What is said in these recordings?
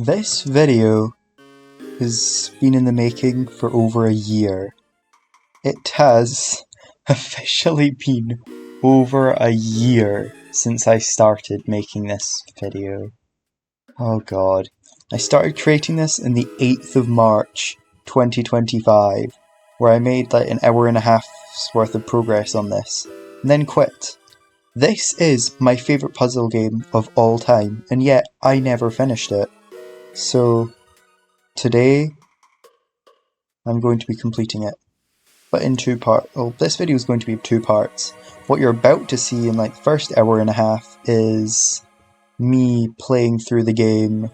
This video has been in the making for over a year. It has officially been over a year since I started making this video. Oh god. I started creating this on the 8th of March 2025, where I made like an hour and a half's worth of progress on this, and then quit. This is my favourite puzzle game of all time, and yet I never finished it. So, today, I'm going to be completing it, but in two parts. Well, this video is going to be two parts. What you're about to see in like the first hour and a half is me playing through the game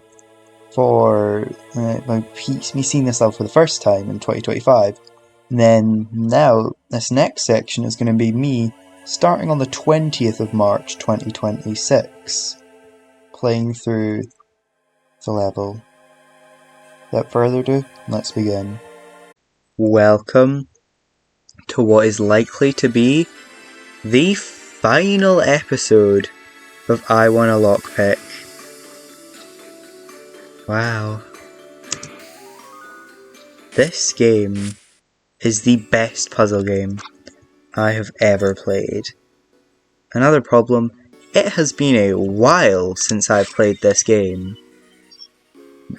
for me seeing this level for the first time in 2025. And then now, this next section is going to be me starting on the 20th of March 2026, playing through the level. Without further ado, let's begin. Welcome to what is likely to be the final episode of I Want a Lockpick. Wow. This game is the best puzzle game I have ever played. Another problem, it has been a while since I've played this game.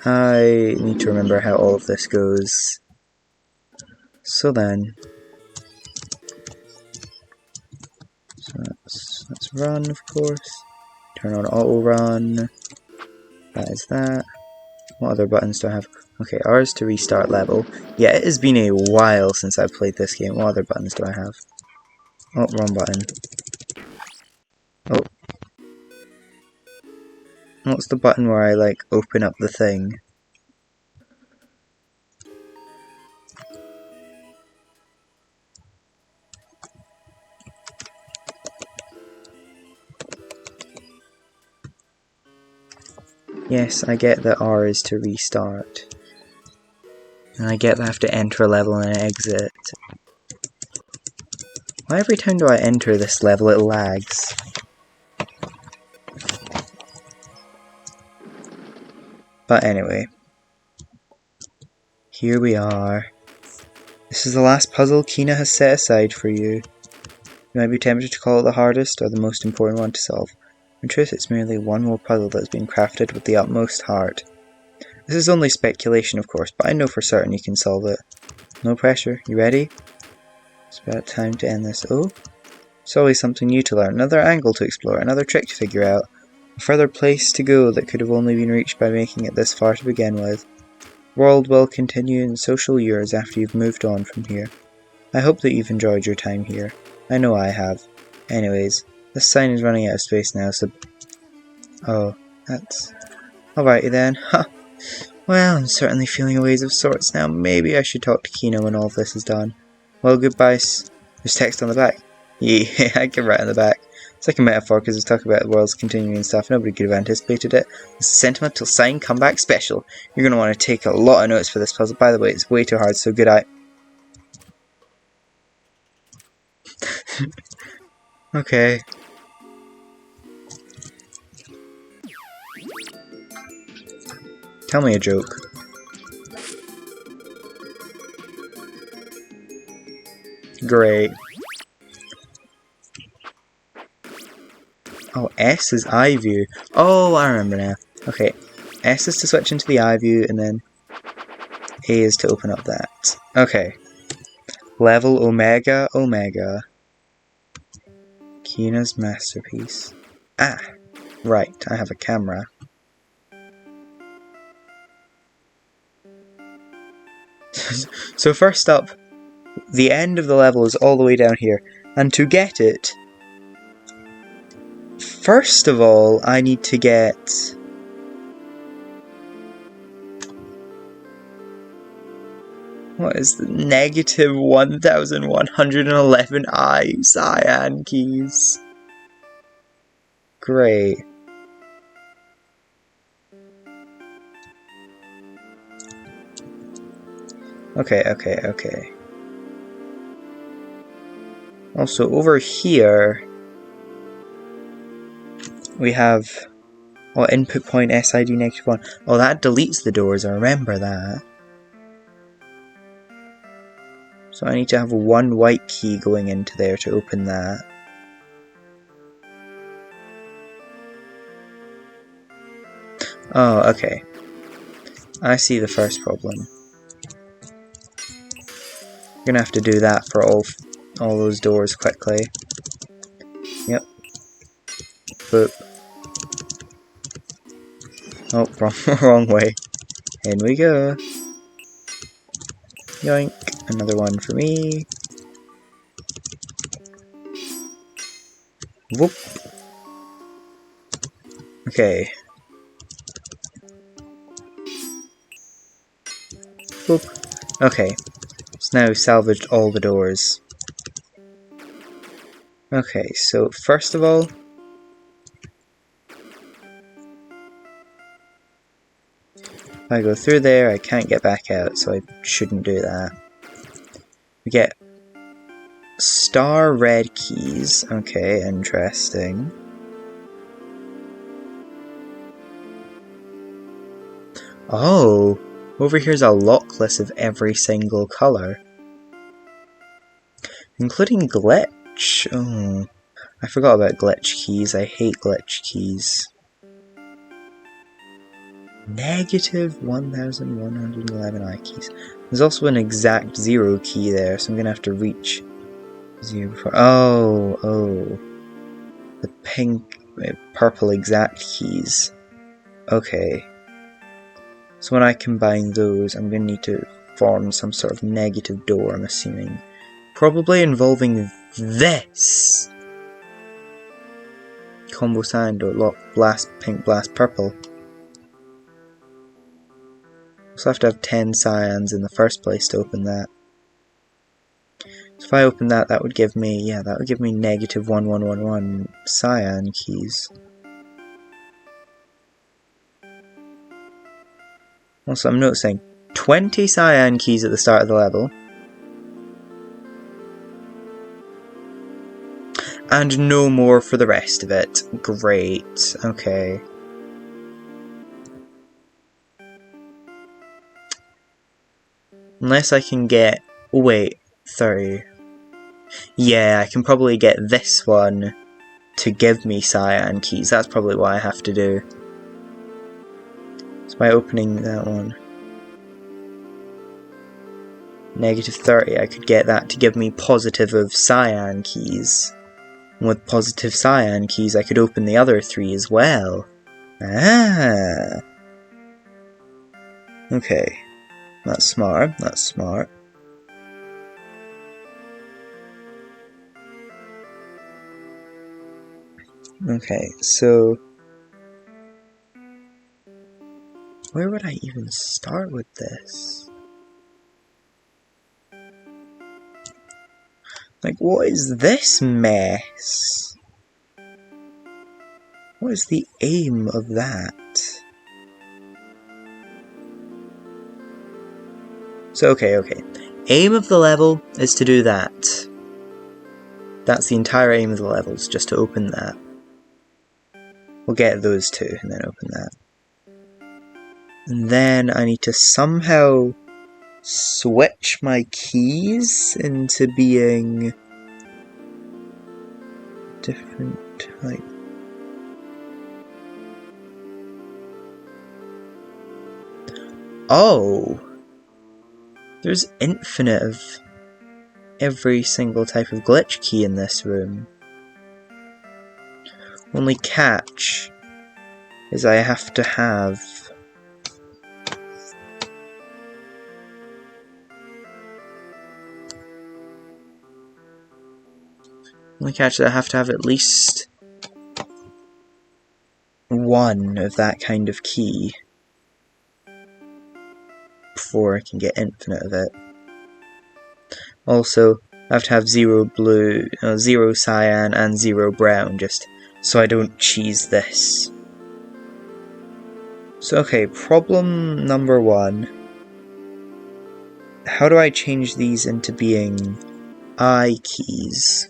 I need to remember how all of this goes. So then, let's run, of course. Turn on auto run. That is that. What other buttons do I have? Okay, R is to restart level. Yeah, it has been a while since I've played this game. What other buttons do I have? Oh, wrong button. Oh. What's the button where I, like, open up the thing? Yes, I get that R is to restart. And I get that I have to enter a level and exit. Why every time do I enter this level it lags? But anyway. Here we are. This is the last puzzle Kina has set aside for you. You might be tempted to call it the hardest or the most important one to solve. In truth, it's merely one more puzzle that has been crafted with the utmost heart. This is only speculation, of course, but I know for certain you can solve it. No pressure. You ready? It's about time to end this. Oh, it's always something new to learn, another angle to explore, another trick to figure out, a further place to go that could have only been reached by making it this far to begin with. The world will continue in social years after you've moved on from here. I hope that you've enjoyed your time here. I know I have. Anyways, this sign is running out of space now, so... Oh, that's... Alrighty then. Ha! Well, I'm certainly feeling a ways of sorts now. Maybe I should talk to Kina when all of this is done. Well, goodbye. There's text on the back. Yeah, I can write on the back. It's like a metaphor because it's talking about the world's continuing and stuff. Nobody could have anticipated it. It's a sentimental sign comeback special. You're going to want to take a lot of notes for this puzzle. By the way, it's way too hard, so good eye. Okay. Tell me a joke. Great. Oh, S is eye view. Oh, I remember now. Okay. S is to switch into the eye view, and then A is to open up that. Okay. Level Omega Omega. Kina's masterpiece. Ah! Right, I have a camera. So first up, the end of the level is all the way down here, and to get it, first of all, I need to get... What is the negative 1111 cyan keys? Great. Okay. Also, over here, we have Oh, input point SID -1. Oh, that deletes the doors, I remember that. So I need to have one white key going into there to open that. Oh, okay. I see the first problem. I'm gonna have to do that for all those doors quickly. Yep. Boop. Oh, wrong way. In we go. Yoink. Another one for me. Whoop. Okay. Whoop. Okay. It's now salvaged all the doors. Okay, so first of all, if I go through there, I can't get back out, so I shouldn't do that. We get star red keys. Okay, interesting. Oh, over here's a lock list of every single colour. Including glitch. Oh, I forgot about glitch keys. I hate glitch keys. Negative 1111 eye keys. There's also an exact 0 key there, so I'm gonna have to reach 0 before. Oh. The pink, purple exact keys. Okay. So when I combine those, I'm gonna need to form some sort of negative door, I'm assuming. Probably involving this! Combo sand or lock, blast, pink, blast, purple. Also have to have 10 cyans in the first place to open that. So if I open that, that would give me, yeah, that would give me negative 1111 cyan keys. Also, I'm noticing 20 cyan keys at the start of the level. And no more for the rest of it. Great. Okay. Unless I can get... Oh wait, 30. Yeah, I can probably get this one to give me cyan keys. That's probably what I have to do. So by opening that one. Negative 30, I could get that to give me positive of cyan keys. And with positive cyan keys, I could open the other 3 as well. Ah! Okay. That's smart, that's smart. Okay, so... where would I even start with this? Like, what is this mess? What is the aim of that? So, okay. Aim of the level is to do that. That's the entire aim of the level, is just to open that. We'll get those 2 and then open that. And then I need to somehow switch my keys into being different type. Oh! There's infinite of every single type of glitch key in this room. Only catch is I have to have... only catch is I have to have at least 1 of that kind of key before I can get infinite of it. Also, I have to have 0 blue, 0 cyan and 0 brown, just so I don't cheese this. So okay, problem number 1. How do I change these into being I keys?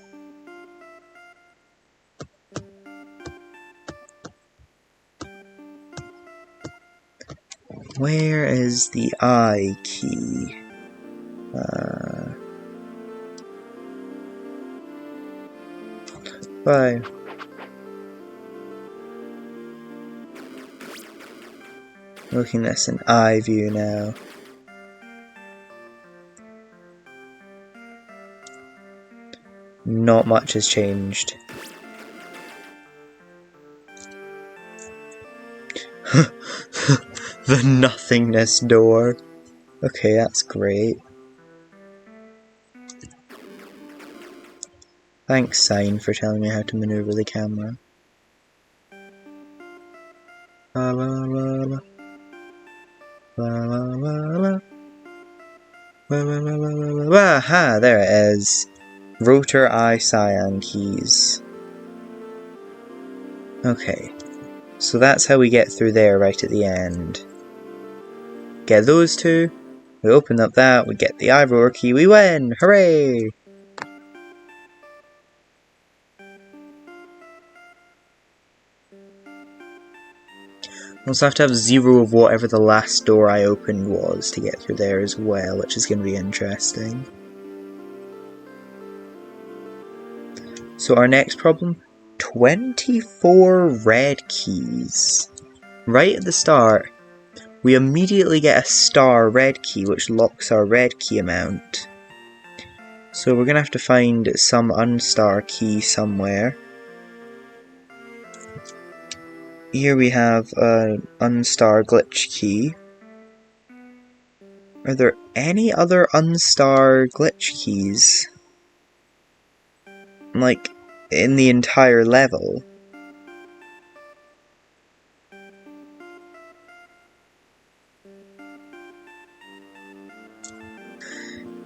Where is the I key? Bye. Looking at this in eye view now. Not much has changed. The nothingness door. Okay, that's great. Thanks, Sign, for telling me how to maneuver the camera. La la la la. La la la la. La la la la la la. Aha, there it is. Rotor eye cyan keys. Okay. So that's how we get through there right at the end. Get those two. We open up that, we get the eye rotor key, we win! Hooray! We also have to have 0 of whatever the last door I opened was to get through there as well, which is going to be interesting. So our next problem, 24 red keys. Right at the start, we immediately get a star red key, which locks our red key amount. So we're going to have to find some unstar key somewhere. Here we have an unstar glitch key. Are there any other unstar glitch keys? Like, in the entire level?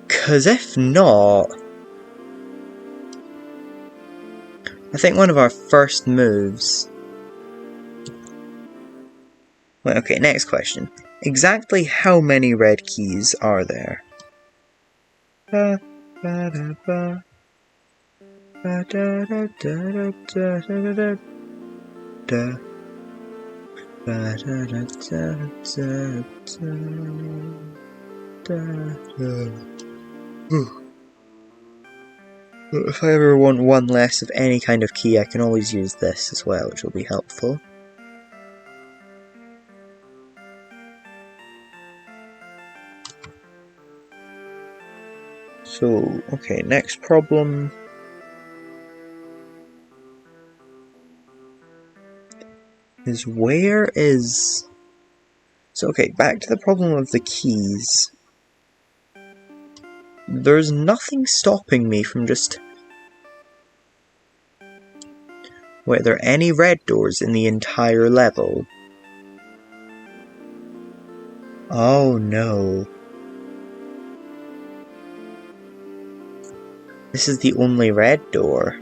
Cause if not... I think one of our first moves... Wait, okay, next question. Exactly how many red keys are there? Ba, ba, da, ba. Ba, da, da, da, da, da, da, da. Ba, da, da, da, da, da, da. If I ever want one less of any kind of key, I can always use this as well, which will be helpful. So, okay, next problem. Is where is... So, okay, back to the problem of the keys. There's nothing stopping me from just... Wait, are there any red doors in the entire level? Oh no. This is the only red door.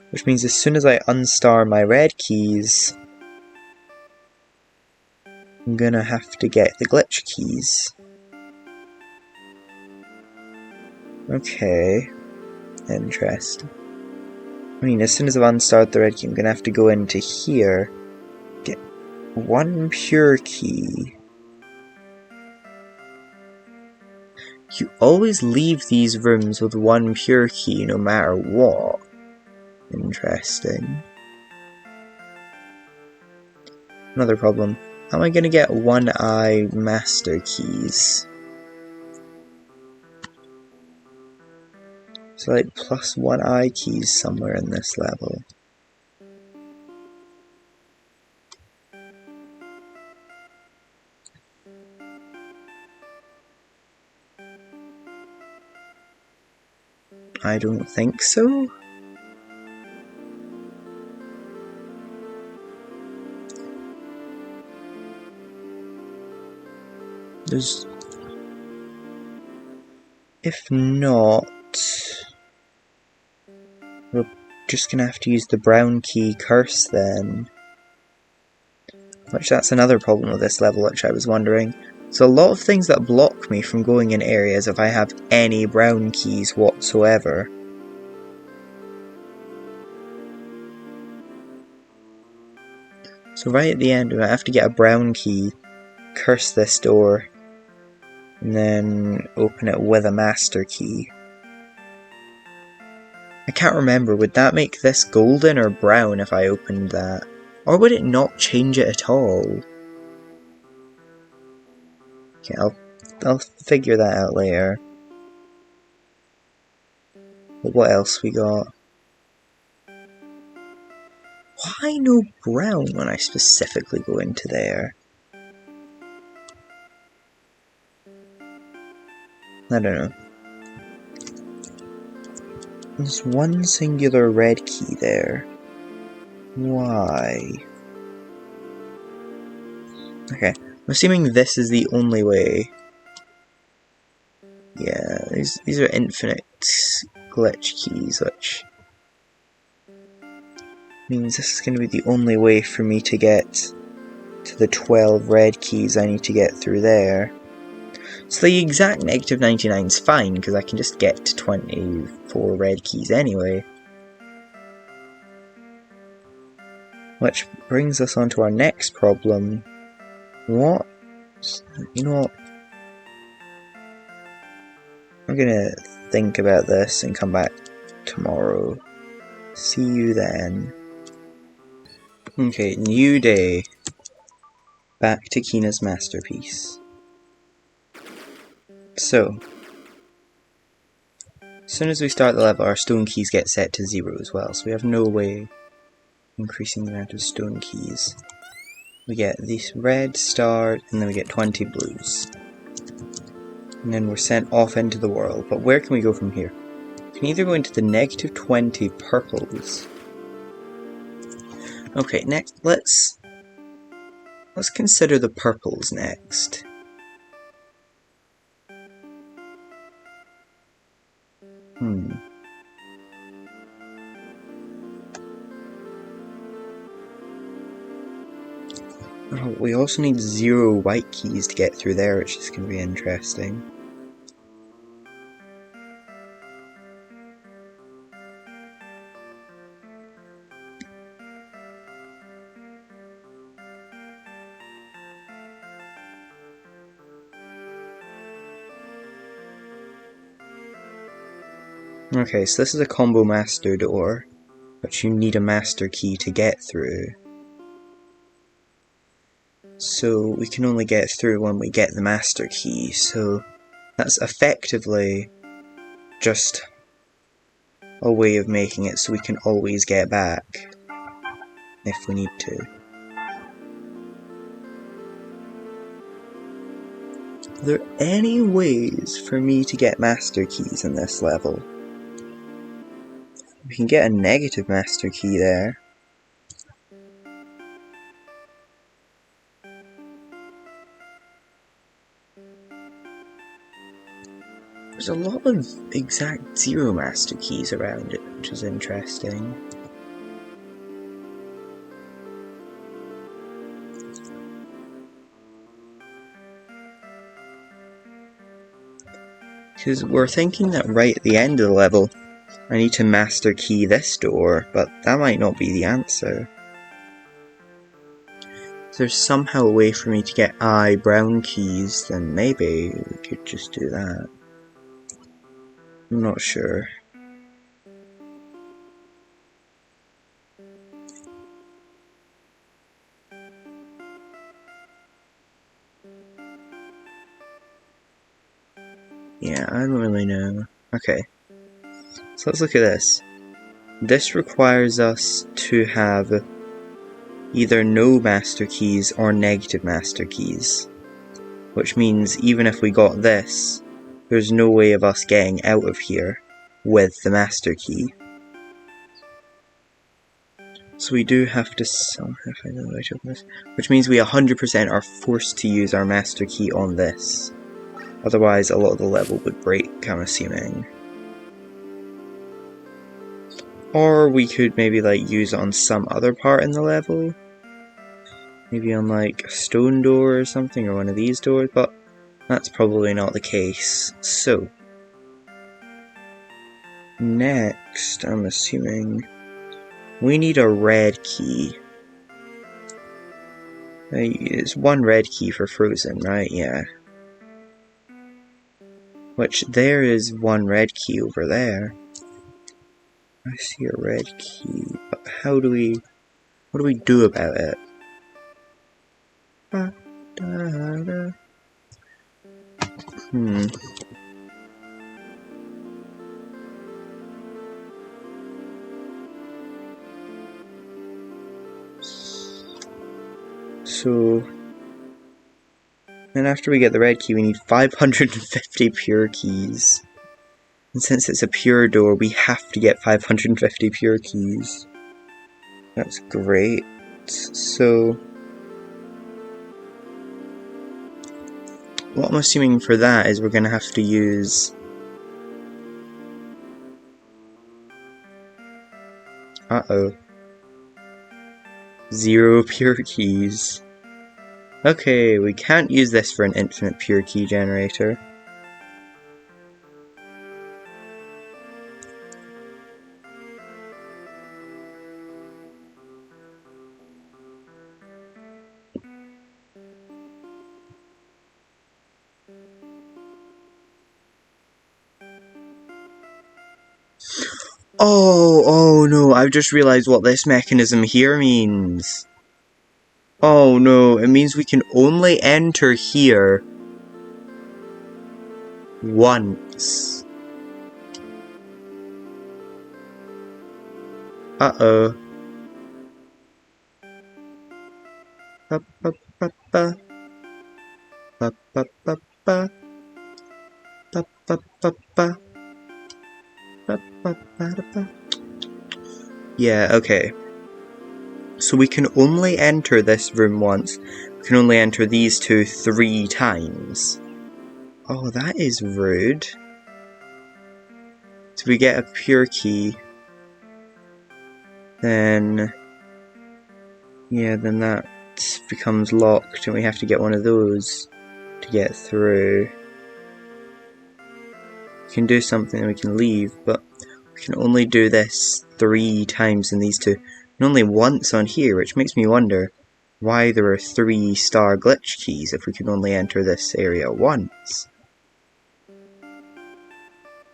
Which means as soon as I unstar my red keys, I'm gonna have to get the glitch keys. Okay. Interesting. I mean, as soon as I've unstarred the red key, I'm gonna have to go into here, get one pure key. You always leave these rooms with one pure key no matter what. Interesting. Another problem. How am I gonna get one eye master keys? So like plus one eye keys somewhere in this level. I don't think so. There's... If not... We're just gonna have to use the brown key curse then. Which that's another problem with this level, which I was wondering. So a lot of things that block me from going in areas if I have any brown keys whatsoever. So right at the end, I have to get a brown key, curse this door, and then open it with a master key. I can't remember, would that make this golden or brown if I opened that? Or would it not change it at all? Okay, I'll figure that out later. But what else we got? Why no brown when I specifically go into there? I don't know. There's one singular red key there. Why? Okay, I'm assuming this is the only way. Yeah, these are infinite glitch keys, which means this is going to be the only way for me to get to the 12 red keys I need to get through there. So the exact negative 99 is fine, because I can just get to 24 red keys anyway. Which brings us on to our next problem. What? You know what? I'm gonna think about this and come back tomorrow. See you then. Okay, new day. Back to Kina's masterpiece. So, as soon as we start the level, our stone keys get set to 0 as well, so we have no way increasing the amount of stone keys. We get this red star, and then we get 20 blues. And then we're sent off into the world, but where can we go from here? We can either go into the negative 20 purples. Okay, next, let's consider the purples next. Oh, we also need 0 white keys to get through there, which is going to be interesting. Okay, so this is a combo master door, which you need a master key to get through. So we can only get through when we get the master key, so that's effectively just a way of making it so we can always get back if we need to. Are there any ways for me to get master keys in this level? We can get a negative master key there. There's a lot of exact 0 master keys around it, which is interesting. Because we're thinking that right at the end of the level, I need to master key this door, but that might not be the answer. If there's somehow a way for me to get brown keys, then maybe we could just do that. I'm not sure. Yeah, I don't really know. Okay. So let's look at this. This requires us to have either no master keys or negative master keys. Which means even if we got this, there's no way of us getting out of here with the master key. So we do have to somehow find a way to open this. Which means we 100% are forced to use our master key on this. Otherwise a lot of the level would break, I'm assuming. Or we could maybe like use it on some other part in the level. Maybe on like a stone door or something, or one of these doors, but that's probably not the case. So, next, I'm assuming we need a red key. It's one red key for frozen, right? Yeah. Which there is one red key over there. I see a red key, but what do we do about it? So, then after we get the red key, we need 550 pure keys. And since it's a pure door, we have to get 550 pure keys. That's great. So, what I'm assuming for that is we're going to have to use... Uh-oh. 0 pure keys. Okay, we can't use this for an infinite pure key generator. Oh no, I've just realised what this mechanism here means. Oh no, it means we can only enter here once. Uh-oh. Ba-ba-ba-ba. Ba-ba-ba-ba. Ba-ba-ba-ba. Ba-ba-ba-ba. Yeah, okay. So we can only enter this room once. We can only enter these two 3 times. Oh, that is rude. So we get a pure key. Then... yeah, then that becomes locked and we have to get one of those to get through. We can do something and we can leave, but we can only do this 3 times in these two. And only once on here, which makes me wonder why there are 3 star glitch keys if we can only enter this area once.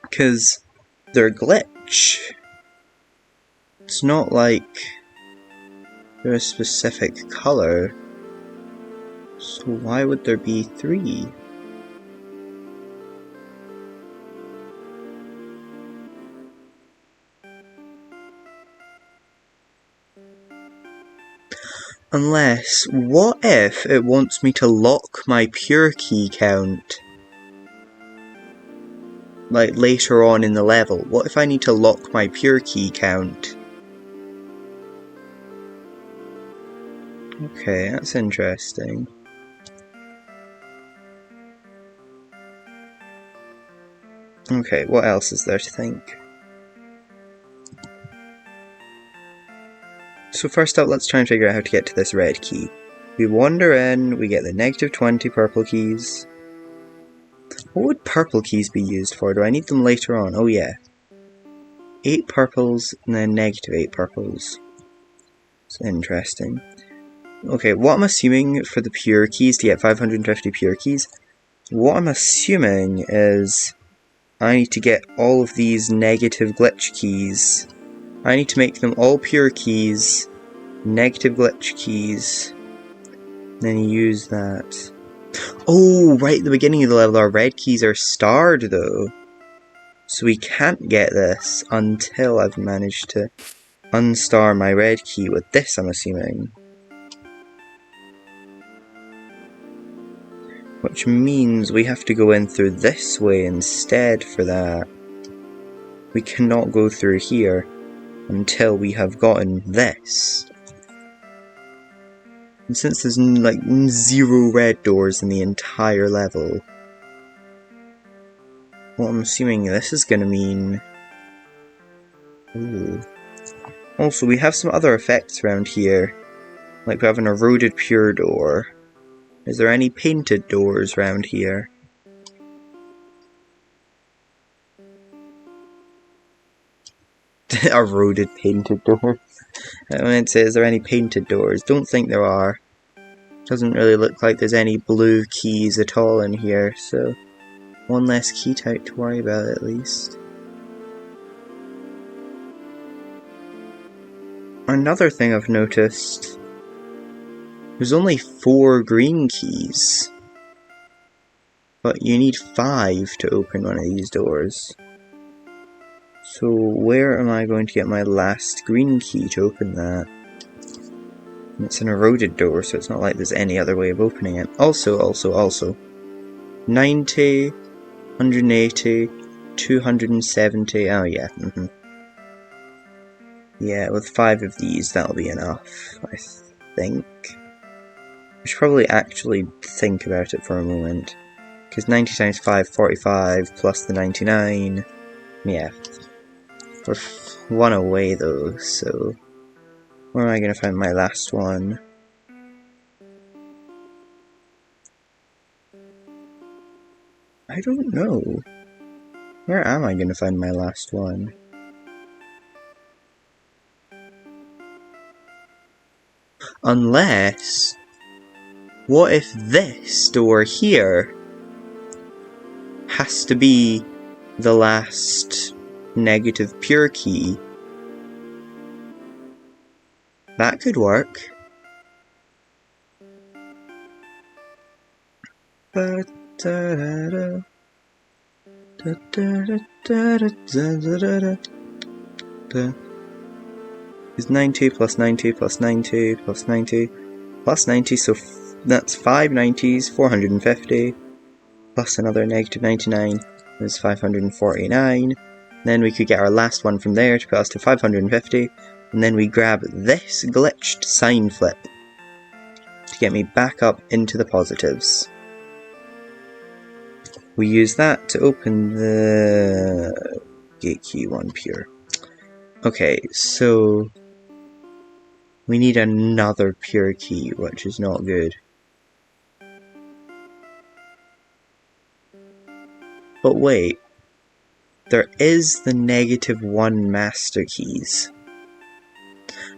Because they're glitch. It's not like they're a specific colour. So why would there be 3? Unless, what if it wants me to lock my pure key count? Like later on in the level. What if I need to lock my pure key count? Okay, that's interesting. Okay, what else is there to think? So first up, let's try and figure out how to get to this red key. We wander in, we get the -20 purple keys. What would purple keys be used for? Do I need them later on? Oh yeah. 8 purples and then -8 purples. It's interesting. Okay, what I'm assuming for the pure keys to get 550 pure keys, what I'm assuming is I need to get all of these negative glitch keys. I need to make them all pure keys, negative glitch keys, then use that. Oh, right at the beginning of the level our red keys are starred though. So we can't get this until I've managed to unstar my red key with this, I'm assuming. Which means we have to go in through this way instead for that. We cannot go through here until we have gotten this. And since there's like 0 red doors in the entire level, what I'm assuming this is going to mean... Ooh. Also, we have some other effects around here. Like we have an eroded pure door. Is there any painted doors around here? Eroded painted doors. I meant to say, is there any painted doors? Don't think there are. Doesn't really look like there's any blue keys at all in here, so one less key type to worry about at least. Another thing I've noticed, there's only 4 green keys, but you need 5 to open one of these doors. So where am I going to get my last green key to open that? And it's an eroded door, so it's not like there's any other way of opening it. Also, 90, 180, 270, oh yeah, Yeah, with 5 of these, that'll be enough, I think. I should probably actually think about it for a moment. Because 90 times 5, 45, plus the 99. Yeah. We're 1 away though, so... where am I going to find my last one? I don't know. Where am I going to find my last one? Unless... what if this door here has to be the last negative pure key? That could work. Is 90 plus 90 plus 90 plus 90 plus 90, so that's 5 90s, 450, plus another negative 99 is 549. Then we could get our last one from there to put us to 550, and then we grab this glitched sign flip to get me back up into the positives. We use that to open the gate key 1 pure. Okay, so we need another pure key, which is not good. But wait, there is the -1 master keys.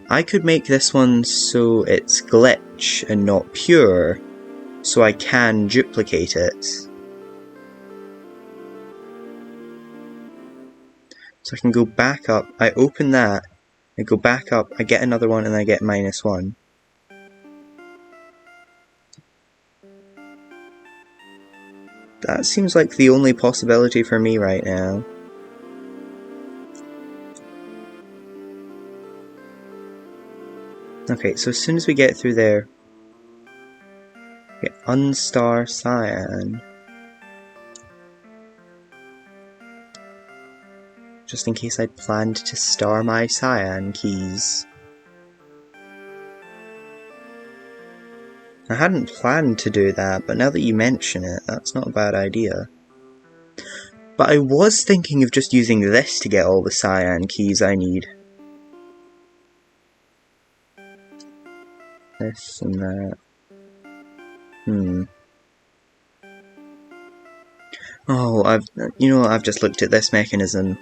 I could make this one so it's glitch and not pure, so I can duplicate it. So I can go back up, I open that, I go back up, I get another one, and I get -1. That seems like the only possibility for me right now. Okay, so as soon as we get through there, get unstar cyan. Just in case I'd planned to star my cyan keys. I hadn't planned to do that, but now that you mention it, that's not a bad idea. But I was thinking of just using this to get all the cyan keys I need. This and that. Oh, I've just looked at this mechanism.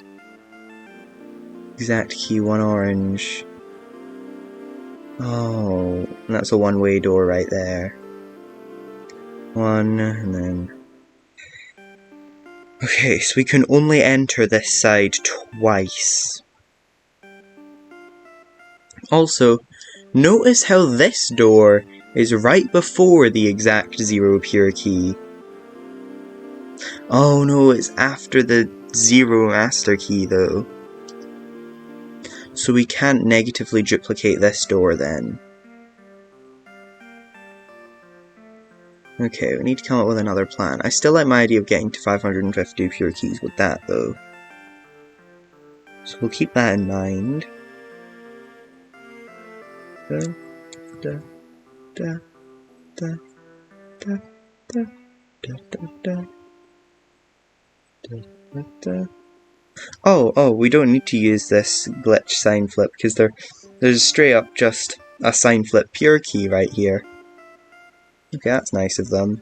Exact key 1 orange. Oh, and that's a one-way door right there. 1, and then... okay, so we can only enter this side twice. Also, notice how this door is right before the exact 0 pure key. Oh no, it's after the 0 master key though. So we can't negatively duplicate this door then. Okay, we need to come up with another plan. I still like my idea of getting to 550 pure keys with that though. So we'll keep that in mind. Oh, we don't need to use this glitch sign flip because there's straight up just a sign flip pure key right here. Okay, that's nice of them.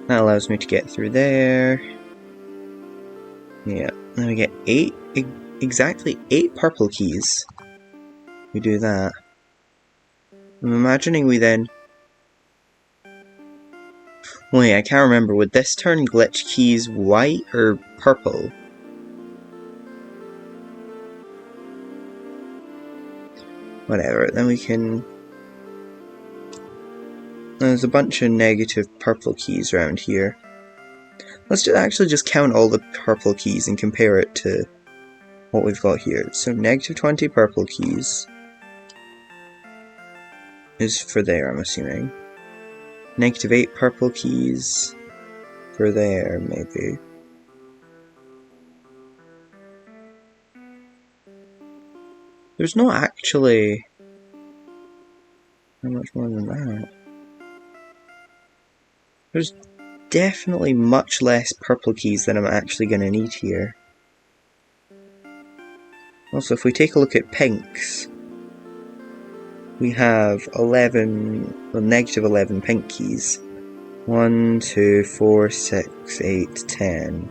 That allows me to get through there. Yeah, then we get exactly 8 purple keys. we do that. I'm imagining we then... Wait, I can't remember. Would this turn glitch keys white or purple? Whatever, then we can... There's a bunch of negative purple keys around here. Let's actually just count all the purple keys and compare it to what we've got here. So negative 20 purple keys is for there, I'm assuming. Negative 8 purple keys for there, maybe. There's not actually... How much more than that? There's definitely much less purple keys than I'm actually going to need here. Also, if we take a look at pinks, we have 11, well, negative 11 pink keys. 1, 2, 4, 6, 8, 10.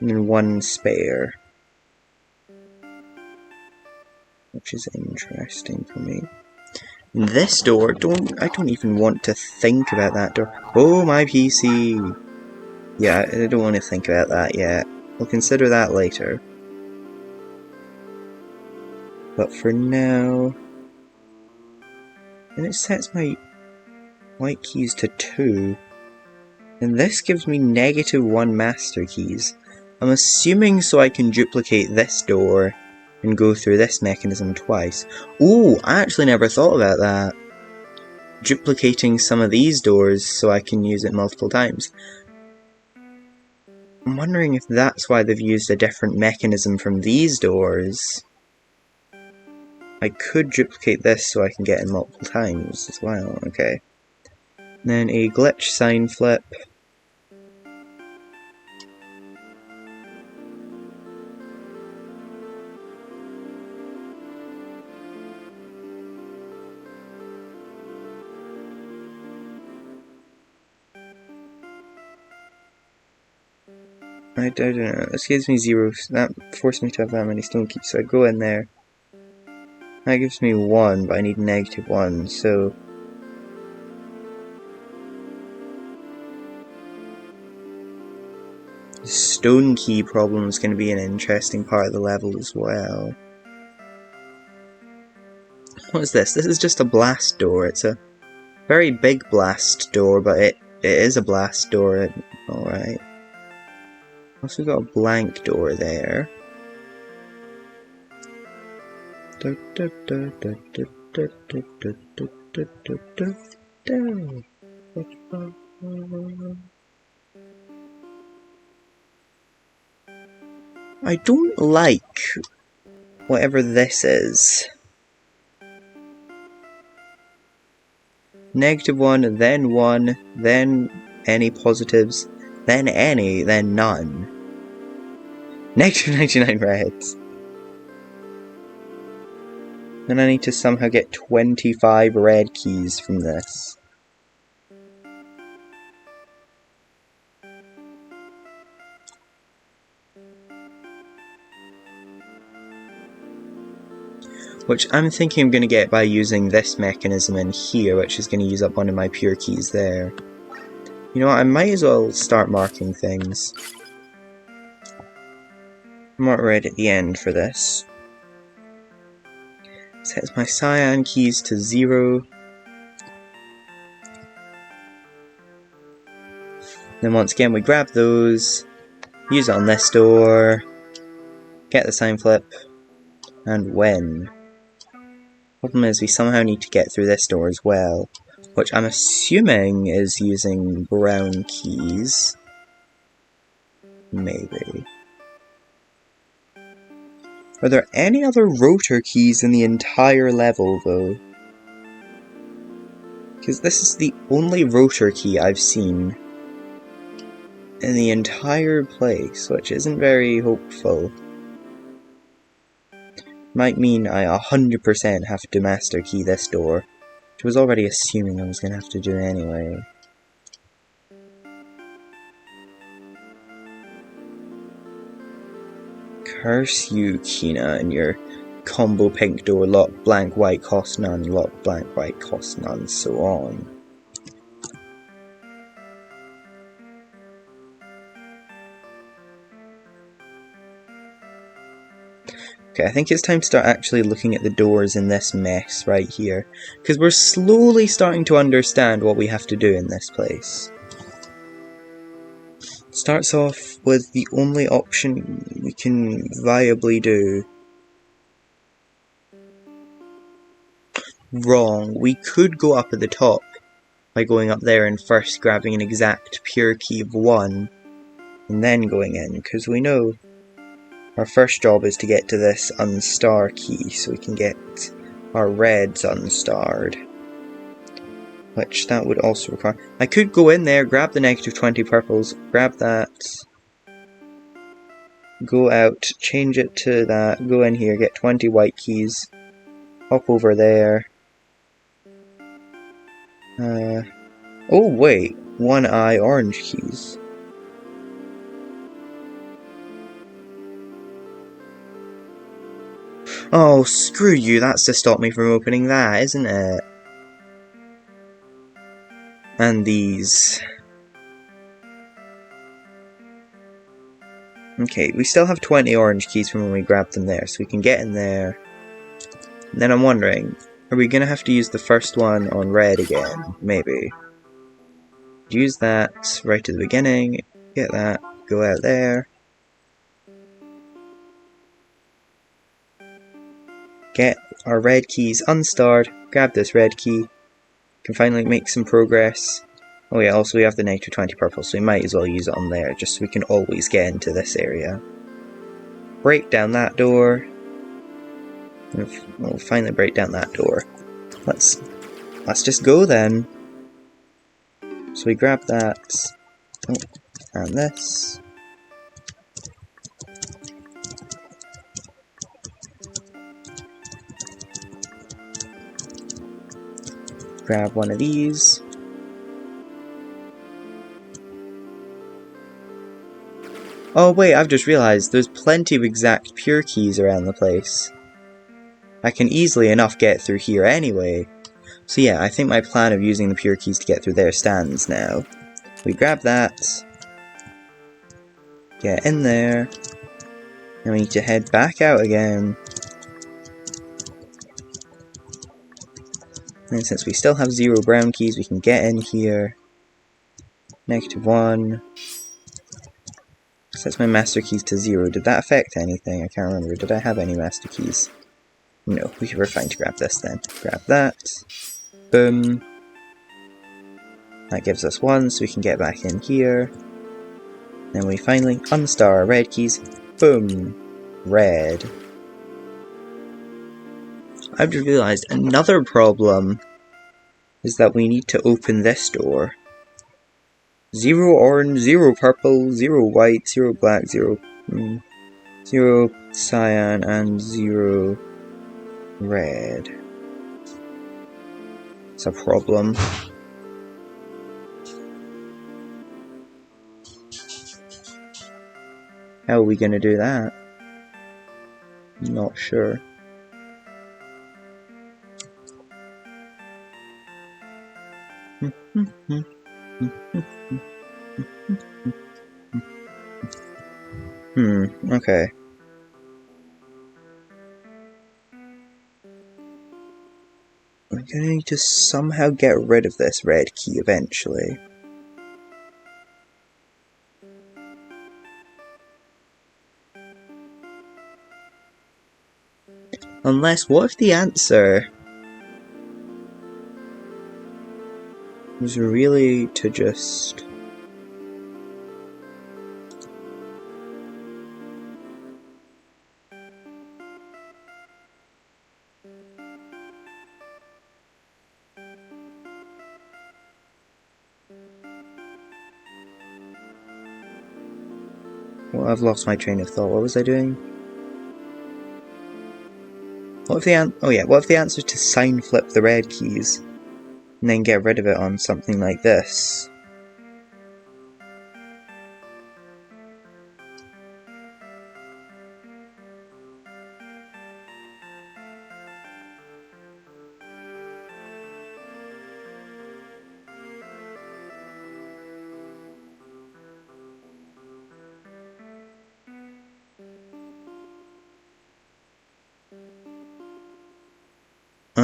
And then 1 spare. Which is interesting for me. This door, I don't even want to think about that door. Oh, my PC! Yeah, I don't want to think about that yet. We'll consider that later. But for now... And it sets my white keys to 2. And this gives me negative 1 master keys. I'm assuming so I can duplicate this door and go through this mechanism twice. Ooh, I actually never thought about that. Duplicating some of these doors so I can use it multiple times. I'm wondering if that's why they've used a different mechanism from these doors. I could duplicate this so I can get in multiple times as well, okay. Then a glitch sign flip. I don't know, this gives me 0, that forced me to have that many stone keys, so I go in there. That gives me 1, but I need negative 1, so... The stone key problem is going to be an interesting part of the level as well. What is this? This is just a blast door. It's a very big blast door, but it is a blast door. Alright. Also got a blank door there. I don't like whatever this is. Negative 1, then any positives, then any, then none. Negative 99 reds. Then I need to somehow get 25 red keys from this. Which I'm thinking I'm going to get by using this mechanism in here, which is going to use up one of my pure keys there. You know what, I might as well start marking things. Mark red at the end for this. Sets my cyan keys to 0. Then once again we grab those, use it on this door, get the sign flip, and win. Problem is we somehow need to get through this door as well, which I'm assuming is using brown keys. Maybe. Are there any other rotor keys in the entire level, though? Because this is the only rotor key I've seen in the entire place, which isn't very hopeful. Might mean I 100% have to master key this door, which I was already assuming I was going to have to do anyway. Curse you, Kina, and your combo pink door, lock blank white cost none, lock blank white cost none, so on. Okay, I think it's time to start actually looking at the doors in this mess right here, because we're slowly starting to understand what we have to do in this place. Starts off with the only option we can viably do. Wrong. We could go up at the top by going up there and first grabbing an exact pure key of 1 and then going in, because we know our first job is to get to this unstar key so we can get our reds unstarred, which that would also require... I could go in there, grab the negative 20 purples, grab that, go out, change it to that, go in here, get 20 white keys, hop over there. Oh wait, 1 eye orange keys. Oh, screw you, that's to stop me from opening that, isn't it? And these. Okay, we still have 20 orange keys from when we grabbed them there, so we can get in there. And then I'm wondering, are we going to have to use the first one on red again? Maybe. Use that right at the beginning, get that, go out there. Get our red keys unstarred, grab this red key, can finally make some progress. Oh yeah, also we have the negative 20 purple, so we might as well use it on there, just so we can always get into this area. Break down that door. We'll finally break down that door. Let's just go then. So we grab that, oh, and this. Grab one of these. Oh wait, I've just realised there's plenty of exact pure keys around the place. I can easily enough get through here anyway. So yeah, I think my plan of using the pure keys to get through there stands now. We grab that. Get in there. And we need to head back out again. And since we still have 0 brown keys, we can get in here. Negative 1. Sets my master keys to 0. Did that affect anything? I can't remember. Did I have any master keys? No, we were fine to grab this then. Grab that. Boom. That gives us 1, so we can get back in here. Then we finally unstar our red keys. Boom. Red. I've just realised another problem is that we need to open this door. 0 orange, 0 purple, 0 white, 0 black, 0 cyan, and 0 red. It's a problem. How are we gonna do that? Not sure. Okay. We're gonna need to somehow get rid of this red key eventually. Unless, what if the answer was really to just... Well, I've lost my train of thought. What was I doing? What if the what if the answer is to sign flip the red keys and then get rid of it on something like this?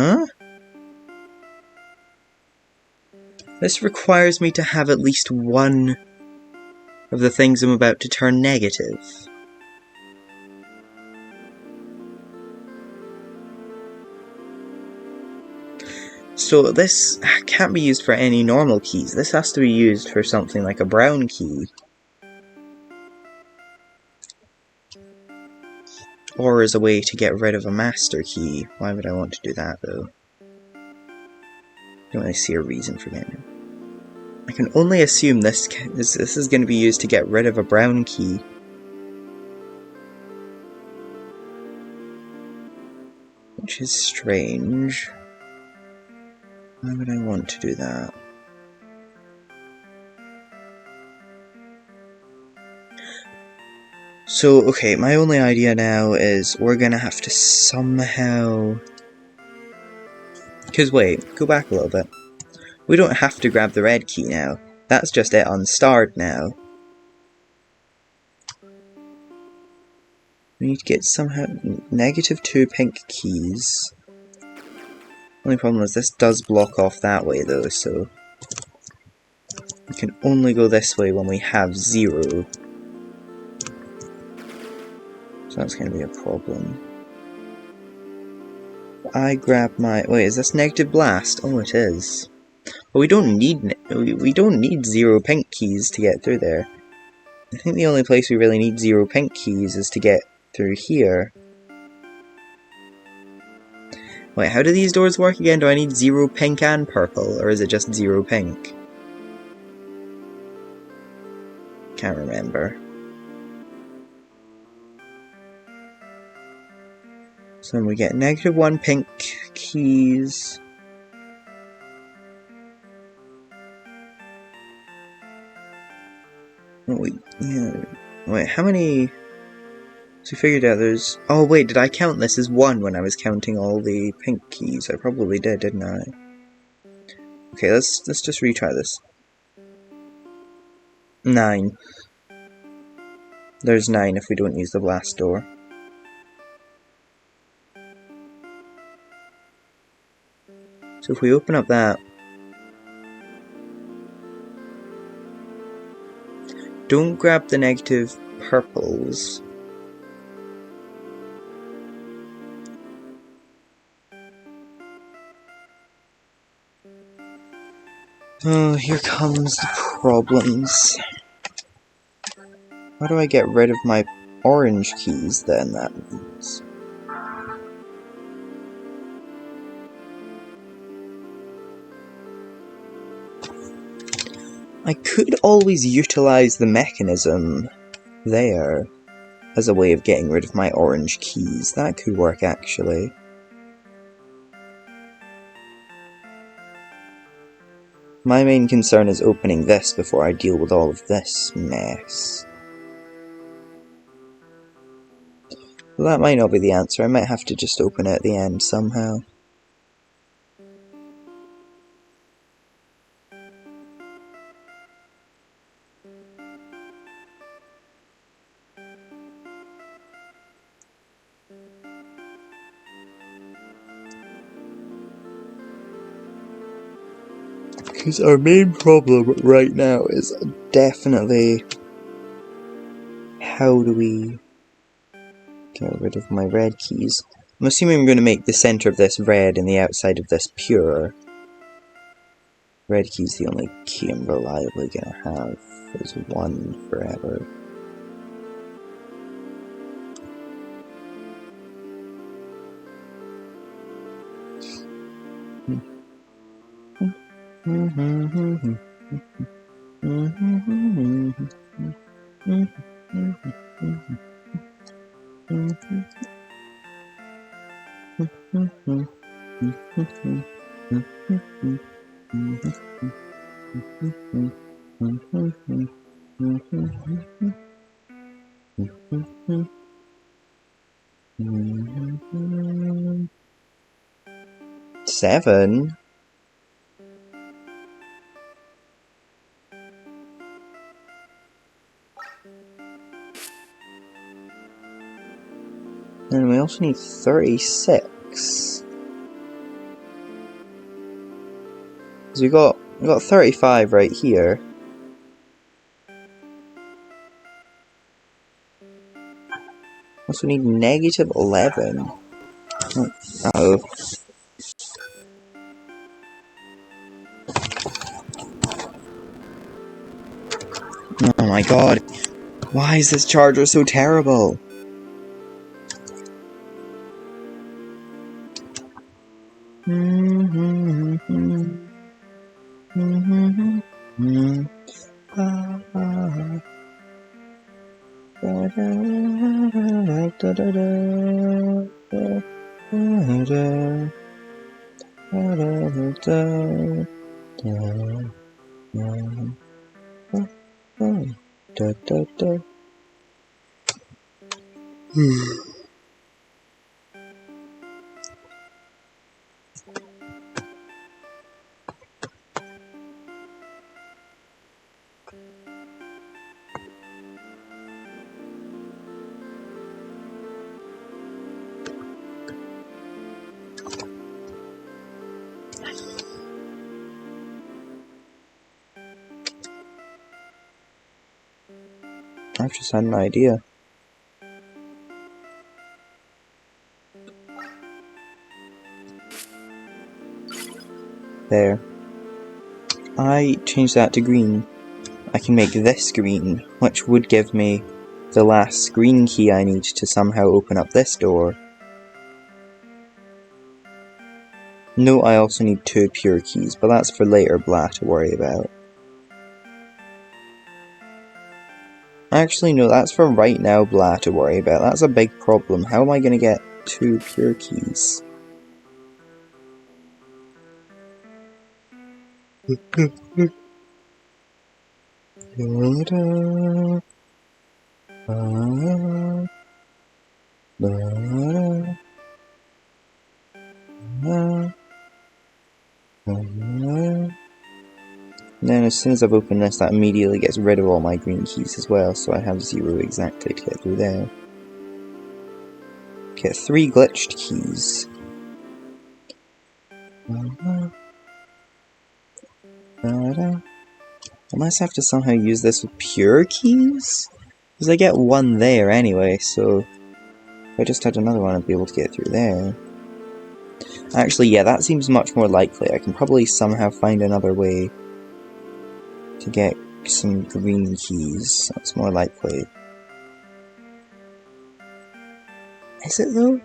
Huh? This requires me to have at least one of the things I'm about to turn negative. So this can't be used for any normal keys. This has to be used for something like a brown key. Or as a way to get rid of a master key. Why would I want to do that, though? Don't really see a reason for getting it. I can only assume this is going to be used to get rid of a brown key. Which is strange. Why would I want to do that? So, okay, my only idea now is we're gonna have to somehow... Because wait, go back a little bit. We don't have to grab the red key now. That's just it unstarred now. We need to get somehow... -2 pink keys. Only problem is this does block off that way though, so... We can only go this way when we have 0. So that's going to be a problem. I grab my... Wait, is this negative blast? Oh, it is. Well, we don't need 0 pink keys to get through there. I think the only place we really need 0 pink keys is to get through here. Wait, how do these doors work again? Do I need 0 pink and purple, or is it just 0 pink? Can't remember. So we get -1 pink keys. Oh, wait, how many... So we figured out there's... Oh wait, did I count this as 1 when I was counting all the pink keys? I probably did, didn't I? Okay, let's just retry this. 9. There's 9 if we don't use the blast door. So if we open up that... Don't grab the negative purples. Oh, here comes the problems. How do I get rid of my orange keys then, that means? I could always utilize the mechanism there as a way of getting rid of my orange keys. That could work, actually. My main concern is opening this before I deal with all of this mess. Well, that might not be the answer. I might have to just open it at the end somehow. Because our main problem right now is definitely how do we get rid of my red keys. I'm assuming I'm going to make the center of this red and the outside of this pure. Red key's the only key I'm reliably going to have as 1 forever. Seven? And we also need 36. Because we got 35 right here. Also need negative 11. Uh-oh. Oh my god. Why is this charger so terrible? I've just had an idea. There. I changed that to green. I can make this green, which would give me the last green key I need to somehow open up this door. No, I also need 2 pure keys, but that's for later blah to worry about. Actually, no, that's for right now blah to worry about. That's a big problem. How am I going to get 2 pure keys? And then as soon as I've opened this, that immediately gets rid of all my green keys as well, so I have 0 exactly to get through there. Get 3 glitched keys. I must have to somehow use this with pure keys? Because I get 1 there anyway, so if I just had another one I'd be able to get through there. Actually, yeah, that seems much more likely. I can probably somehow find another way to get some green keys. That's more likely. Is it though?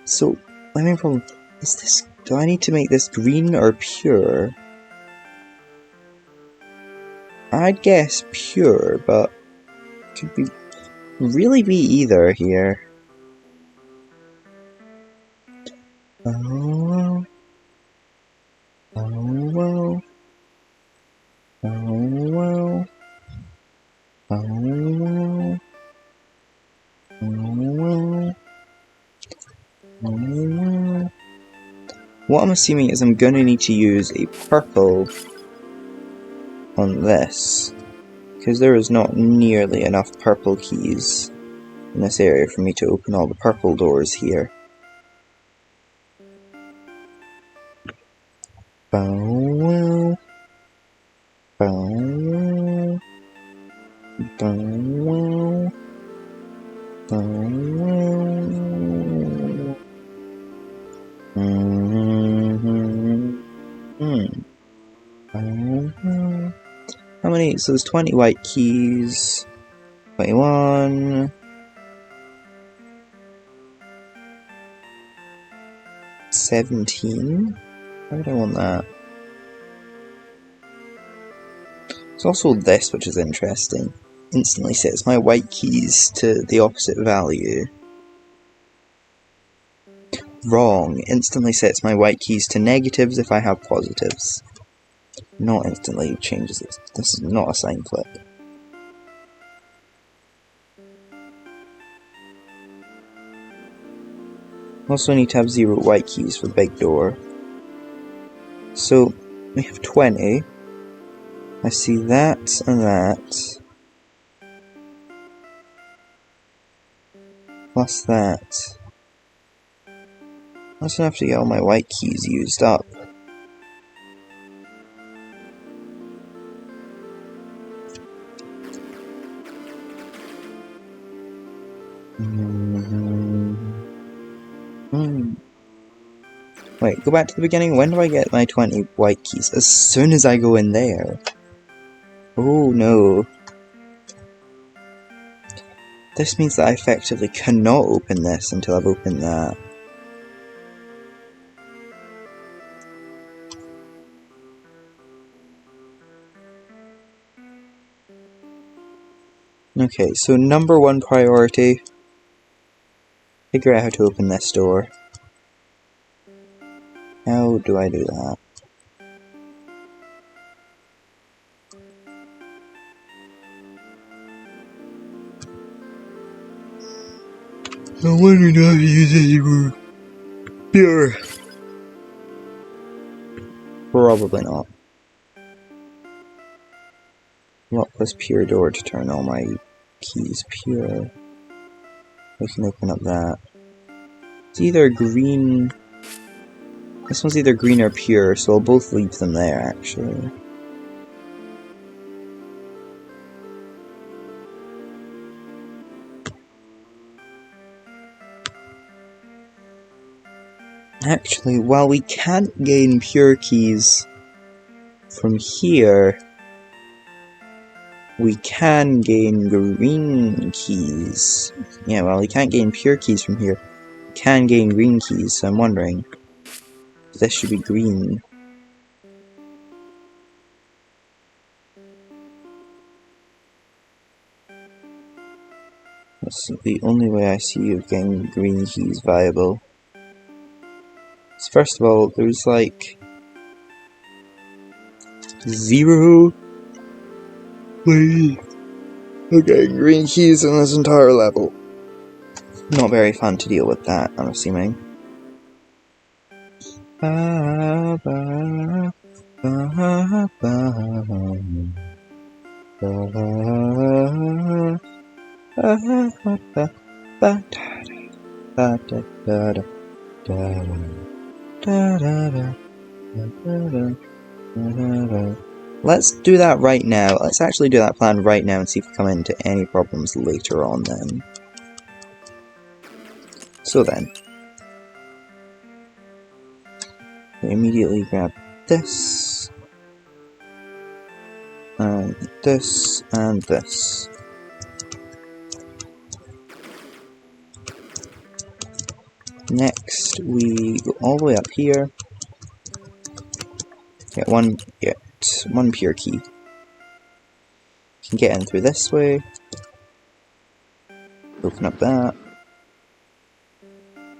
So, my main problem is this. Do I need to make this green or pure? I'd guess pure, but it could really be either here. Oh well. Oh well. Oh well. Oh well. Oh well. Oh well. What I'm assuming is I'm gonna need to use a purple on this, because there is not nearly enough purple keys in this area for me to open all the purple doors here. Bow wow. Bow wow. Bow wow. Bow wow. How many? So there's 20 white keys. 21. 17? Why would I want that? There's also this, which is interesting. Instantly sets my white keys to the opposite value. Wrong. Instantly sets my white keys to negatives if I have positives. Not instantly changes it. This is not a sign flip. Also need to have 0 white keys for big door. So, we have 20. I see that and that. Plus that. I'm just gonna have to get all my white keys used up. Wait, go back to the beginning. When do I get my 20 white keys? As soon as I go in there. Oh no. This means that I effectively cannot open this until I've opened that. Okay, so number one priority, figure out how to open this door. How do I do that? No wonder not to use anymore. Pure. Probably not. What was pure door to turn all my keys pure? We can open up that. It's either green. This one's either green or pure, so I'll both leave them there actually. Actually, while we can't gain pure keys from here, we can gain green keys. Yeah, well, we can't gain pure keys from here. We can gain green keys, so I'm wondering if this should be green. That's the only way I see of getting green keys viable. So first of all, there's like 0 way of getting green keys in this entire level. Not very fun to deal with that, I'm assuming. Let's do that right now. Let's actually do that plan right now and see if we come into any problems later on then. So then, we immediately grab this, and this, and this. Next, we go all the way up here. Get one pure key. Can get in through this way. Open up that.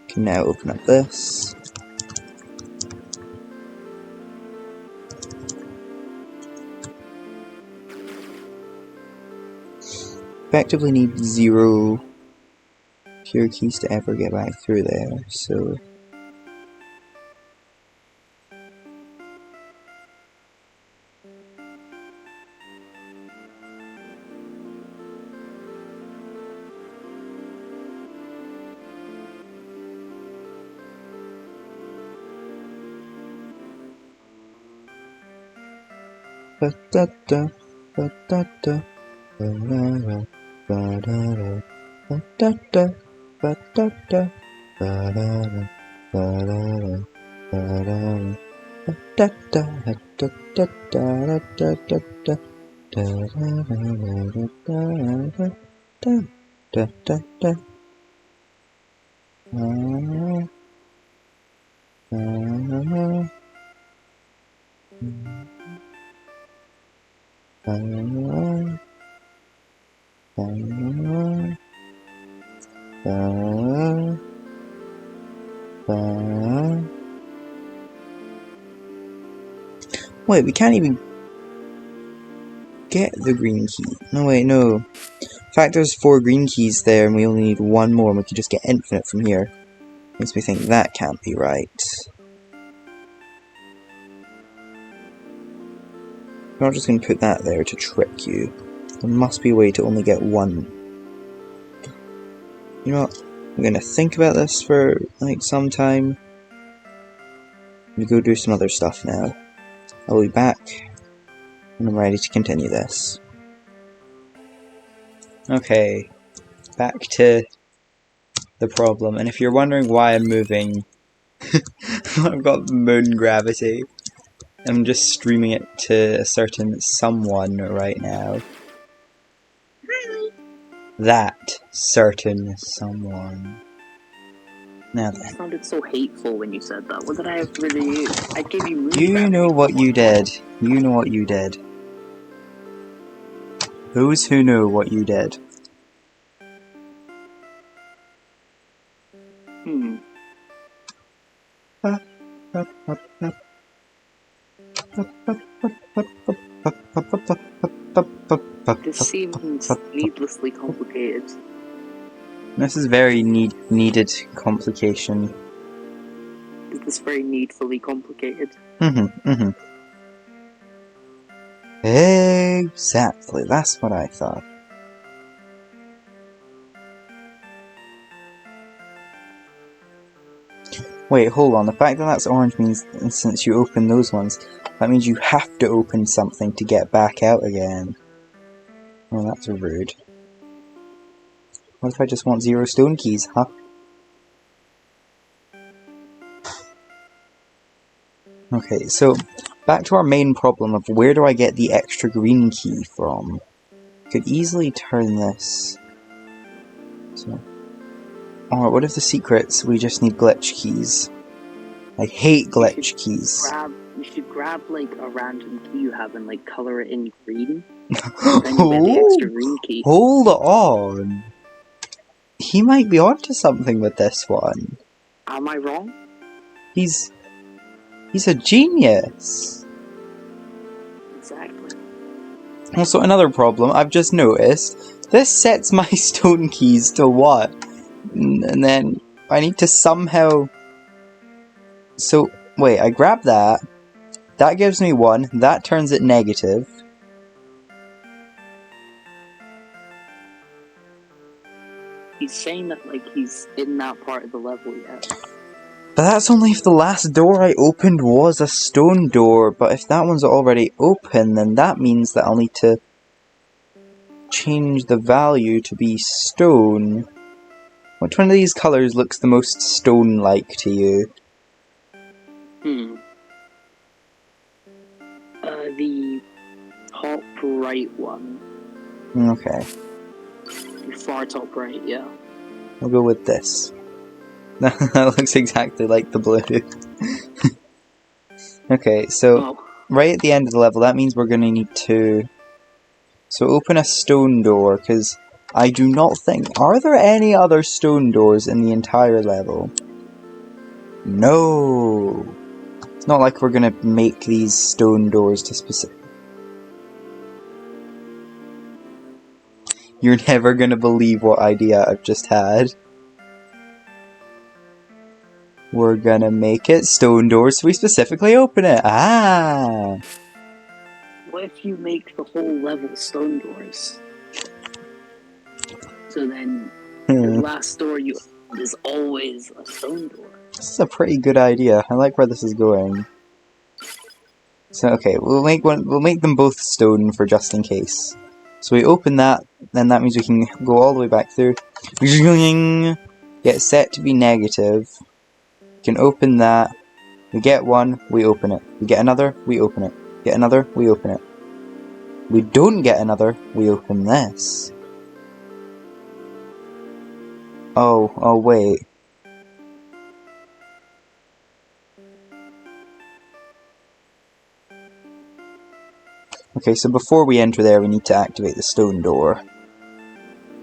Can now open up this. Effectively need 0 pure keys to ever get back through there, so ba-da-da, ba-da-da, ba-da-da, ba-da-da, ba-da-da, ba-da-da, ba-da-da, ba-da-da, ba-da-da, Wait, we can't even get the green key. No, wait, no. In fact, there's 4 green keys there, and we only need 1 more, and we could just get infinite from here. Makes me think that can't be right. I'm not just going to put that there to trick you. There must be a way to only get 1. You know what? I'm going to think about this for, like, some time. I'm going to go do some other stuff now. I'll be back when I'm ready to continue this. Okay, back to the problem. And if you're wondering why I'm moving I've got moon gravity. I'm just streaming it to a certain someone right now. That certain someone. Now You then. sounded so hateful when you said that. What did I have to do to you? I gave you moon You gravity. know what you did. You know what you did. Those who know what you did. This seems needlessly complicated. This is very needed complication. This is very needfully complicated. Exactly, that's what I thought. Wait, hold on, the fact that that's orange means, since you open those ones, that means you have to open something to get back out again. Oh, that's rude. What if I just want 0 stone keys, huh? Okay, so back to our main problem of where do I get the extra green key from? Could easily turn this. So, or what if the secrets we just need glitch keys? I hate glitch keys. You should grab like a random key you have and like color it in green. Then you get the extra green key. Hold on. He might be onto something with this one. Am I wrong? He's a genius. Exactly. Also, another problem I've just noticed. This sets my stone keys to what? And then I need to somehow... So, wait, I grab that. That gives me 1. That turns it negative. He's saying that like he's in that part of the level yet. But that's only if the last door I opened was a stone door. But if that one's already open, then that means that I'll need to change the value to be stone. Which one of these colours looks the most stone-like to you? The top right one. Okay. The far top right, yeah. I'll go with this. That looks exactly like the blue. Okay, so right at the end of the level, that means we're going to need to... So open a stone door, because I do not think... Are there any other stone doors in the entire level? No! It's not like we're going to make these stone doors to specific... You're never going to believe what idea I've just had. We're gonna make it stone doors so we specifically open it. Ah! What if you make the whole level stone doors? So then the last door you open is always a stone door. This is a pretty good idea. I like where this is going. So okay, we'll make them both stone for just in case. So we open that, then that means we can go all the way back through. Get set to be negative. We can open that. We get 1, we open it. We get another, we open it. Get another, we open it. We don't get another, we open this. Oh wait. Okay, so before we enter there, we need to activate the stone door.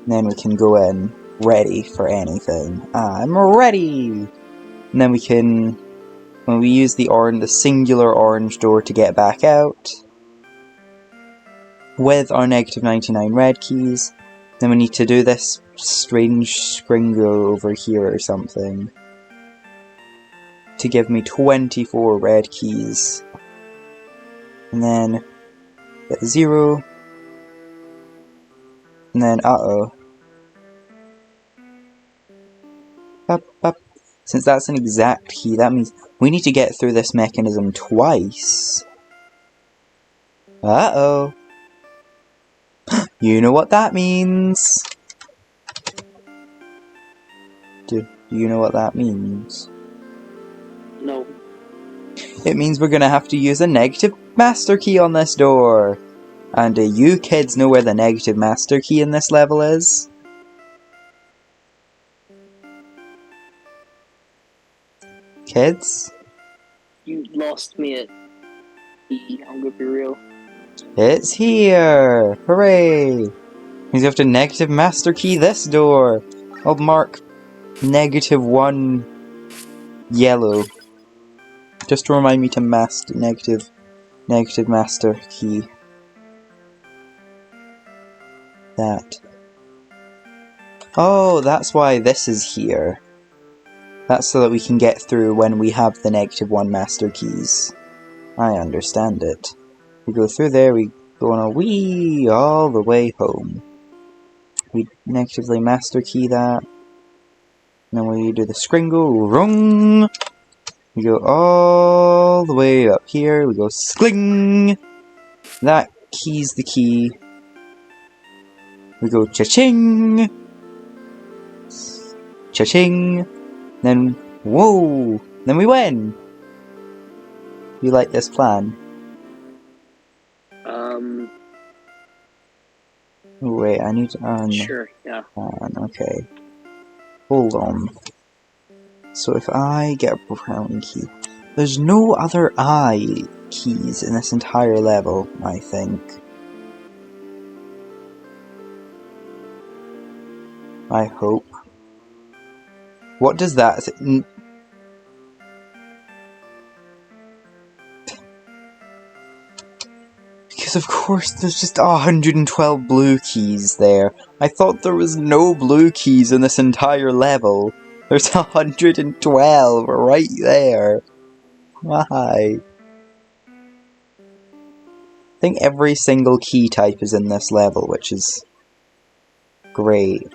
Then we can go in, ready for anything. I'm ready! And then we can... When we use the singular orange door to get back out, with our negative 99 red keys, then we need to do this strange scringo over here or something to give me 24 red keys. And then get 0, and then uh-oh. Since that's an exact key, that means we need to get through this mechanism twice. Uh-oh. You know what that means. Do you know what that means? No. It means we're gonna have to use a negative master key on this door. And do you kids know where the negative master key in this level is? Kids? You lost me at E, I'm gonna be real. It's here! Hooray! Means you have to negative master key this door. I'll mark -1 yellow. Just to remind me to negative master key. That. Oh, that's why this is here. That's so that we can get through when we have the -1 master keys. I understand it. We go through there, we go on a wee all the way home. We negatively master key that. And then we do the scringle, rung. We go all the way up here, we go skling. That key's the key. We go cha-ching. Cha-ching. Then, whoa! Then we win! You like this plan? Oh, wait, I need to Sure, yeah. okay. Hold on. So if I get a brown key... There's no other I keys in this entire level, I think. I hope. What does that... Because of course there's just 112 blue keys there. I thought there was no blue keys in this entire level. There's 112 right there. Why? I think every single key type is in this level, which is great.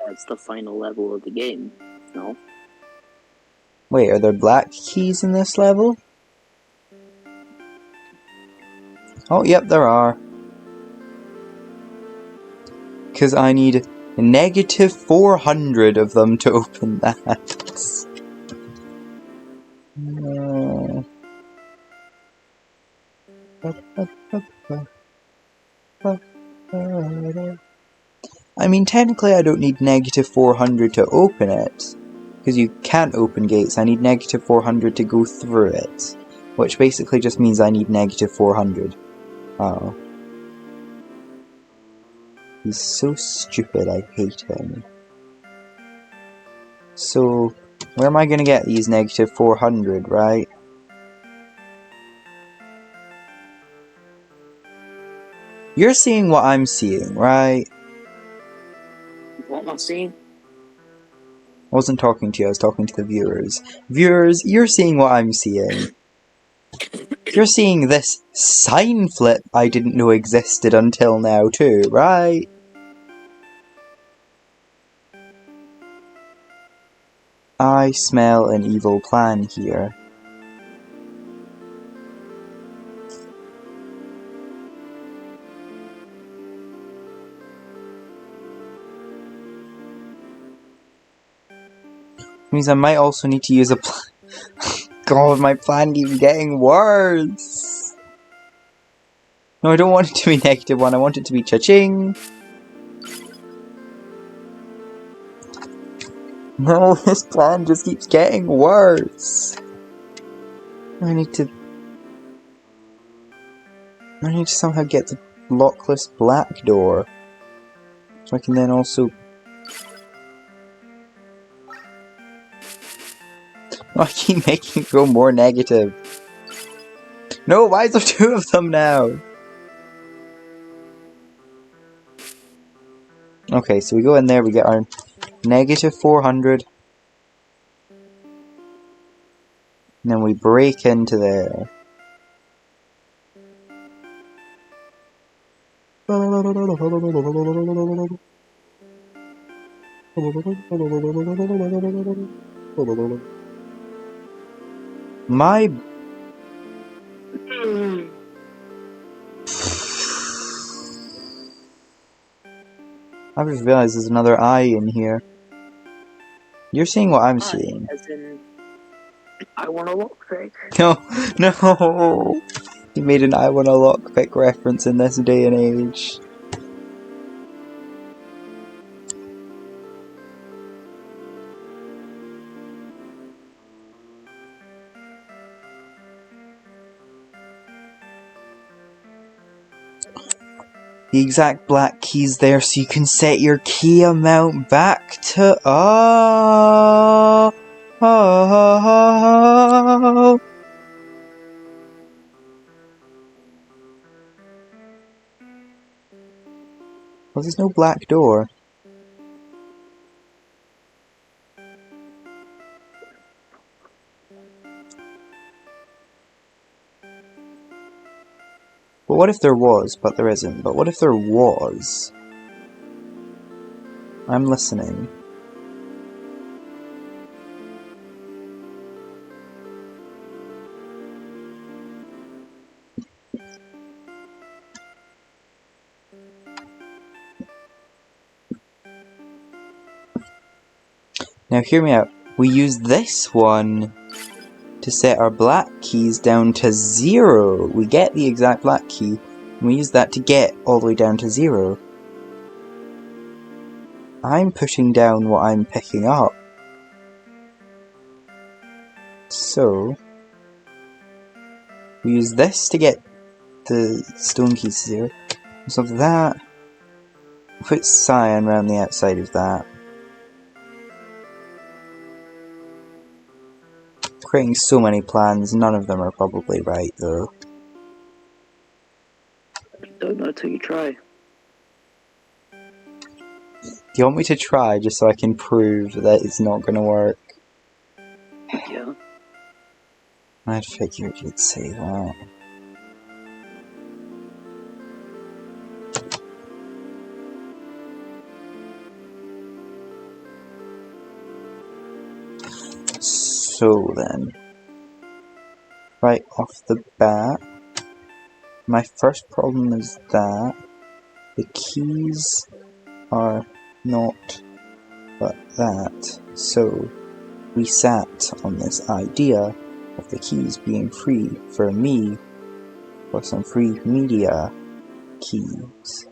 That's the final level of the game, no? Wait, are there black keys in this level? Oh, yep, there are. Because I need -400 of them to open that. I mean, technically I don't need -400 to open it. Because you can't open gates, I need -400 to go through it. Which basically just means I need -400. Oh. He's so stupid, I hate him. So, where am I gonna get these -400, right? You're seeing what I'm seeing, right? What am I seeing? I wasn't talking to you, I was talking to the viewers. Viewers, you're seeing what I'm seeing. You're seeing this sign flip I didn't know existed until now too, right? I smell an evil plan here. Means I might also need to use a plan. God, my plan keeps getting worse! No, I don't want it to be -1, I want it to be cha-ching! No, this plan just keeps getting worse! I need to somehow get the lockless black door. So I can then also... I keep making it go more negative. No, why is there 2 of them now? Okay, so we go in there, we get our -400. And then we break into there. My... I just realized there's another eye in here. You're seeing what I'm seeing. As in I want a lockpick. No, no! You made an I want a lockpick reference in this day and age. The exact black key's there so you can set your key amount back to... Oh! Oh! Well, there's no black door. But what if there was? But there isn't. But what if there was? I'm listening. Now hear me out. We use this one to set our black keys down to 0. We get the exact black key, and we use that to get all the way down to 0. I'm pushing down what I'm picking up. So, we use this to get the stone keys to 0. So that, put cyan around the outside of that. Creating so many plans, none of them are probably right though. Don't know till you try. Do you want me to try just so I can prove that it's not going to work? Yeah. I figured you'd say that. So then, right off the bat, my first problem is that the keys are not but that. So we sat on this idea of the keys being free for me for some free media keys.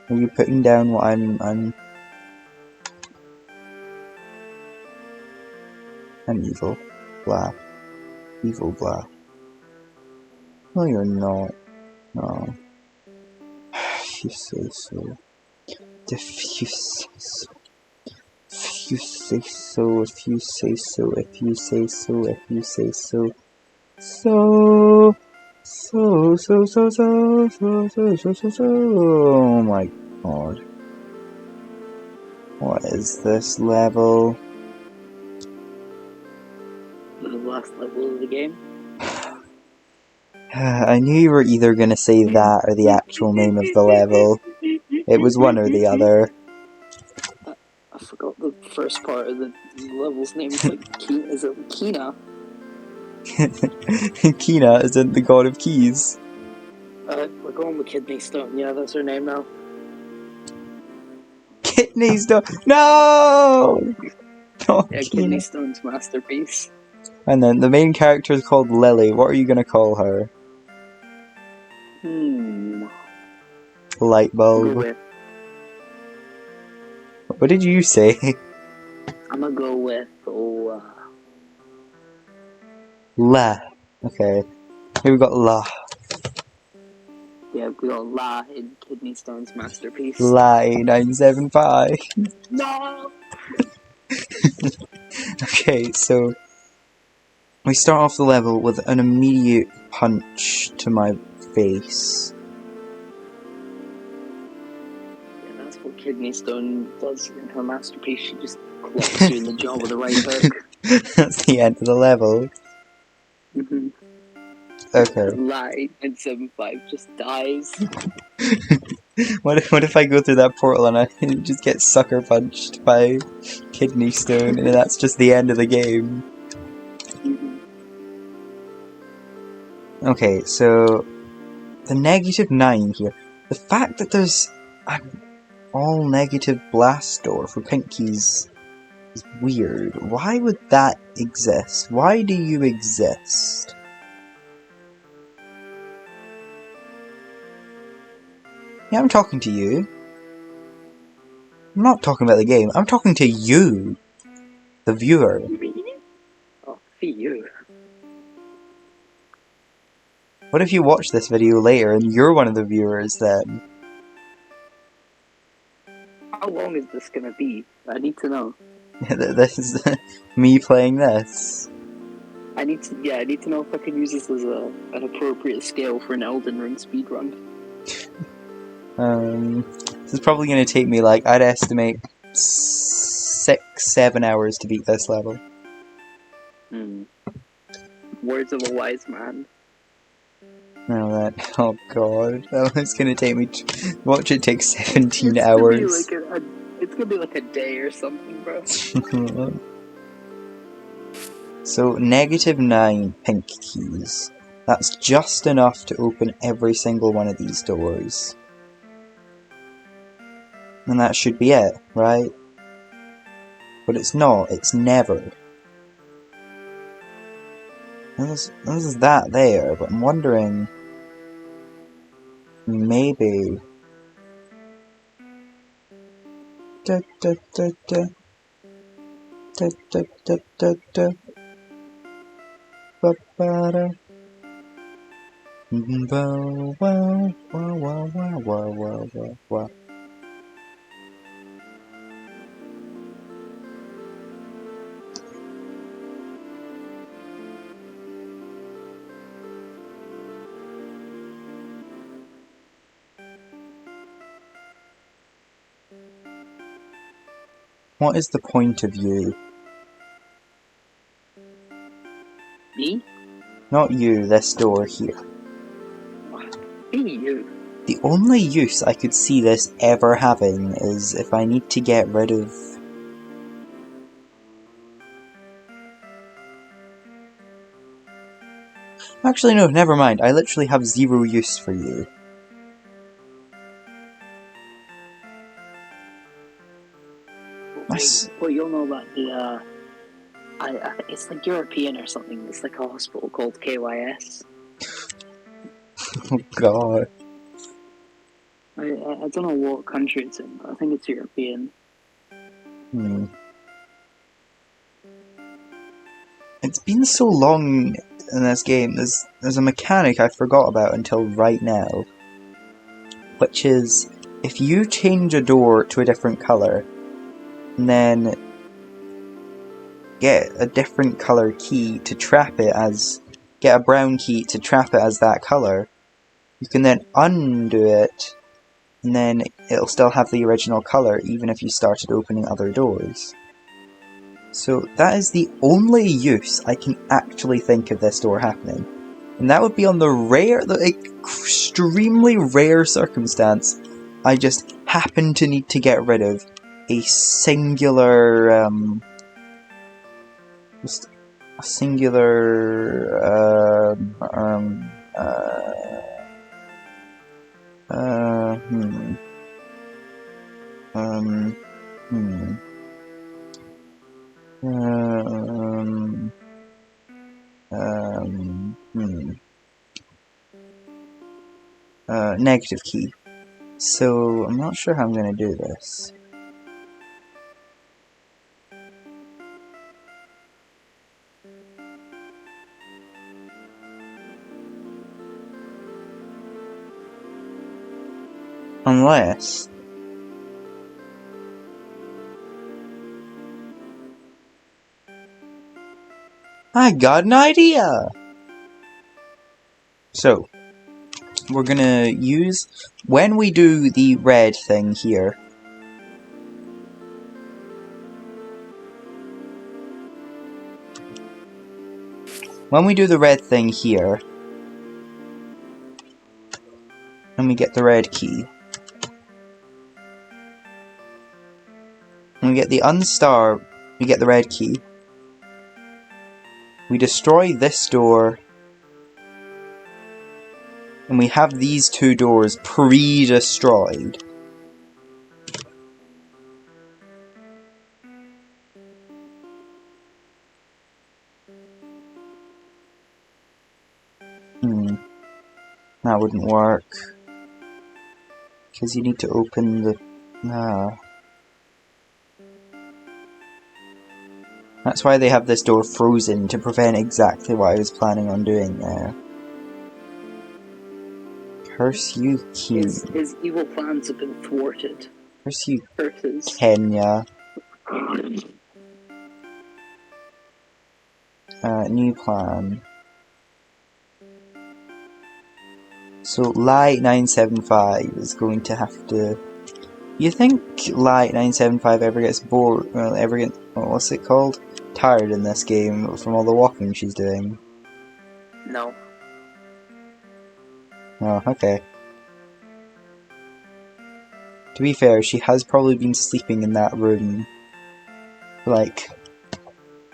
Are you putting down what I'm evil. Blah. Evil blah. No, you're not. No. If you say so. If you say so. If you say so. If you say so. If you say so. If you say so. So. Oh my god. What is this level? The last level of the game. I knew you were either going to say that or the actual name of the level. It was one or the other. I forgot the first part of the level's name. It's like is it Kina? Kina isn't the god of keys. We're going with Kidney Stone. Yeah, that's her name now. Kidney Stone. No! Not Yeah, Kina. Kidney Stone's masterpiece. And then the main character is called Lily. What are you going to call her? Light Go bulb. with. What did you say? I'm gonna go with La. Okay. Here we got La. yeah, we got La in Kidney Stone's masterpiece. La 8975. No. Okay, so we start off the level with an immediate punch to my face. Yeah, that's what Kidney Stone does in her masterpiece. She just clocks you in the jaw with a right hook. That's the end of the level. Mm-hmm. Okay. La 8975 just dies. What if I go through that portal and I just get sucker punched by Kidney Stone and that's just the end of the game? Mm-hmm. Okay, so the -9 here. The fact that there's All negative blast door for pink keys is weird. Why would that exist? Why do you exist? Yeah, I'm talking to you. I'm not talking about the game. I'm talking to you, the viewer. Me? Oh, see you. What if you watch this video later and you're one of the viewers then? How long is this gonna be? I need to know. This is me playing this. I need to know if I can use this as an appropriate scale for an Elden Ring speedrun. This is probably going to take me, like, I'd estimate 6-7 hours to beat this level. Words of a wise man. Oh god, that one's going to take me, watch it take 17 hours. It's gonna be like a day or something, bro. So, -9 pink keys. That's just enough to open every single one of these doors. And that should be it, right? But it's not, it's never. There's that there, but I'm wondering... Maybe... Da, da, da, da. Da, da, da, da, da. Ba, ba, da. Wow, wow, wow, wow, wow, wow, wow, wow. What is the point of you? Me? Not you, this door here. Me, you. The only use I could see this ever having is if I need to get rid of... Actually no, never mind, I literally have zero use for you. Well, you'll know about the, it's like European or something. It's like a hospital called KYS. Oh god. I don't know what country it's in, but I think it's European. It's been so long in this game, there's a mechanic I forgot about until right now. Which is, if you change a door to a different colour, and then get a different colour key to trap it as... Get a brown key to trap it as that colour, you can then undo it, and then it'll still have the original colour even if you started opening other doors. So that is the only use I can actually think of this door happening. And that would be on the extremely rare circumstance I just happen to need to get rid of a singular, just a singular, negative key. So, I'm not sure how I'm going to do this. Unless... I got an idea! So, we're gonna use... When we do the red thing here... When we do the red thing here... And we get the red key... And we get the unstar... We get the red key... We destroy this door... And we have these two doors pre-destroyed. That wouldn't work. Because you need to open the... That's why they have this door frozen, to prevent exactly what I was planning on doing there. Curse you, Kina. His evil plans have been thwarted. Curse you, Curses. Kenya. New plan. So Light 975 is going to have to... You think Light 975 ever gets bored, what's it called? Tired in this game from all the walking she's doing? No. Oh, okay. To be fair, she has probably been sleeping in that room for like,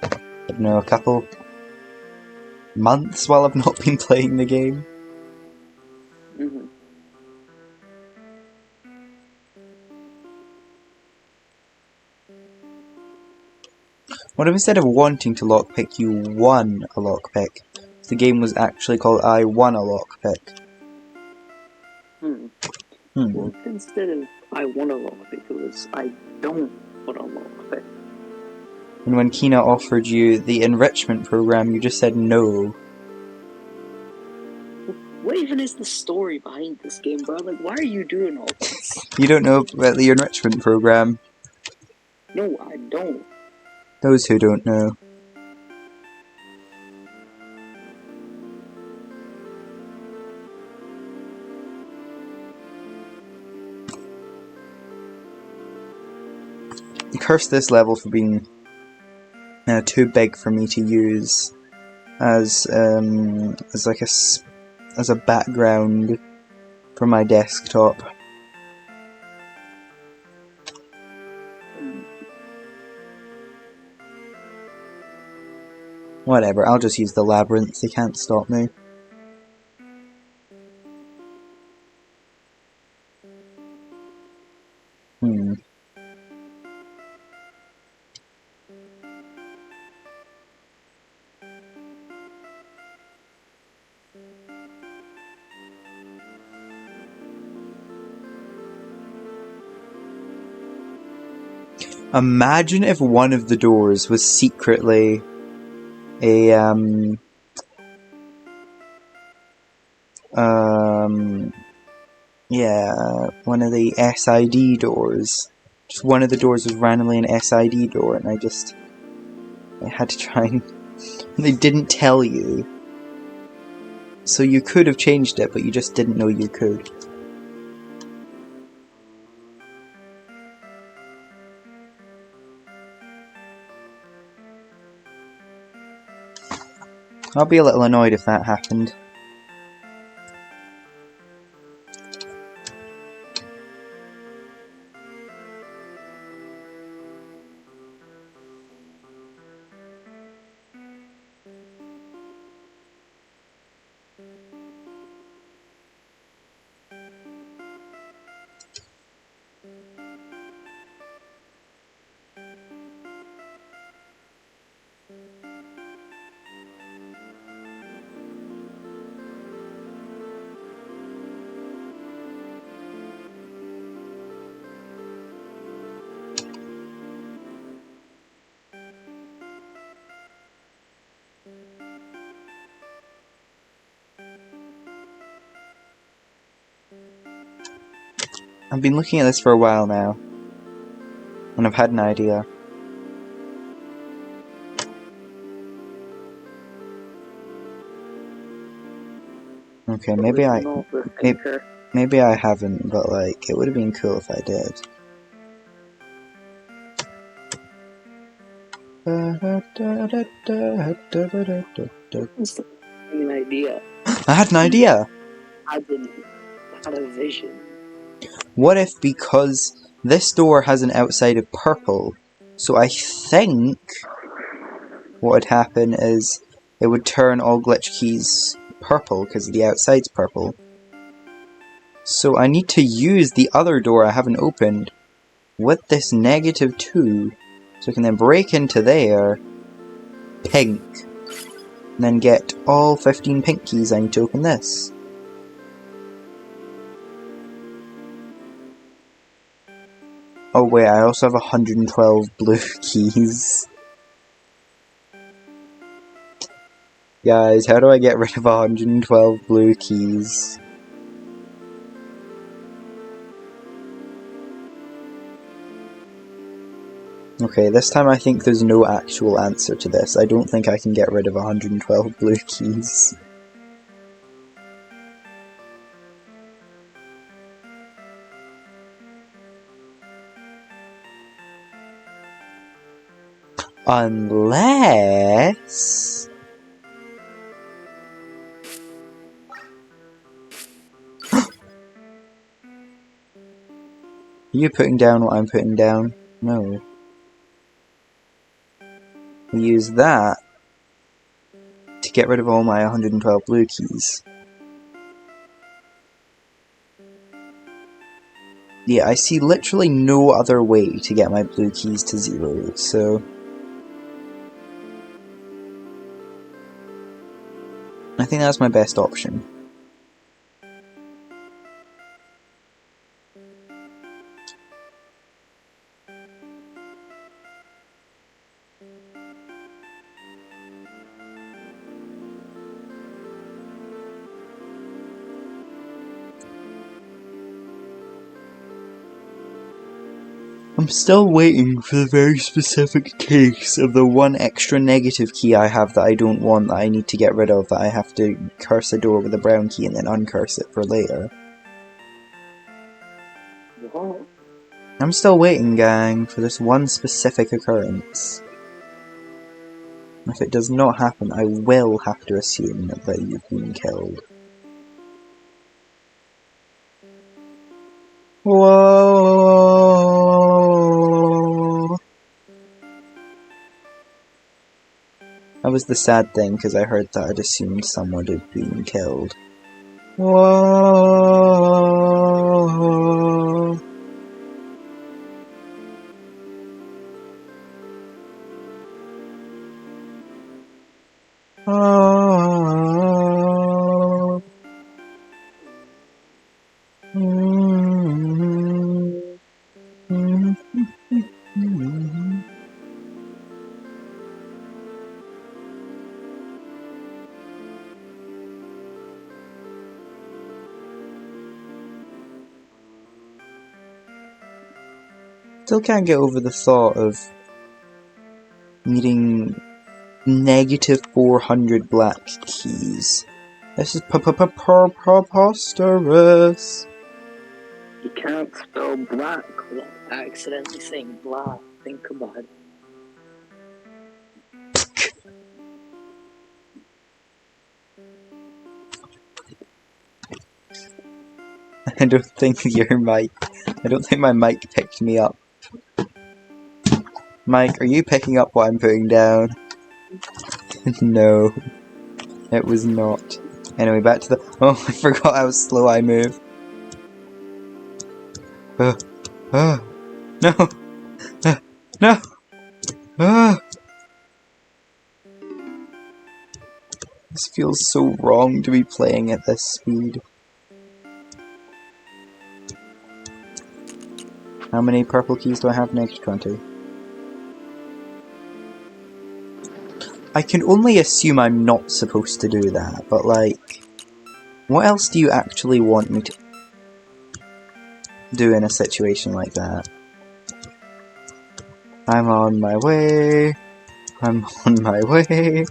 I don't know, a couple months while I've not been playing the game. Mm-hmm. What if instead of wanting to lockpick, you won a lockpick? The game was actually called I Won a Lockpick. Well, instead of I want a lockpick, it was I don't want a lockpick. And when Kina offered you the enrichment program, you just said no. What even is the story behind this game, bro? Like, why are you doing all this? You don't know about the enrichment program. No, I don't. Those who don't know. Curse this level for being too big for me to use as like as a background for my desktop. Whatever, I'll just use the labyrinth, they can't stop me. Imagine if one of the doors was secretly a one of the SID doors. Just one of the doors was randomly an SID door, and I had to try and... They didn't tell you. So you could have changed it, but you just didn't know you could. I'll be a little annoyed if that happened. I've been looking at this for a while now, and I've had an idea. Okay, maybe I haven't, but like, it would have been cool if I did. An idea. I had an idea! I had a vision. What if, because this door has an outside of purple, so I think what would happen is it would turn all glitch keys purple because the outside's purple. So I need to use the other door I haven't opened with this -2, so I can then break into there, pink, and then get all 15 pink keys I need to open this. Oh wait, I also have 112 blue keys. Guys, how do I get rid of 112 blue keys? Okay, this time I think there's no actual answer to this. I don't think I can get rid of 112 blue keys. Unless... Are you putting down what I'm putting down? No. We use that to get rid of all my 112 blue keys. Yeah, I see literally no other way to get my blue keys to 0, so... I think that's my best option. I'm still waiting for the very specific case of the one extra negative key I have that I don't want, that I need to get rid of, that I have to curse a door with a brown key and then uncurse it for later. What? I'm still waiting, gang, for this one specific occurrence. If it does not happen, I will have to assume that you've been killed. Whoa! That was the sad thing, because I heard that I'd assumed someone had been killed. Whoa! Oh. Still can't get over the thought of needing negative 400 black keys. This is preposterous. You can't spell black without accidentally saying blah. Think about it. I don't think your mic... I don't think my mic picked me up. Mike, are you picking up what I'm putting down? No. It was not. Anyway, back to the... Oh, I forgot how slow I move. No! No! This feels so wrong to be playing at this speed. How many purple keys do I have? Next 20. I can only assume I'm not supposed to do that, but like... What else do you actually want me to do in a situation like that? I'm on my way. I'm on my way.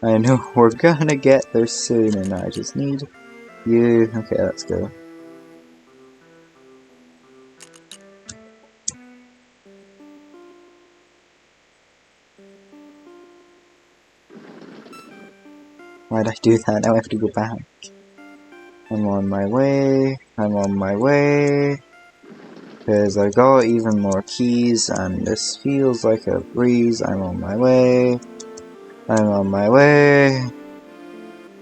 I know we're gonna get there soon and I just need you. Okay, let's go. Why'd I do that? Now I have to go back. I'm on my way. I'm on my way. Because I got even more keys and this feels like a breeze. I'm on my way. I'm on my way.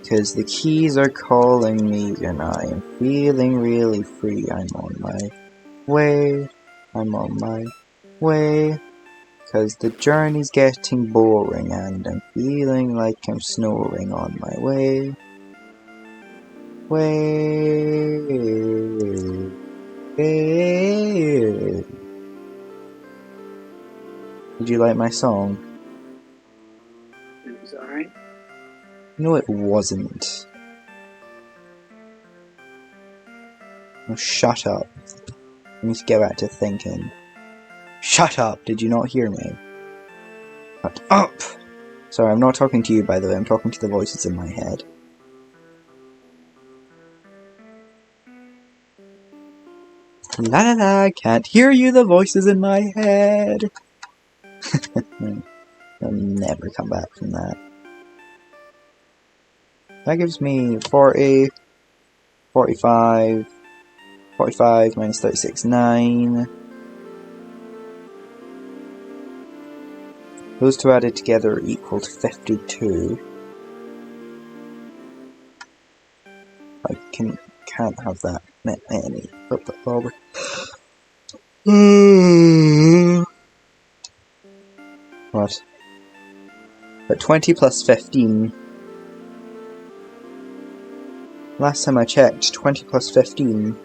Because the keys are calling me and I am feeling really free. I'm on my way. I'm on my way. Because the journey's getting boring and I'm feeling like I'm snoring on my way. Way. Did you like my song? It was alright. No, it wasn't. Oh, shut up. I need to get back to thinking. Shut up! Did you not hear me? Shut up! Sorry, I'm not talking to you, by the way. I'm talking to the voices in my head. La la la, can't hear you, the voices in my head. I'll never come back from that. That gives me 40, 45, 45 minus 36, 9. Those two added together equal to 52. I can't have that many. What? But 20 plus 15. Last time I checked, 20 plus 15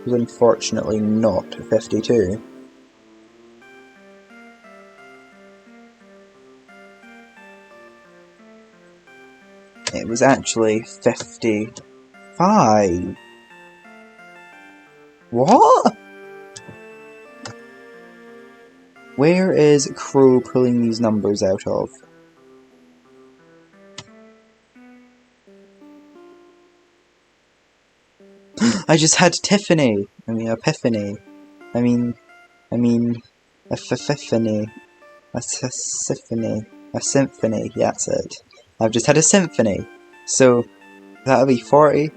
was unfortunately not 52. It was actually 55. What? Where is Crow pulling these numbers out of? I just had Tiffany. I mean, Epiphany. I mean, a Epiphany. A symphony. A symphony, that's it. I've just had a symphony. So, that'll be 40.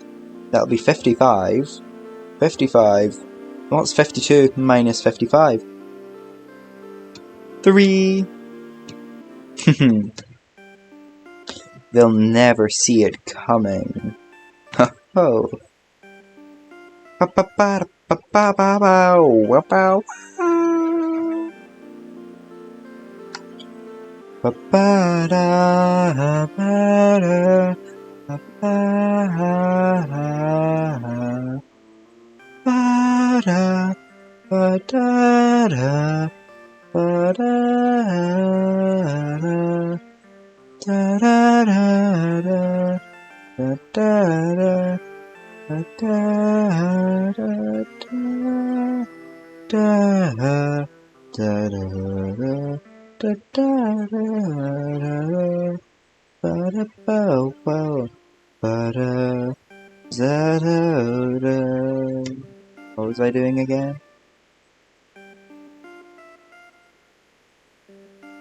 That'll be 55. 55. What's 52 minus 55? 3. They'll never see it coming. Oh. What was I doing again?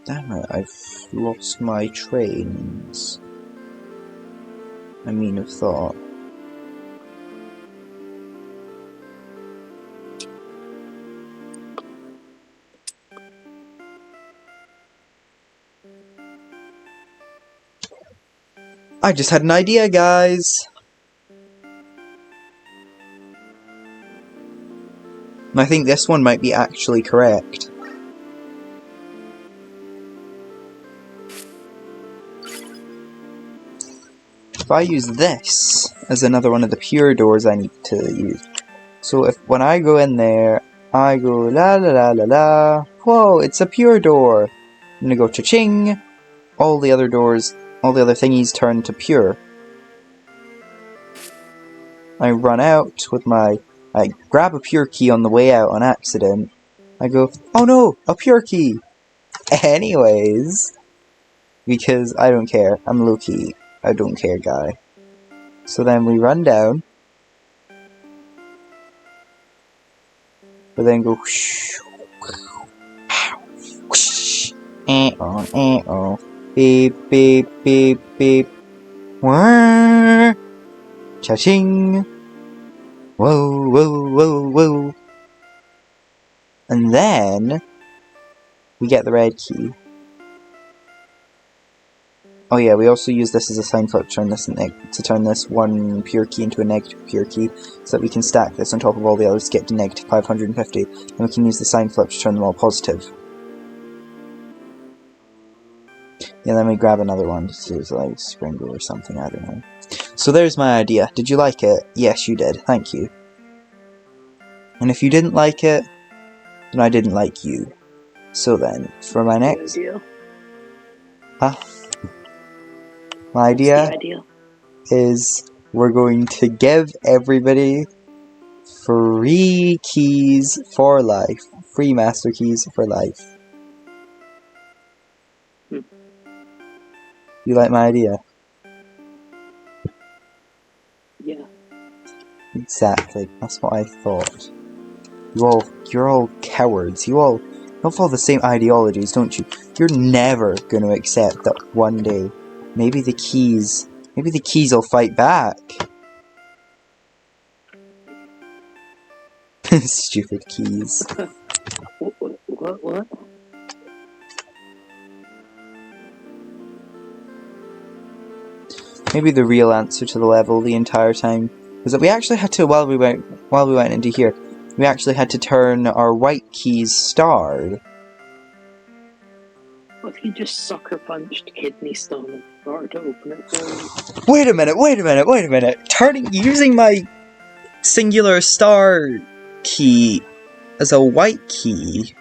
Damn it, I've lost my trains. I mean of thought. I just had an idea, guys! I think this one might be actually correct. If I use this as another one of the pure doors I need to use. So if when I go in there, I go la la la la la, whoa, it's a pure door. I'm gonna go cha-ching, all the other doors, all the other thingies turn to pure. I run out with I grab a pure key on the way out on accident. I go, oh no, a pure key! Anyways, because I don't care, I'm low-key, I don't care guy. So then we run down. But then go whoosh, whoosh, beep, beep, beep, beep, whirr, cha-ching, whoa, whoa, whoa, whoa. And then we get the red key. Oh yeah, we also use this as a sign flip to turn this one pure key into a negative pure key, so that we can stack this on top of all the others to get to negative 550, and we can use the sign flip to turn them all positive. Yeah, then we grab another one to use like Springle or something, I don't know. So there's my idea. Did you like it? Yes, you did. Thank you. And if you didn't like it, then I didn't like you. So then, for my next... Idea. Huh? My idea What's the idea is we're going to give everybody free keys for life. Free master keys for life. You like my idea? Yeah. Exactly. That's what I thought. You're all cowards. You all follow the same ideologies, don't you? You're never going to accept that one day, maybe the keys will fight back. Stupid keys. What? Maybe the real answer to the level the entire time was that we actually had to, while we went into here, we actually had to turn our white keys starred. What if you just sucker punched kidney stone and started to open it for you? Wait a minute! Using my singular star key as a white key.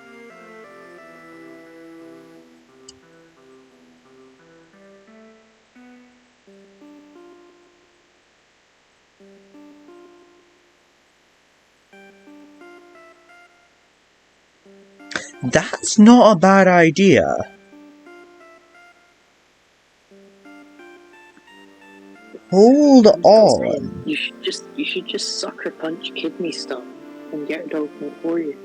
That's not a bad idea. Hold on. You should just sucker punch kidney stone and get it to open it for you.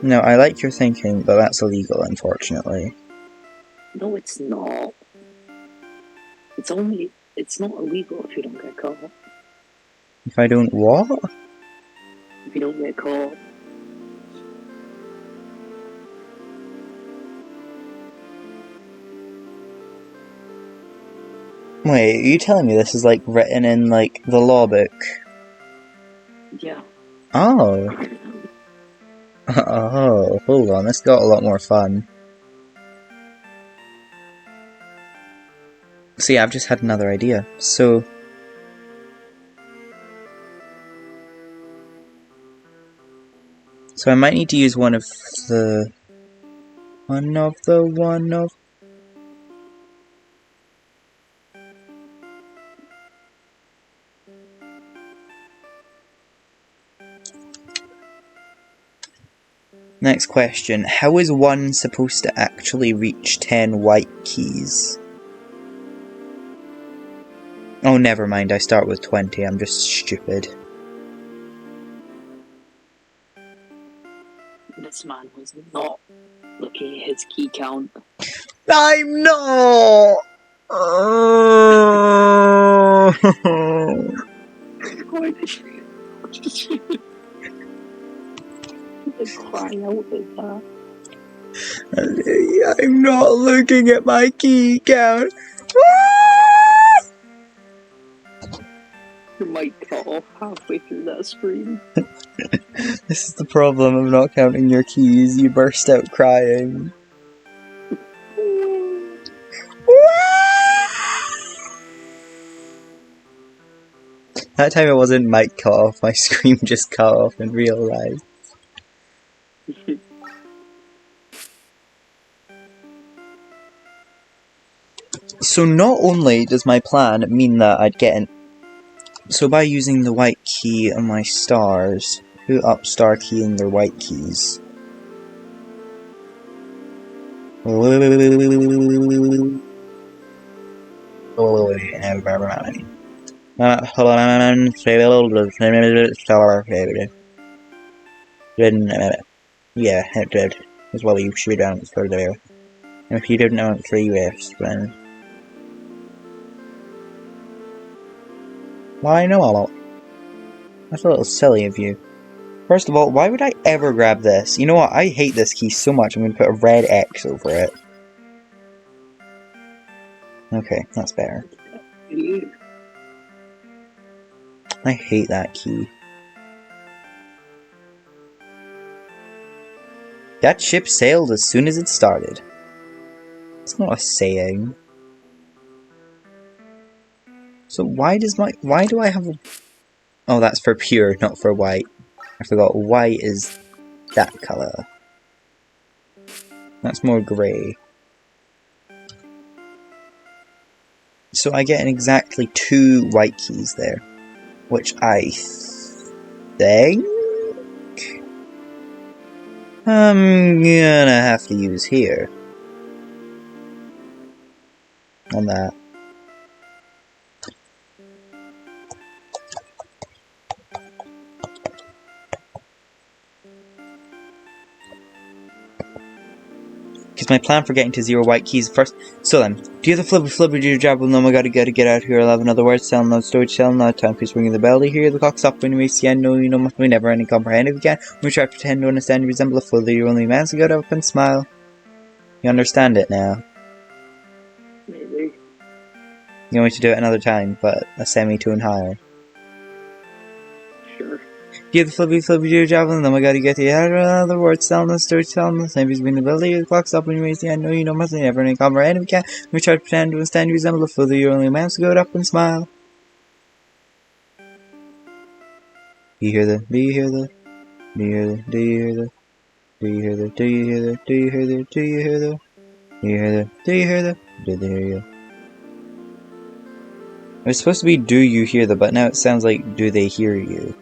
No, I like your thinking, but that's illegal, unfortunately. No, it's not. It's not illegal if you don't get caught. If I don't what? If you don't get caught. Wait, are you telling me this is like written in like the law book? Yeah. Oh. Oh, hold on, this got a lot more fun. So yeah, I've just had another idea. So I might need to use one of the Next question. How is one supposed to actually reach 10 white keys? Oh, never mind, I start with 20, I'm just stupid. This man was not looking at his key count. I'm not! Oh. Why did you cry out like that? I'm not looking at my key count. Your mic cut off halfway through that scream. This is the problem of not counting your keys. You burst out crying. That time it wasn't mic cut off, my scream just cut off in real life. So not only does my plan mean that I'd get an... So by using the white key on my stars, who up star keying their white keys? Yeah, it did. As well, you should down for there. And if you didn't know 3 Fs, then... Well, I know a lot. That's a little silly of you. First of all, why would I ever grab this? You know what? I hate this key so much, I'm going to put a red X over it. Okay, that's better. I hate that key. That ship sailed as soon as it started. It's not a saying. So why do I have a... Oh, that's for pure, not for white. I forgot white is that colour. That's more grey. So I get exactly 2 white keys there, which I think I'm gonna have to use here. On that. Because my plan for getting to 0 white keys first. So then, do you have the flibber do your job? Well, no, my god, you gotta get out of here. I'll have another word, telling no storage, telling no time, please ringing the bell. You hear the clock stop when you reach the end. No, you know, must be never any comprehend if you can. We try to pretend to understand, you resemble a fool, that you're only a man, so go up and smile. You understand it now. Maybe. You want me to do it another time, but a semitone higher. Sure. You have the flibber do your job, and oh my god, you get the other words, telling the story, telling the same, between the building, the clock stop when you raise the end. No, you know, must never any comprehend if you can. We try to pretend to understand, you resemble a fool, that you're only a man, so go up and smile. Do you hear the? Do you hear the? Do you hear the? Do you hear the? Do you hear the? Do you hear the? Do you hear the? Do you hear the? Do you hear the? Do you hear the? Did they hear you? It was supposed to be do you hear the, but now it sounds like do they hear you?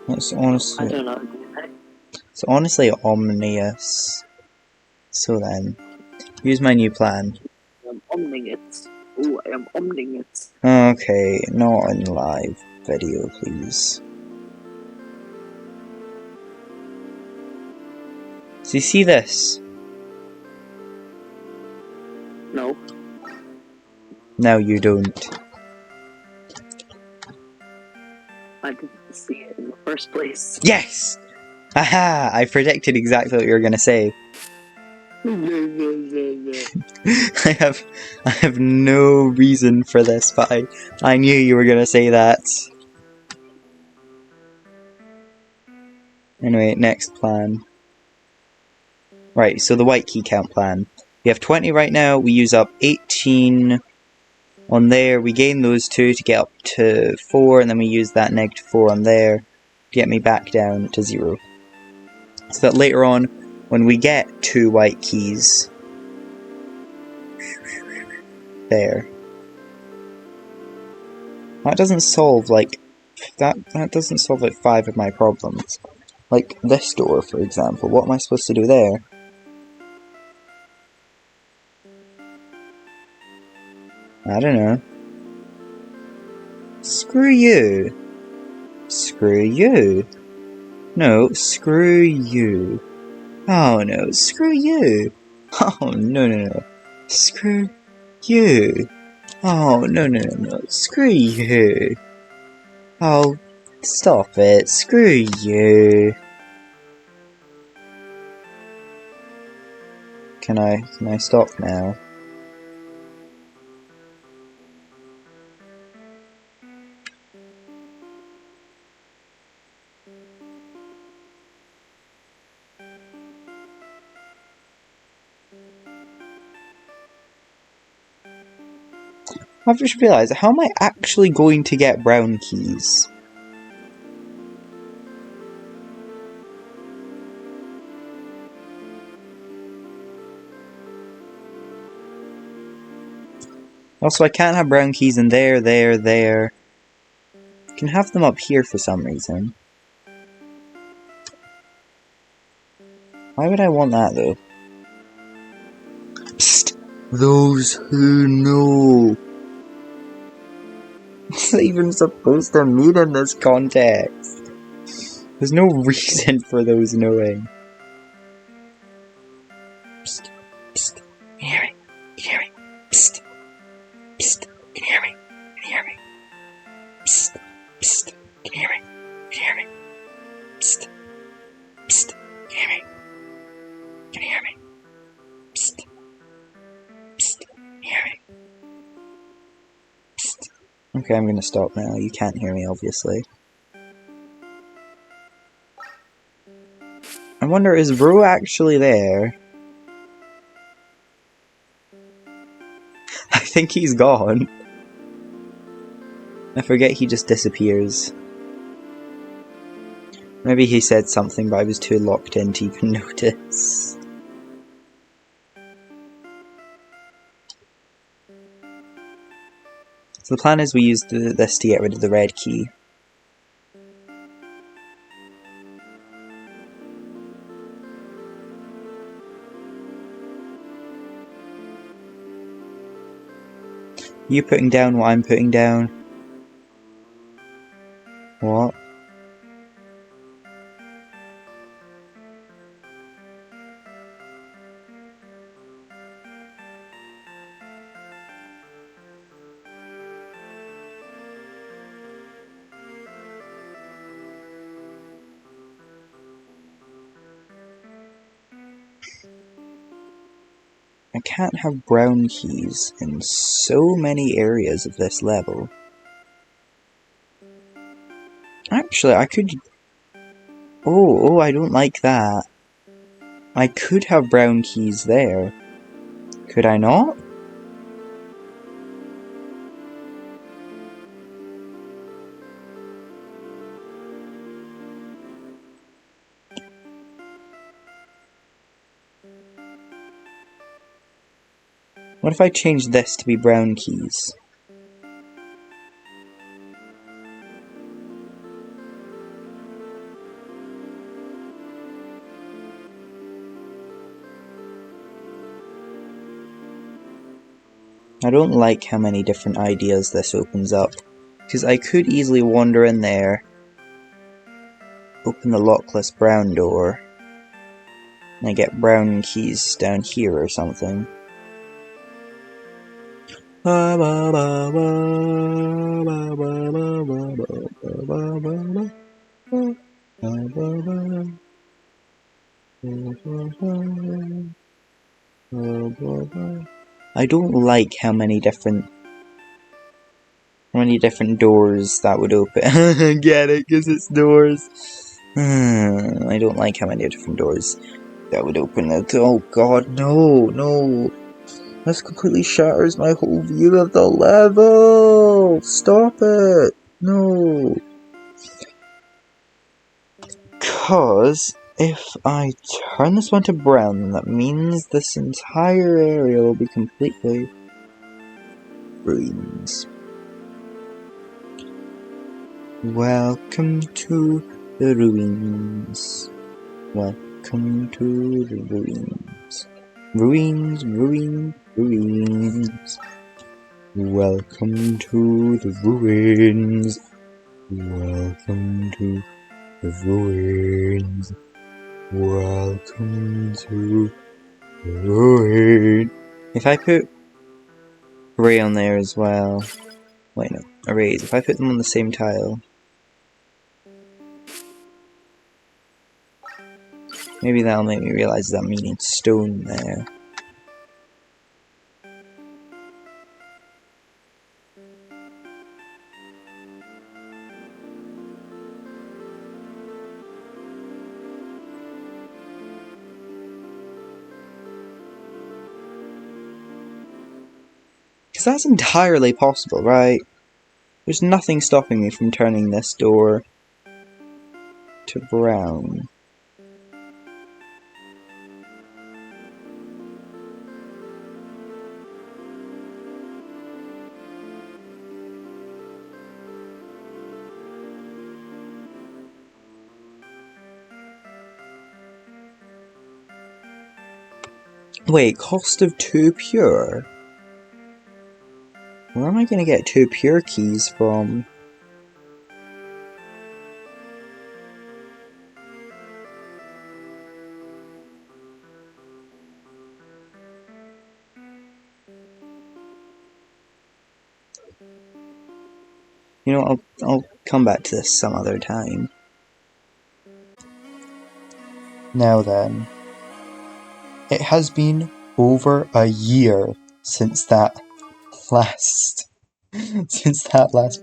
It's honestly, I don't know. it's honestly ominous. So then, here's my new plan. I'm omning it. Oh, I am omning it. Okay, not in live video, please. So you see this? No. No, you don't. I didn't see it in the first place. Yes! Aha! I predicted exactly what you were gonna say. I have no reason for this, but I knew you were gonna say that. Anyway, next plan. Right, so the white key count plan. We have 20 right now, we use up 18 on there, we gain those 2 to get up to 4, and then we use that -4 on there to get me back down to 0. So that later on, when we get 2 white keys, there. That doesn't solve, like, that doesn't solve, like, 5 of my problems. Like, this door, for example, what am I supposed to do there? I don't know. Screw you. Screw you. No, screw you. Oh no, screw you. Oh no. Screw you. Oh no. Screw you. Oh, stop it. Screw you. Can I stop now? I've just realised, how am I actually going to get brown keys? Also, I can't have brown keys in there. I can have them up here for some reason. Why would I want that, though? Psst! Those who know! What's that even supposed to mean in this context? There's no reason for those knowing. Psst. Can you hear me? Psst. Can you hear me? Psst. Can you hear me? Psst. Can you hear me? Can you hear me? Psst. Can you hear me? Psst. Okay, I'm gonna stop now. You can't hear me, obviously. I wonder, is Bro actually there? I think he's gone. I forget he just disappears. Maybe he said something, but I was too locked in to even notice. So the plan is we use this to get rid of the red key. You putting down what I'm putting down? What? I can't have brown keys in so many areas of this level. Actually, I could... Oh, I don't like that. I could have brown keys there. Could I not? What if I change this to be brown keys? I don't like how many different ideas this opens up, because I could easily wander in there, open the lockless brown door, and I get brown keys down here or something. I don't like how many different doors that would open. Get it? Because it's doors. I don't like how many different doors that would open it. Oh god, no. This completely shatters my whole view of the level. Stop it. No. Because if I turn this one to brown, then that means this entire area will be completely ruins. Welcome to the ruins. Welcome to the ruins. Ruins. Welcome to the ruins. Welcome to the ruins. Welcome to the ruins. If I put array on there as well. Wait, no. Arrays. If I put them on the same tile. Maybe that'll make me realize that I'm needing stone there. Because that's entirely possible, right? There's nothing stopping me from turning this door to brown. Wait, cost of 2 pure? Where am I going to get 2 pure keys from? You know, I'll come back to this some other time. Now then, it has been over a year since that last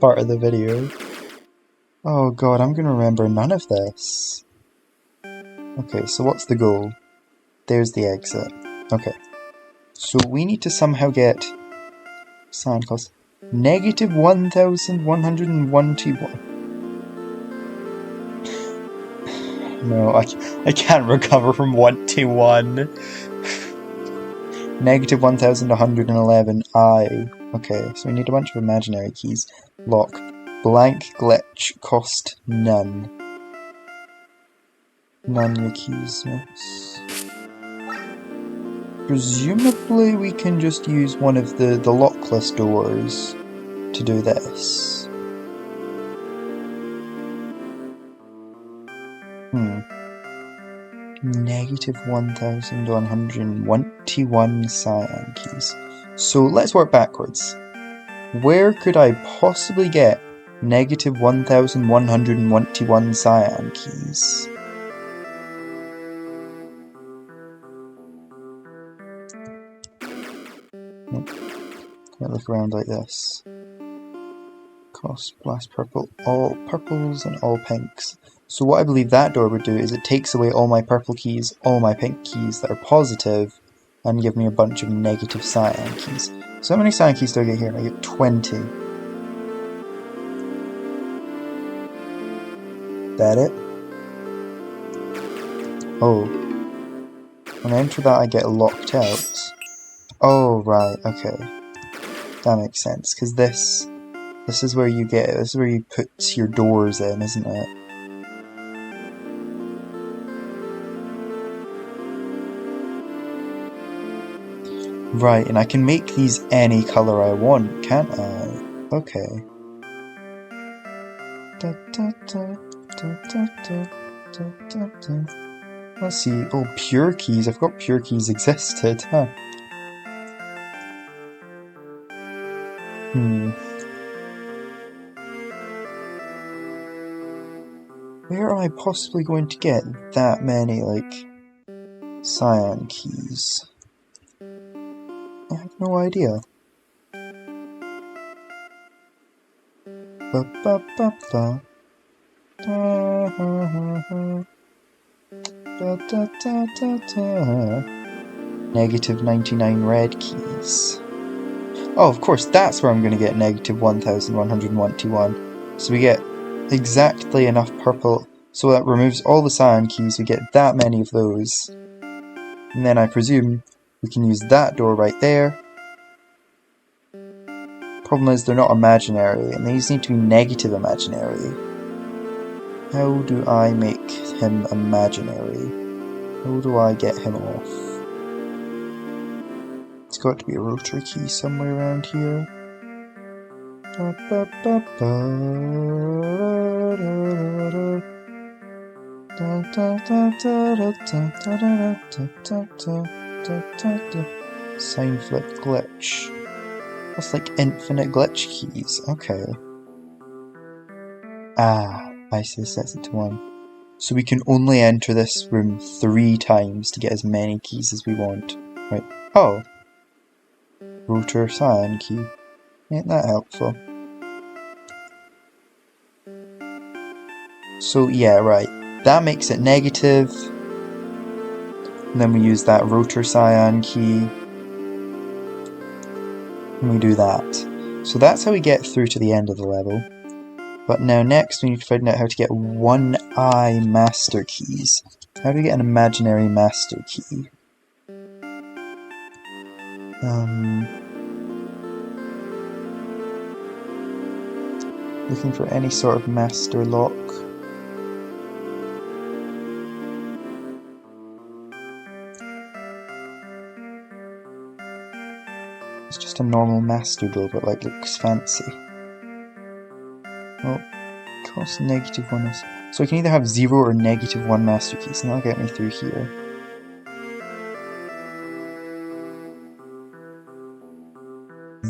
part of the video. Oh god, I'm gonna remember none of this. Okay, so what's the goal? There's the exit. Okay. So we need to somehow get sand cost negative 1,121. no, I can't recover from 1 to 1. Negative 1111, I. Okay, so we need a bunch of imaginary keys. Lock. Blank glitch. Cost none. None your keys, yes. Presumably we can just use one of the lockless doors to do this. Negative 1121 cyan keys. So let's work backwards. Where could I possibly get negative 1121 cyan keys? Can't look around like this. Cost, blast purple, all purples and all pinks. So what I believe that door would do is it takes away all my purple keys, all my pink keys that are positive, and give me a bunch of negative cyan keys. So how many cyan keys do I get here? I get 20. That it? Oh. When I enter that I get locked out. Oh, right, okay. That makes sense, because this is where you get it. This is where you put your doors in, isn't it? Right, and I can make these any colour I want, can't I? Okay. Let's see. Oh, pure keys. I forgot pure keys existed, huh? Where am I possibly going to get that many, like, cyan keys? I have no idea. Negative 99 red keys. Oh, of course, that's where I'm going to get negative 1121. So we get exactly enough purple. So that removes all the cyan keys. We get that many of those. And then I presume we can use that door right there. Problem is they're not imaginary, and these need to be negative imaginary. How do I make him imaginary? How do I get him off? It's got to be a rotary key somewhere around here. Sign flip glitch. That's like infinite glitch keys. Okay. Ah, I see, sets it to 1. So we can only enter this room 3 times to get as many keys as we want. Right. Oh. Rotor cyan key. Ain't that helpful? So yeah, right. That makes it negative. And then we use that rotor cyan key. And we do that. So that's how we get through to the end of the level. But now next we need to find out how to get one-eye master keys. How do we get an imaginary master key? Looking for any sort of master lock. It's just a normal master door, but like looks fancy. Oh, costs negative 1. So I can either have 0 or negative 1 master keys, and that'll get me through here.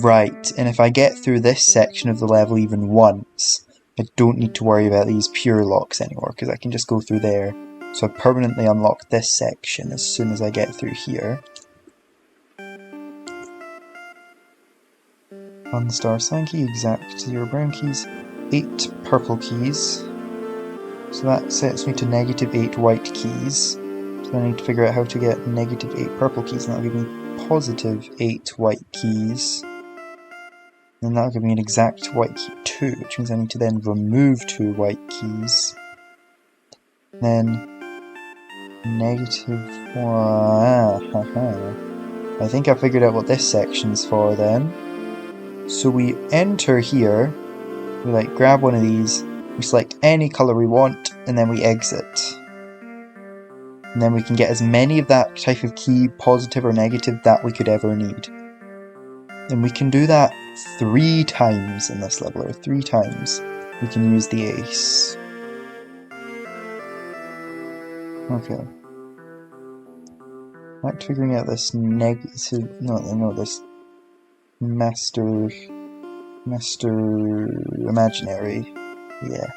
Right, and if I get through this section of the level even once, I don't need to worry about these pure locks anymore, because I can just go through there. So I permanently unlock this section as soon as I get through here. 1 star cyan key, exact 0 brown keys, 8 purple keys. So that sets me to negative 8 white keys. So I need to figure out how to get negative 8 purple keys, and that'll give me positive 8 white keys. And that'll give me an exact white key 2, which means I need to then remove 2 white keys. Then -1. I think I figured out what this section's for then. So we enter here, we like grab one of these, we select any colour we want, and then we exit. And then we can get as many of that type of key, positive or negative, that we could ever need. And we can do that 3 times in this level, or 3 times we can use the ace. Okay. Back to figuring out this negative, no, this master imaginary, yeah.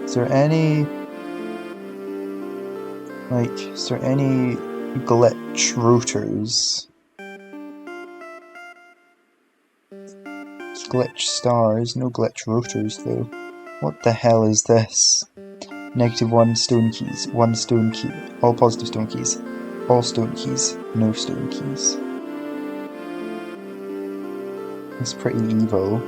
Is there any glitch routers? Glitch stars, no glitch rotors though. What the hell is this? -1 stone keys, 1 stone key, all positive stone keys, all stone keys, no stone keys. That's pretty evil.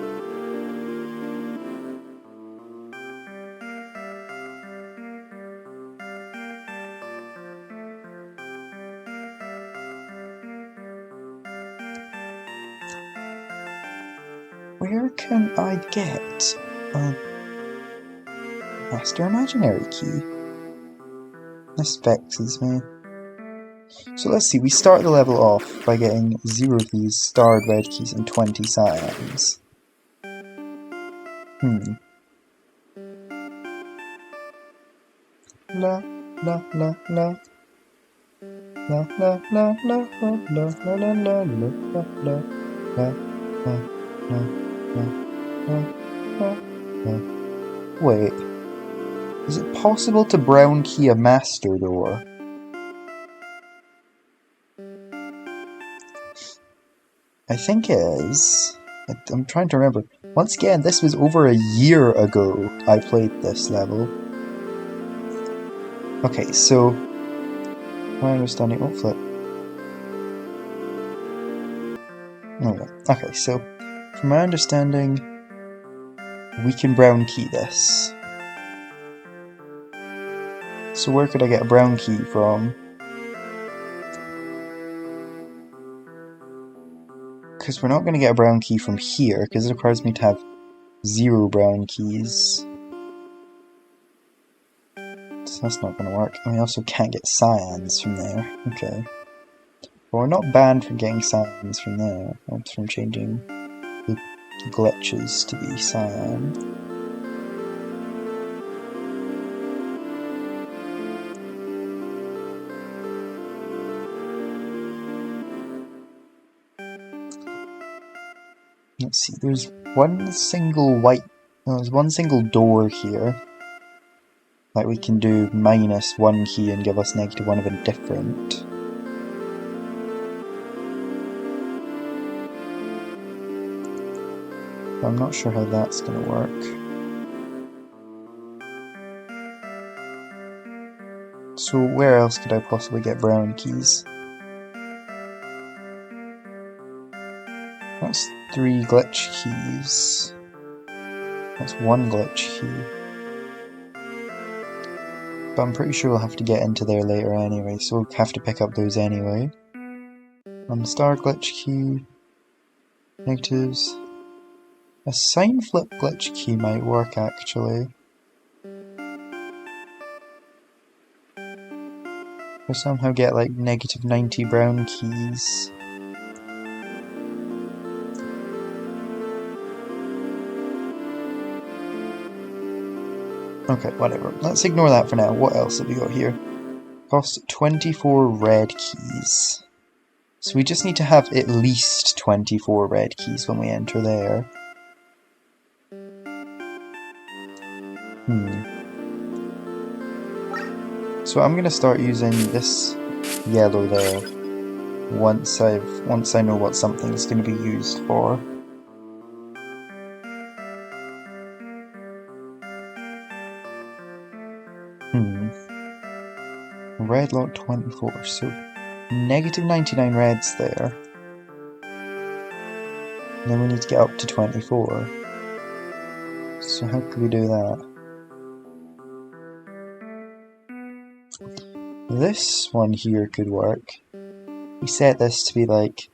Where can I get a master imaginary key? This vexes me. So let's see, we start the level off by getting 0 of these starred red keys and 20 cyans. La la la la. La la la la la la la la la la la la. Wait, is it possible to brown key a master door? I think it is. I'm trying to remember. Once again, this was over a year ago I played this level. Okay, so my understanding. Oh, flip. Oh, okay, so from my understanding, we can brown key this. So where could I get a brown key from? Because we're not going to get a brown key from here, because it requires me to have 0 brown keys. So that's not going to work. And we also can't get cyans from there. Okay. But we're not banned from getting cyans from there. That's from changing the glitches to be cyan. Let's see, there's one single door here that we can do -1 key and give us -1 of a different. I'm not sure how that's going to work. So where else could I possibly get brown keys? That's 3 glitch keys. That's 1 glitch key. But I'm pretty sure we'll have to get into there later anyway, so we'll have to pick up those anyway. Star glitch key. Negatives. A sign flip glitch key might work actually. Or somehow get like -90 brown keys. Okay, whatever. Let's ignore that for now. What else have we got here? Costs 24 red keys. So we just need to have at least 24 red keys when we enter there. So I'm gonna start using this yellow there once I know what something's gonna be used for. Red lock 24, so negative 99 reds there. And then we need to get up to 24. So how could we do that? This one here could work. We set this to be like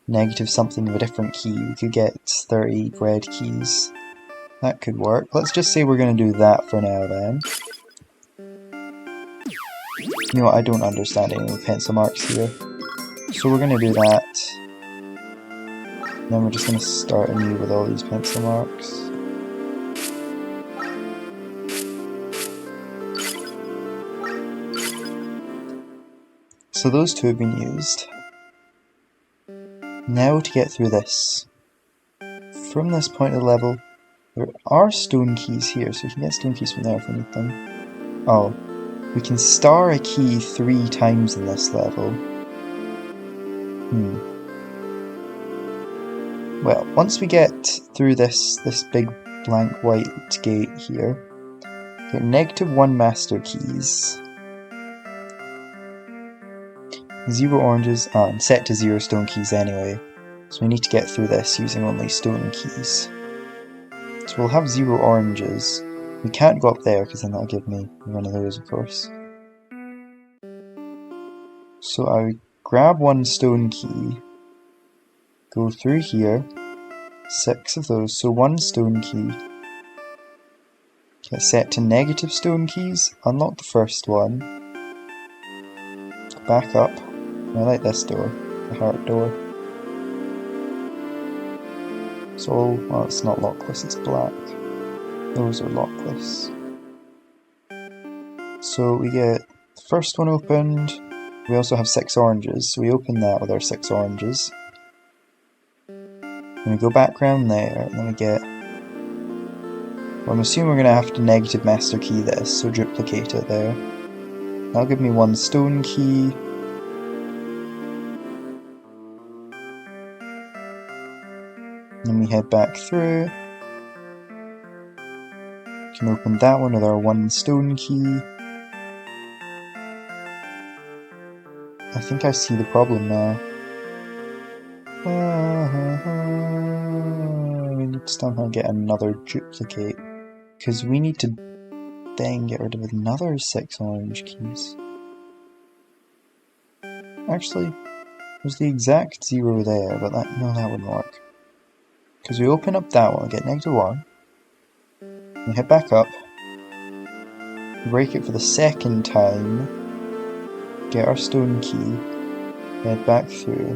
negative something of a different key. We could get 30 red keys. That could work. Let's just say we're going to do that for now then. You know what, I don't understand any of the pencil marks here. So we're going to do that. Then we're just going to start anew with all these pencil marks. So those two have been used. Now to get through this. From this point of the level, there are stone keys here, so we can get stone keys from there if we need them. Oh, we can star a key 3 times in this level. Well, once we get through this big blank white gate here, get -1 master keys, 0 oranges, and set to 0 stone keys anyway, so we need to get through this using only stone keys. So we'll have 0 oranges. We can't go up there because then that'll give me one of those, of course. So I grab 1 stone key, go through here, 6 of those, so 1 stone key. Get set to negative stone keys, unlock the first one, back up. I like this door, the heart door. So, well, it's not lockless, it's black. Those are lockless. So we get the first one opened. We also have 6 oranges, so we open that with our 6 oranges. Then we go back around there, and then we get... Well, I'm assuming we're going to have to negative master key this, so duplicate it there. That'll give me 1 stone key. Then we head back through. We can open that one with our 1 stone key. I think I see the problem now. We need to somehow get another duplicate, because we need to then get rid of another 6 orange keys. Actually, there's the exact 0 there, but no, that wouldn't work. Because we open up that one, get -1, we head back up, break it for the second time, get our stone key, head back through.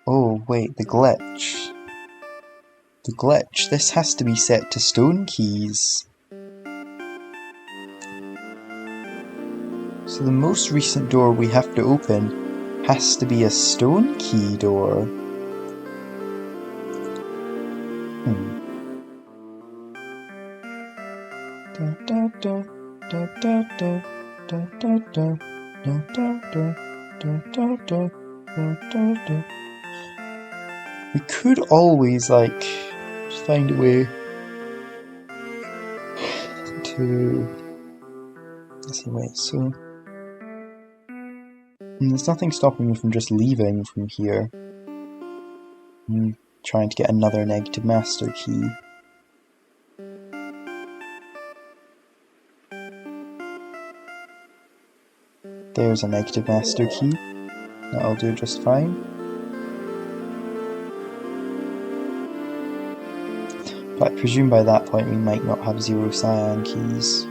Oh wait, the glitch. The glitch, this has to be set to stone keys. So the most recent door we have to open has to be a stone key door. We could always, like, just find a way to... Let's see, wait, so... there's nothing stopping me from just leaving from here. And trying to get another negative master key. There's a negative master key. That'll do just fine. But I presume by that point we might not have 0 cyan keys.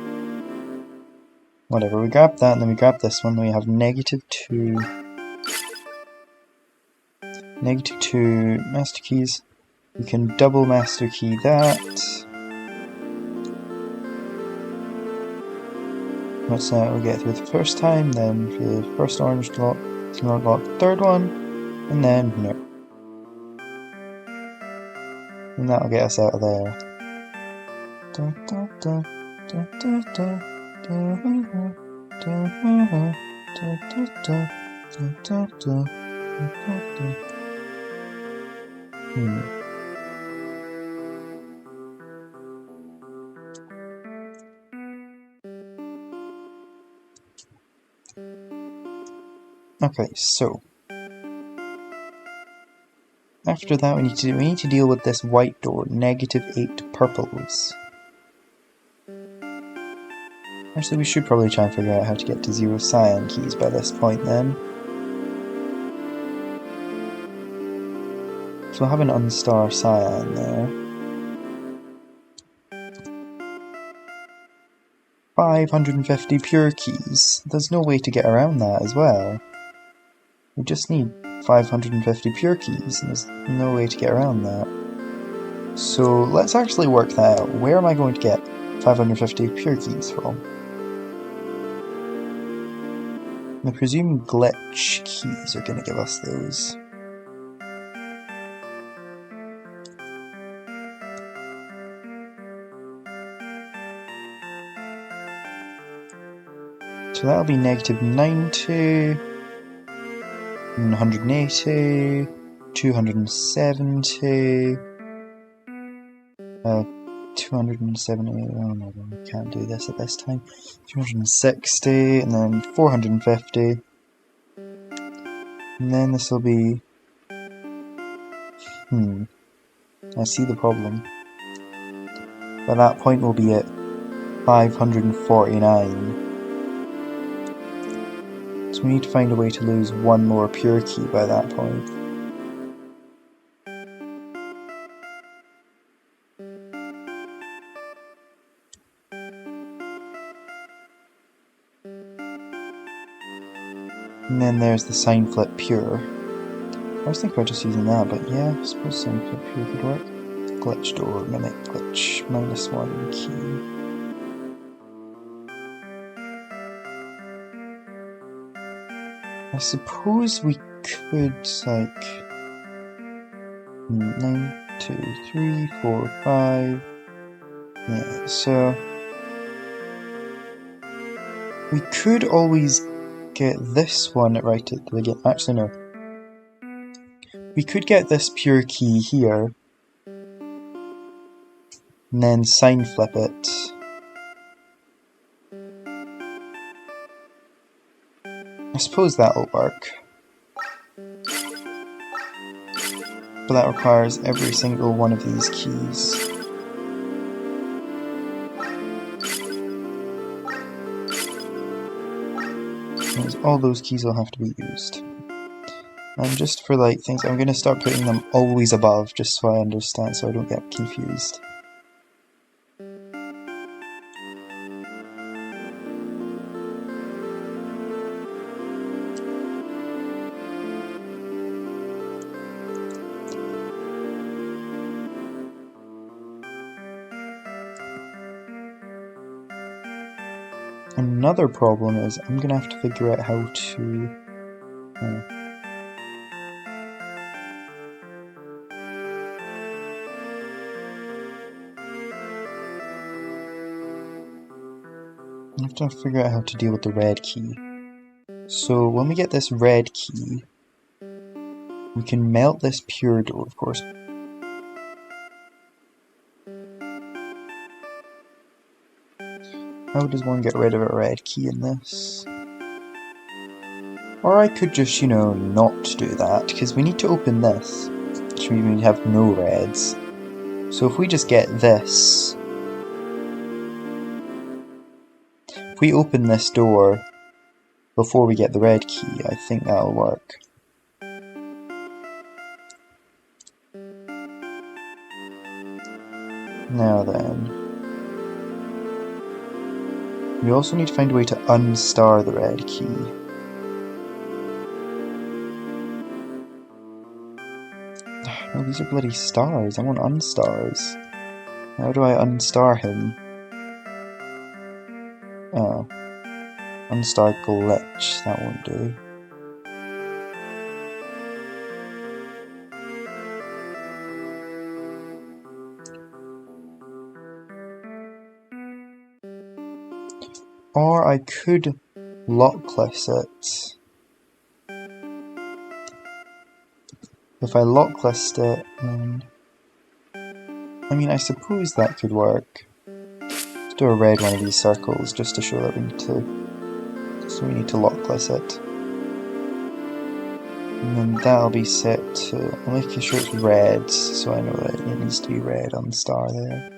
Whatever, we grab that and then we grab this one, we have -2. -2 master keys. We can double master key that. What's that? We'll get through the first time, then for the first orange block, unlock the third one, and then no. And that'll get us out of there. Okay, so after that we need to deal with this white door, -8 purples. Actually, we should probably try and figure out how to get to 0 cyan keys by this point then. So we'll have an unstar cyan there. 550 pure keys. There's no way to get around that as well. We just need 550 pure keys, and there's no way to get around that. So let's actually work that out. Where am I going to get 550 pure keys from? I presume glitch keys are going to give us those. So that'll be -90, 180, 270, 270, oh no, I can't do this at this time, 260, and then 450, and then this will be, I see the problem. By that point we'll be at 549. So we need to find a way to lose one more pure key by that point. And then there's the sign flip pure. I was thinking about just using that, but yeah, I suppose sign flip pure could work. Glitch door, mimic glitch, -1 key. I suppose we could, like, 9, 2, 3, 4, 5, yeah, so we could always get this one right at the beginning. Actually, no. We could get this pure key here, and then sign flip it. I suppose that'll work. But that requires every single one of these keys. Because all those keys will have to be used. And just for like things, I'm going to start putting them always above, just so I understand, so I don't get confused. Another problem is I'm going to have to figure out how to... I have to figure out how to deal with the red key. So when we get this red key, we can melt this pure door, of course. How does one get rid of a red key in this? Or I could just, you know, not do that, because we need to open this, which means we have no reds. So if we just get this, if we open this door before we get the red key, I think that'll work. Now then, we also need to find a way to unstar the red key. No, these are bloody stars. I want unstars. How do I unstar him? Oh. Unstar glitch. That won't do. Or I could lockless it. If I locklist it, I mean, I suppose that could work. Let's do a red one of these circles just to show that we need to. So we need to lockless it. And then that'll be set to, I'm making sure it's red, so I know that it needs to be red on the star there.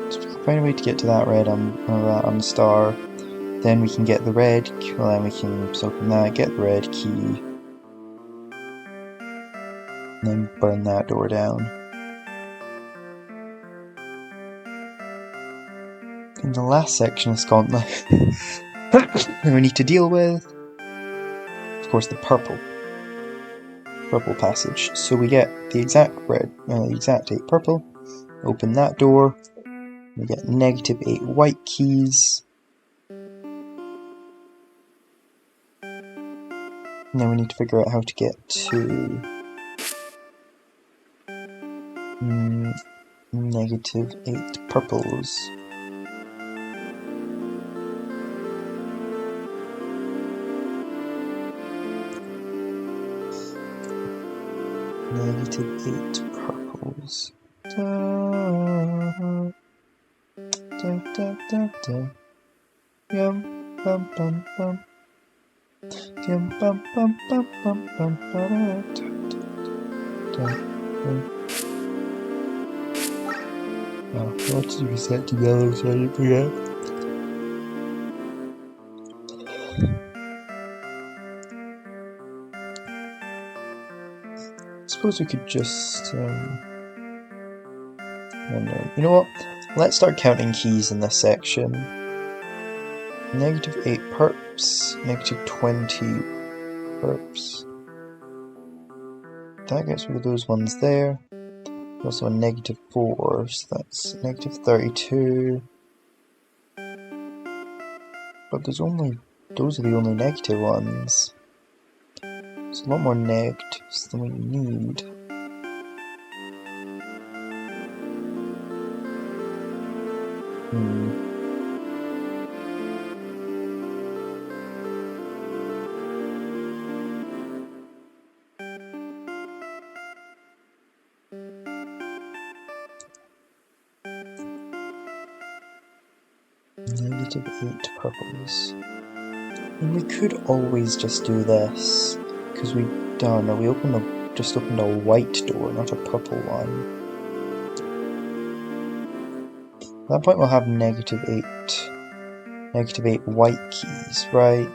So if we can find a way to get to that red on the star, then we can get the red, well then we can just open that, get the red key, and then burn that door down. In the last section of Scotland, we need to deal with, of course, the purple passage. So we get the exact red, the exact 8 purple, open that door, we get -8 white keys, and then we need to figure out how to get to -8 purples. -8 purples. Da, da, da, da, da. Yum, bum, bum, bum. Yum, bum, bum, bum, bum, bum, ba, da, da, da, da. Oh, what did we set to yellow so I didn't forget? I suppose we could just, oh no. You know what? Let's start counting keys in this section. -8 perps, -20 perps. That gets rid of those ones there. Also a -4, so that's -32. But those are the only negative ones. It's a lot more negatives than we need. -8 purples. And we could always just do this, because we just opened a white door, not a purple one. At that point we'll have -8 white keys, right?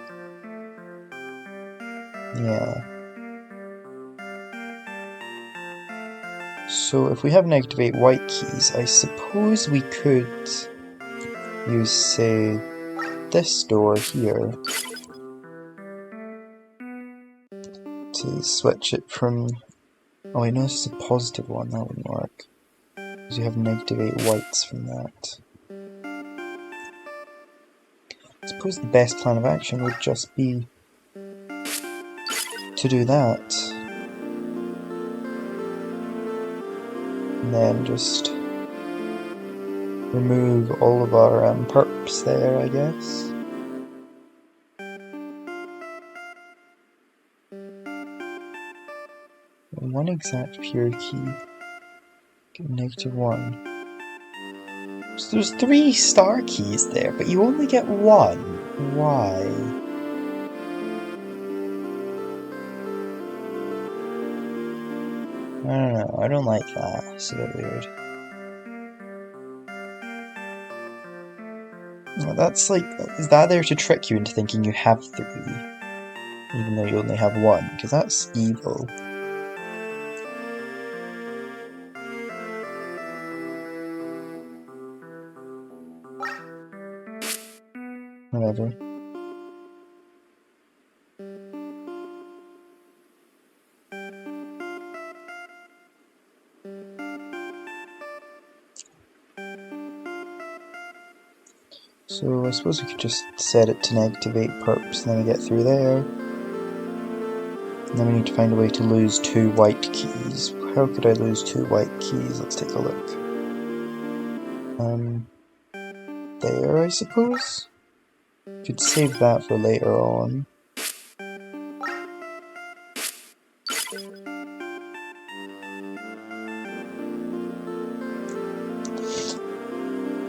Yeah. So if we have -8 white keys, I suppose we could use, say, this door here to switch it from... Oh wait, no, this is a positive one, that wouldn't work. Because you have -8 whites from that. I suppose the best plan of action would just be to do that. And then just remove all of our perps there, I guess. One exact pure key. Get -1. So there's 3 star keys there, but you only get 1. Why? I don't know, I don't like that. It's a bit weird. That's like, is that there to trick you into thinking you have 3? Even though you only have 1, because that's evil. Whatever. So I suppose we could just set it to -8 perps, and then we get through there. And then we need to find a way to lose 2 white keys. How could I lose 2 white keys? Let's take a look. There, I suppose? Could save that for later on.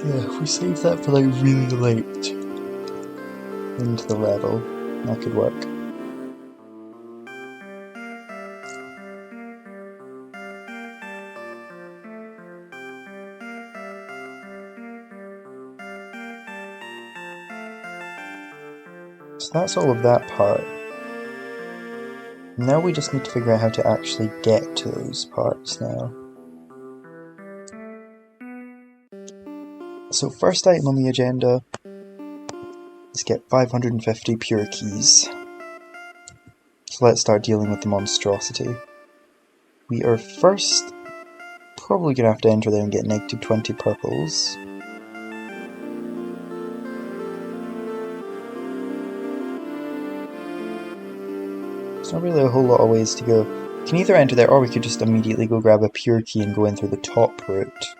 Yeah, if we save that for like really late into the level, that could work. So that's all of that part. Now we just need to figure out how to actually get to those parts now. So first item on the agenda is get 550 pure keys. So let's start dealing with the monstrosity. We are first probably going to have to enter there and get negative 20 purples. There's not really a whole lot of ways to go. We can either enter there or we could just immediately go grab a pure key and go in through the top route.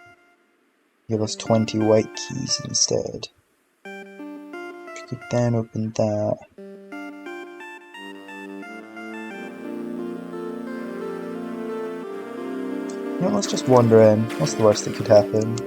Give us 20 white keys instead. We could then open that. You know, let's just wander in. What's the worst that could happen?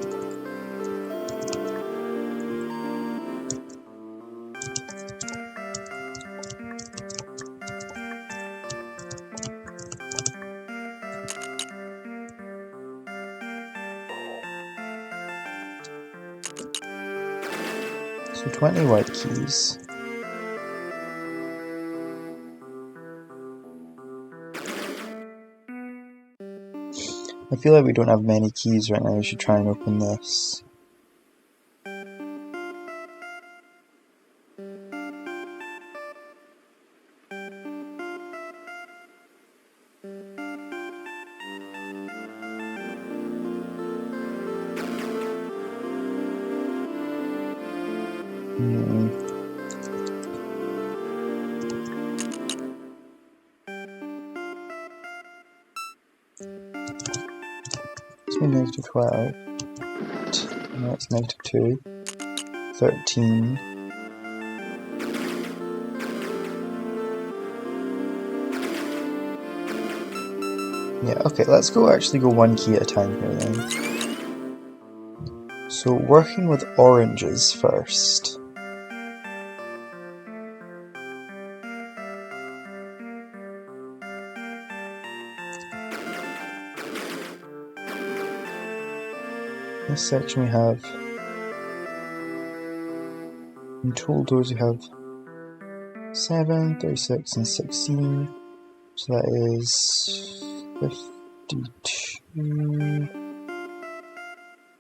So 20 white keys. I feel like we don't have many keys right now. We should try and open this. It's been negative 12. No, it's negative 2. 13. Yeah, okay, let's actually go one key at a time here then. So, working with oranges first. This section we have, in total doors we have 7, 36 and 16, so that is 52,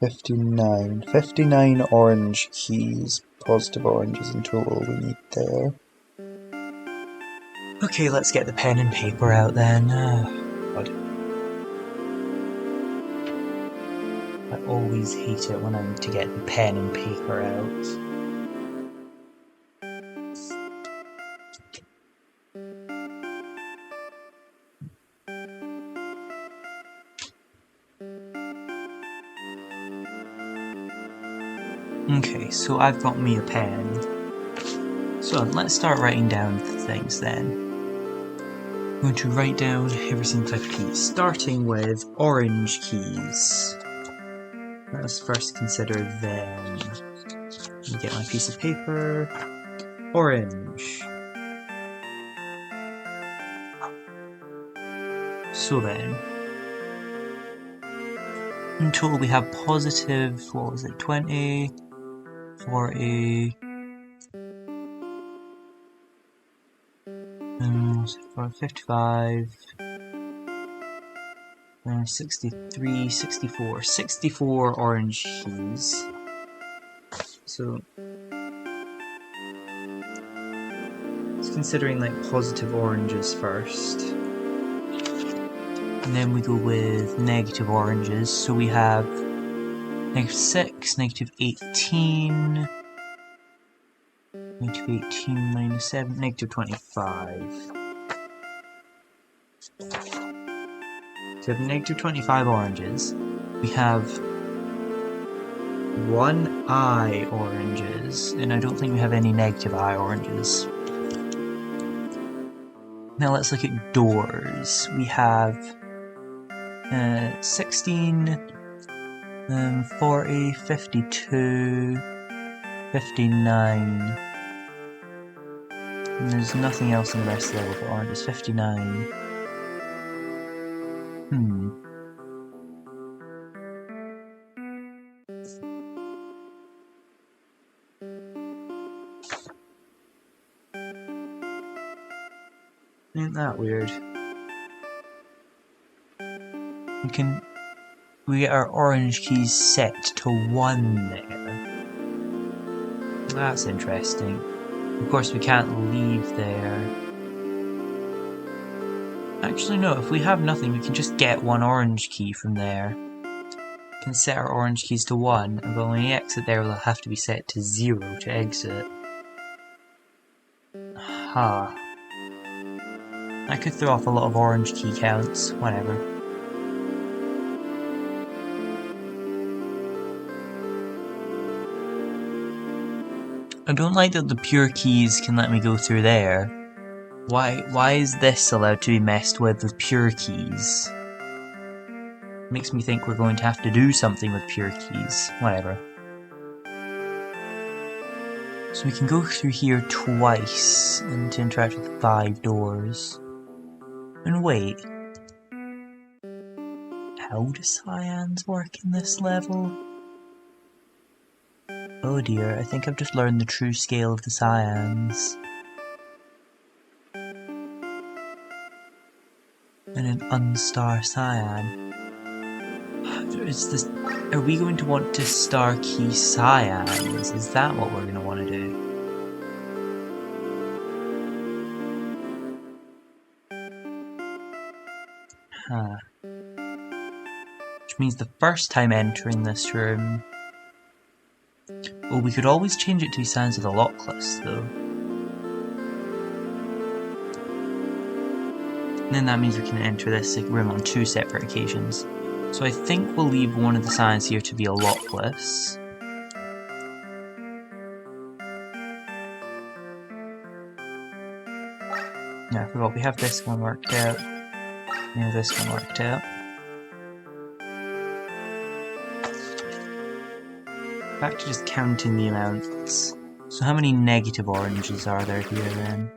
59. 59 orange keys, positive oranges in total we need there. Okay, let's get the pen and paper out then. God. I always hate it when I need to get the pen and paper out. Okay, so I've got me a pen. So let's start writing down things then. I'm going to write down every single type of key, starting with orange keys. Let us first consider them. Let me get my piece of paper. Orange. So then, in total we have positive, what was it, 20, 40, 55, 63, 64. 64 orange keys. So, it's considering like positive oranges first. And then we go with negative oranges. So we have negative 6, negative 18, negative 18 minus 7, negative 25. So we have negative 25 oranges. We have 1 eye oranges, and I don't think we have any negative eye oranges. Now let's look at doors. We have 16, 40, 52, 59. And there's nothing else in the rest of the level but orange. It's 59. Ain't that weird? We get our orange keys set to 1 there. That's interesting. Of course we can't leave there. Actually no, if we have nothing we can just get 1 orange key from there. We can set our orange keys to 1, and when we exit there they'll have to be set to 0 to exit. Ha. That could throw off a lot of orange key counts, whatever. I don't like that the pure keys can let me go through there. Why is this allowed to be messed with pure keys? Makes me think we're going to have to do something with pure keys. Whatever. So we can go through here twice and to interact with 5 doors. And wait. How do cyans work in this level? Oh dear, I think I've just learned the true scale of the cyans. And an unstar cyan. Are we going to want to star key cyans? Is that what we're going to want to do? Huh. Which means the first time entering this room... Oh, we could always change it to be signs of the lockless, though. And then that means we can enter this room on 2 separate occasions. So I think we'll leave one of the signs here to be a lockless. Yeah, I forgot we have this one worked out. We have this one worked out. Back to just counting the amounts. So how many negative oranges are there here then?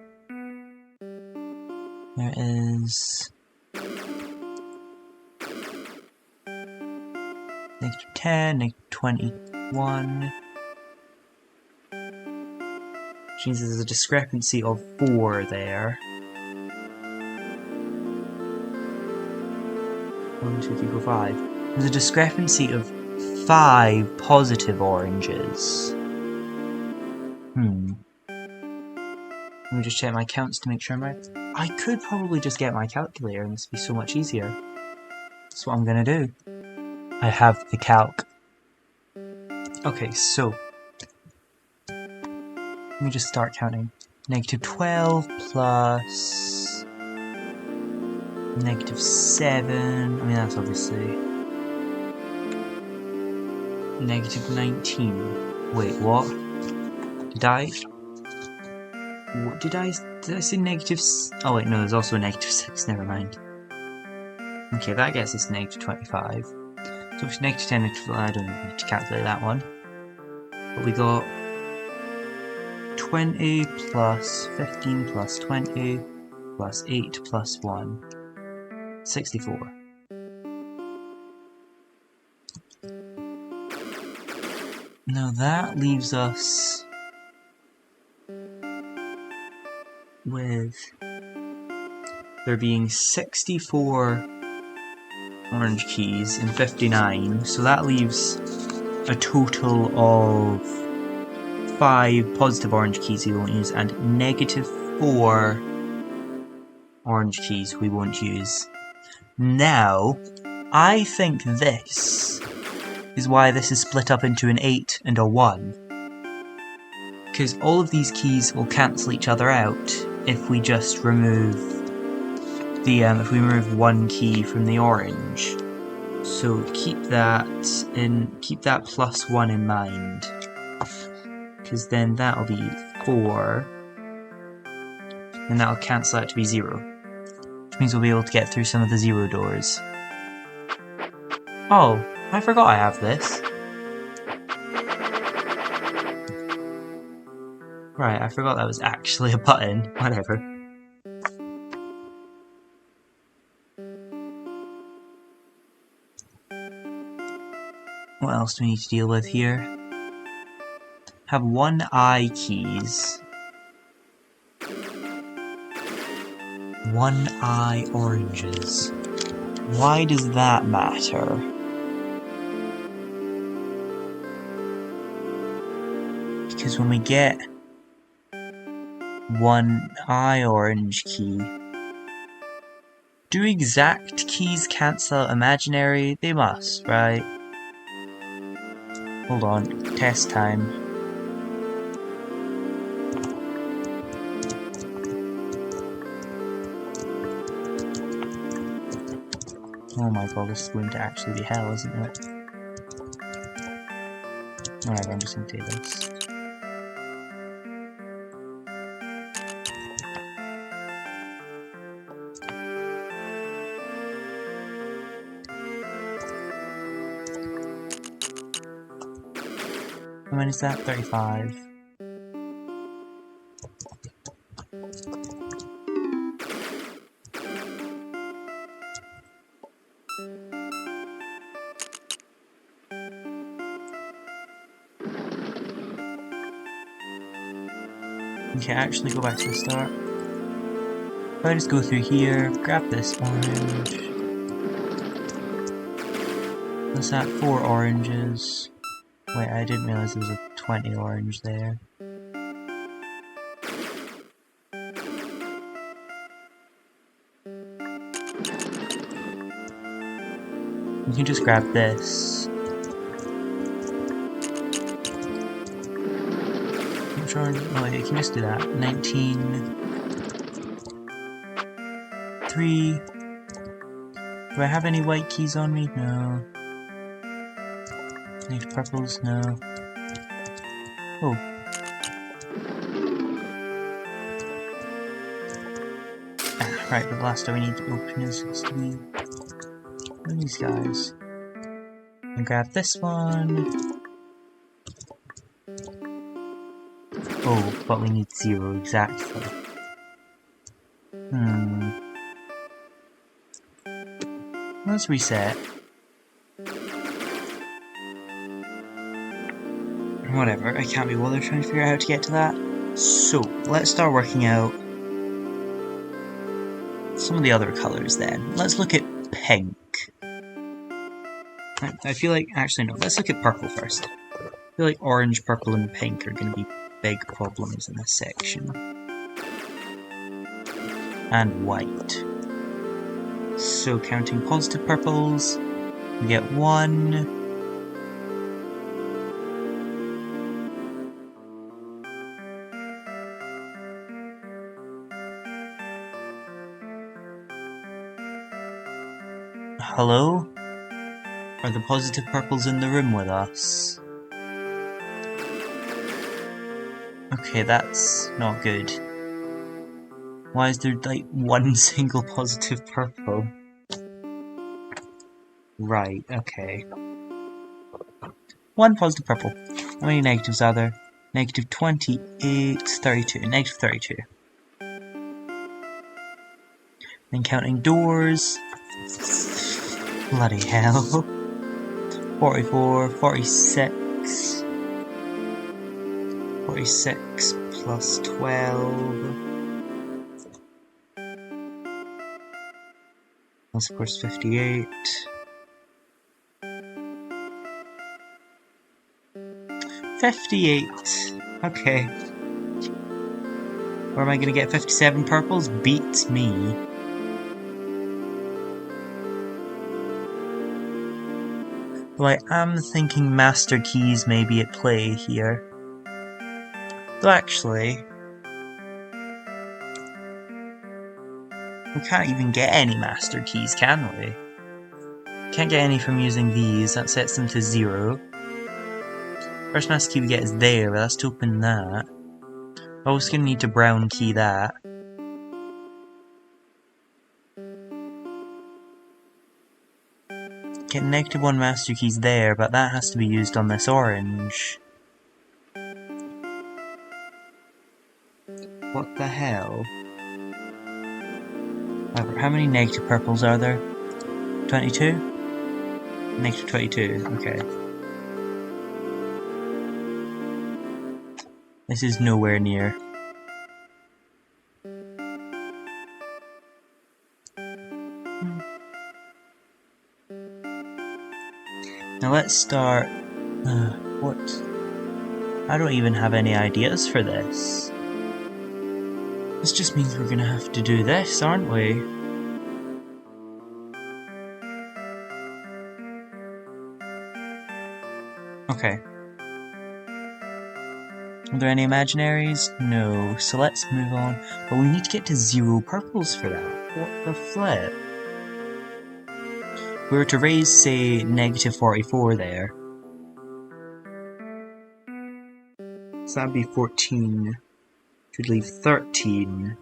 There is... negative 10, negative 21. Which means there's a discrepancy of 4 there. 1, 2, 3, 4, 5. There's a discrepancy of 5 positive oranges. Let me just check my counts to make sure I'm right. I could probably just get my calculator and this would be so much easier. That's what I'm gonna do. I have the calc. Okay, so... let me just start counting. Negative 12 plus... negative 7... I mean, that's obviously... negative 19. Wait, what? Did I... what did I say negative... oh wait, no, there's also a negative 6, never mind. Okay, that gets us negative 25. So if it's negative 10, negative... I don't need to calculate that one. But we got... 20 plus 15 plus 20 plus 8 plus 1. 64. Now that leaves us with there being 64 orange keys and 59, so that leaves a total of 5 positive orange keys we won't use and negative 4 orange keys we won't use. Now, I think this is why this is split up into an 8 and a 1. Because all of these keys will cancel each other out if we just remove the if we remove 1 key from the orange. So keep that plus 1 in mind. Because then that'll be 4. And that'll cancel out to be 0. Which means we'll be able to get through some of the 0 doors. Oh, I forgot I have this. Right, I forgot that was actually a button. Whatever. What else do we need to deal with here? Have one eye keys. One eye oranges. Why does that matter? Because when we get one eye orange key, do exact keys cancel imaginary? They must, right? Hold on, test time. Oh my god, this is going to actually be hell, isn't it? Whatever, I'm just gonna do this. How many is that? 35. Okay, actually go back to the start. If I just go through here, grab this orange. What's that? 4 oranges. Wait, I didn't realize there was a 20 orange there. You can just grab this. Which orange? Oh, wait, you can just do that. 19. 3. Do I have any white keys on me? No. Need purples? No. Oh. Right, the last door we need to open is 3. What are these guys? And grab this one. Oh, but we need 0 exactly. Let's reset. Whatever, I can't be bothered trying to figure out how to get to that. So, let's start working out some of the other colours then. Let's look at pink. I feel like, actually no, let's look at purple first. I feel like orange, purple and pink are going to be big problems in this section. And white. So counting positive purples, we get 1. Hello? Are the positive purples in the room with us? Okay, that's not good. Why is there like 1 single positive purple? Right, okay. 1 positive purple. How many negatives are there? Negative 28, 32. Negative 32. Then counting doors. Bloody hell. 44, 46. 46 plus 12. That's of course 58. 58. Okay. Where am I gonna get 57 purples? Beats me. Well, I am thinking master keys may be at play here. Though actually, we can't even get any master keys, can we? Can't get any from using these, that sets them to 0. First master key we get is there, but let's open that. Oh, we're gonna need to brown key that. Get -1 master keys there, but that has to be used on this orange. What the hell? How many negative purples are there? 22? -22, okay. This is nowhere near. Now let's start... what? I don't even have any ideas for this. This just means we're gonna have to do this, aren't we? Okay. Are there any imaginaries? No. So let's move on. But we need to get to 0 purples for that. What the flip? If we were to raise, say, -44 there. So that'd be 14. Could leave 13.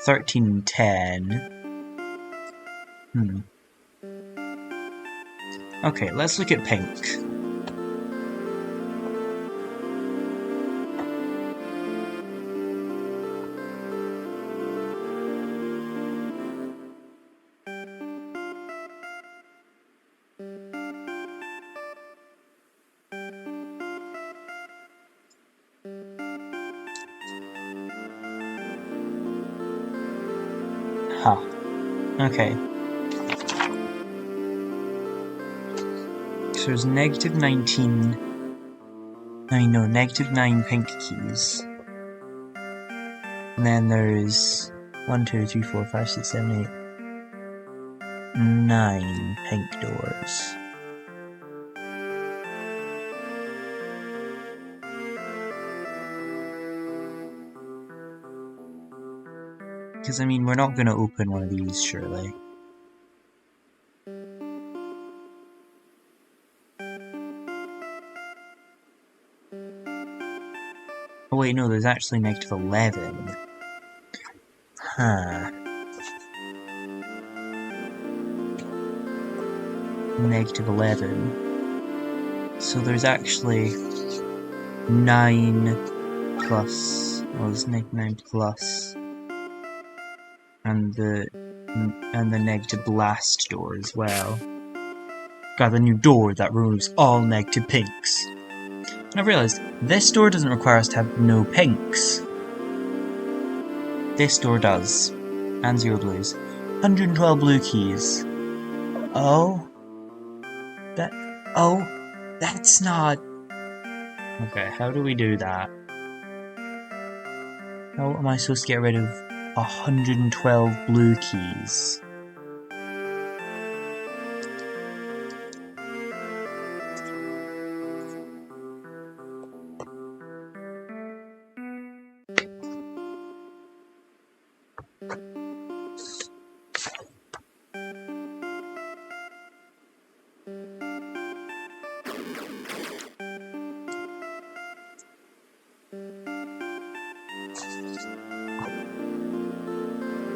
And 10. Okay, let's look at pink. Huh. Okay. So there's -19... I know, -9 pink keys. And then there's 1, 2, 3, 4, 5, 6, 7, 8, 9 pink doors. Because, I mean, we're not going to open one of these, surely. Oh wait, no, there's actually -11. Huh. -11. So there's actually 9 plus... well, there's -9 plus... and the negative blast door as well. Got a new door that removes all negative pinks. And I've realised, this door doesn't require us to have no pinks. This door does. And 0 blues. 112 blue keys. Oh? Oh? That's not... Okay, how do we do that? How am I supposed to get rid of 112 blue keys?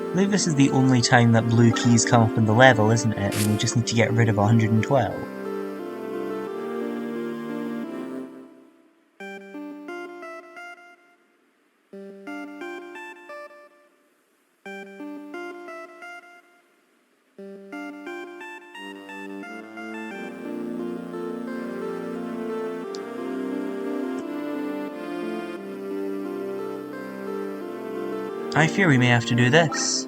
I believe this is the only time that blue keys come up in the level, isn't it? And we just need to get rid of 112. I fear we may have to do this.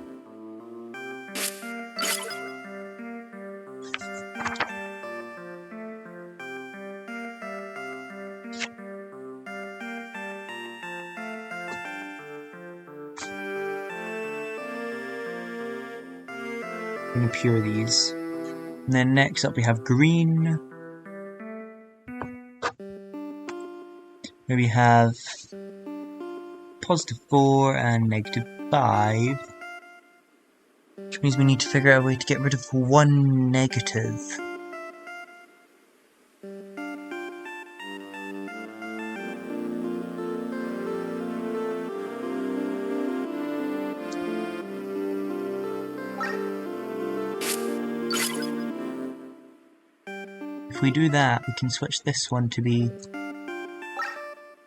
I'm gonna pure these. And then next up we have green. Where we have +4 and -5. Which means we need to figure out a way to get rid of 1 negative. if we do that, we can switch this one to be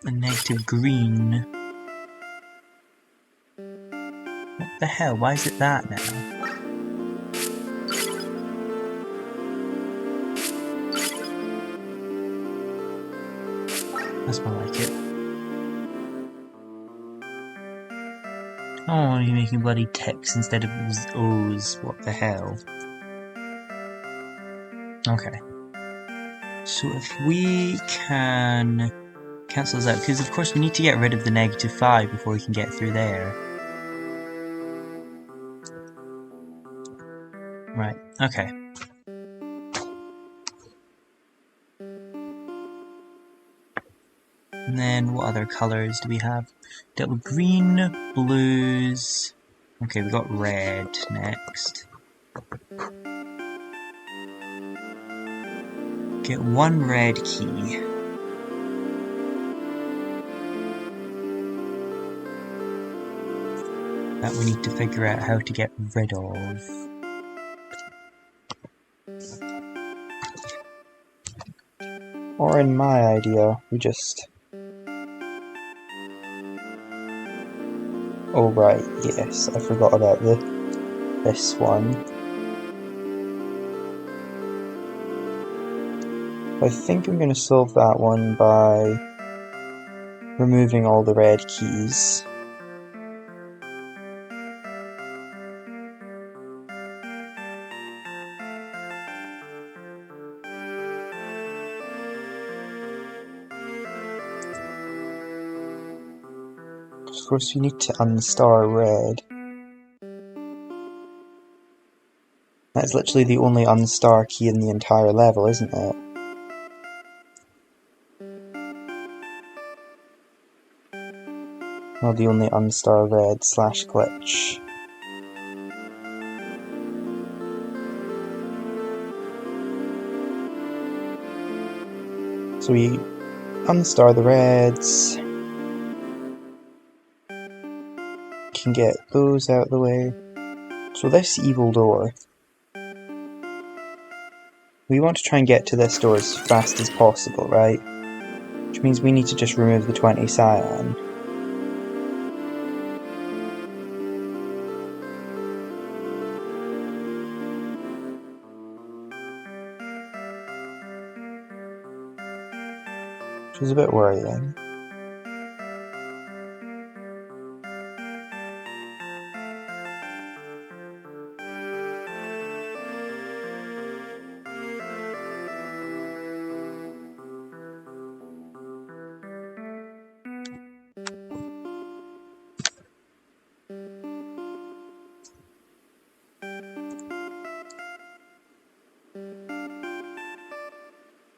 a negative green. What the hell? Why is it that now? That's more like it. Oh, you're making bloody ticks instead of O's. What the hell? Okay. So if we can cancel this out, because of course we need to get rid of the negative 5 before we can get through there. Right, okay. And then what other colours do we have? Dealt with green, blues. Okay, we got red next. Get one red key. That we need to figure out how to get rid of. Or in my idea, we just... Oh right, yes, I forgot about this one. I think I'm going to solve that one by removing all the red keys. Of course, we need to unstar red. That's literally the only unstar key in the entire level, isn't it? Well, the only unstar red / glitch. So we unstar the reds. Can get those out of the way. So this evil door. We want to try and get to this door as fast as possible, right? Which means we need to just remove the 20 cyan. Which is a bit worrying.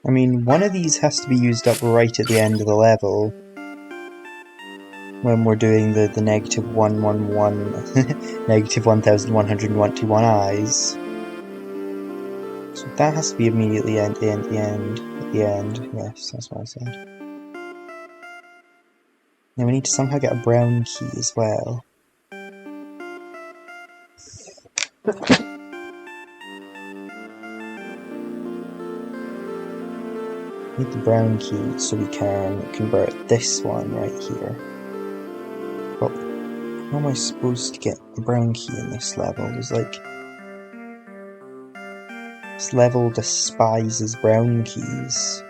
I mean, one of these has to be used up right at the end of the level. When we're doing the negative 111, negative 1121 eyes. So that has to be immediately at the end. Yes, that's what I said. Then we need to somehow get a brown key as well. Need the brown key so we can convert this one right here. But how am I supposed to get the brown key in this level? There's like... This level despises brown keys.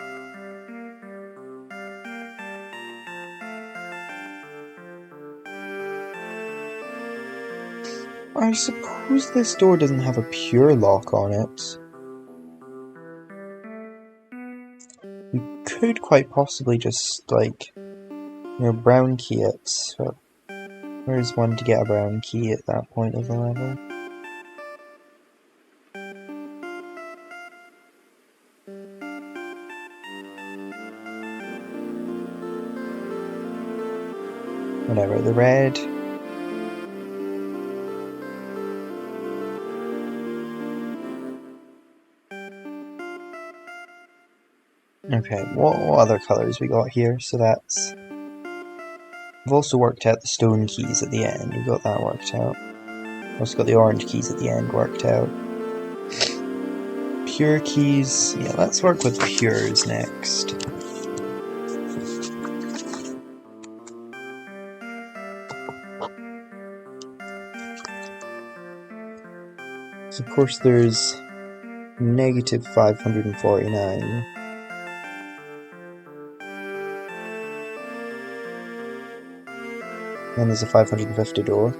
I suppose this door doesn't have a pure lock on it. We could quite possibly just, like, brown key it. So where's one to get a brown key at that point of the level? Whatever, the red. Okay, what other colours we got here? So that's... We've also worked out the stone keys at the end. We've got that worked out. We've also got the orange keys at the end worked out. pure keys. Yeah, let's work with pures next. So of course there's negative 549. And there's a 550 door.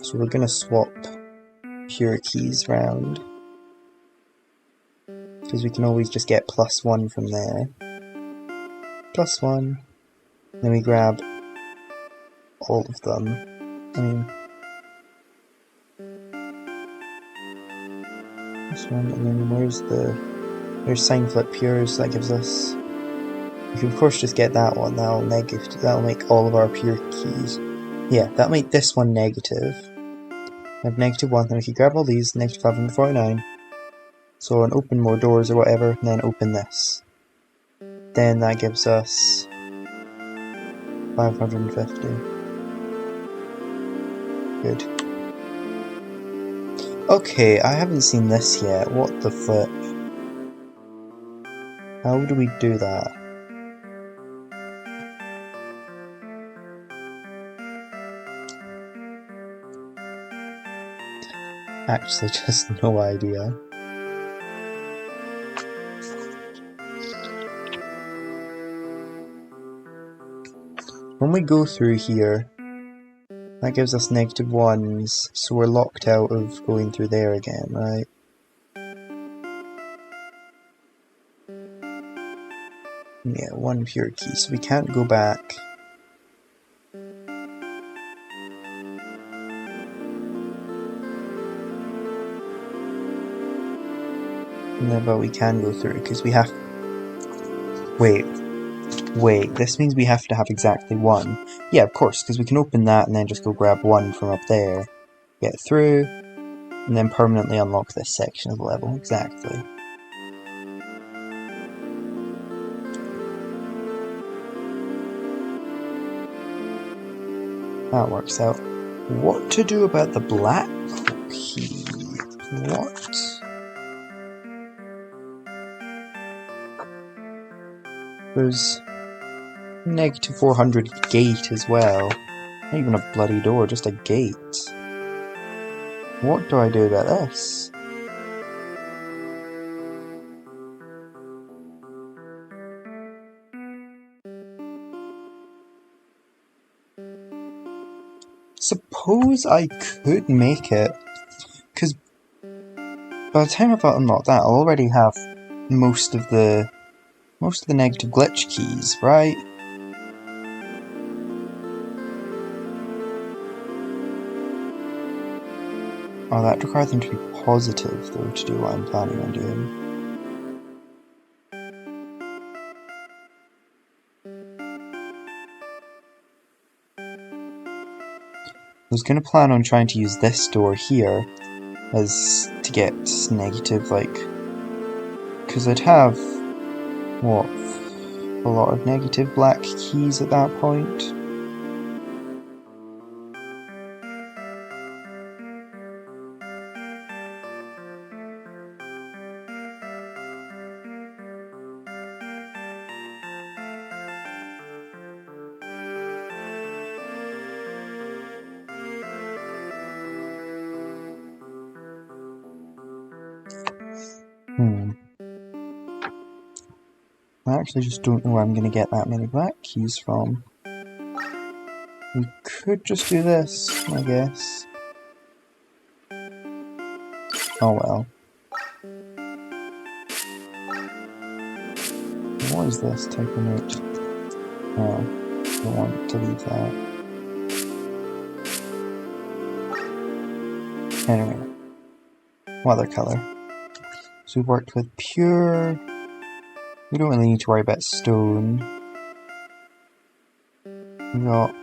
So we're gonna swap pure keys round. Because we can always just get +1 from there. +1. Then we grab all of them. I mean, +1, and then there's sign flip pures, that gives us, we can of course just get that one, that'll make all of our pure keys. Yeah, that'll make this one negative. We have -1, then we can grab all these, negative 549. So and open more doors or whatever, and then open this. Then that gives us 550. Good. Okay, I haven't seen this yet. What the flip? How do we do that? Actually, just no idea. When we go through here, that gives us -1s, so we're locked out of going through there again, right? Yeah, 1 pure key, so we can't go back. No, but we can go through, because we have... Wait, this means we have to have exactly 1. Yeah, of course, because we can open that and then just go grab 1 from up there, get through, and then permanently unlock this section of the level. Exactly. That works out. What to do about the black key? What? There's -400 gate as well. Not even a bloody door, just a gate. What do I do about this? Suppose I could make it, because by the time I've unlocked that, I'll already have most of the negative glitch keys, right? Oh, that requires them to be positive, though, to do what I'm planning on doing. I was going to plan on trying to use this door here as to get negative, like, because I'd have, what, a lot of negative black keys at that point. I actually just don't know where I'm going to get that many black keys from. We could just do this, I guess. Oh well. What is this type of note? Oh, I don't want to leave that. Anyway. What other colour? So we've worked with pure. We don't really need to worry about stone. We got...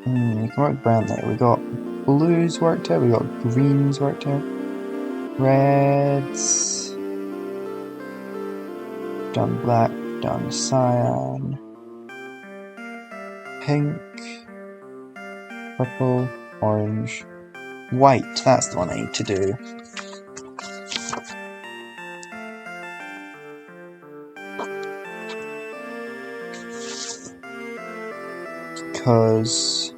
you can work with brown there. We got blues worked out, we got greens worked out. Reds. Done black, done cyan. Pink. Purple. Orange. White, that's the one I need to do. because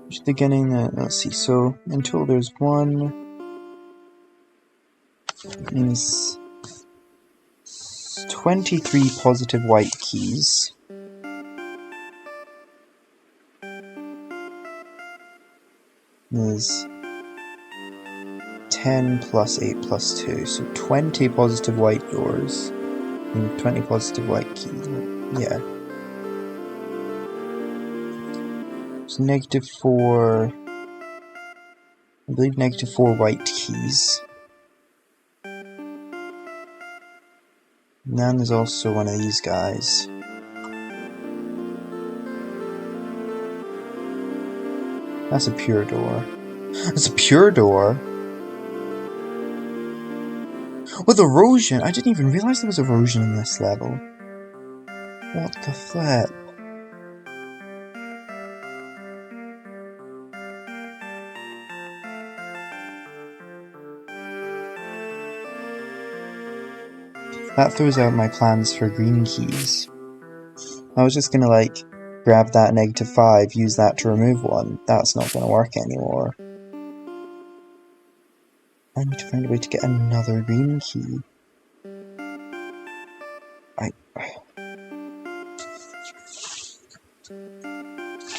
just beginning let's see, so in total there's 23 positive white keys. There's 10 plus 8 plus 2, so 20 positive white doors and 20 positive white keys. Yeah. So -4, I believe -4 white keys. And then there's also one of these guys. That's a pure door. That's a pure door? With erosion! I didn't even realise there was erosion in this level. What the flip? That throws out my plans for green keys. I was just gonna like grab that -5, use that to remove one. That's not gonna work anymore. I need to find a way to get another green key.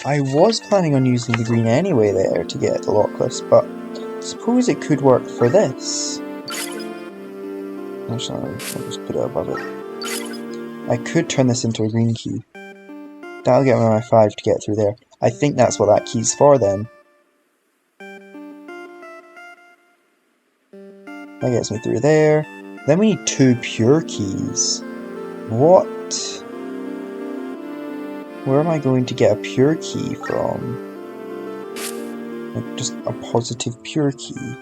I was planning on using the green anyway there to get the lockless, but I suppose it could work for this. Actually, I'll just put it above it. I could turn this into a green key. That'll get me my 5 to get through there. I think that's what that key's for then. That gets me through there. Then we need 2 pure keys. What? Where am I going to get a pure key from? Like, just a positive pure key.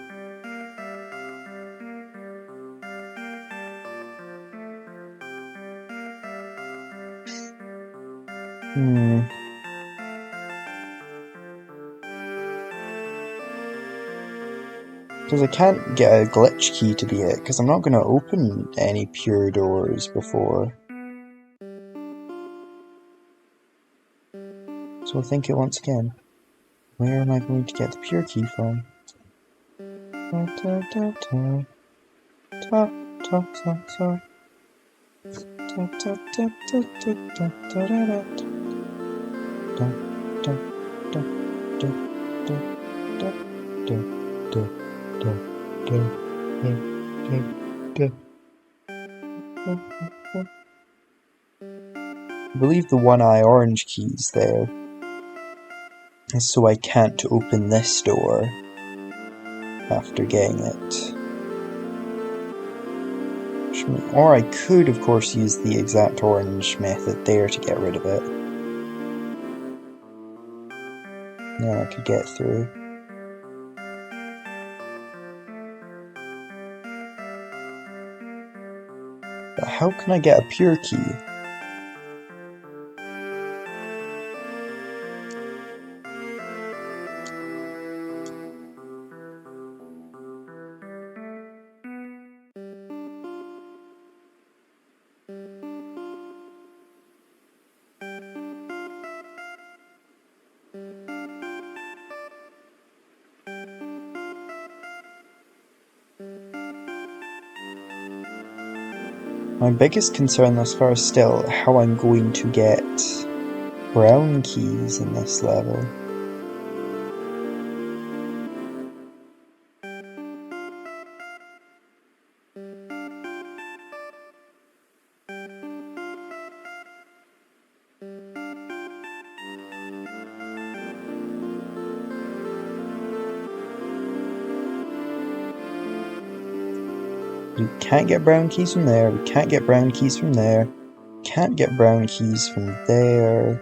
Because I can't get a glitch key to be it, because I'm not going to open any pure doors before. So I'll think it once again. Where am I going to get the pure key from? I believe the one-eye orange key's there. And so I can't open this door after getting it. Or I could, of course, use the exact orange method there to get rid of it. Then I could get through. But how can I get a pure key? My biggest concern thus far is still how I'm going to get brown keys in this level. We can't get brown keys from there, we can't get brown keys from there, can't get brown keys from there.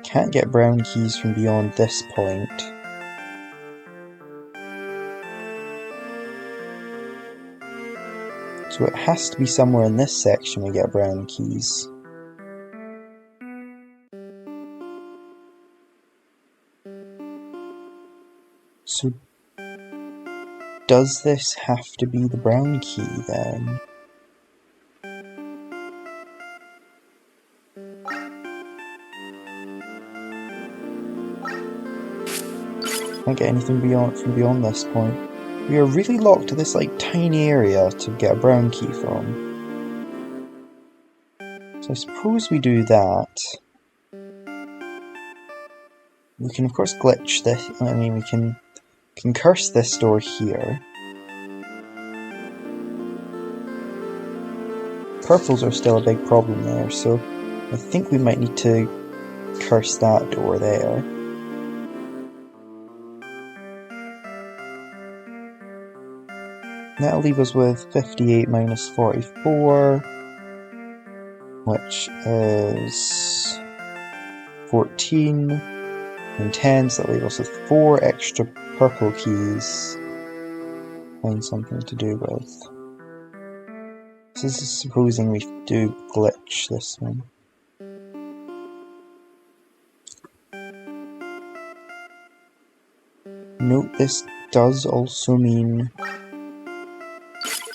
Can't get brown keys from beyond this point. So it has to be somewhere in this section we get brown keys. So does this have to be the brown key then? Can't get anything beyond this point. We are really locked to this like tiny area to get a brown key from. So I suppose we do that. We can of course glitch this. I mean, we can curse this door here. Purples are still a big problem there, so I think we might need to curse that door there. That'll leave us with 58 minus 44, which is 14 and 10, so that'll leave us with 4 extra purple keys. Find something to do with. This is supposing we do glitch this one. Note this does also mean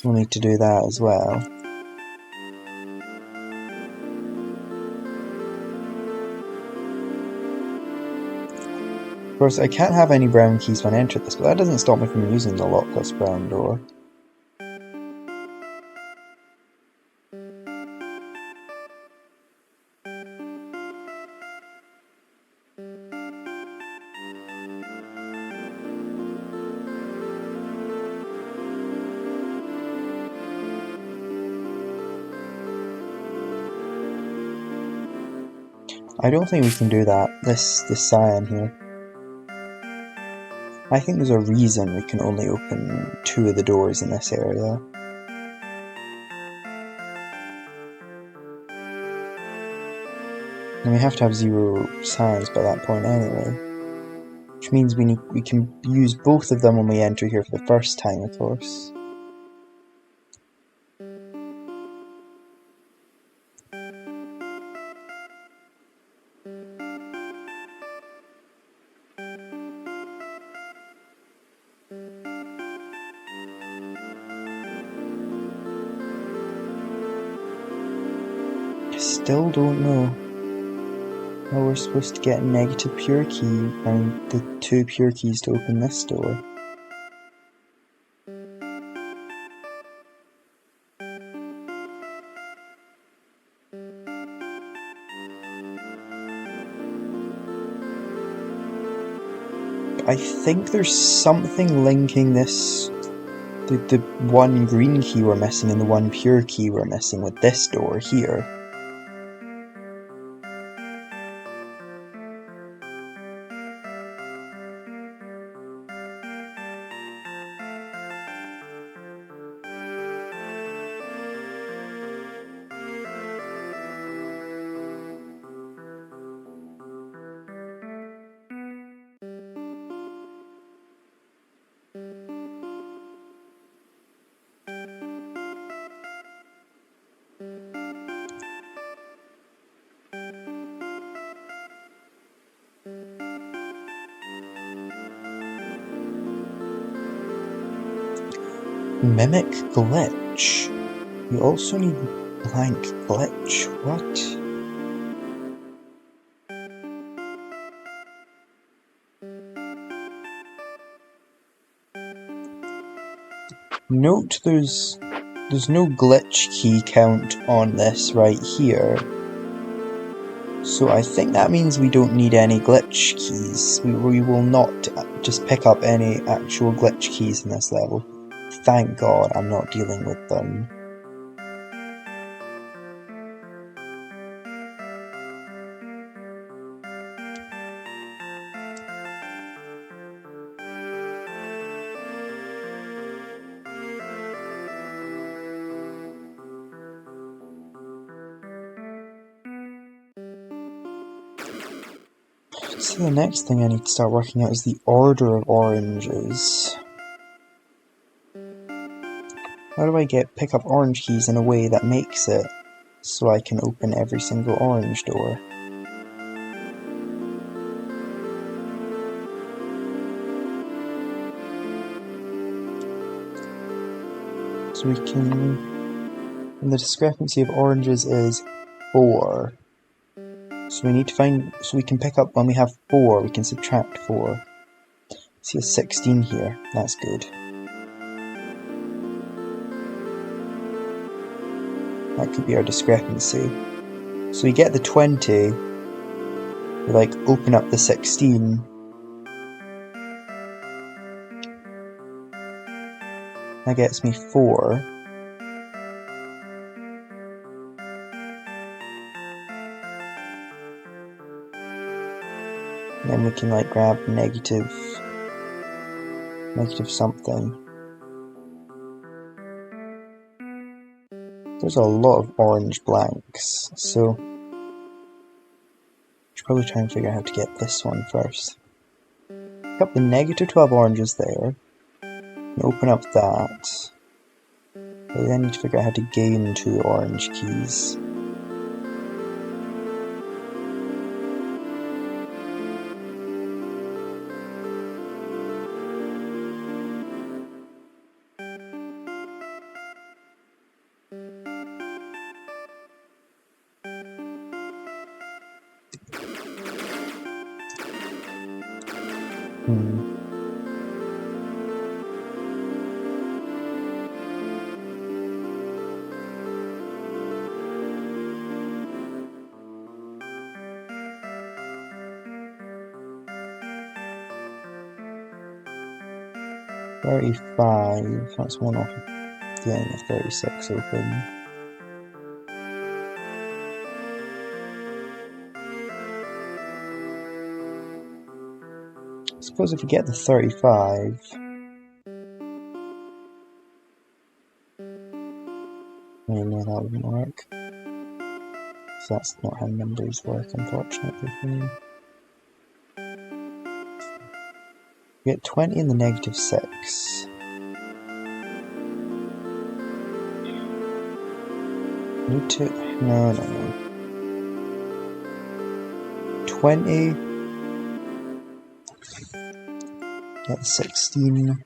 we'll need to do that as well. Of course, I can't have any brown keys when I enter this, but that doesn't stop me from using the lockless brown door. I don't think we can do that, this cyan here. I think there's a reason we can only open 2 of the doors in this area. And we have to have 0 cyans by that point anyway. Which means we can use both of them when we enter here for the first time, of course. Still don't know how we're supposed to get a negative pure key and the 2 pure keys to open this door. I think there's something linking this, the 1 green key we're missing and the 1 pure key we're missing with this door here. Mimic glitch. We also need blank glitch. What? Note there's no glitch key count on this right here. So I think that means we don't need any glitch keys. We will not just pick up any actual glitch keys in this level. Thank God I'm not dealing with them. So the next thing I need to start working out is the order of oranges. How do I pick up orange keys in a way that makes it so I can open every single orange door? So we can... And the discrepancy of oranges is 4. So we need to find... So we can pick up when we have 4, we can subtract 4. See a 16 here, that's good. That could be our discrepancy. So we get the 20, we like open up the 16. That gets me 4. And then we can like grab negative something. There's a lot of orange blanks, so I should probably try and figure out how to get this one first. Pick up the negative 12 oranges there, and open up that. But we then need to figure out how to gain 2 orange keys. Hmm. $35, that's one off the end of 36 open. I suppose if we get the 35, no, that wouldn't work. So that's not how numbers work, unfortunately for me. We get 20 in the negative 6. Need to... no. 20. Get 16.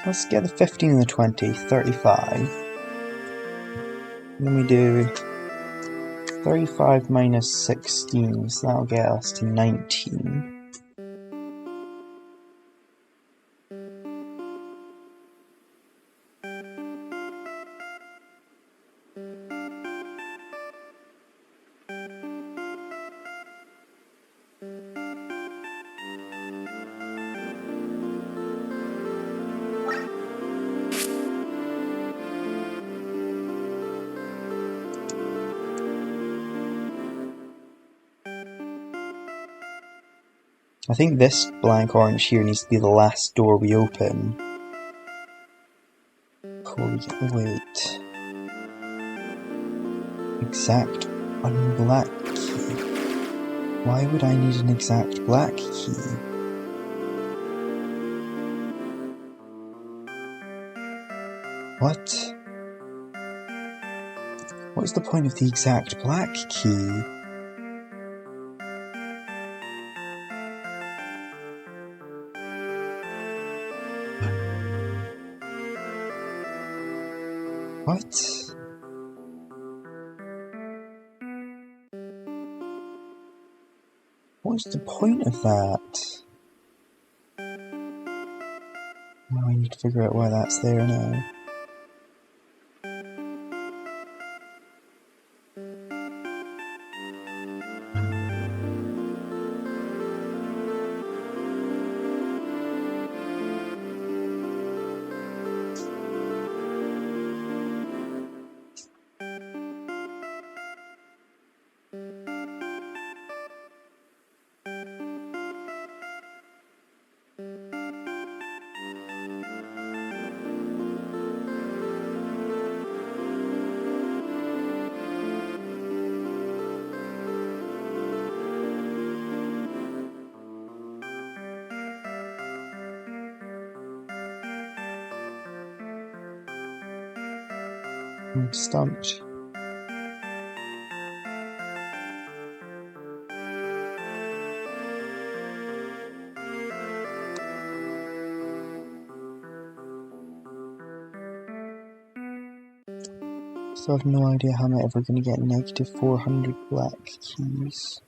Let's get the 15 and the 20, 35. Then we do 35 minus 16, so that'll get us to 19. I think this blank orange here needs to be the last door we open. Before we get the weight. Exact unblack key. Why would I need an exact black key? What? What is the point of the exact black key? What? What's the point of that? Now I need to figure out why that's there now. I'm stumped. So I have no idea how I'm ever going to get negative 400 black keys.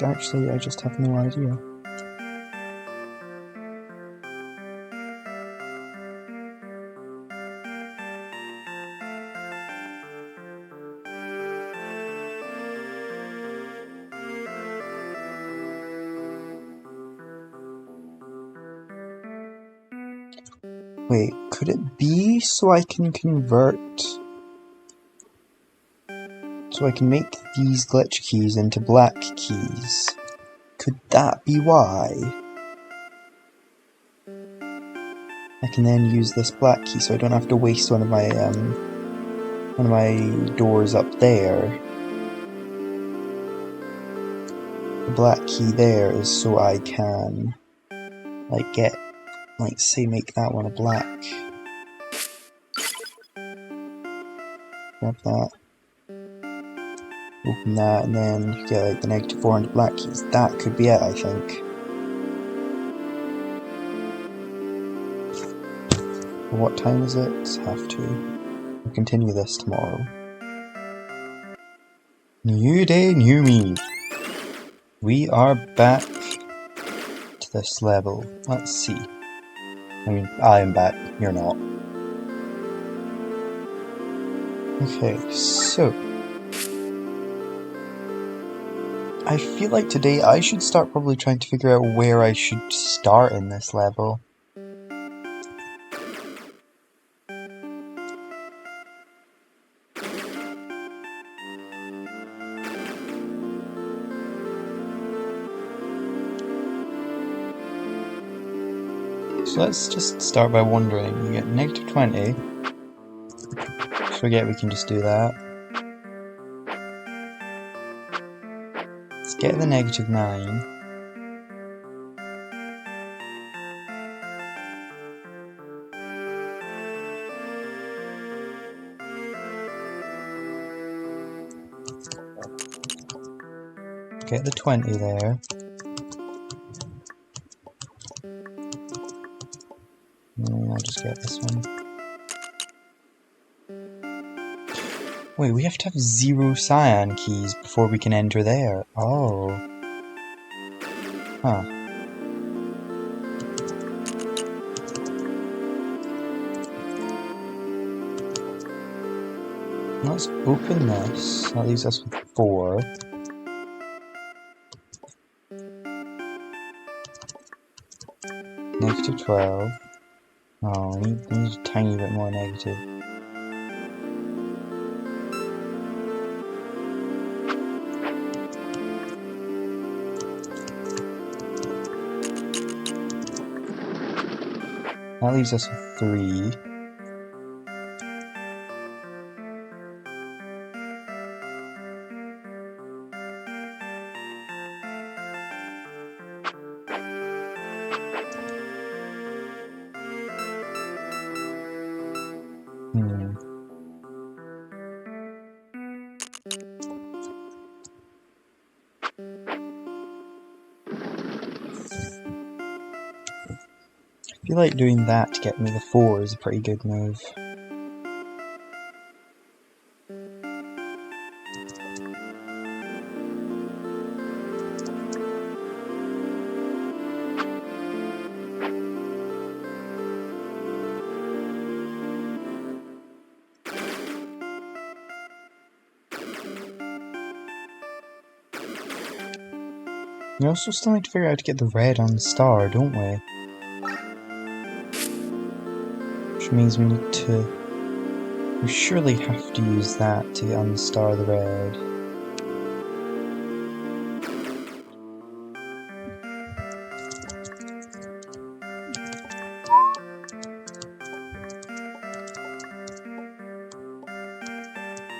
Actually, I just have no idea. Wait, could it be so I can convert... So I can make these glitch keys into black keys? Could that be why? I can then use this black key so I don't have to waste one of my doors up there. The black key there is so I can like say make that one a black. Grab that. Open that and then you get like the negative 400 black keys. That could be it, I think. What time is it? Have to. We'll continue this tomorrow. New day, new me. We are back to this level. Let's see. I mean, I'm back. You're not. Okay, so I feel like today I should start probably trying to figure out where I should start in this level. So let's just start by wondering. We get negative 20. Forget we can just do that. Let's get the negative 9. Get the 20 there. And I'll just get this one. Wait, we have to have 0 cyan keys before we can enter there. Oh. Huh. Let's open this. That leaves us with 4. Negative 12. Oh, we need a tiny bit more negative. That leaves us with 3. I feel like doing that to get me the 4 is a pretty good move. We also still need to figure out how to get the red on the star, don't we? Which means we need to... We surely have to use that to get on the star the red.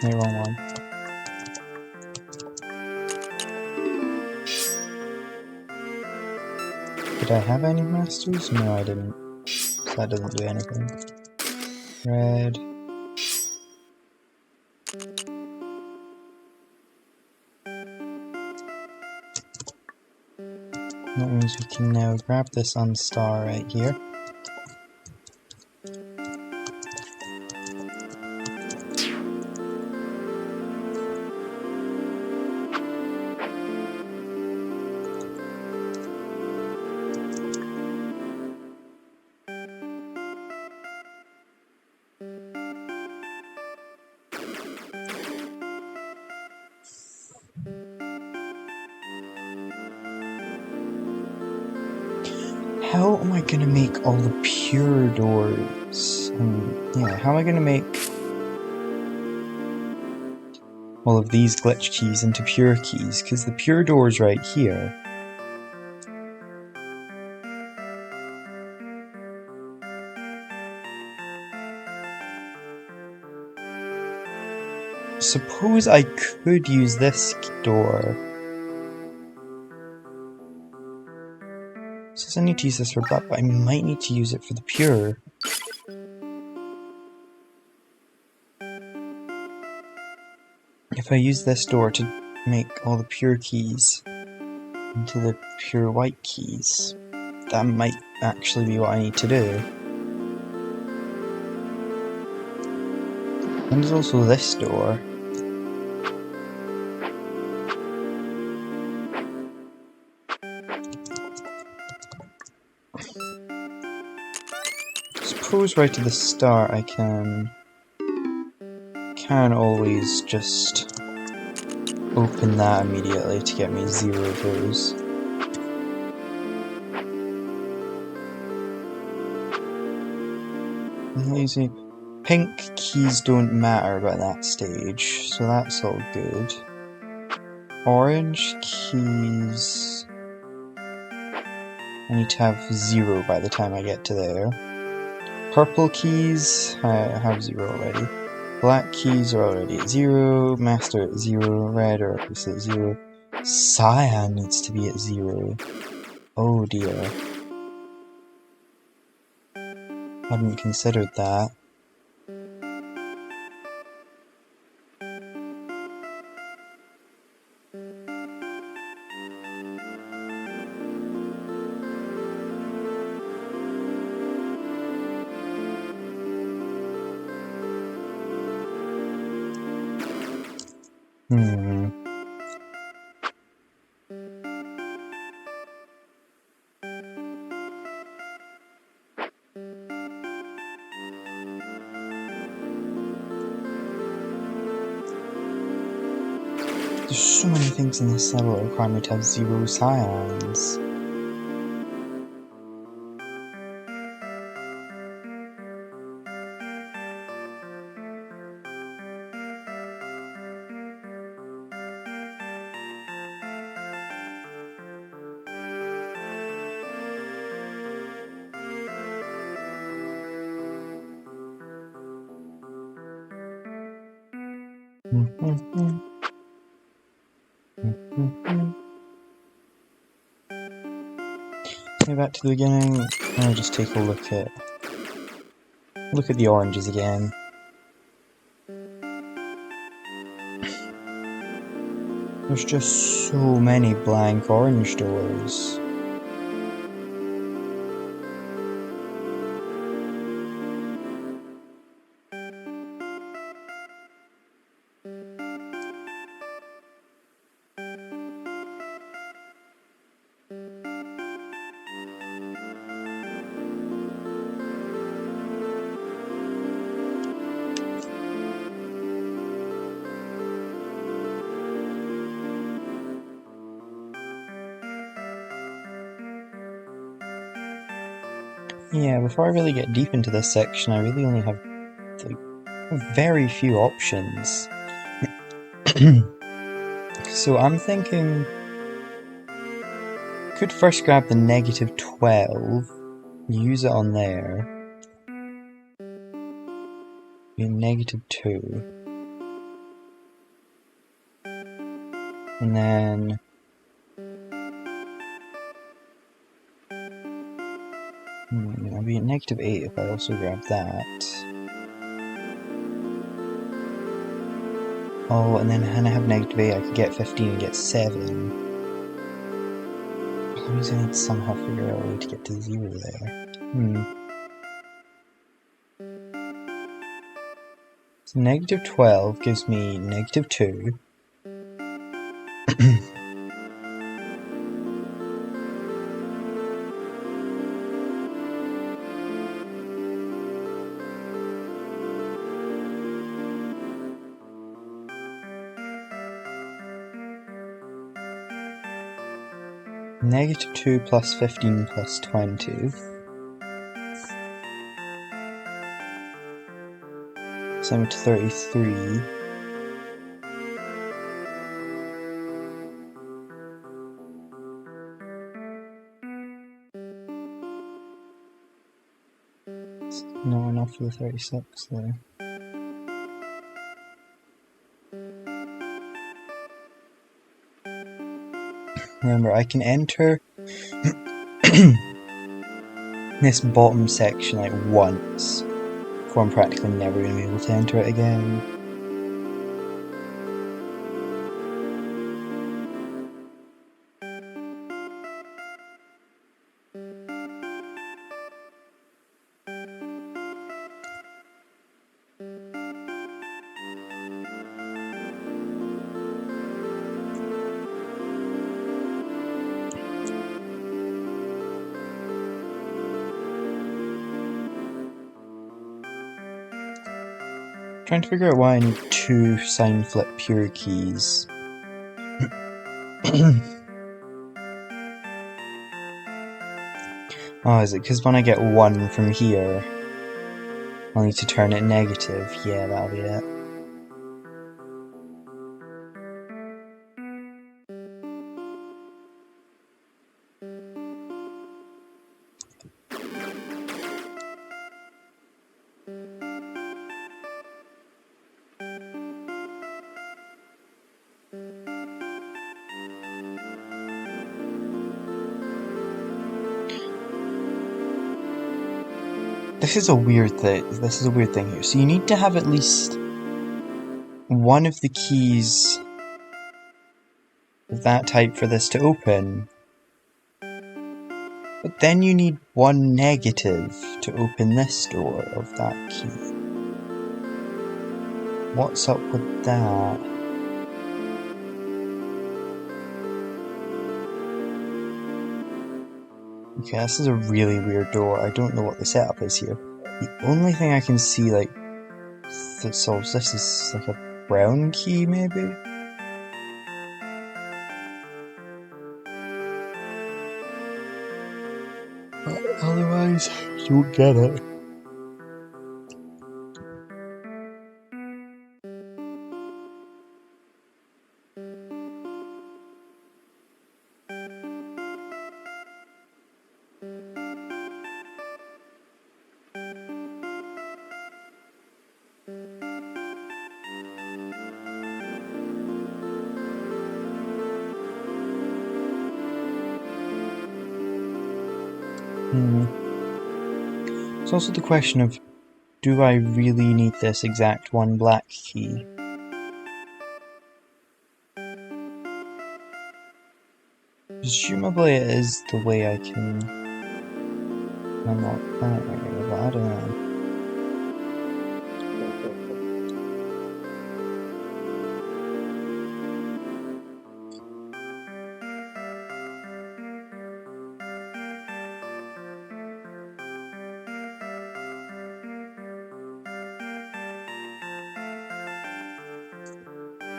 No, wrong one. Did I have any masters? No, I didn't. So that doesn't do anything. Red. That means we can now grab this on star right here. How am I gonna make all the pure doors? Yeah, how am I gonna make all of these glitch keys into pure keys? Because the pure door's right here. Suppose I could use this door. Says I need to use this for that, but I might need to use it for the pure. If I use this door to make all the pure keys into the pure white keys, that might actually be what I need to do. And there's also this door. Suppose right at the start I can always just open that immediately to get me 0 of those. Lazy. Pink keys don't matter by that stage, so that's all good. Orange keys... I need to have 0 by the time I get to there. Purple keys, I have 0 already. Black keys are already at 0, master at 0, red are obviously at 0. Cyan needs to be at 0. Oh dear. Hadn't considered that. There's so many things in this level that require me to have 0 cyans. Go back to the beginning, and I'll just take a look at the oranges again. There's just so many blank orange doors. Yeah, before I really get deep into this section, I really only have like, very few options. So I'm thinking, could first grab the negative 12, use it on there, be negative 2, and then I'll be at negative 8 if I also grab that. Oh, and then when I have negative 8, I could get 15 and get 7. That means I need to somehow figure out a way to get to 0 there. So negative 12 gives me negative 2. Negative 2 plus 15 plus 20. So I'm to 33. It's not enough for the 36 there. Remember, I can enter this bottom section like once, before I'm practically never going to be able to enter it again. Trying to figure out why I need 2 sign flip pure keys. Oh, is it because when I get 1 from here, I'll need to turn it negative? Yeah, that'll be it. This is a weird thing here. So you need to have at least one of the keys of that type for this to open. But then you need 1 negative to open this door of that key. What's up with that? Okay, this is a really weird door. I don't know what the setup is here. The only thing I can see, like, that solves this is, like, a brown key, maybe? But otherwise, I don't get it. It's also the question of, do I really need this exact 1 black key? Presumably it is the way I can unlock that area, but I don't know.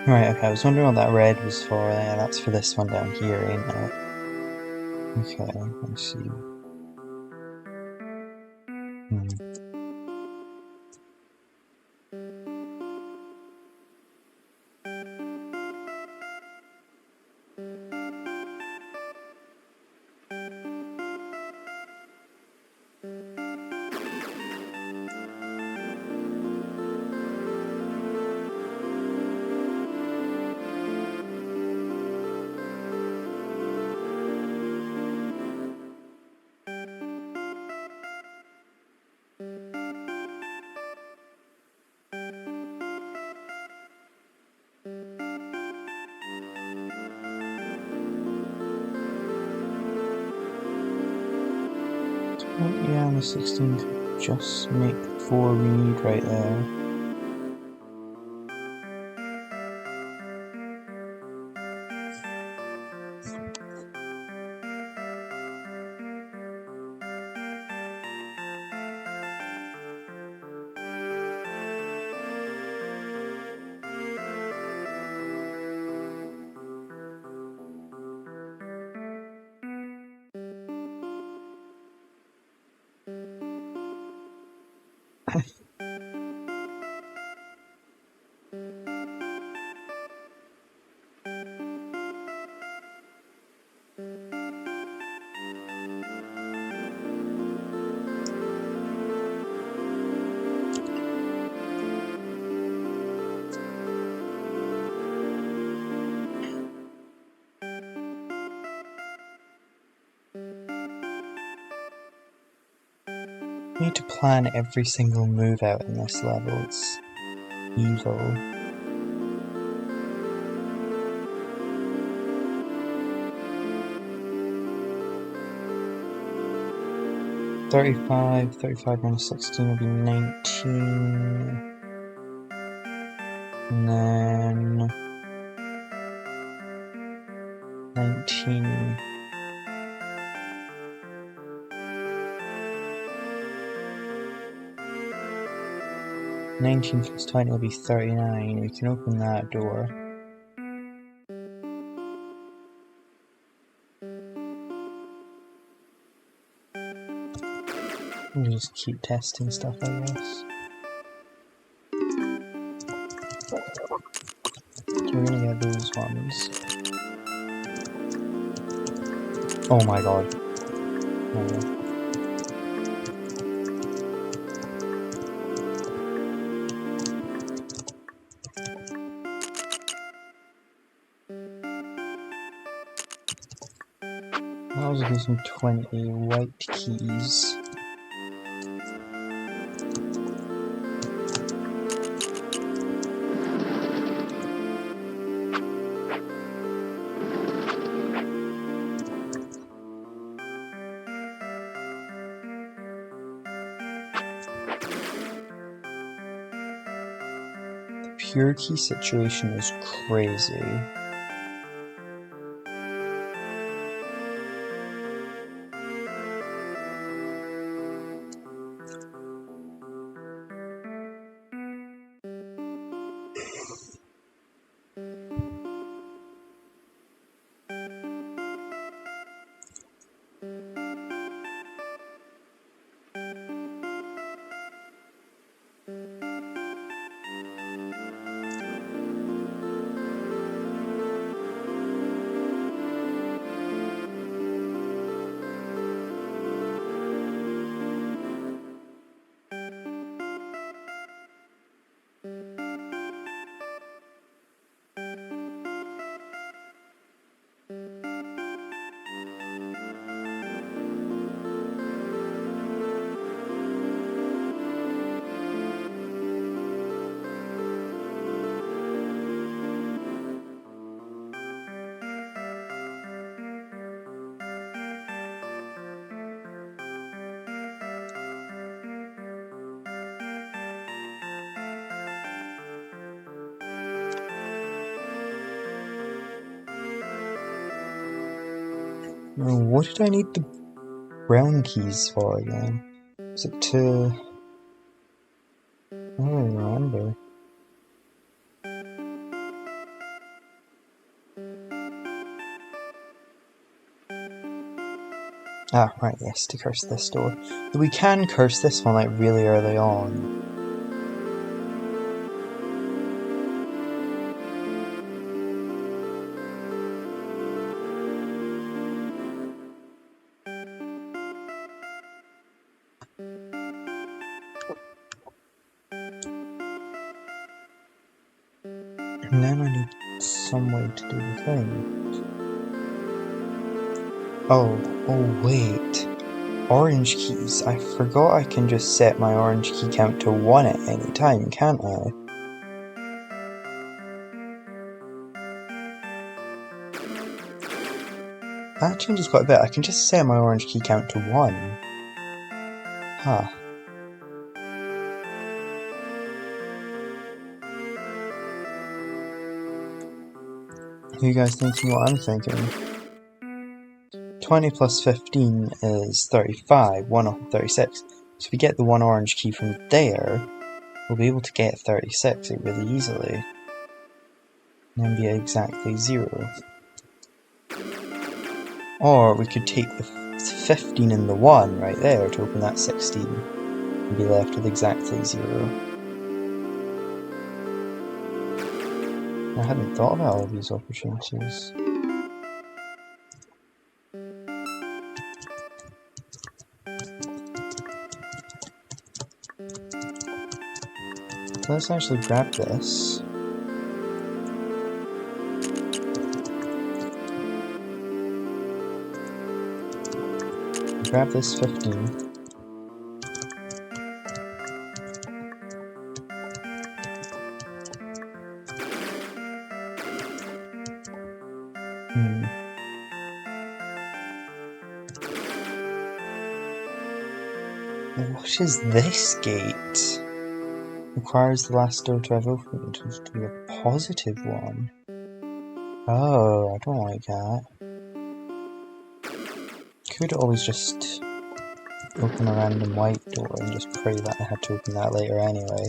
Right, okay, I was wondering what that red was for. Yeah, that's for this one down here, ain't it? Okay, let's see. Yeah, and the 16 could just make 4 we need right there. I need to plan every single move out in this level. It's evil. $35 minus 16 will be 19. And then 19. Plus 20 will be 39. We can open that door. We'll just keep testing stuff, I guess. So we're gonna get those ones. Oh my god. Oh. I was using 20 white keys. The pure key situation is crazy. What did I need the brown keys for again? Is it to... I don't remember. Ah, right, yes, to curse this door. We can curse this one like really early on. And then I need some way to do the thing. Oh wait. Orange keys. I forgot I can just set my orange key count to 1 at any time, can't I? That changes quite a bit. I can just set my orange key count to 1. Huh. Who you guys thinking what I'm thinking? 20 plus 15 is 35, 1 off of 36. So if we get the 1 orange key from there, we'll be able to get 36 really easily. And then be exactly 0. Or we could take the 15 and the 1 right there to open that 16 and be left with exactly 0. I hadn't thought about all these opportunities. Let's actually grab this. Grab this 15. What is this gate? Requires the last door to have opened to be a positive one. Oh, I don't like that. Could always just open a random white door and just pray that I had to open that later anyway.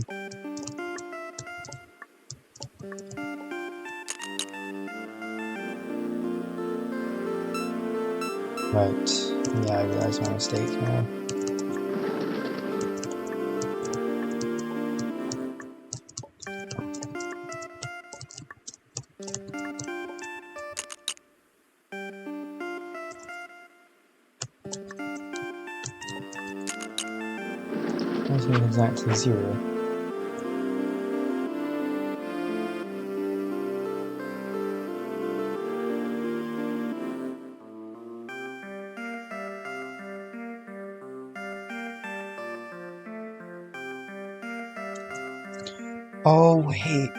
Right, yeah, I realise my mistake now. That's not exactly 0. Oh wait.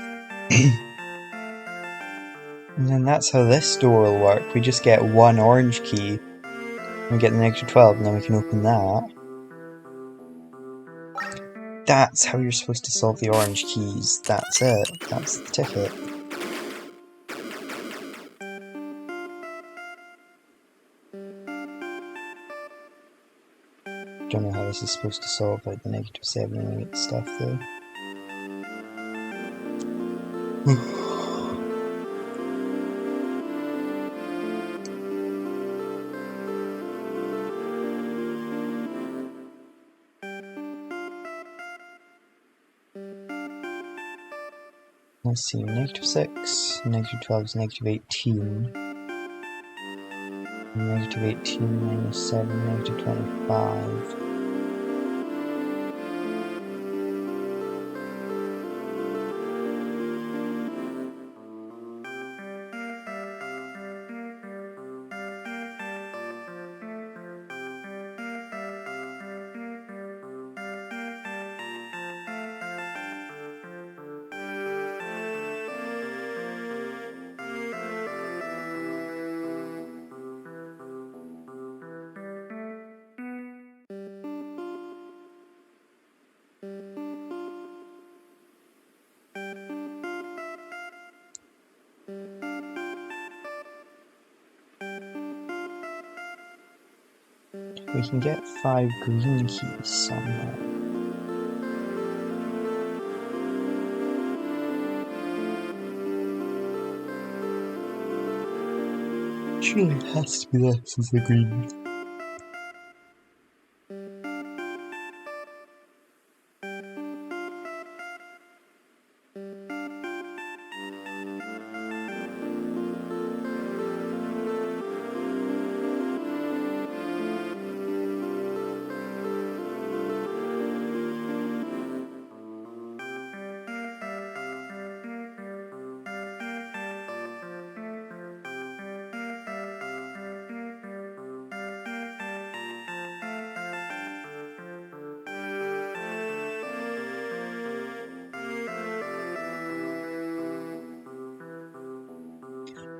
And then that's how this door will work. We just get 1 orange key. We get the negative 12 and then we can open that. That's how you're supposed to solve the orange keys. That's it. That's the ticket. Don't know how this is supposed to solve like the negative 7 and 8 stuff though. Let's see, negative 6, negative 12 is negative 18. Negative 18 minus 7, negative 25. We can get 5 green keys somehow. Surely it has to be this as the green.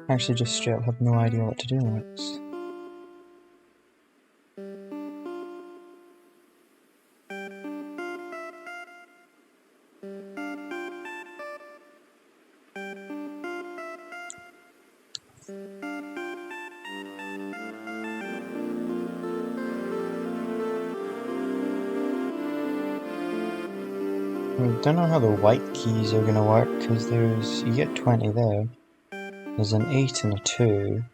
I actually just straight up have no idea what to do next. don't know how the white keys are gonna work, because you get 20 there. There's an 8 and a 2.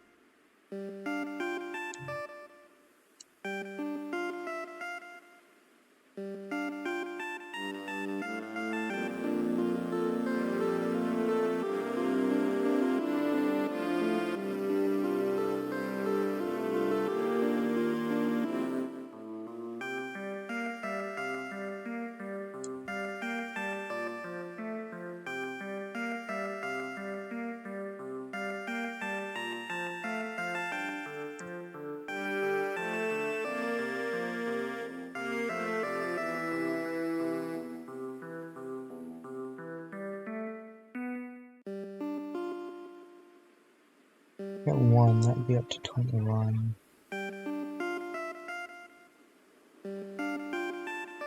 Get 1, that'd be up to 21.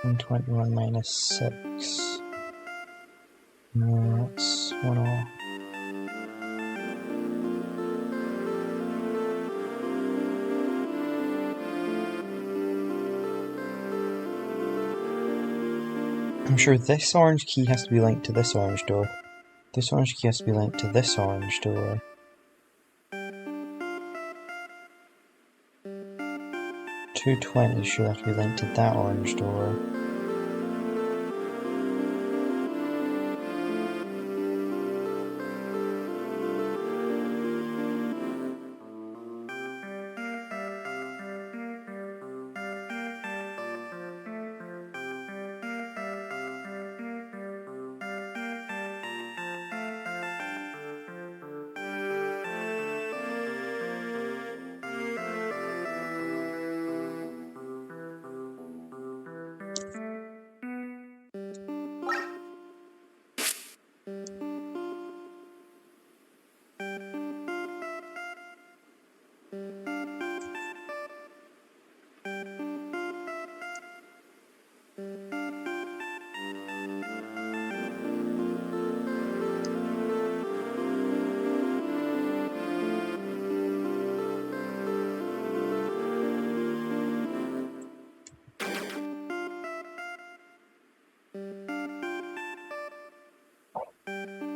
And 21 minus 6. No, that's 1 off. I'm sure this orange key has to be linked to this orange door. This orange key has to be linked to this orange door. $2.20 should have to be linked to that orange door.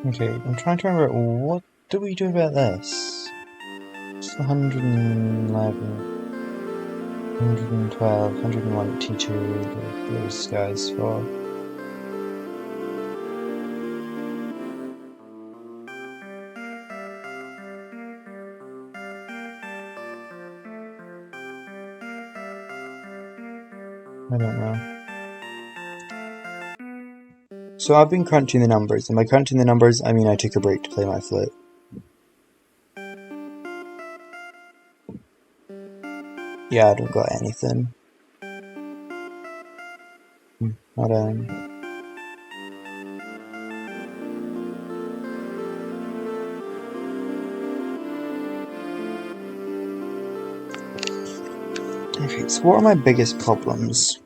Okay, I'm trying to remember, what do we do about this? It's 111, 112, 101 T2, those guys for. I don't know. So I've been crunching the numbers, and by crunching the numbers, I mean I took a break to play my flute. Yeah, I don't got anything. Hold on. Okay, so what are my biggest problems?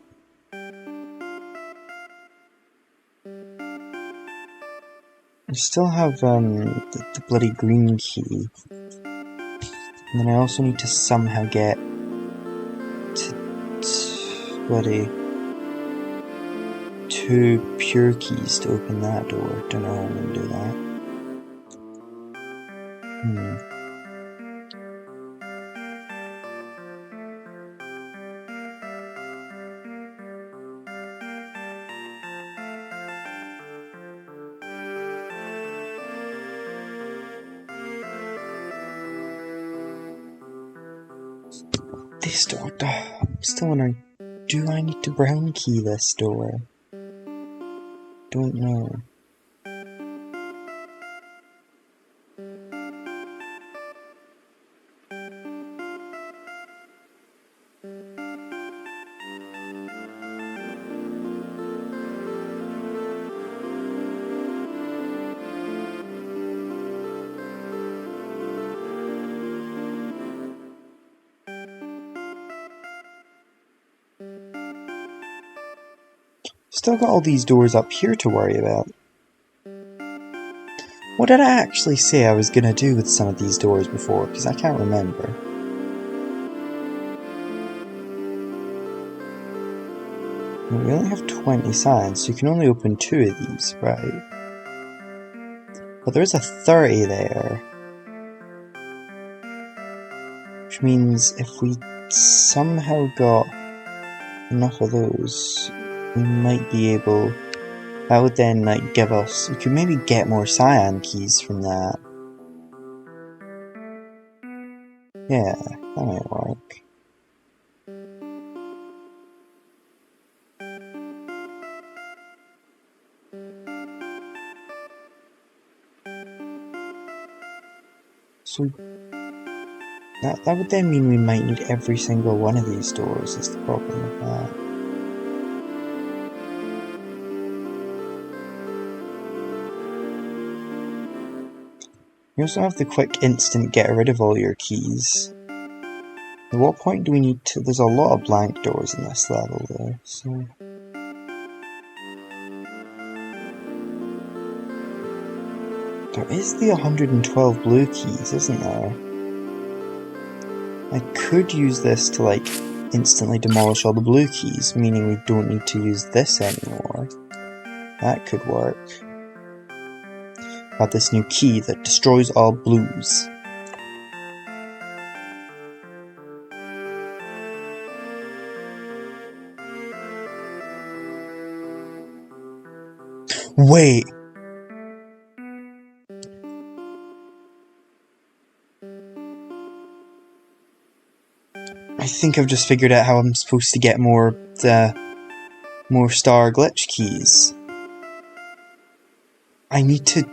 I still have the bloody green key. And then I also need to somehow get to bloody 2 pure keys to open that door. Don't know how I'm gonna do that. This door, I'm still wondering, do I need to brown key this door? Don't know. Still got all these doors up here to worry about. What did I actually say I was gonna do with some of these doors before? Because I can't remember. We only have 20 signs, so you can only open 2 of these, right? But there is a 30 there. Which means if we somehow got enough of those, we might be able... That would then, like, give us... We could maybe get more cyan keys from that. Yeah, that might work. So... That would then mean we might need every single one of these doors, is the problem with that. You also have the quick instant get rid of all your keys. At what point do we need to... There's a lot of blank doors in this level though, so... There is the 112 blue keys, isn't there? I could use this to, like, instantly demolish all the blue keys, meaning we don't need to use this anymore. That could work. Got this new key that destroys all blues. Wait! I think I've just figured out how I'm supposed to get more star glitch keys. I need to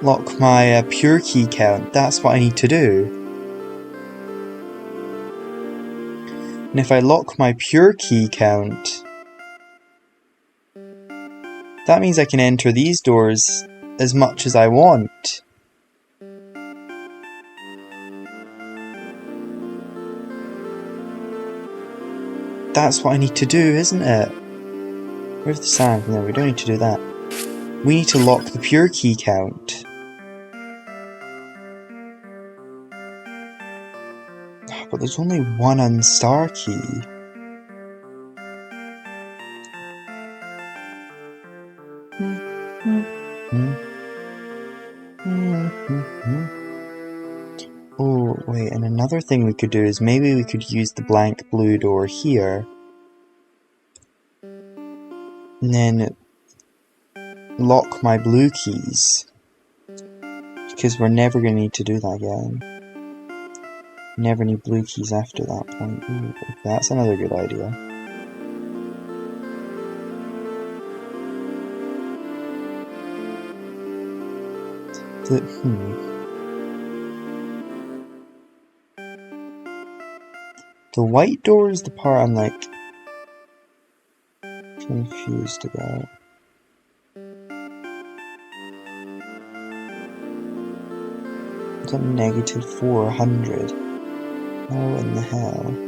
lock my pure key count. That's what I need to do. And if I lock my pure key count, that means I can enter these doors as much as I want. That's what I need to do, isn't it? Where's the sound? No, we don't need to do that. We need to lock the pure key count. But there's only one unstar key. Oh, wait, and another thing we could do is maybe we could use the blank blue door here. And then lock my blue keys. Because we're never going to need to do that again. Never need blue keys after that point. Ooh, okay, that's another good idea. The white door is the part I'm, like, confused about. It's a negative 400. How in the hell?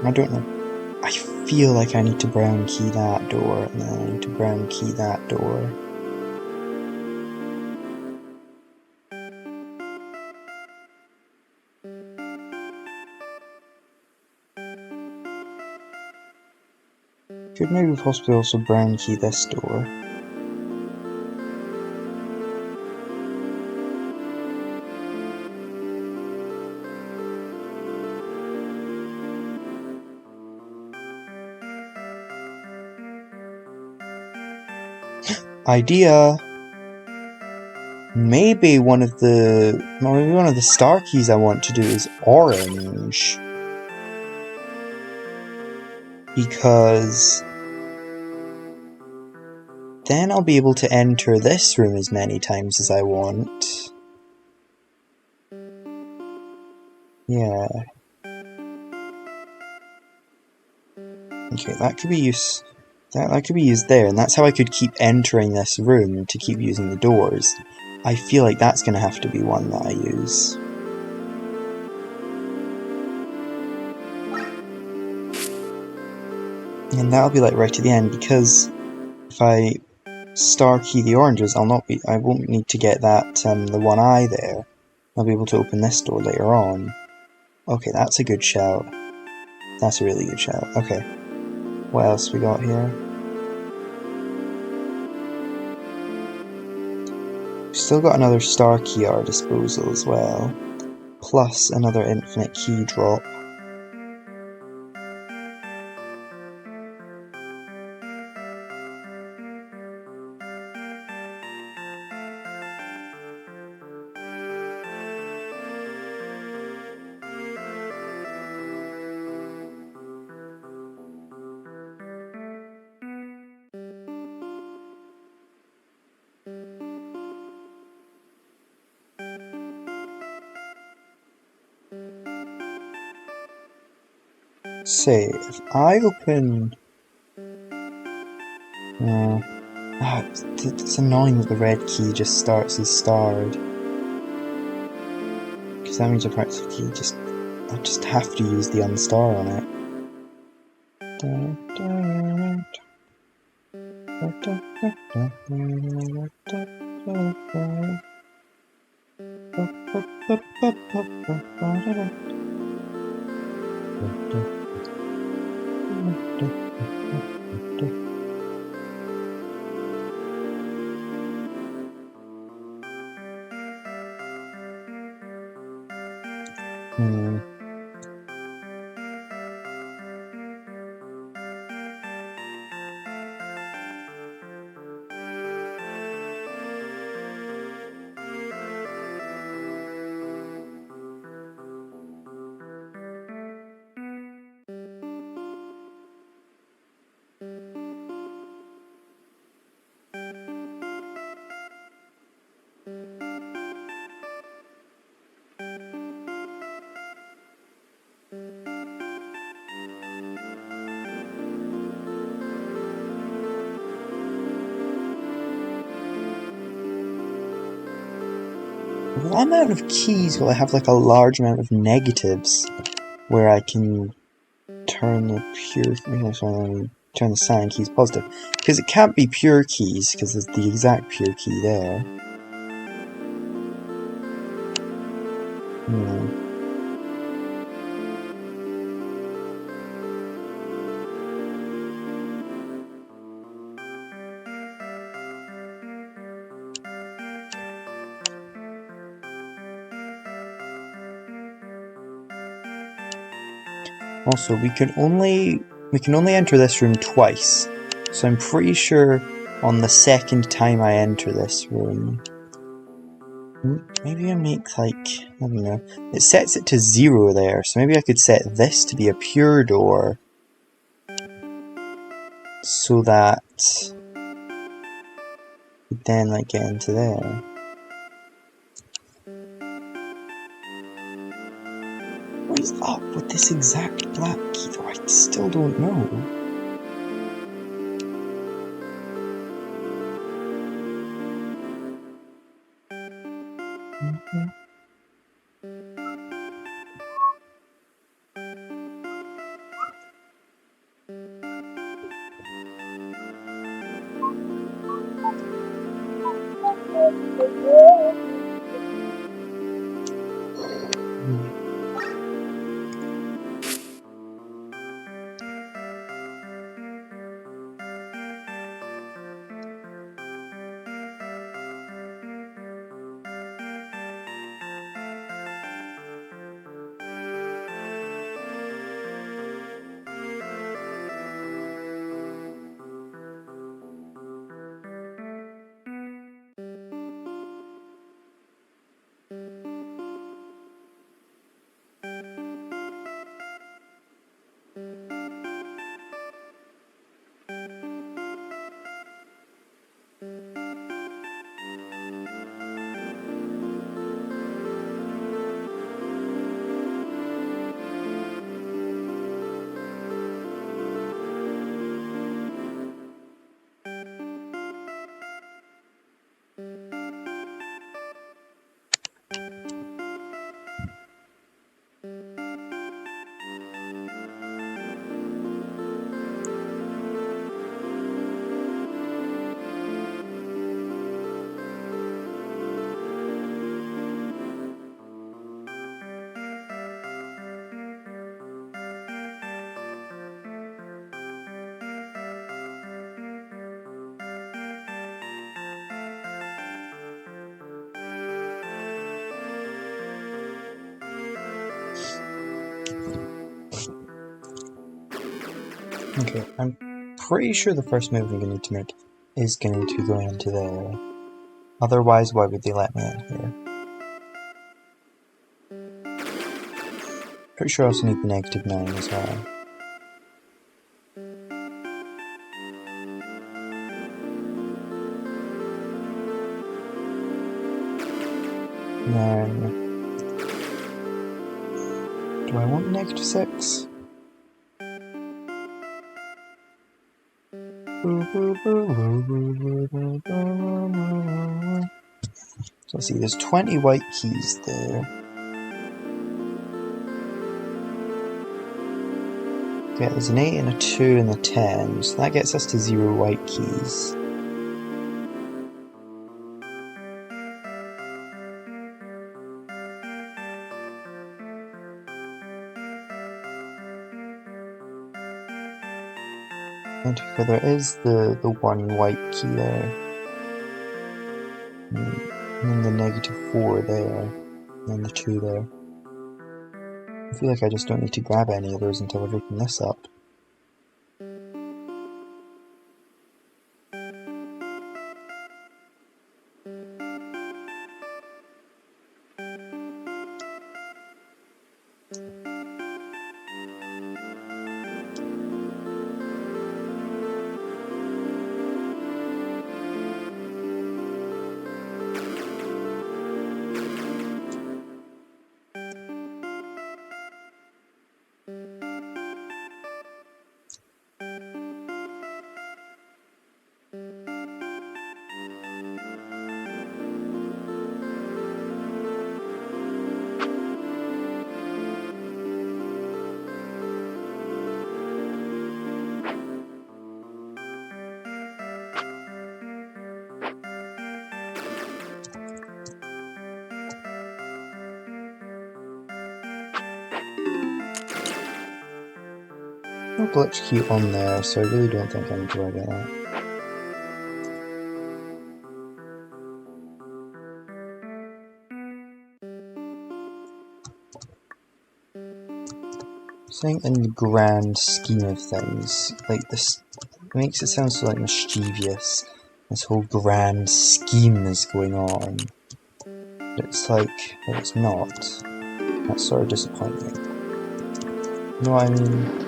I don't know. I feel like I need to brown key that door, and then I need to brown key that door. Could maybe possibly also brown key this door. Idea! Maybe one of the star keys I want to do is orange. because then I'll be able to enter this room as many times as I want. Yeah. Okay, that could be used. That could be used there, and that's how I could keep entering this room to keep using the doors. I feel like that's going to have to be one that I use. And that'll be like right at the end, because if I star key the oranges, I won't need to get that the one eye there. I'll be able to open this door later on. Okay, that's a good shout. That's a really good shout. Okay, what else we got here? We've still got another star key at our disposal as well, plus another infinite key drop. Say, if I open... it's annoying that the red key just starts as starred. Because that means I practically I just have to use the unstar on it. What amount of keys will I have like a large amount of negatives where I can turn the turn the cyan keys positive? Because it can't be pure keys, because there's the exact pure key there. Also, we can only enter this room twice, so I'm pretty sure on the second time I enter this room, maybe I make like, I don't know, it sets it to 0 there, so maybe I could set this to be a pure door, so that we then like get into there. What is up with this exact black key though? I still don't know. Okay, I'm pretty sure the first move we're going to need to make is going to go into there. Otherwise, why would they let me in here? Pretty sure I also need the -9 as well. Then... do I want -6? So let's see, there's 20 white keys there. Yeah, there's an 8 and a 2 and a 10, so that gets us to 0 white keys. And there is the one white key there. And then the -4 there. And then the 2 there. I feel like I just don't need to grab any of those until I've opened this up. No glitch key on there, so I really don't think I need to worry about that. Saying in the grand scheme of things, like this makes it sound so like mischievous. This whole grand scheme is going on. But it's like, well, it's not. That's sort of disappointing. You know what I mean?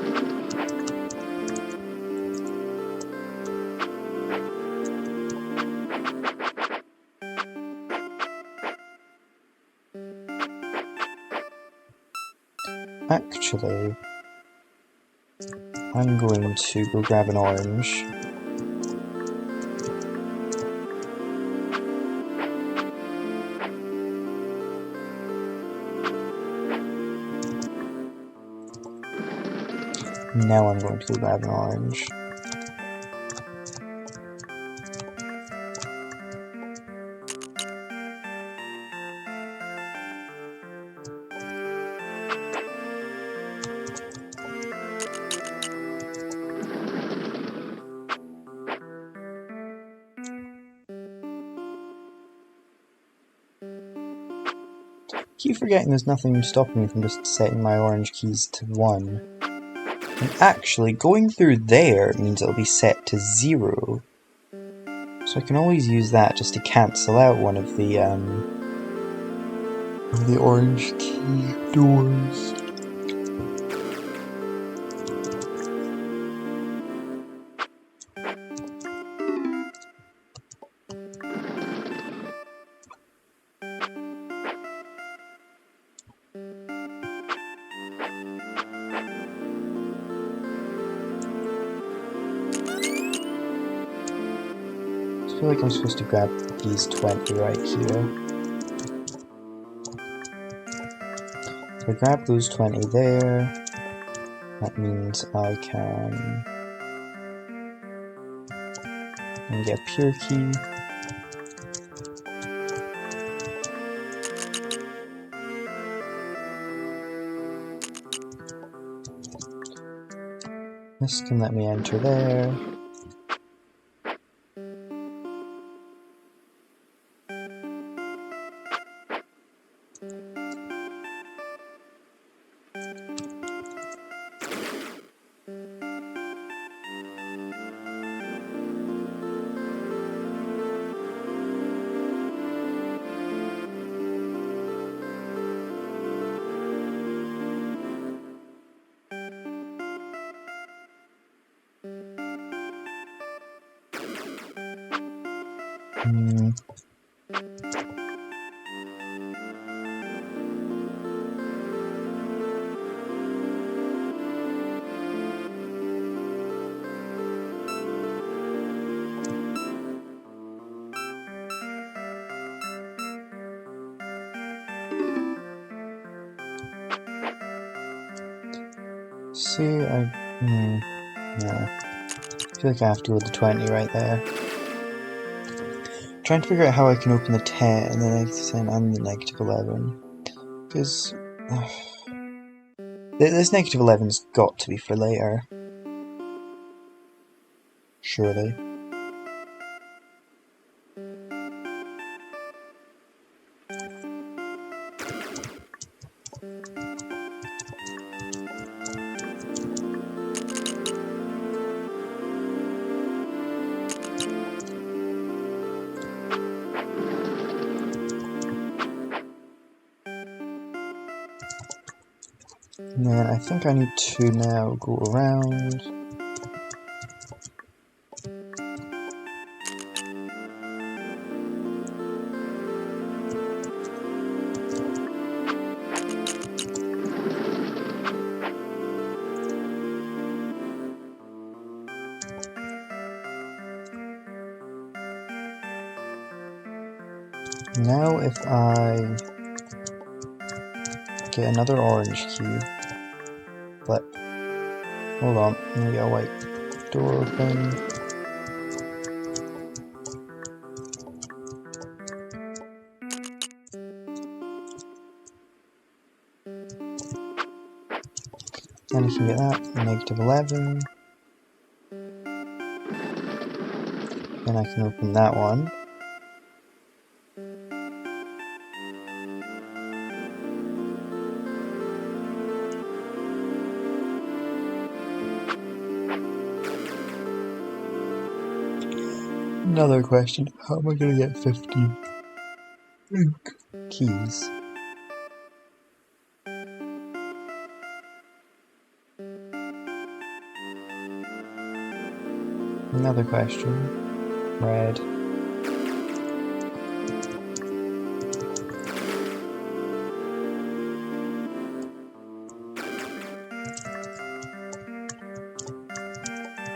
Actually, I'm going to go grab an orange. Now I'm going to go grab an orange. Keep forgetting there's nothing stopping me from just setting my orange keys to 1. And actually, going through there means it'll be set to 0. So I can always use that just to cancel out one of the orange key doors. I feel like I'm supposed to grab these 20 right here. So I grab those 20 there. That means I can get a pure key. This can let me enter there. See, yeah. I feel like I have to go with the 20 right there. Trying to figure out how I can open the 10 and the negative 10 and the negative 11. Because this negative 11's got to be for later. Surely. And then I think I need to now go around. Now if I get another orange cube, flip. Hold on, let me get a white door open. Then I can get that, negative 11. Then I can open that one. Another question, how am I going to get 50 keys? Another question, red.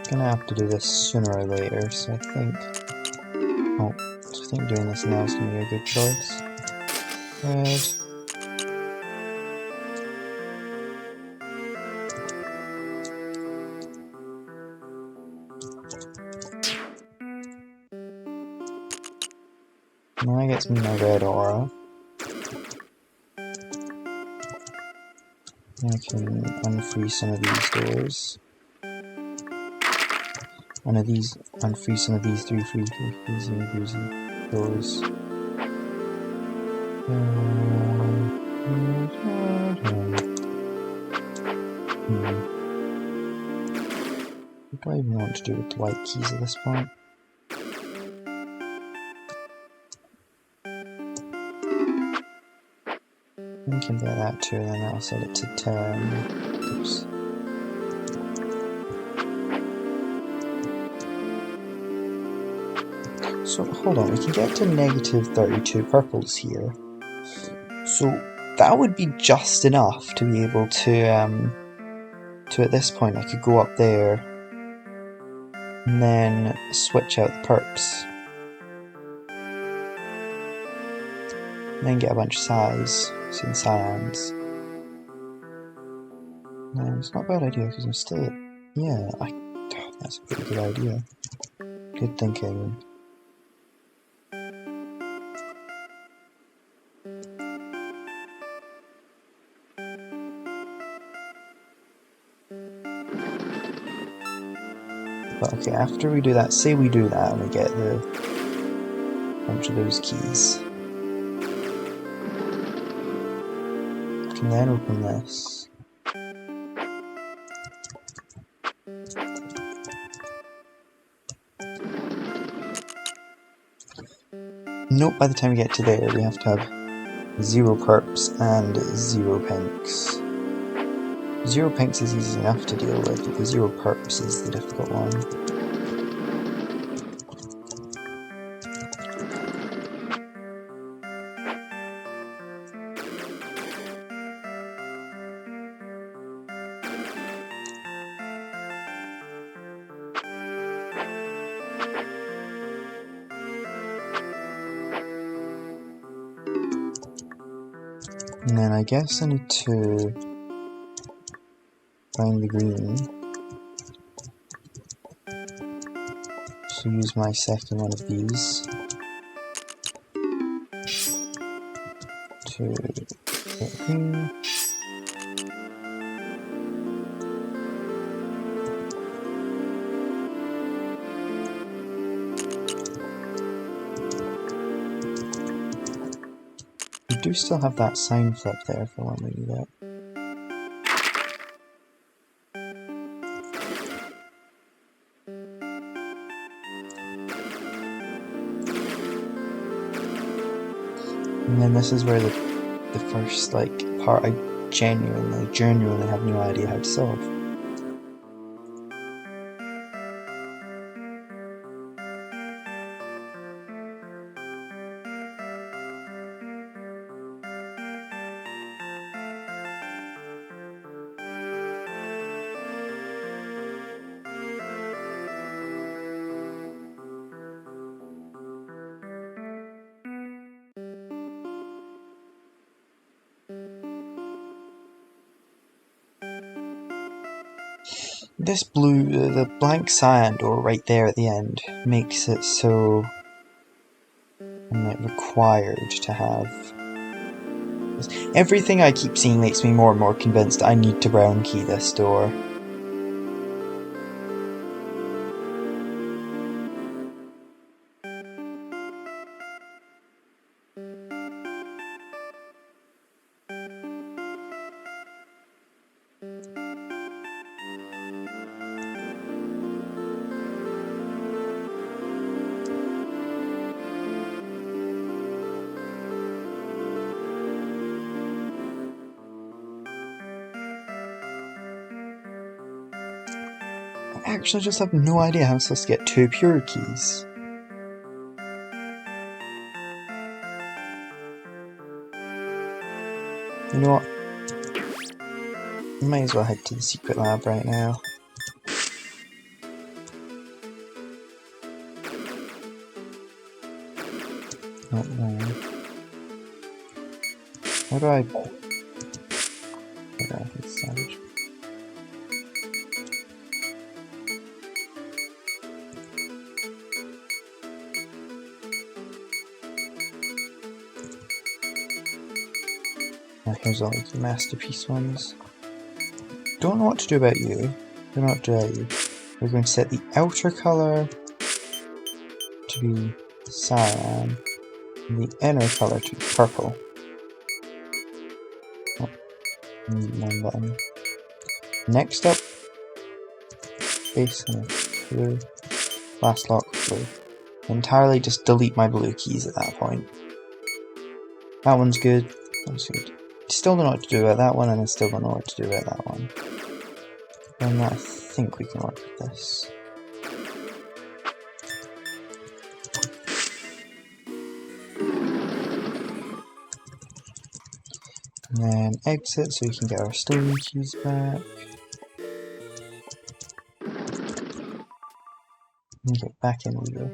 Gonna have to do this sooner or later, so I think doing this now is gonna be a good choice. Red. Now that gets me my red aura. I can unfree some of these doors. Unfree some of these three doors. What do I even want to do with the white keys at this point? We can get that too, and then I'll set it to 10. Oops. So hold on, we can get to negative 32 purples here. So that would be just enough to be able to at this point I could go up there and then switch out the perps. And then get a bunch of some cyans. No, it's not a bad idea because I'm still, yeah, that's a pretty good idea. Good thinking. But okay, after we do that, say we do that and we get the bunch of those keys. We can then open this. Nope, by the time we get to there, we have to have 0 perps and 0 pinks. 0 pinks is easy enough to deal with, but the 0 perps is the difficult one. And then I guess I need to find the green. So use my second one of these to get green. We do still have that sign flip there if I want to do that. And then this is where the first like part I genuinely have no idea how to solve. This blue, the blank cyan door right there at the end, makes it so I'm like required to have. Everything I keep seeing makes me more and more convinced I need to brown key this door. I actually just have no idea how I'm supposed to get two pure keys. You know what? I might as well head to the secret lab right now. Not there. How do I... Okay, it's savage. Oh, here's all the masterpiece ones. Don't know what to do about you. Do not do you. We're going to set the outer colour to be cyan, and the inner colour to be purple. Oh, one button. Next up, base and blue. Last lock, blue. Entirely just delete my blue keys at that point. That one's good. That's good. Still don't know what to do about that one, and I still don't know what to do about that one. And I think we can work with this. And then exit so we can get our stolen keys back. Okay, back in we go.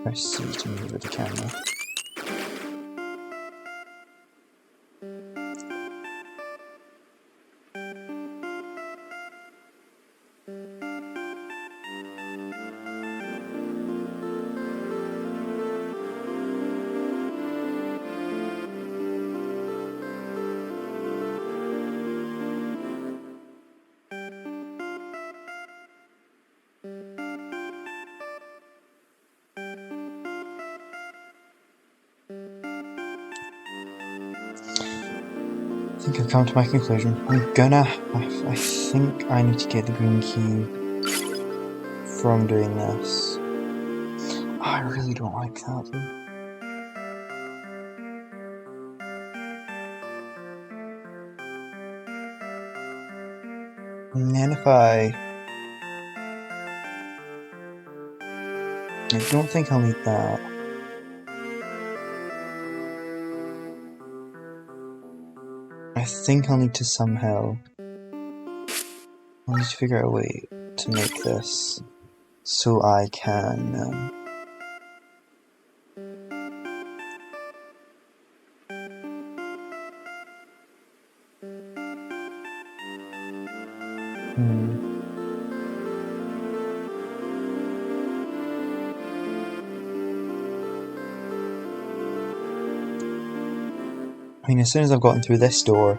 Press C to move with the camera. I think I've come to my conclusion. I think I need to get the green key from doing this. Oh, I really don't like that though. And then if I don't think I'll need that. I think I'll need to I'll need to figure out a way to make this so I can I mean, as soon as I've gotten through this door,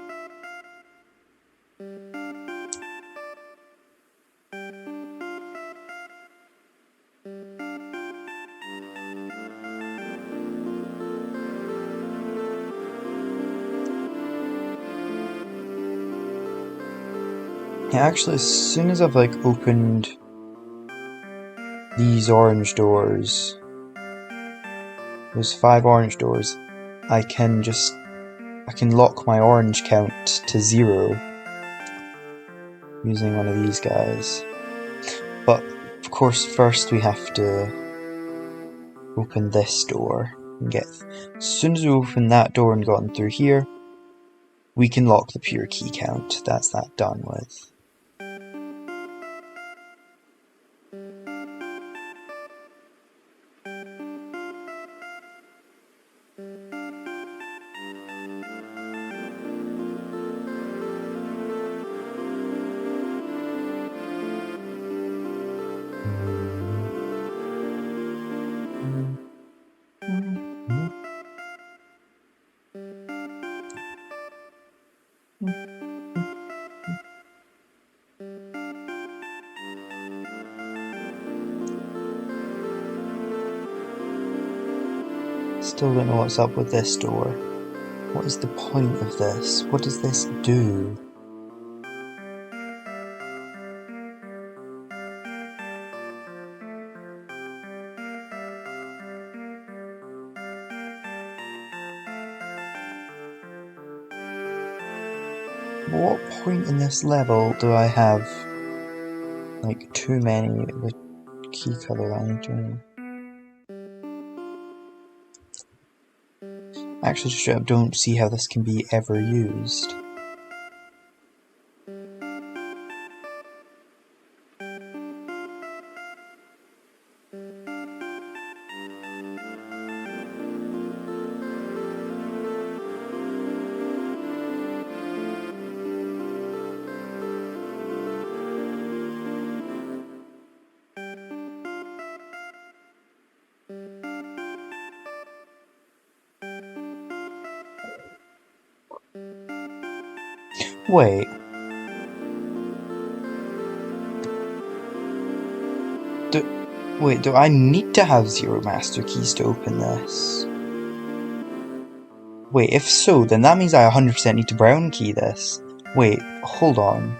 yeah, actually, as soon as I've like opened these orange doors, those 5 orange doors, I can lock my orange count to 0 using one of these guys. But of course, first we have to open this door and get. As soon as we open that door and gotten through here, we can lock the pure key count. That's that done with. Still don't know what's up with this door. What is the point of this? What does this do? What point in this level do I have like too many of the key color I need to? Actually, straight up don't see how this can be ever used. Wait. Do I need to have 0 master keys to open this? Wait, if so, then that means I 100% need to brown key this. Wait, hold on.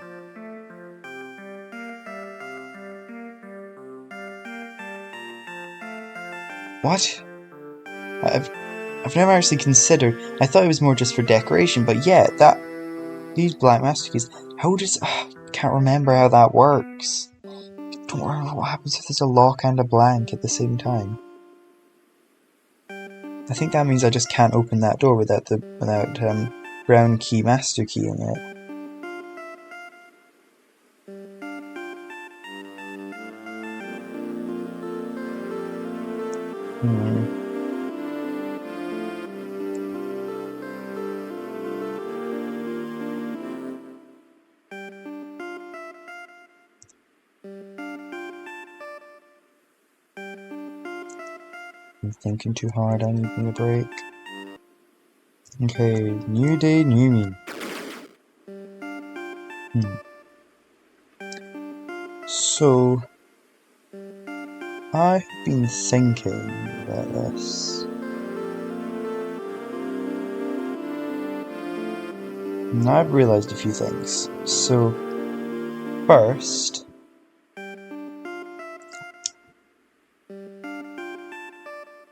What? I've never actually considered. I thought it was more just for decoration, but yeah, these black master keys. How does? Can't remember how that works. Don't remember what happens if there's a lock and a blank at the same time. I think that means I just can't open that door without brown key master keying it. I'm thinking too hard, I need me a break. Okay, new day, new me. So, I've been thinking about this. And I've realised a few things. So, first,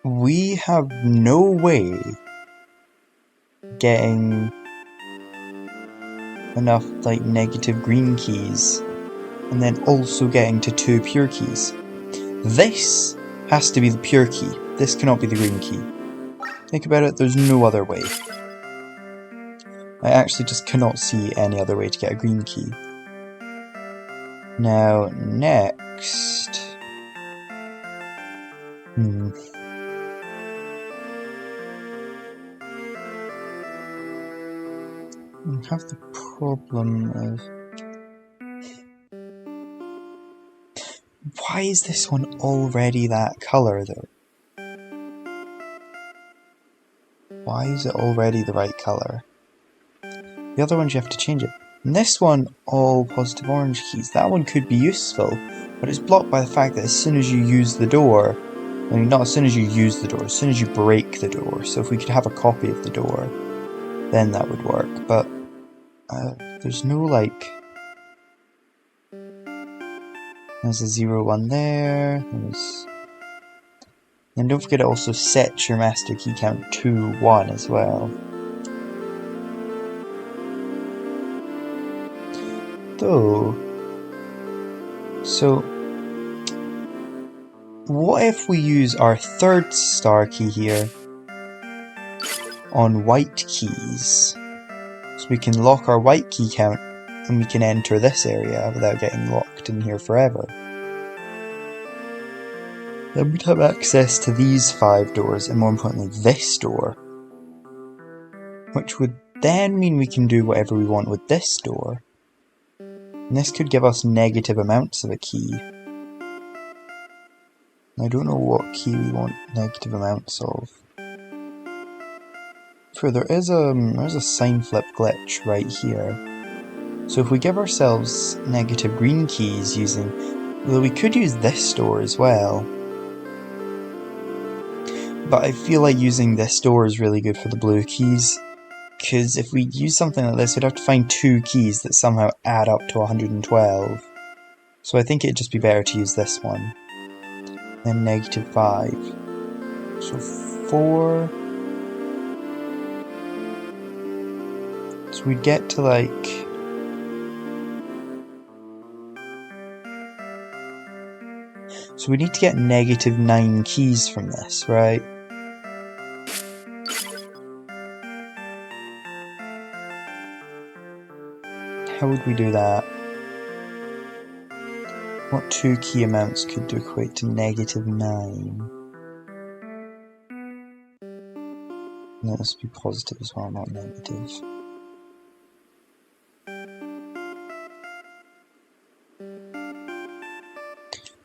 we have no way getting enough like negative green keys and then also getting to 2 pure keys. This has to be the pure key. This cannot be the green key. Think about it, there's no other way. I actually just cannot see any other way to get a green key. Now, next... I have the problem of... Why is this one already that colour though? Why is it already the right colour? The other ones you have to change it. And this one, all positive orange keys. That one could be useful, but it's blocked by the fact that as soon as you use the door, I mean not as soon as you use the door, as soon as you break the door. So if we could have a copy of the door, then that would work, but there's no like... There's a 0, 1 there, and don't forget it also sets your master key count to 1 as well. Though, so what if we use our third star key here on white keys, so we can lock our white key count and we can enter this area without getting locked in here forever. Then we'd have access to these 5 doors, and more importantly this door, which would then mean we can do whatever we want with this door. And this could give us negative amounts of a key. I don't know what key we want negative amounts of. For there's a sign flip glitch right here. So if we give ourselves negative green keys using... Well, we could use this door as well. But I feel like using this door is really good for the blue keys. Because if we use something like this, we'd have to find 2 keys that somehow add up to 112. So I think it'd just be better to use this one. Then negative 5. So 4... So we'd get to like... So we need to get negative 9 keys from this, right? How would we do that? What 2 key amounts could equate to negative 9? No, this would be positive as well, not negative.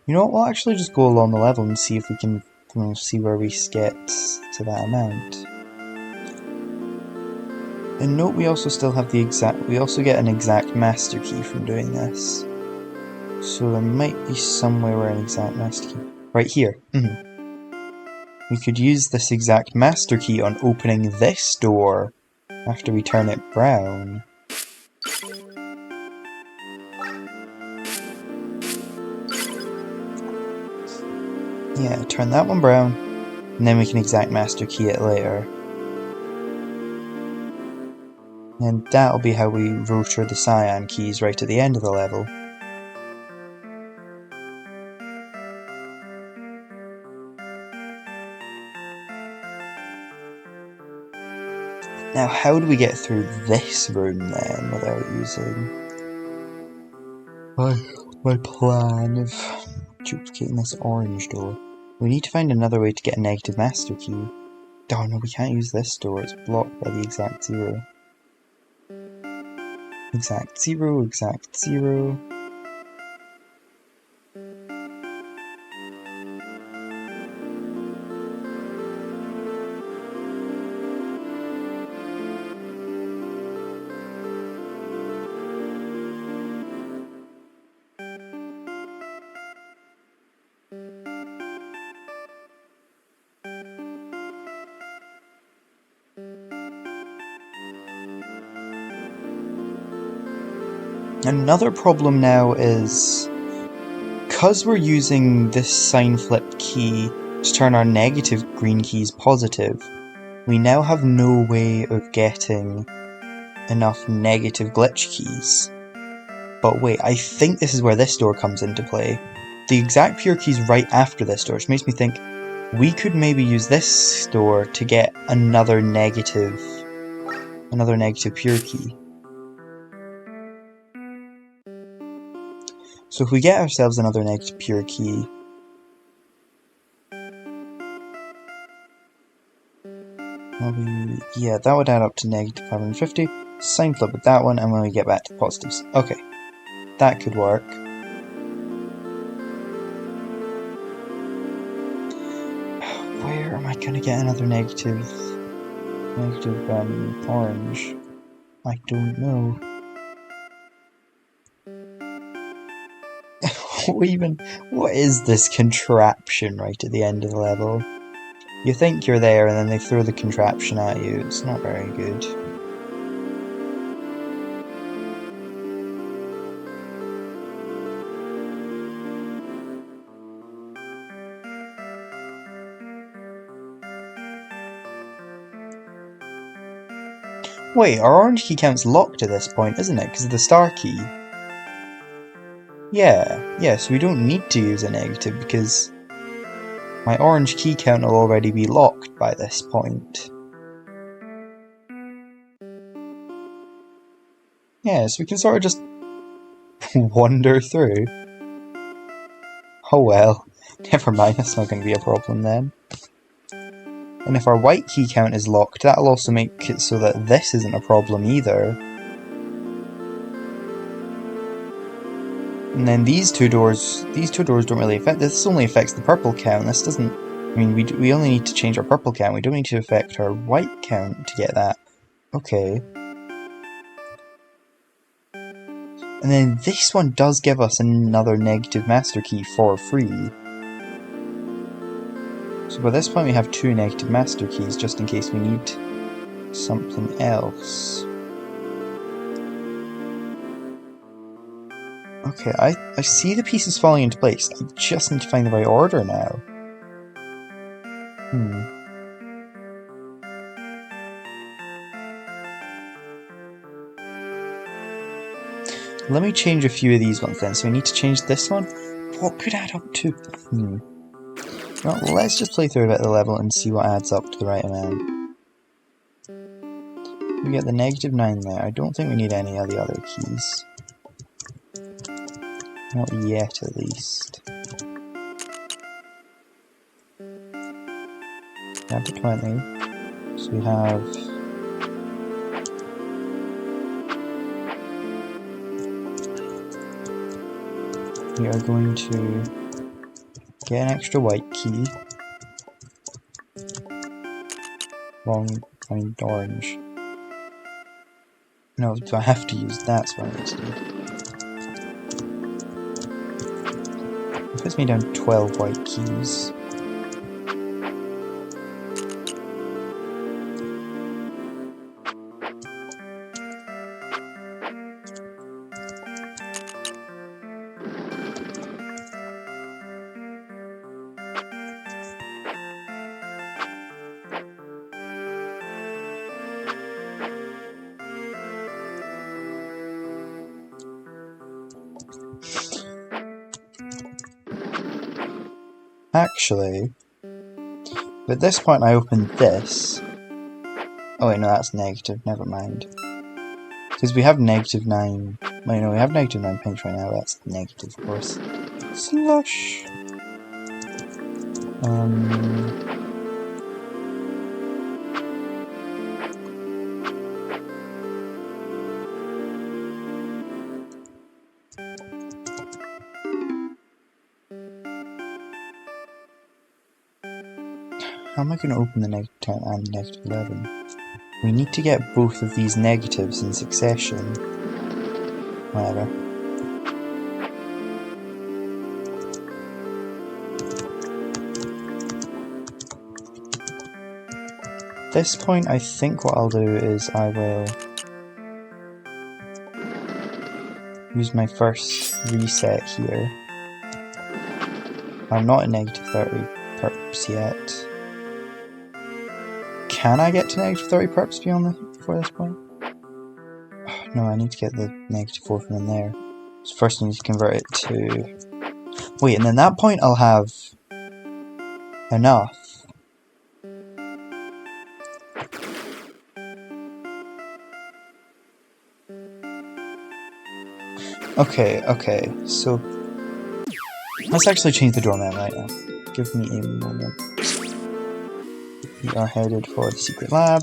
You know what, we'll actually just go along the level and see if we can see where we get to that amount. And note we also still have we also get an exact master key from doing this. So there might be somewhere where an exact master key... Right here. We could use this exact master key on opening this door after we turn it brown. Yeah, turn that one brown, and then we can exact master key it later. And that'll be how we rotor the cyan keys right at the end of the level. Now how do we get through this room then without using my plan of duplicating this orange door? We need to find another way to get a negative master key. Oh no, we can't use this door, it's blocked by the exact 0. Exact 0, exact 0. Another problem now is, because we're using this sign flip key to turn our negative green keys positive, we now have no way of getting enough negative glitch keys. But wait, I think this is where this door comes into play. The exact pure key's right after this door, which makes me think we could maybe use this door to get another negative pure key. So if we get ourselves another negative pure key, yeah, that would add up to negative 550. Sign flip with that one, and when we get back to the positives. Okay, that could work. Or am I gonna get another negative orange? I don't know. What is this contraption right at the end of the level? You think you're there and then they throw the contraption at you. It's not very good. Wait, our orange key count's locked at this point, isn't it? Because of the star key. Yeah, so we don't need to use a negative because my orange key count will already be locked by this point. Yeah, so we can sort of just wander through. Oh well, never mind, that's not going to be a problem then. And if our white key count is locked, that'll also make it so that this isn't a problem either. And then these two doors don't really affect, this only affects the purple count, this doesn't, I mean, we only need to change our purple count, we don't need to affect our white count to get that. Okay. And then this one does give us another negative master key for free. So by this point we have 2 negative master keys, just in case we need something else. Okay, I see the pieces falling into place. I just need to find the right order now. Let me change a few of these ones then. So we need to change this one. What could add up to? Well, let's just play through a bit of the level and see what adds up to the right amount. We get the -9 there. I don't think we need any of the other keys. Not yet, at least. Down to 20. So we have... We are going to get an extra white key. Find orange. No, do I have to use that? That's what I need to do. It puts me down 12 white keys. Actually, at this point I opened this. Oh wait, no, that's negative, never mind. Because we have -9. Wait, no, we have -9 pinks right now, that's negative, of course. Slush! How am I going to open the -10 and -11? We need to get both of these negatives in succession. Whatever. At this point, I think what I'll do is I will use my first reset here. I'm not at -30 perps yet. Can I get to -30 perps before this point? No, I need to get the -4 from in there. So first I need to convert it to... Wait, and then that point I'll have enough. Okay, so let's actually change the doorman right now. Give me a moment. We are headed for the secret lab.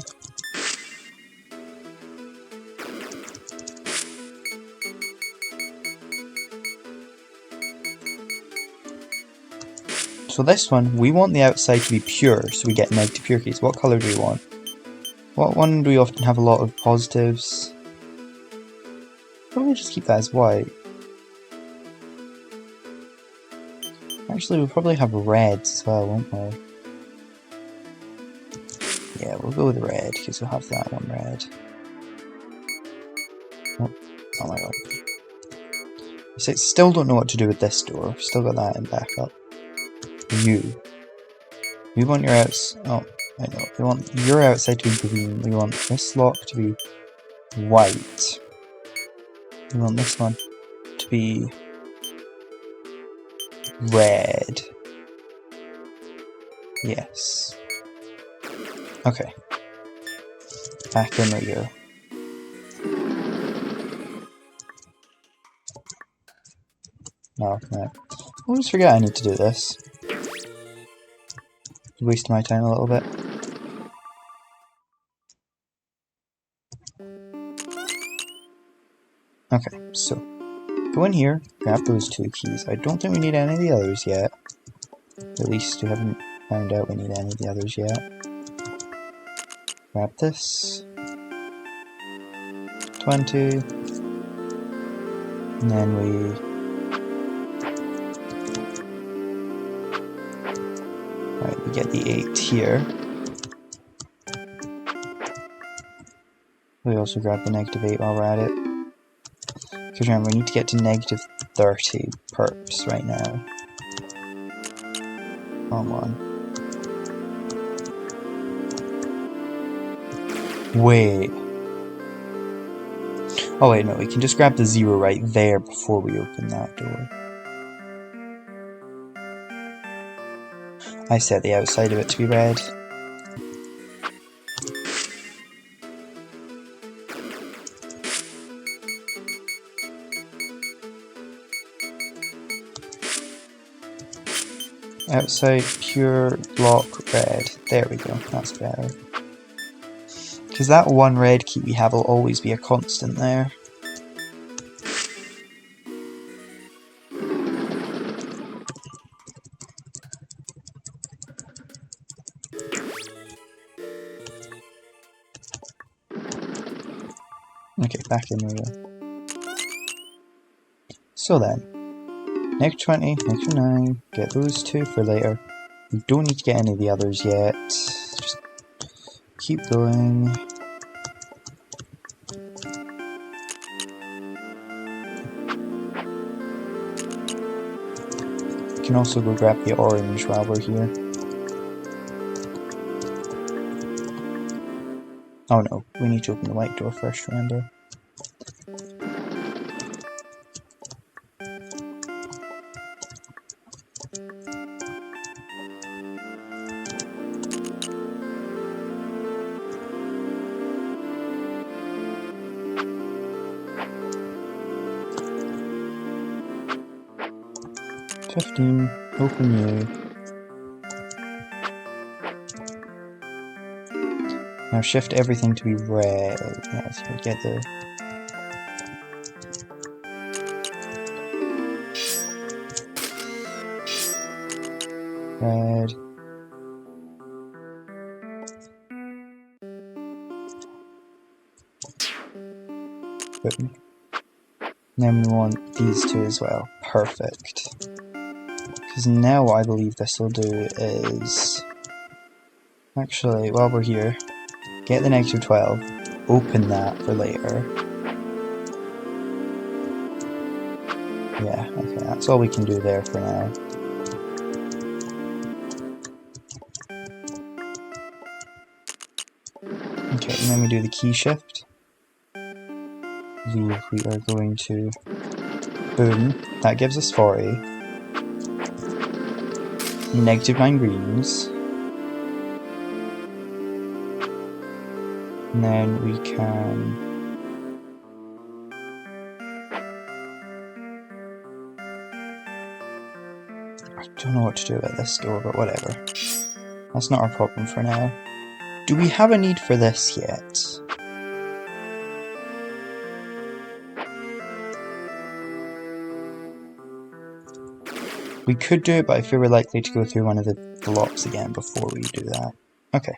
So So this one, we want the outside to be pure, so we get negative pure keys. What colour do we want? What one do we often have a lot of positives? Probably just keep that as white. Actually, we'll probably have reds as well, won't we? Yeah, we'll go with red, because we'll have that one red. Oh my god. So still don't know what to do with this door. Still got that in backup. You. We want your outside. Oh, I know. We want your outside to be green. We want this lock to be white. We want this one to be red. Yes. Okay. Back in we go. Oh, no. I always forget I need to do this. Waste my time a little bit. Okay, so go in here, grab those 2 keys. I don't think we need any of the others yet. At least we haven't found out we need any of the others yet. Grab this. 20. And then we get the 8 here. We also grab the negative 8 while we're at it. Because remember, we need to get to negative 30 perps right now. Wrong one. Wait. Oh wait, no, we can just grab the 0 right there before we open that door. I set the outside of it to be red. Outside pure block red. There we go, that's better. Because that one red key we have will always be a constant there. Okay, back in we go. So then, negative 20, negative 9, get those 2 for later. We don't need to get any of the others yet. Just keep going. We can also go grab the orange while we're here. Oh no, we need to open the white door first, remember? Open you. Now shift everything to be red. Yeah, so we get the red. Boom. Then we want these 2 as well. Perfect. Because now what I believe this will do is... Actually, while we're here, get the negative 12, open that for later. Yeah, okay, that's all we can do there for now. Okay, and then we do the key shift. We are going to... Boom, that gives us 40. Negative 9 greens. And then we can... I don't know what to do about this door, but whatever. That's not our problem for now. Do we have a need for this yet? We could do it, but I feel we're likely to go through one of the blocks again before we do that. Okay.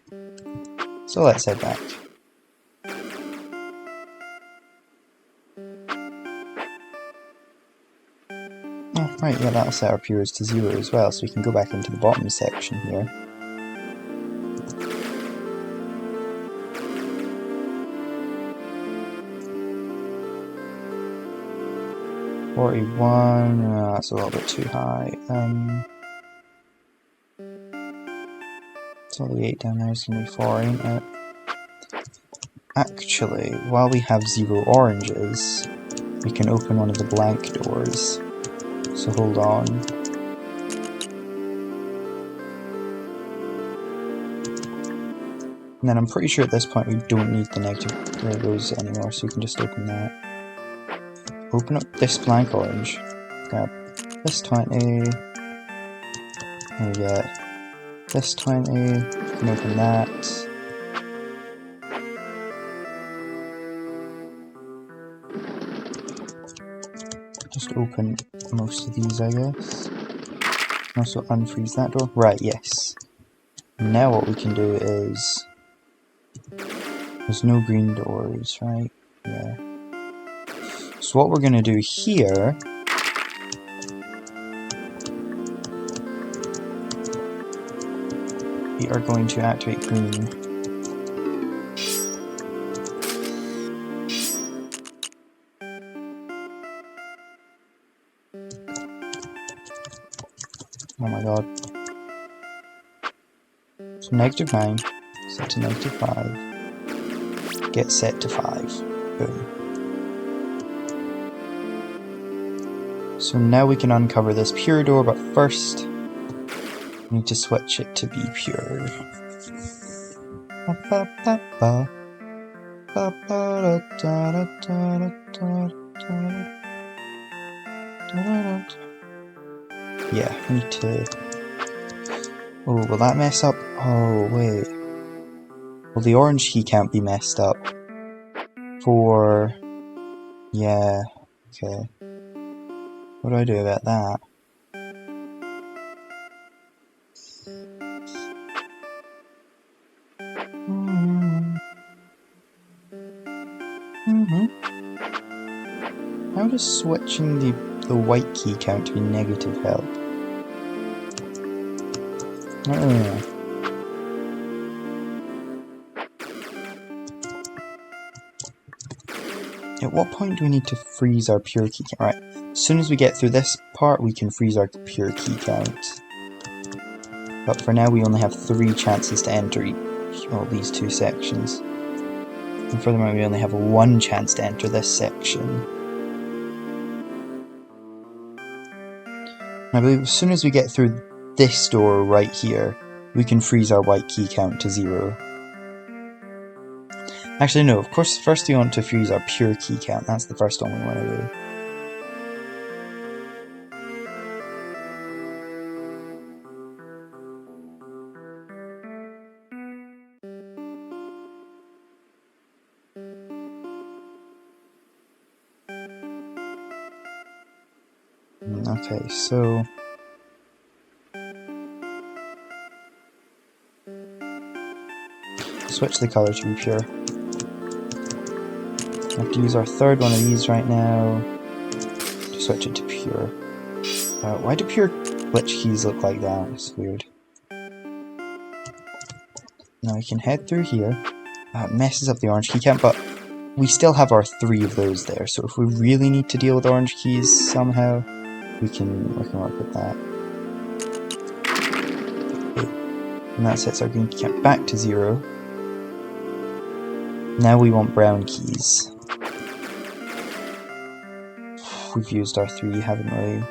So let's head back. Oh, right, yeah, that'll set our pures to 0 as well, so we can go back into the bottom section here. That's a little bit too high. So the 8 down there is going to be 4, ain't it? Actually, while we have 0 oranges, we can open one of the blank doors. So hold on. And then I'm pretty sure at this point we don't need the negative those anymore, so we can just open that. Open up this blank orange. Grab this 20. And we get this 20. We can open that. Just open most of these, I guess. Also unfreeze that door. Right, yes. Now what we can do is... There's no green doors, right? Yeah. So what we're going to do here... We are going to activate green. Oh my god. So -9, set to -5. Get set to 5. Boom. So now we can uncover this pure door, but first we need to switch it to be pure. Yeah, we need to... Oh, will that mess up? Oh, wait. Well, the orange key can't be messed up. For... Yeah, okay. What do I do about that? How does switching the white key count to be negative help? I don't know. At what point do we need to freeze our pure key count? Right, as soon as we get through this part, we can freeze our pure key count. But for now, we only have 3 chances to enter these 2 sections. And furthermore, we only have 1 chance to enter this section. I believe as soon as we get through this door right here, we can freeze our white key count to 0. Actually, no, of course, first we want to freeze our pure key count. That's the first one we want to do. Okay, so... Switch the color to be pure. We have to use our third one of these right now to switch it to pure. Why do pure glitch keys look like that? It's weird. Now we can head through here. It messes up the orange key count, but we still have our 3 of those there, so if we really need to deal with orange keys somehow, we can work with that. Okay. And that sets our green key count back to 0. Now we want brown keys. We've used our 3, haven't we?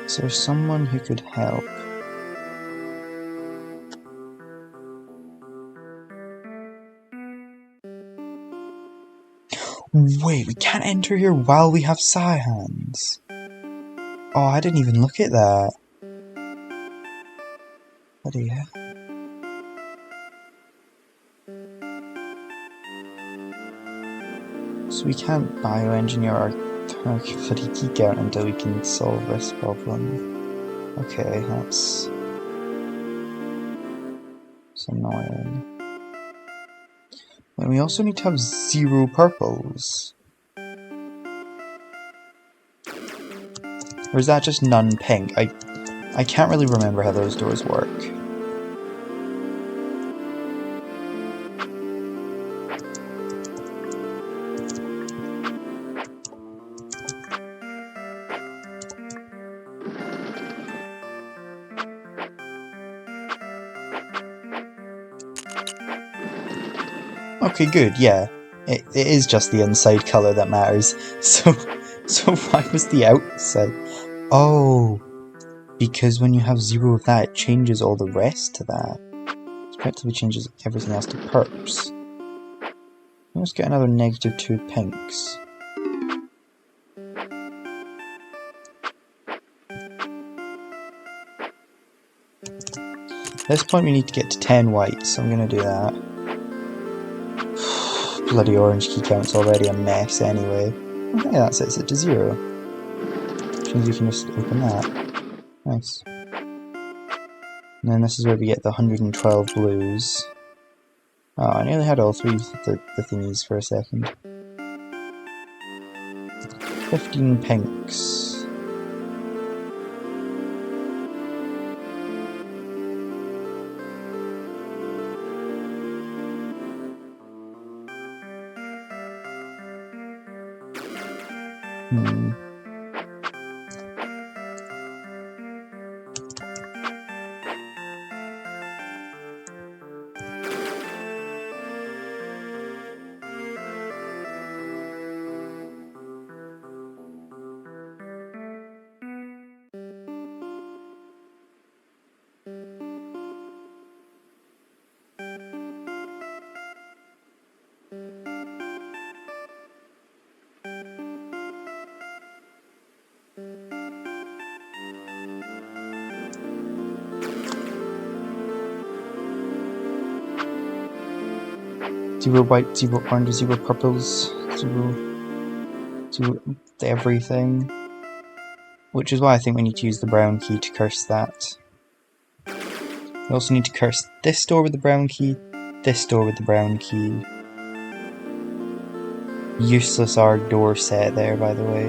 Is there someone who could help? Wait, we can't enter here while we have Cyhans. Oh, I didn't even look at that. Bloody hell. So we can't bioengineer our footy key count until we can solve this problem. Okay, that's annoying. And we also need to have 0 purples. Or is that just none pink? I can't really remember how those doors work. Okay, good, yeah. It is just the inside colour that matters. So why was the outside? Oh, because when you have 0 of that, it changes all the rest to that. It effectively changes everything else to purps. Let's get another -2 pinks. At this point we need to get to 10 whites, so I'm going to do that. Bloody orange key count's already a mess anyway. Okay, that sets it to 0. Which means we can just open that. Nice. And then this is where we get the 112 blues. Oh, I nearly had all 3 of the thingies for a second. 15 pinks. Zero white, 0 orange, 0 purples, 0 everything. Which is why I think we need to use the brown key to curse that. We also need to curse this door with the brown key, this door with the brown key. Useless our door set there, by the way.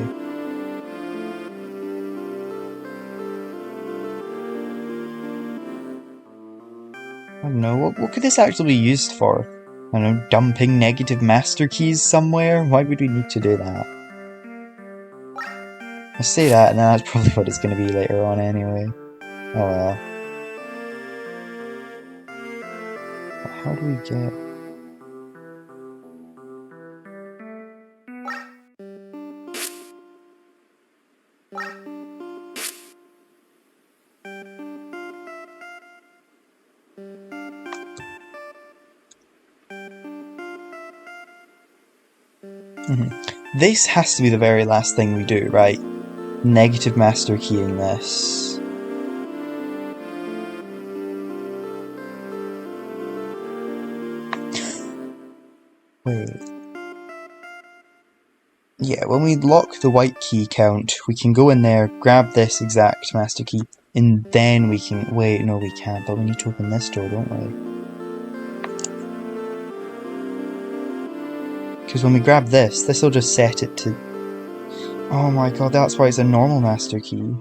I don't know, what could this actually be used for? I don't know, dumping negative master keys somewhere? Why would we need to do that? I say that, and that's probably what it's going to be later on anyway. Oh well. But how do we get... This has to be the very last thing we do, right? Negative master keying this. Wait. Yeah, when we lock the white key count, we can go in there, grab this exact master key, and then we can... Wait, no we can't, but we need to open this door, don't we? Because when we grab this, this will just set it to... Oh my god, that's why it's a normal master key.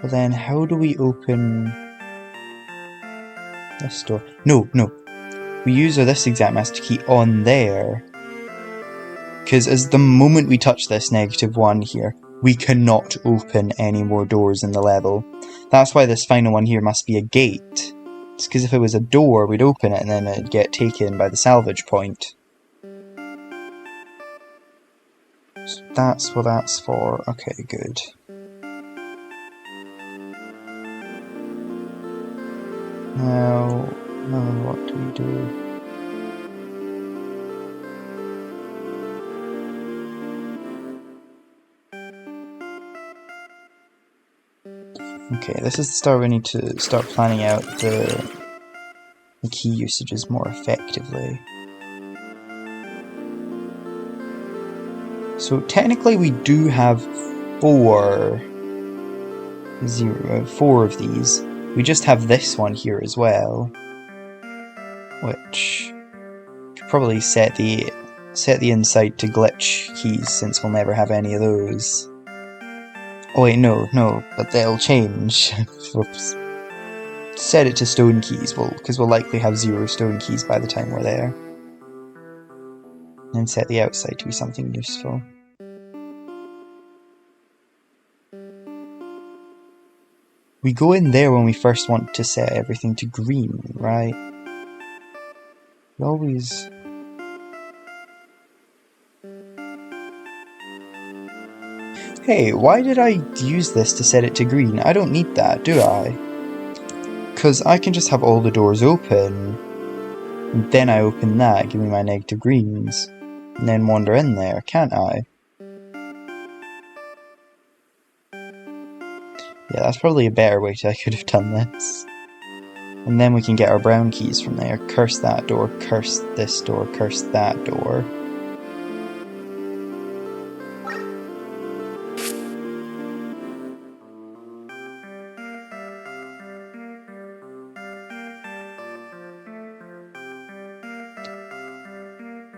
But then, how do we open this door? No. We use this exact master key on there. Because as the moment we touch this -1 here, we cannot open any more doors in the level. That's why this final one here must be a gate. It's because if it was a door, we'd open it and then it'd get taken by the salvage point. So that's what that's for. Okay, good. Now, what do we do? Okay, this is the start we need to start planning out the key usages more effectively. So technically we do have four of these. We just have this one here as well, which could probably set the inside to glitch keys since we'll never have any of those. Oh wait, no, but they'll change. Whoops. Set it to stone keys, because we'll likely have 0 stone keys by the time we're there. And set the outside to be something useful. We go in there when we first want to set everything to green, right? We always... Hey, why did I use this to set it to green? I don't need that, do I? Because I can just have all the doors open, and then I open that, giving my negative greens, and then wander in there, can't I? Yeah, that's probably a better way I could have done this. And then we can get our brown keys from there. Curse that door, curse this door, curse that door.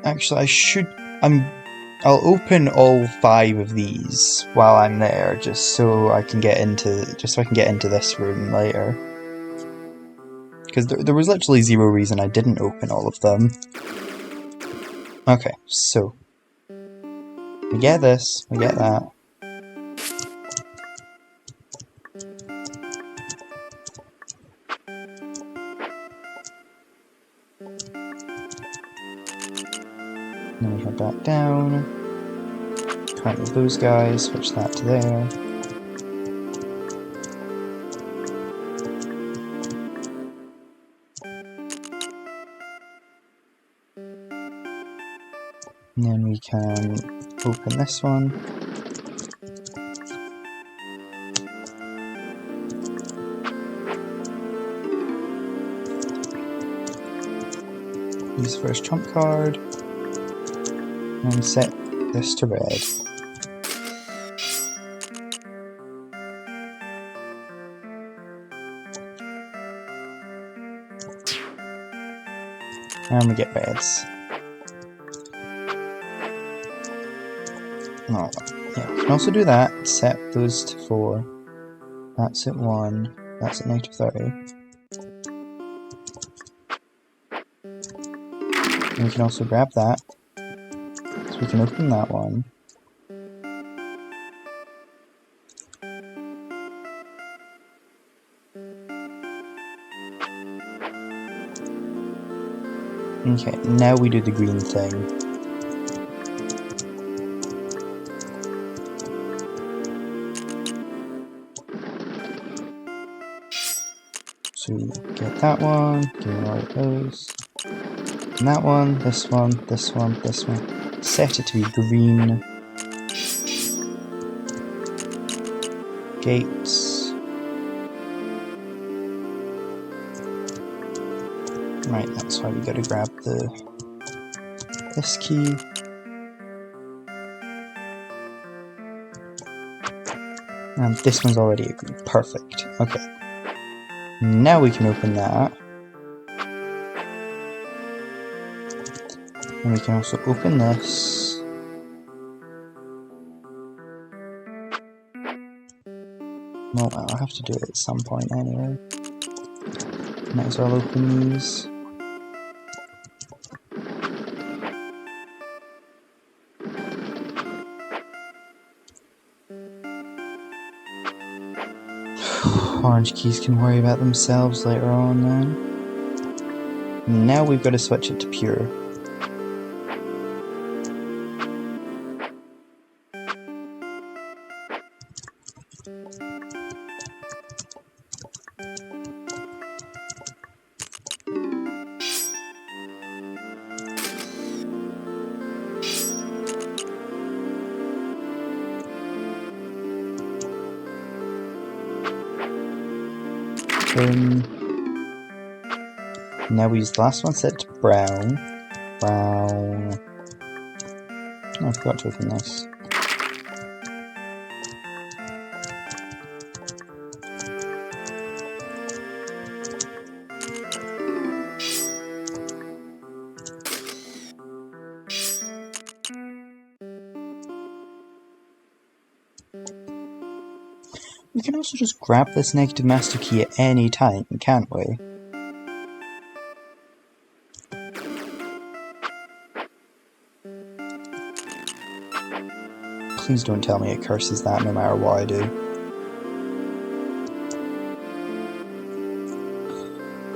Actually, I'll open all 5 of these while I'm there, just so I can get into this room later. Because there was literally 0 reason I didn't open all of them. Okay, so we get this, we get that. Then we head back down. Can't move those guys, switch that to there. And then we can open this one. Use first trump card. And set this to red. And we get reds. Oh, yeah, we can also do that. Set those to 4. That's at 1. That's at -30. And we can also grab that. So we can open that one. Okay, now we do the green thing. So we get that one, give me all of those. And that one, this one, this one, this one. Set it to be green. Gates. Right, that's why we gotta grab this key. And this one's already agreed. Perfect. Okay. Now we can open that. And we can also open this. Well, I'll have to do it at some point anyway. Might as well open these. Orange keys can worry about themselves later on then. Now we've got to switch it to pure. Now we use the last one set to brown. Brown. Oh, I forgot to open this. We can also just grab this negative master key at any time, can't we? Please don't tell me it curses that no matter what I do.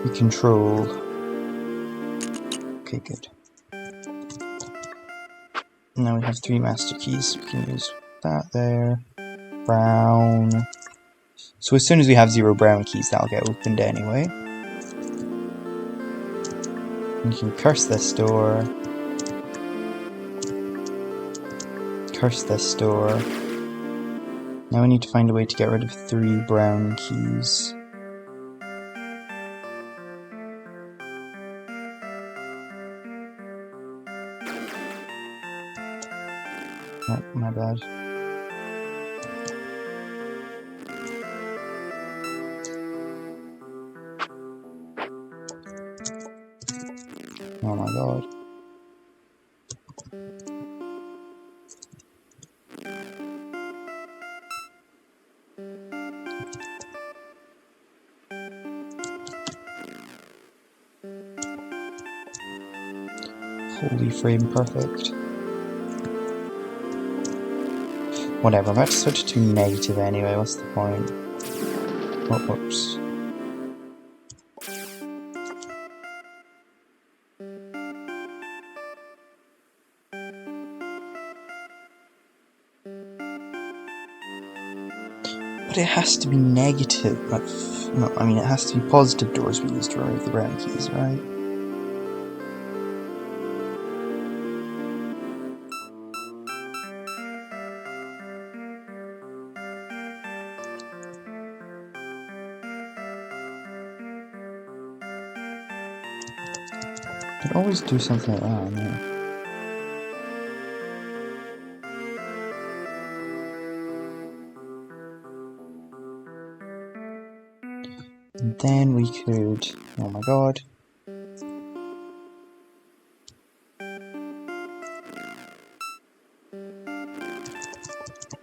We control. Okay, good. Now we have 3 master keys. We can use that there. Brown. So as soon as we have 0 brown keys, that'll get opened anyway. We can curse this door. Curse this door. Now we need to find a way to get rid of 3 brown keys. Oh, my bad. Oh my god. Holy frame perfect. Whatever, I'm about to switch to negative anyway, what's the point? Oh, whoops. But it has to be negative. No, I mean it has to be positive doors we use to remove the brown keys, right? I'd always do something like that, yeah. And then we could... oh my god.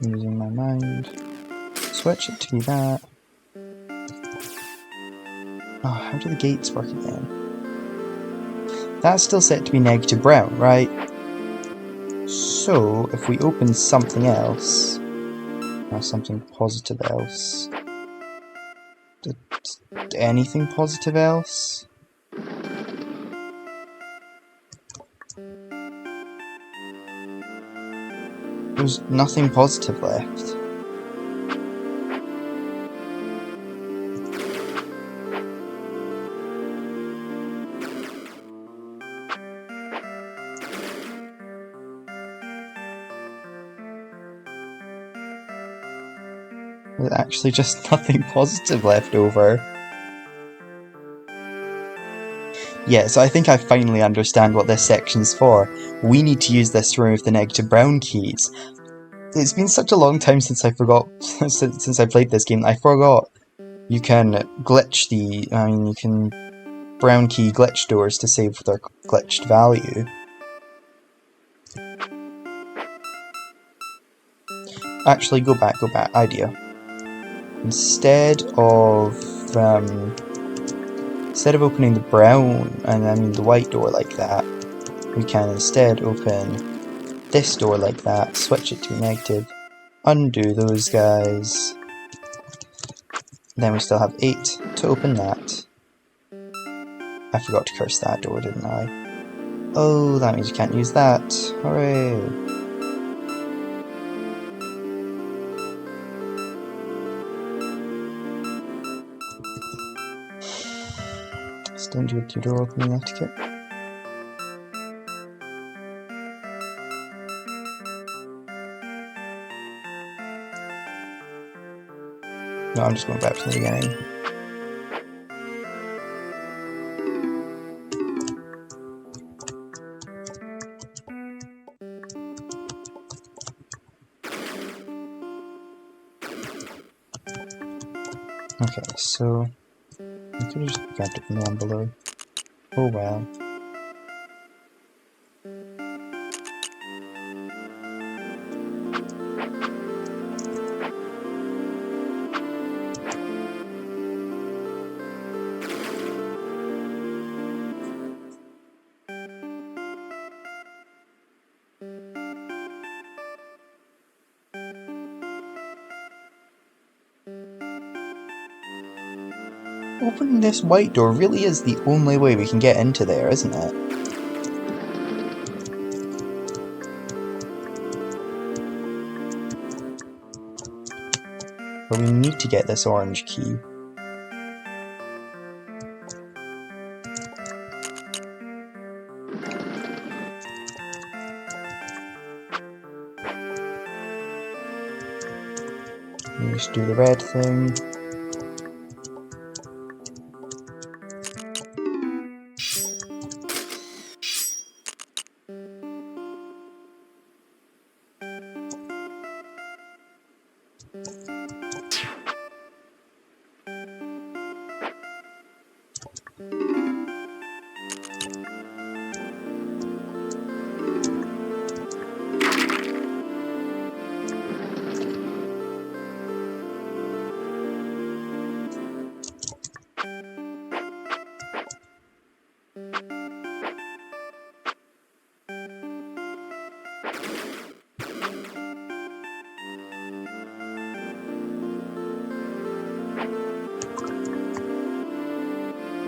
Using my mind. Switch it to that. Oh, how do the gates work again? That's still set to be negative brown, right? So, if we open something else, or something positive else, anything positive else? There's nothing positive left. There's actually just nothing positive left over. Yeah, so I think I finally understand what this section's for. We need to use this to remove the negative brown keys. It's been such a long time since I forgot, since I played this game, I forgot you can glitch you can brown key glitch doors to save their glitched value. Actually, go back, idea. Instead of opening the brown, the white door like that, we can instead open this door like that, switch it to negative, undo those guys, then we still have 8 to open that. I forgot to curse that door, didn't I? Oh, that means you can't use that. Hooray! Stand with your door opening etiquette. No, I'm just going back to the beginning. Okay, so I could have just grabbed it from the one below. Oh well. Opening this white door really is the only way we can get into there, isn't it? But we need to get this orange key. We just do the red thing.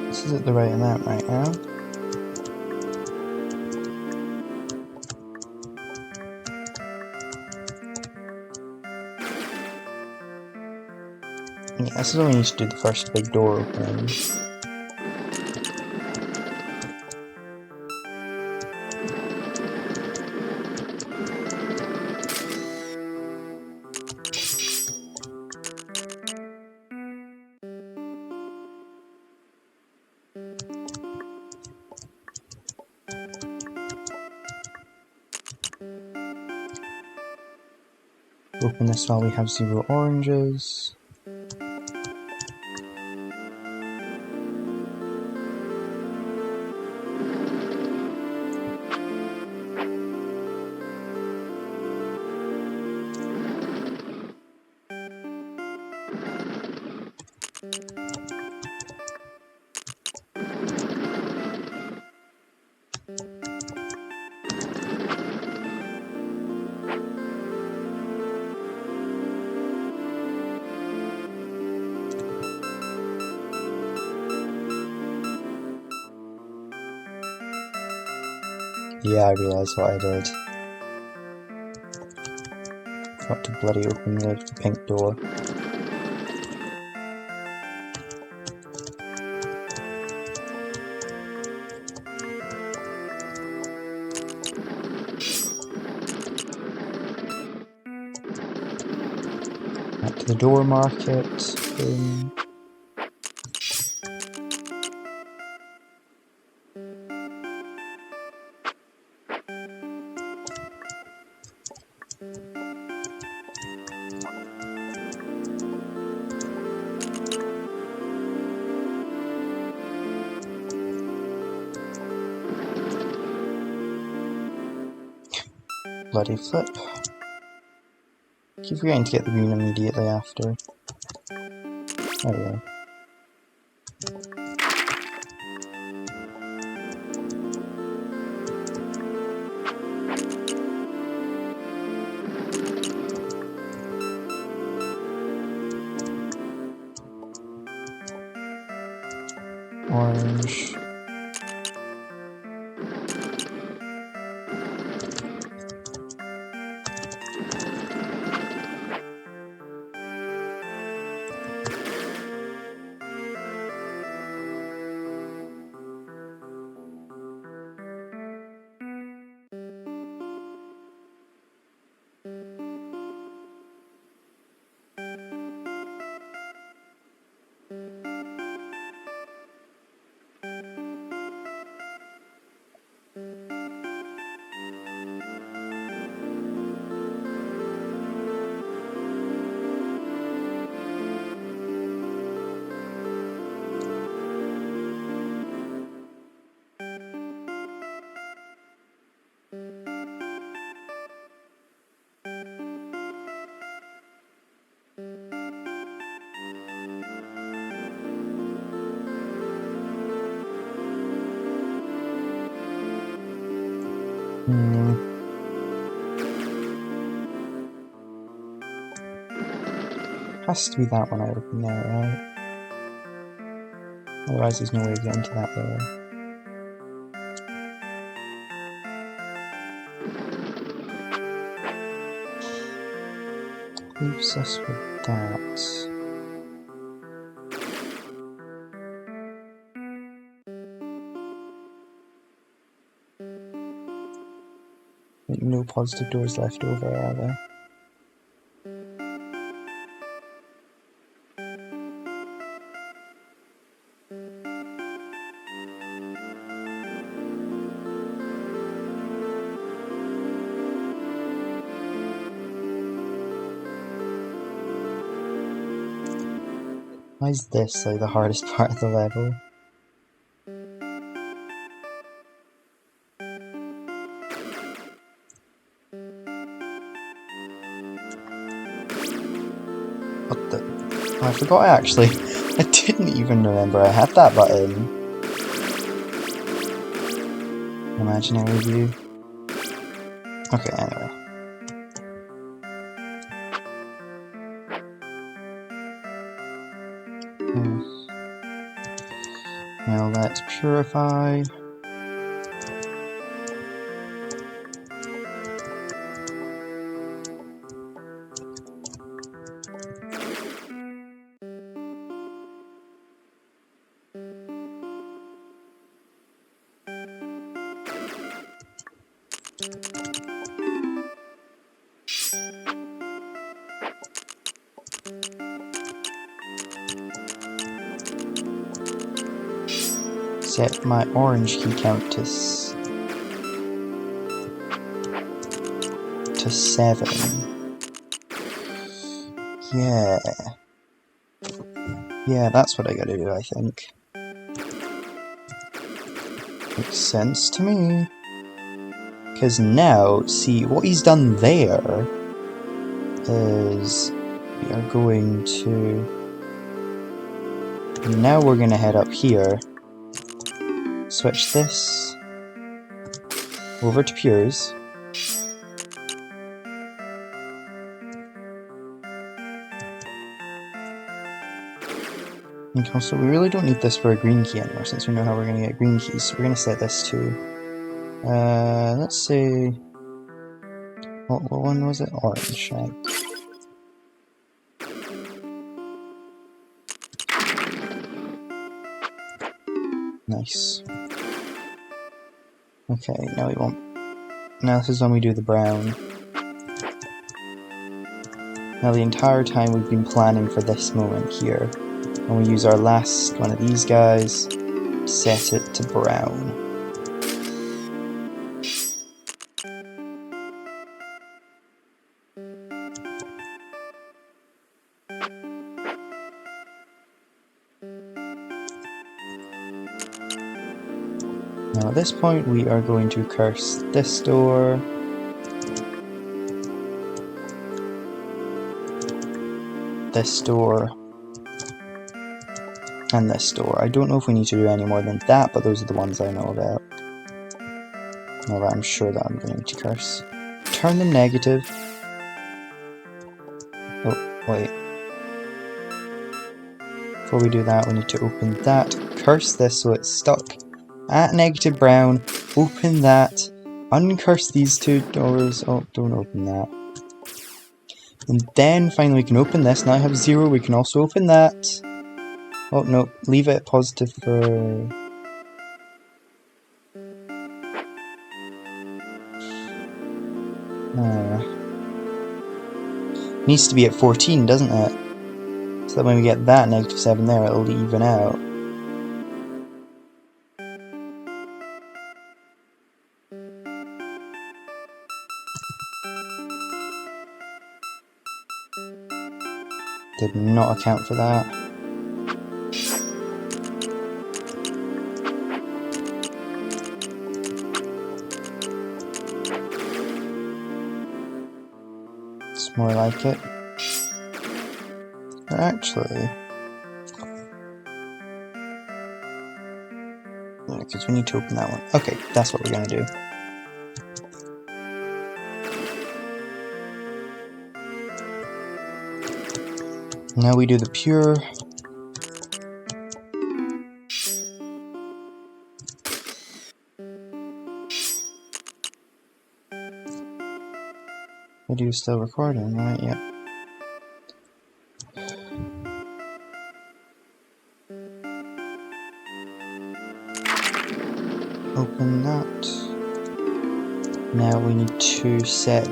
This is at the right amount right now. Yeah, this is when we need to do the first big door opening. Open this while we have 0 oranges. Yeah, I realised what I did. Got to bloody open the pink door. Back to the door market. Boom. Bloody flip. Keep forgetting to get the green immediately after. There we go. Orange. Has to be that one I opened there, right? Otherwise there's no way to get into that area. Leaves us with that. No positive doors left over, are there? Why is this like the hardest part of the level? What the? Oh, I forgot actually. I didn't even remember I had that button. Imaginary view. Okay, anyway. Now let's purify. Set my orange key count to 7. Yeah, that's what I gotta do, I think. Makes sense to me. Because now, see, what he's done there is we are going to... Now we're going to head up here, switch this over to Pures, and also we really don't need this for a green key anymore since we know how we're going to get green keys, so we're going to set this to, let's say, what one was it? Orange, right? Nice. Okay, now we won't. Now this is when we do the brown. Now the entire time we've been planning for this moment here, and we use our last one of these guys, set it to brown. Now at this point we are going to curse this door, this door, and this door. I don't know if we need to do any more than that, but those are the ones I know about. Well, I'm sure that I'm going to need to curse. Turn them negative. Oh, wait. Before we do that, we need to open that, curse this so it's stuck at negative brown, open that, uncurse these two doors. Oh, don't open that. And then finally we can open this. Now I have 0, we can also open that. Oh no, leave it positive for... Needs to be at 14, doesn't it? So that when we get that -7 there, it'll even out. Did not account for that. It's more like it. But actually... yeah, because we need to open that one. Okay, that's what we're going to do. Now we do the pure. Video still recording, right? Yeah. Open that. Now we need to set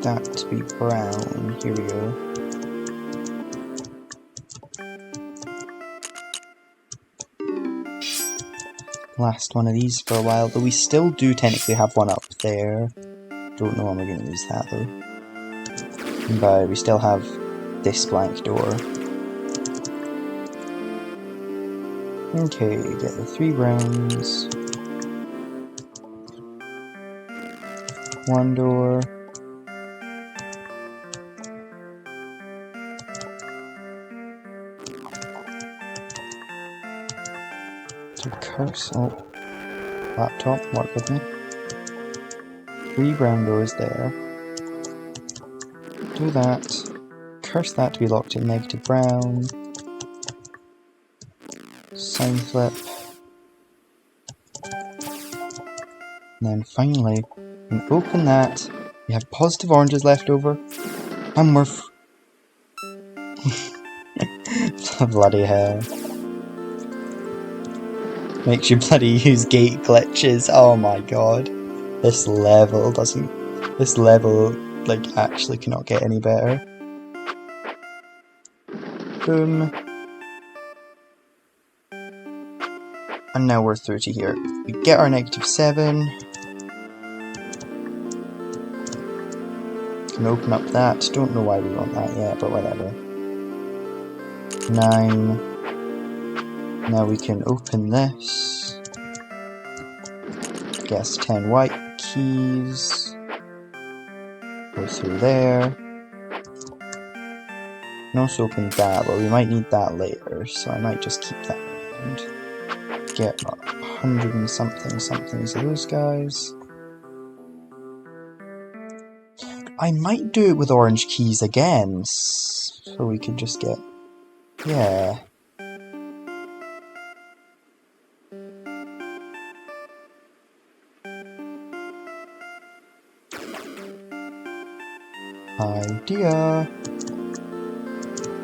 that to be brown. Here we go. Last one of these for a while, but we still do technically have one up there. Don't know when we're going to use that though. But we still have this blank door. Okay, get the 3 browns. 1 door. To curse. Oh, laptop, work with me. 3 brown doors there. Do that. Curse that to be locked at negative brown. Sign flip. And then finally, when we open that, we have positive oranges left over. And we're bloody hell. Makes you bloody use gate glitches. Oh my god. This level, like, actually cannot get any better. Boom. And now we're through to here. We get our -7. Can open up that. Don't know why we want that yet, but whatever. 9. Now we can open this. Guess 10 white keys. Go through there. And also open that, but we might need that later, so I might just keep that around. Get 100 and somethings of those guys. I might do it with orange keys again, so we could just get... yeah. Idea.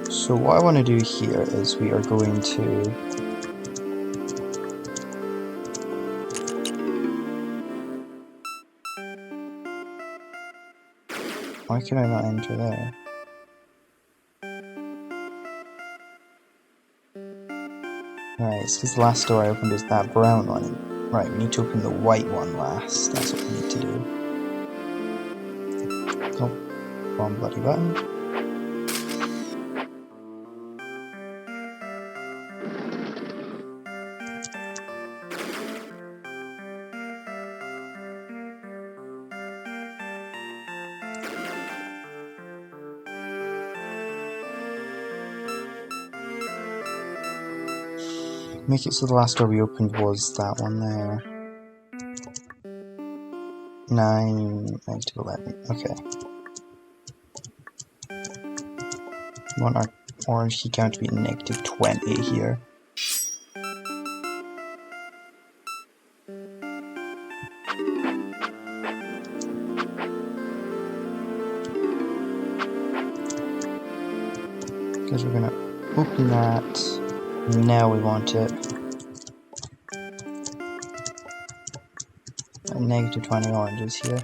So what I want to do here is we are going to... why can I not enter there? Right, it's because the last door I opened is that brown one. Right, we need to open the white one last. That's what we need to do. Oh, wrong bloody button. Make it so the last door we opened was that one there. 9, -11. Okay. We want our orange key count to be -20 here. Because we're gonna open that. Now we want it at -20 oranges here.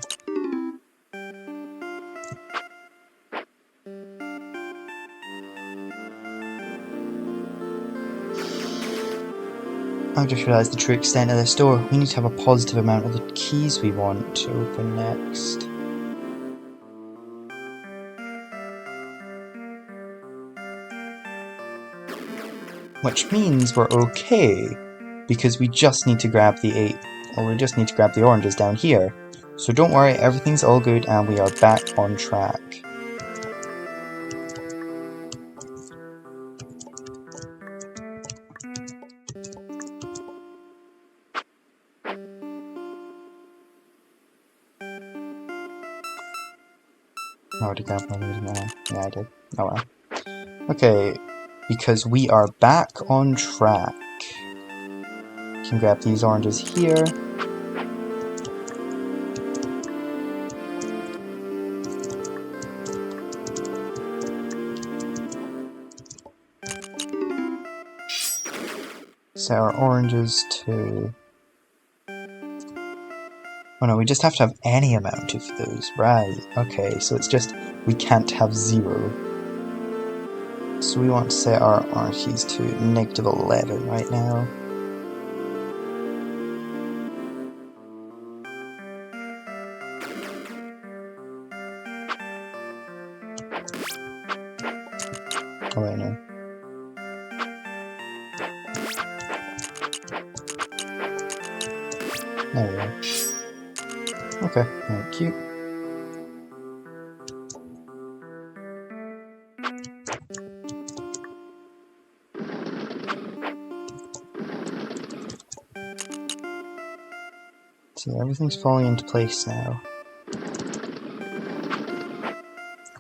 I've just realised the true extent of this door. We need to have a positive amount of the keys we want to open next. Which means we're okay, because we just need to grab the 8, or we just need to grab the oranges down here. So don't worry, everything's all good and we are back on track. I already grabbed one of them now. Yeah, I did. Oh well. Okay, because we are back on track. Can grab these oranges here. Set our oranges to... Oh no, we just have to have any amount of those. Right, okay, so it's just we can't have 0. So we want to set our orange keys to -11 right now. Oh wait, no. There we go. Okay, thank you. See, everything's falling into place now.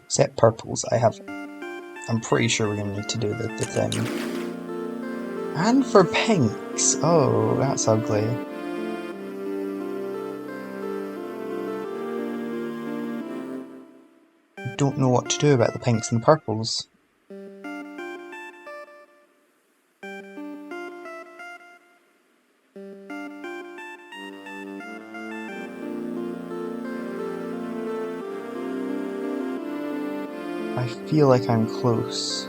Set purples. I'm pretty sure we're gonna need to do the thing. And for pinks! Oh, that's ugly. Don't know what to do about the pinks and the purples. I feel like I'm close.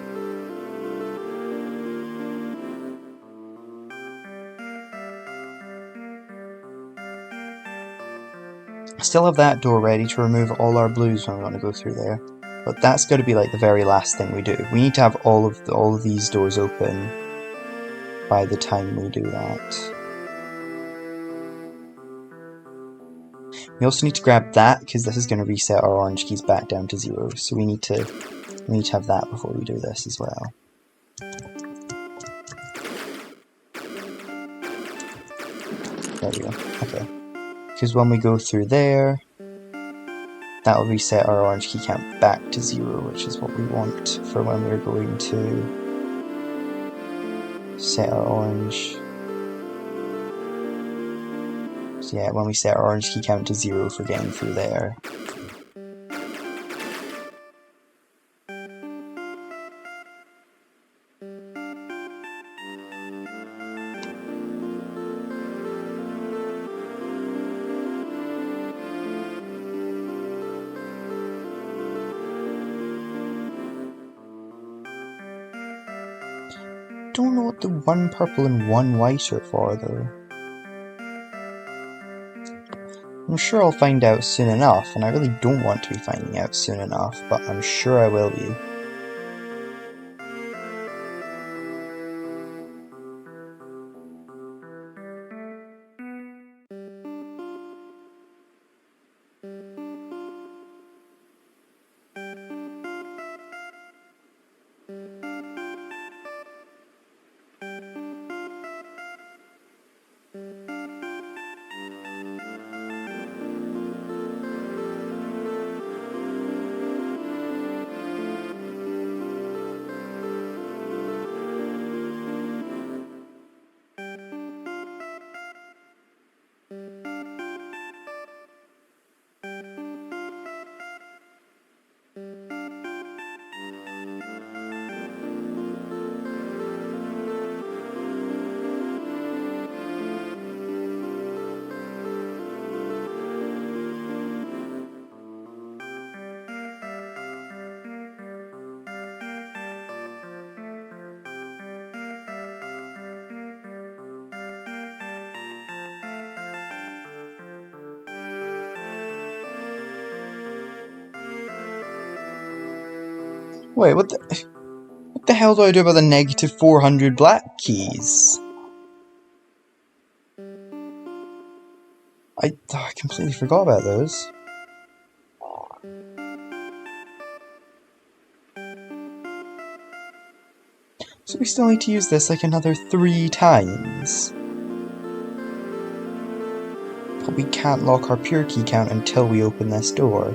I still have that door ready to remove all our blues when we want to go through there. But that's got to be like the very last thing we do. We need to have all of these doors open by the time we do that. We also need to grab that because this is going to reset our orange keys back down to 0. So we need to have that before we do this as well. There we go. Okay. Because when we go through there, that'll reset our orange key count back to 0, which is what we want for when we're going to set our orange. So yeah, when we set our orange key count to 0 for getting through there. Don't know what the 1 purple and 1 white are for though. I'm sure I'll find out soon enough, and I really don't want to be finding out soon enough, but I'm sure I will be. Wait, what the hell do I do about the -400 black keys? I completely forgot about those. So we still need to use this like another 3 times. But we can't lock our pure key count until we open this door.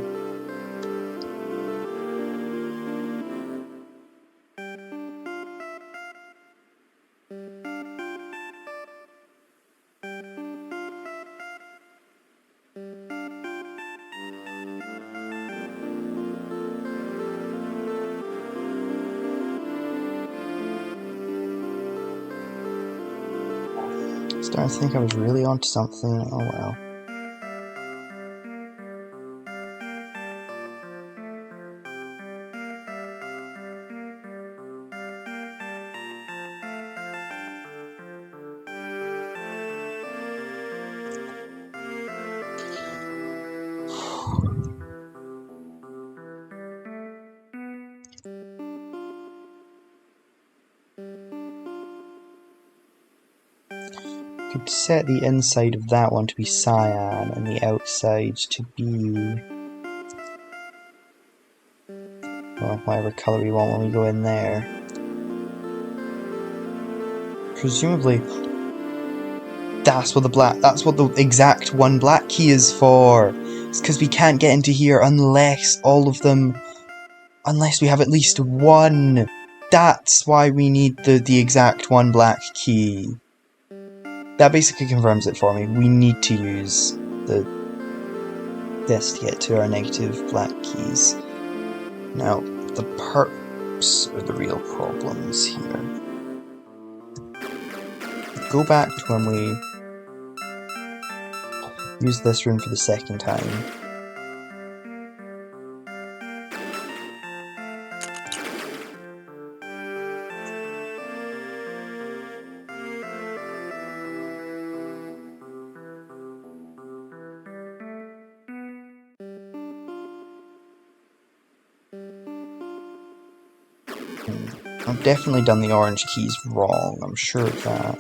Starting to think I was really onto something. Oh well. Could set the inside of that one to be cyan and the outside to be, well, whatever colour we want when we go in there. Presumably, that's what the exact one black key is for. It's because we can't get into here unless we have at least one. That's why we need the exact one black key. That basically confirms it for me. We need to use this to get to our negative black keys. Now, the perps are the real problems here. Go back to when we used this room for the second time. I've definitely done the orange keys wrong, I'm sure of that.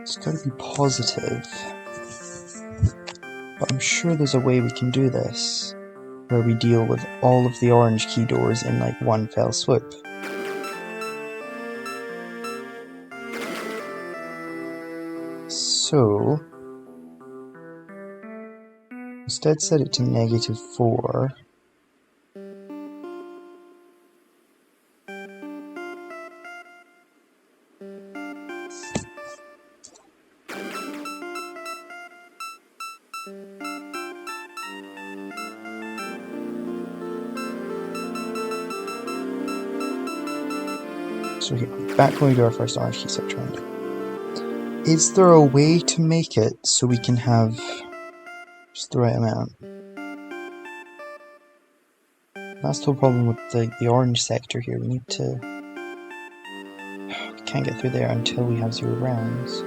It's gotta be positive. But I'm sure there's a way we can do this, where we deal with all of the orange key doors in like one fell swoop. So, instead set it to -4. So here, back when we do our first orange key search round. Is there a way to make it so we can have just the right amount? That's the problem with the orange sector here. We need to... We can't get through there until we have 0 rounds.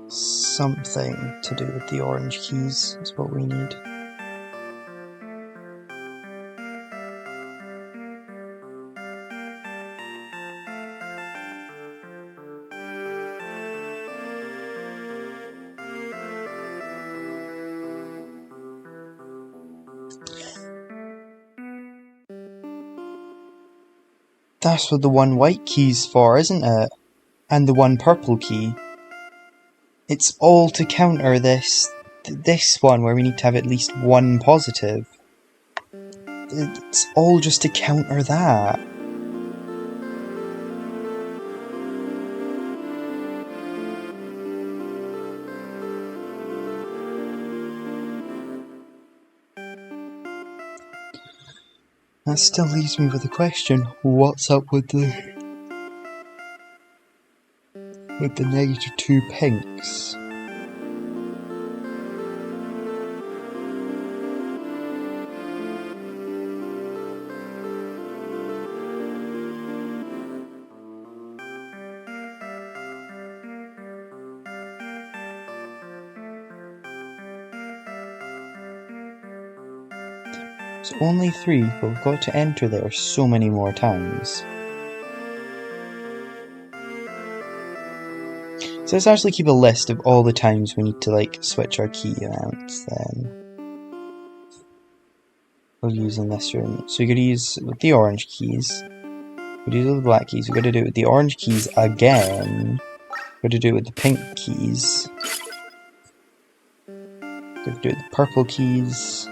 Something to do with the orange keys is what we need. That's what the one white key's for, isn't it? And the one purple key. It's all to counter this one where we need to have at least one positive. It's all just to counter that. That still leaves me with the question, what's up with the -2 pinks? It's only 3, but we've got to enter there so many more times. So let's actually keep a list of all the times we need to like switch our key amounts then. We're using this room. So you gotta use with the orange keys. We do it with the black keys. We gotta do it with the orange keys again. We gotta do it with the pink keys. We gotta do it with the purple keys.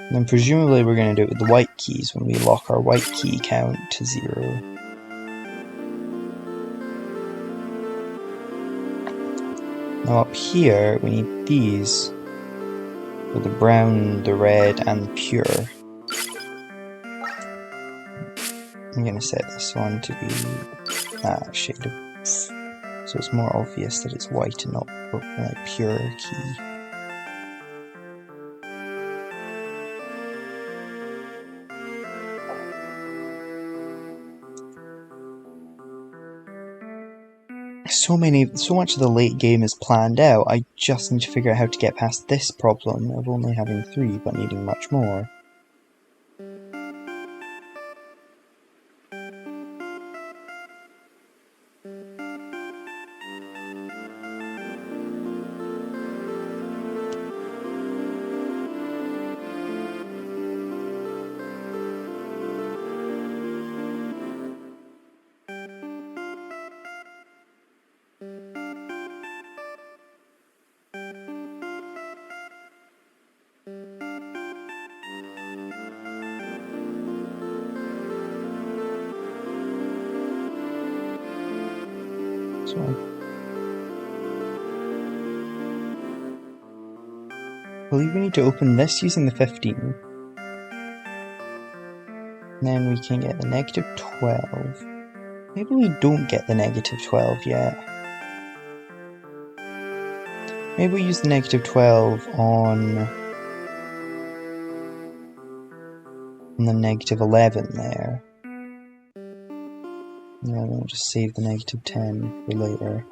And then presumably we're going to do it with the white keys when we lock our white key count to 0. Now up here we need these with the brown, the red and the pure. I'm going to set this one to be that shade of, so it's more obvious that it's white and not pure key. So much of the late game is planned out. I just need to figure out how to get past this problem of only having 3 but needing much more. So I believe we need to open this using the 15. And then we can get the negative 12. Maybe we don't get the negative 12 yet. Maybe we use the negative 12 on the negative 11 there. And then we'll just save the negative 10 for later.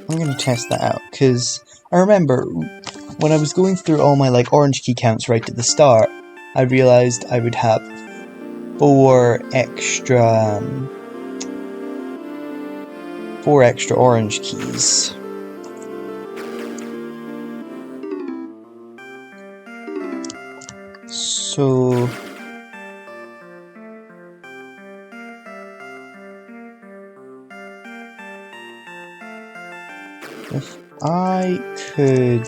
I'm going to test that out, because I remember when I was going through all my orange key counts right at the start, I realised I would have 4 extra orange keys. So if I could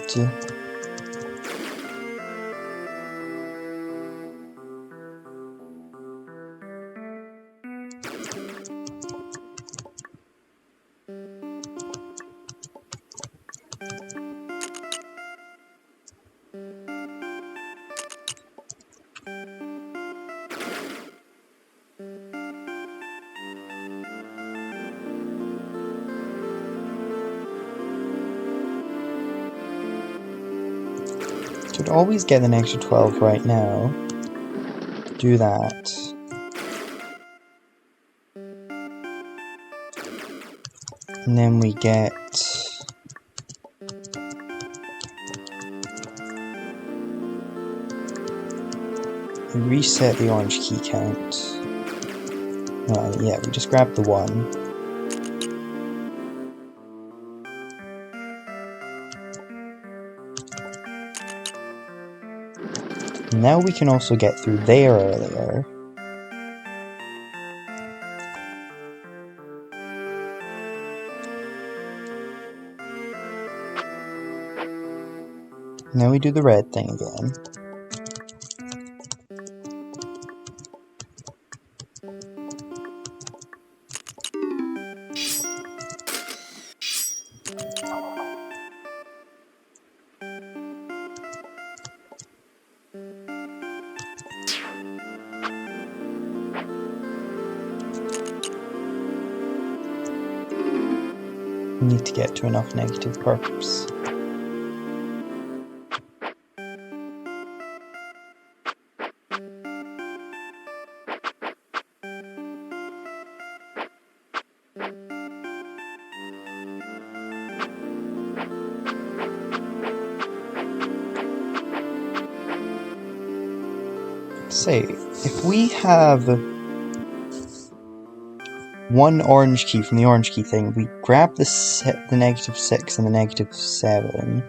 always get an extra 12 right now. Do that. And then we get we reset the orange key count. Yeah, we just grab the 1. Now we can also get through there earlier. Now we do the red thing again. need to get to enough negative perps. Say, if we have one orange key from the orange key thing, we grab the -6 and the -7,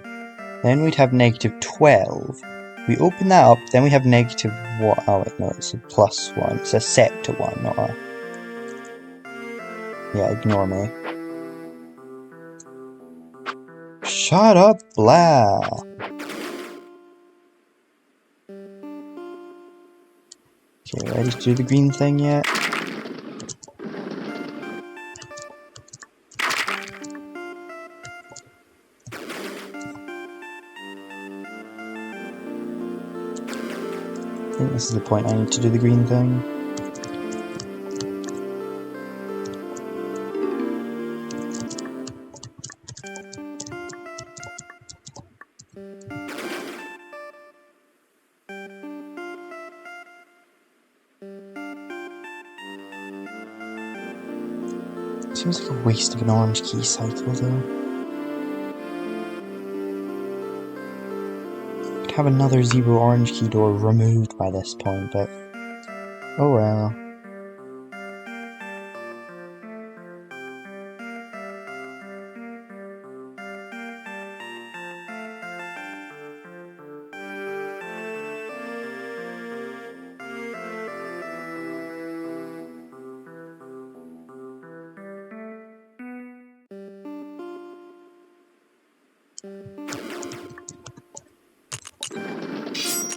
then we'd have -12. We open that up, then we have negative what? Oh wait, no, it's a +1. It's a set to 1, not a... Yeah, ignore me. Shut up, blah! Okay, ready to do the green thing yet? I think this is the point I need to do the green thing. Seems like a waste of an orange key cycle though. Could have another 0 orange key door removed by this point, but oh well.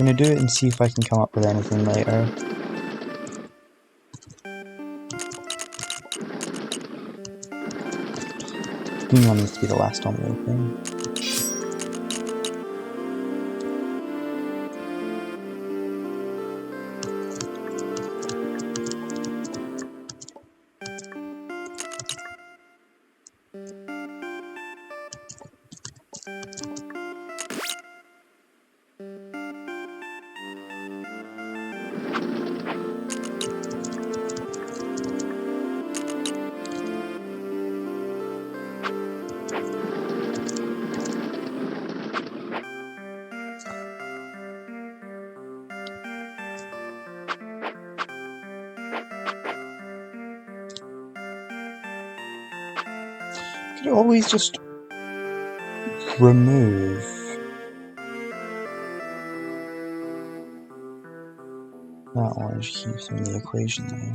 I'm gonna do it and see if I can come up with anything later. Green one needs to be the last one we open. Could always just remove that orange key from the equation there.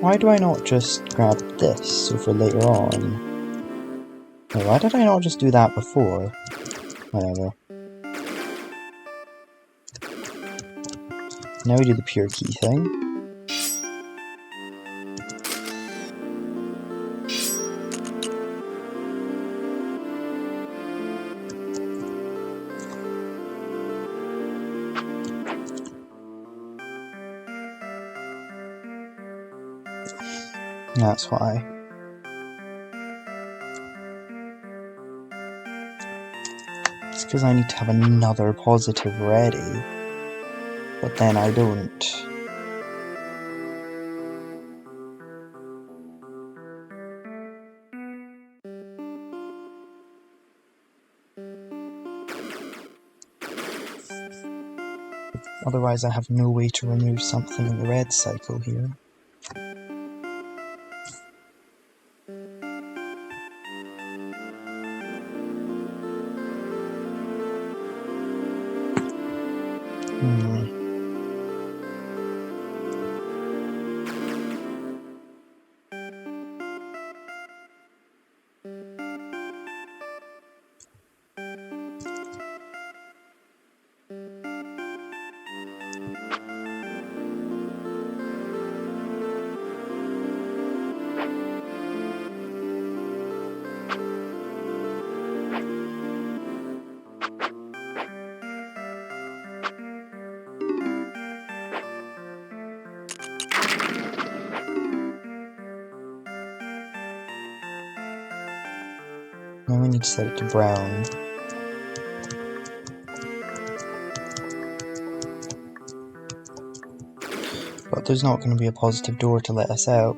Why do I not just grab this so for later on? Wait, why did I not just do that before? Whatever. Now we do the pure key thing. That's why. It's because I need to have another positive ready. But then I don't. Otherwise I have no way to remove something in the red cycle here. Now we need to set it to brown. But there's not going to be a positive door to let us out.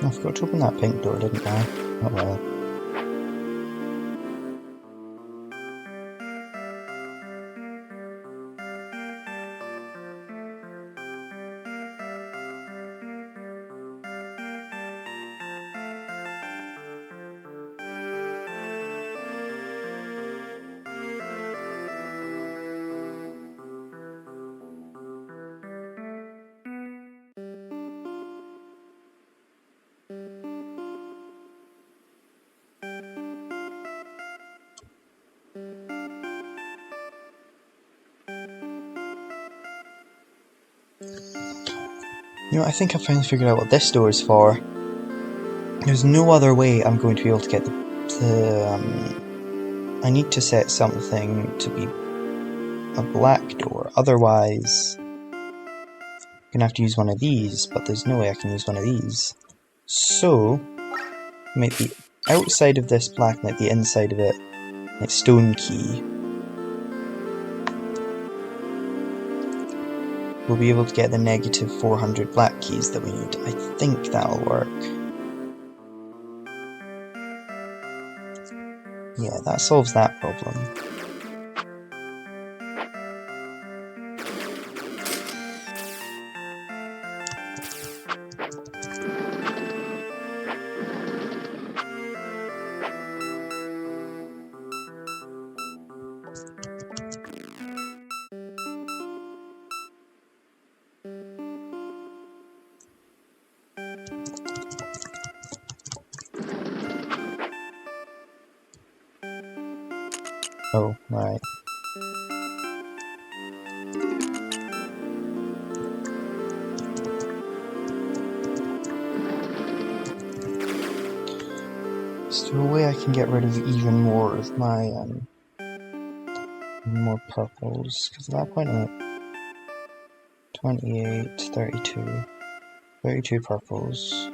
I forgot to open that pink door, didn't I? Oh well. You know, I think I finally figured out what this door is for. There's no other way I'm going to be able to get I need to set something to be a black door, otherwise I'm gonna have to use one of these, but there's no way I can use one of these. So, make the outside of this black, make the inside of it like stone key. We'll be able to get the negative 400 black keys that we need. I think that'll work. Yeah, that solves that problem. Oh, right. Is there a way I can get rid of even more of my, more purples? Because at that point I'm at 28, 32. 32 purples.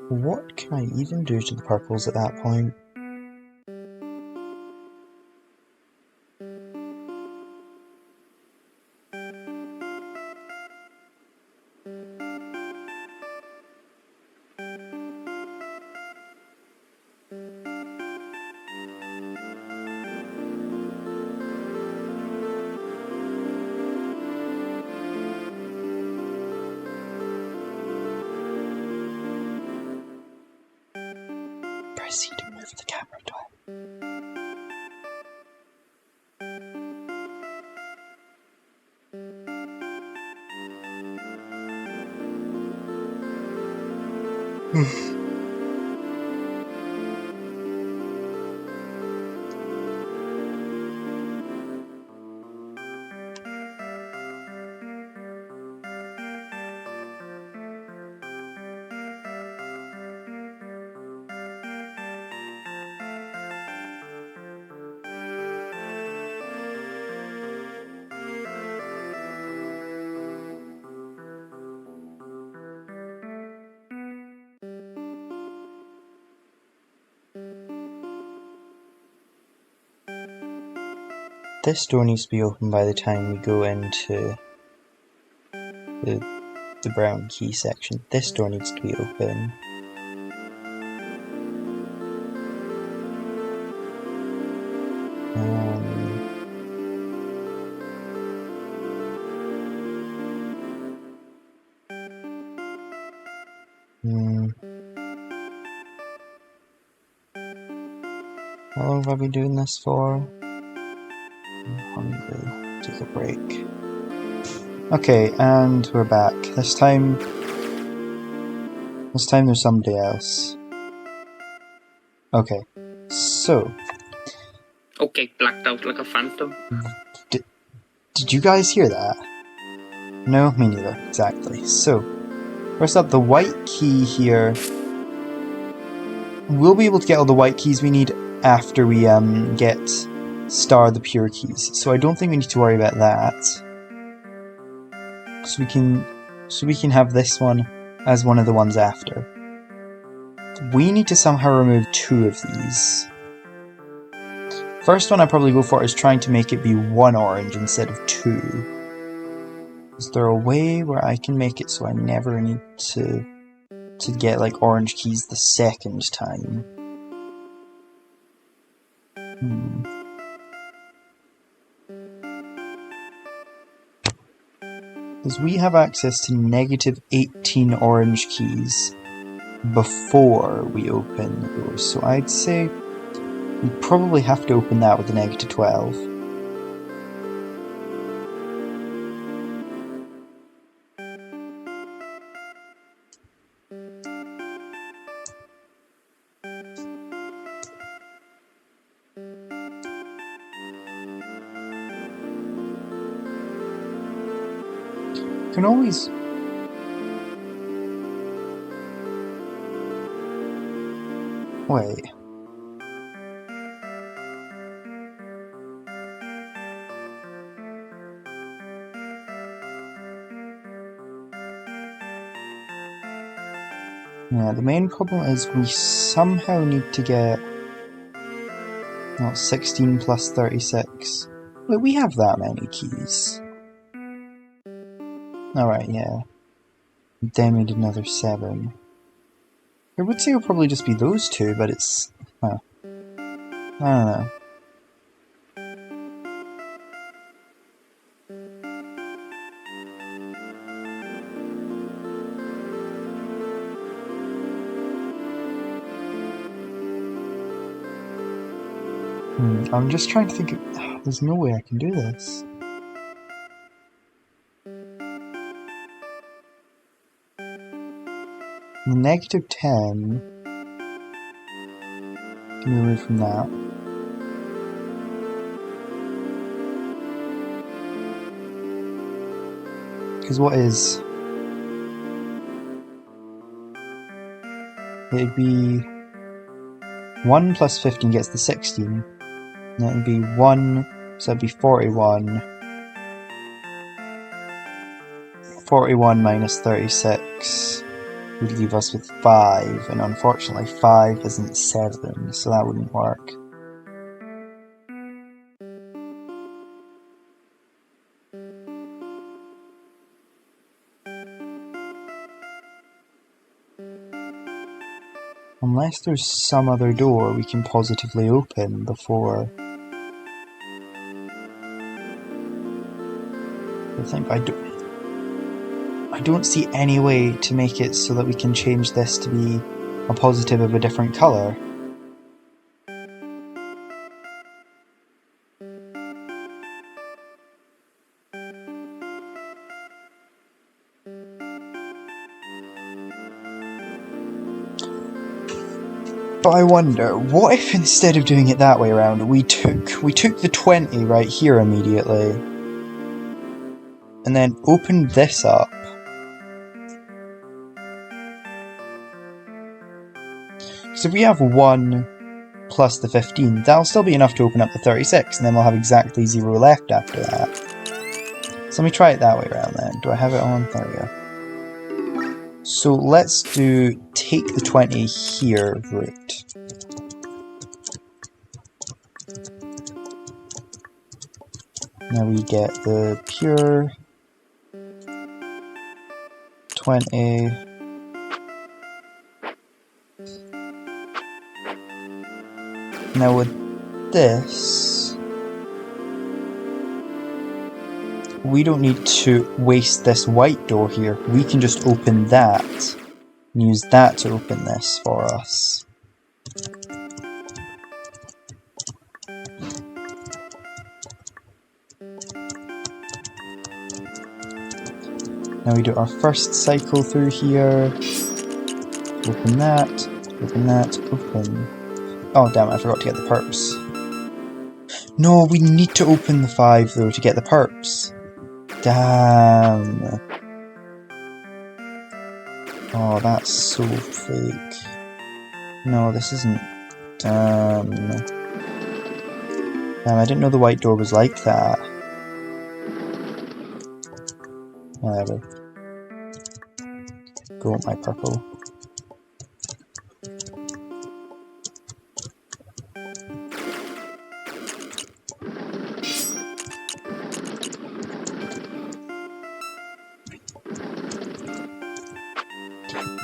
What can I even do to the purples at that point? Press C to move the camera toy. this door needs to be open by the time we go into the brown key section. This door needs to be open. How long have I been doing this for? I'm hungry. Take a break. Okay, and we're back. This time there's somebody else. Okay, so... Okay, blacked out like a phantom. Did you guys hear that? No, me neither. Exactly. So, first up, the white key here. We'll be able to get all the white keys we need after we get star the pure keys. So I don't think we need to worry about that. So we can have this one as one of the ones after. We need to somehow remove 2 of these. First one I'd probably go for is trying to make it be 1 orange instead of 2. Is there a way where I can make it so I never need to get like orange keys the second time? Because we have access to negative 18 orange keys before we open those, so I'd say we probably have to open that with a negative 12. Can always... Wait. Yeah, the main problem is we somehow need to get... Not 16 plus 36. Wait, we have that many keys. Alright, yeah. Then we did another 7. I would say it would probably just be those 2, but it's... Huh. I don't know. I'm just trying to think of... There's no way I can do this. Negative 10 can be removed from that. Because what is... It'd be... 1 plus 15 gets the 16. And that would be 1, so that'd be 41. 41 minus 36 would leave us with 5, and unfortunately 5 isn't 7, so that wouldn't work. Unless there's some other door we can positively open before... I don't see any way to make it so that we can change this to be a positive of a different colour. But I wonder, what if instead of doing it that way around, we took the 20 right here immediately, and then opened this up. So if we have 1 plus the 15, that'll still be enough to open up the 36, and then we'll have exactly 0 left after that. So let me try it that way around then. Do I have it on? There we go. So let's do take the 20 here route. Now we get the pure 20. Now with this, we don't need to waste this white door here. We can just open that and use that to open this for us. Now we do our first cycle through here. Open that, open. Oh damn it, I forgot to get the perps. No, we need to open the 5 though to get the perps. Damn. Oh, that's so fake. No, this isn't. Damn. Damn, I didn't know the white door was like that. Whatever. Go with my purple.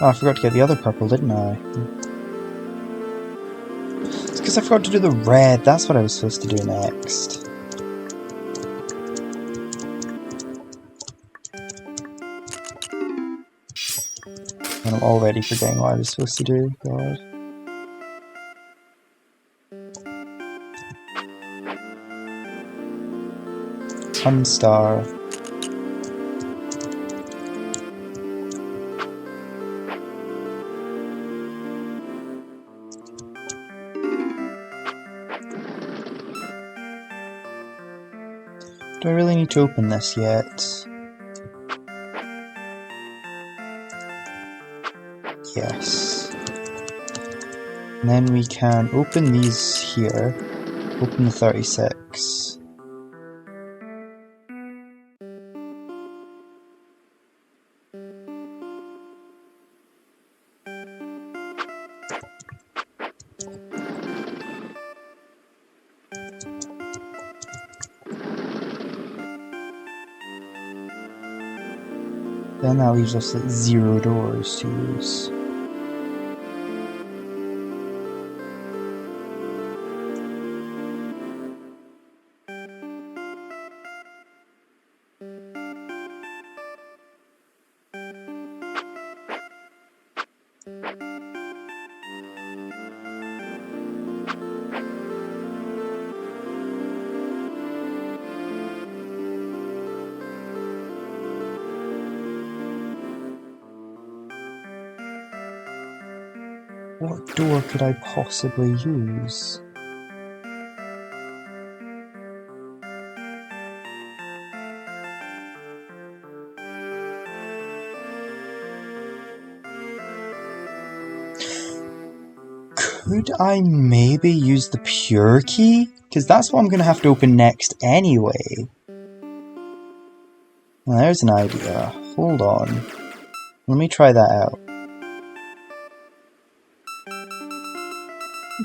Oh, I forgot to get the other purple, didn't I? It's because I forgot to do the red. That's what I was supposed to do next. And I'm already forgetting what I was supposed to do. God. Unstar. Do I really need to open this yet? Yes. And then we can open these here. Open the 36. Then that leaves us at 0 doors to use. What door could I possibly use? Could I maybe use the pure key? Because that's what I'm going to have to open next anyway. Well, there's an idea. Hold on. Let me try that out.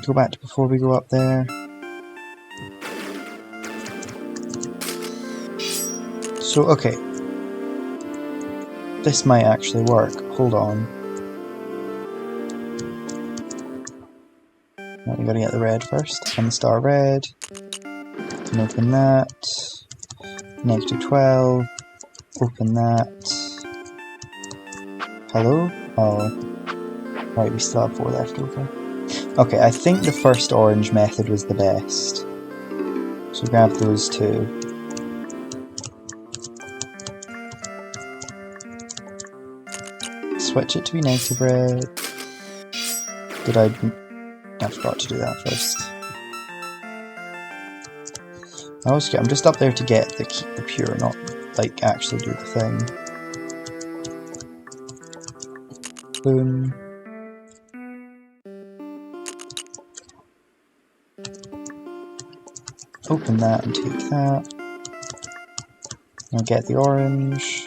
Go back to before we go up there. So, okay. This might actually work. Hold on. Right, we gotta get the red first. And the star red. Can open that. -12. Open that. Hello? Oh. Right, we still have 4 left over. Okay, I think the first orange method was the best. So grab those 2. Switch it to be negative red. Did I forgot to do that first. I always forget, I'm just up there to get the pure, not like actually do the thing. Boom. Open that and take that. I'll get the orange.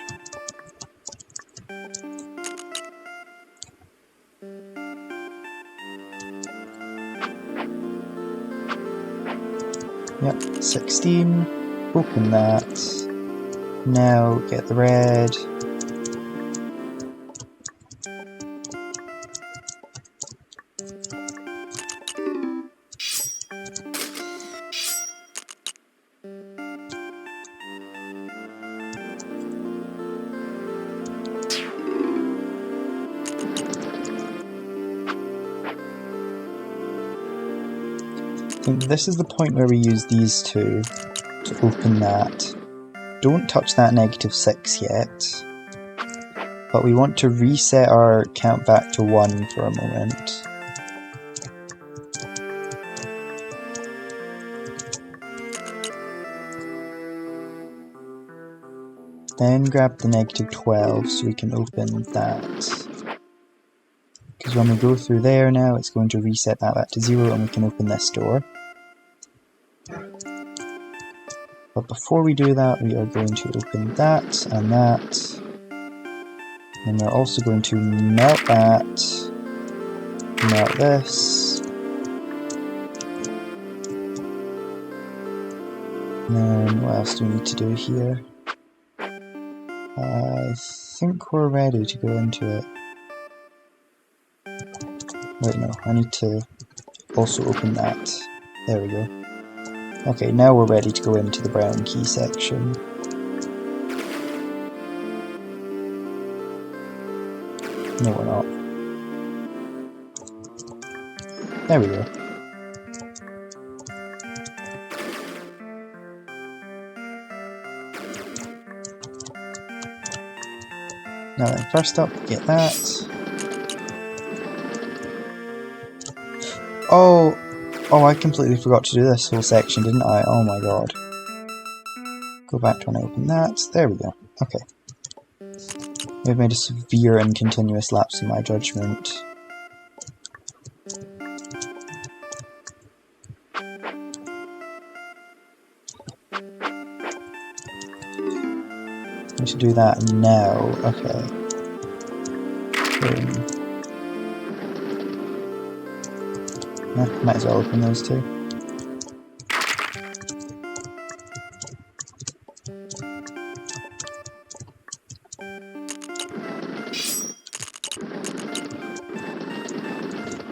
Yep, 16. Open that. Now get the red. I think this is the point where we use these two to open that. Don't touch that -6 yet, but we want to reset our count back to 1 for a moment. Then grab the -12 so we can open that. Because when we go through there now, it's going to reset that back to 0 and we can open this door. But before we do that, we are going to open that and that. And we're also going to melt that, melt this. And then what else do we need to do here? I think we're ready to go into it. Wait, no, I need to also open that. There we go. Okay, now we're ready to go into the brown key section. No, we're not. There we go. Now then, first up, get that. Oh, I completely forgot to do this whole section, didn't I? Oh my god. Go back to when I open that. There we go. Okay. We've made a severe and continuous lapse in my judgment. I need to do that now. Okay. Boom. Yeah, might as well open those two.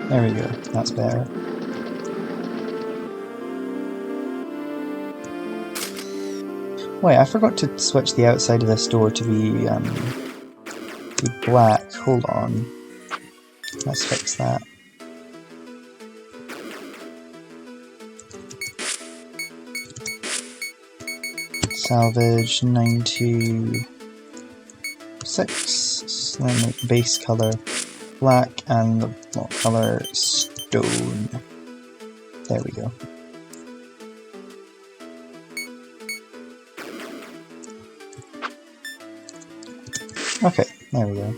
There we go, that's better. Wait, I forgot to switch the outside of this door to be black. Hold on. Let's fix that. Salvage 96. Then make base color black and the block color stone. There we go. Okay, there we go.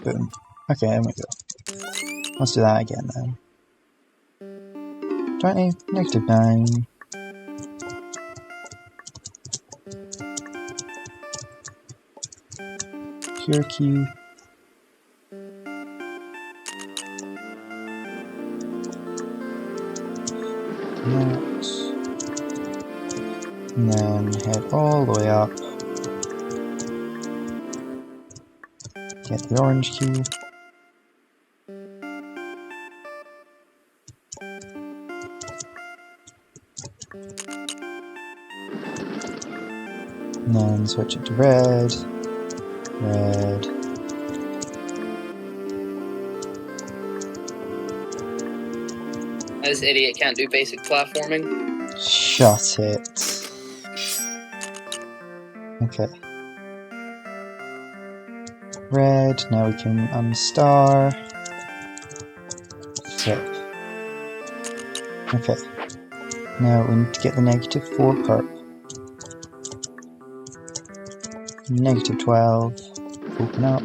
Boom. Okay, there we go. Let's do that again then. 20, -9. Pure key. That. And then head all the way up. Get the orange key. And then switch it to red. Red. This idiot can't do basic platforming. Shut it. Okay. Red, now we can unstar. Flip. Okay. Now we need to get the -4 perp. -12. Open up.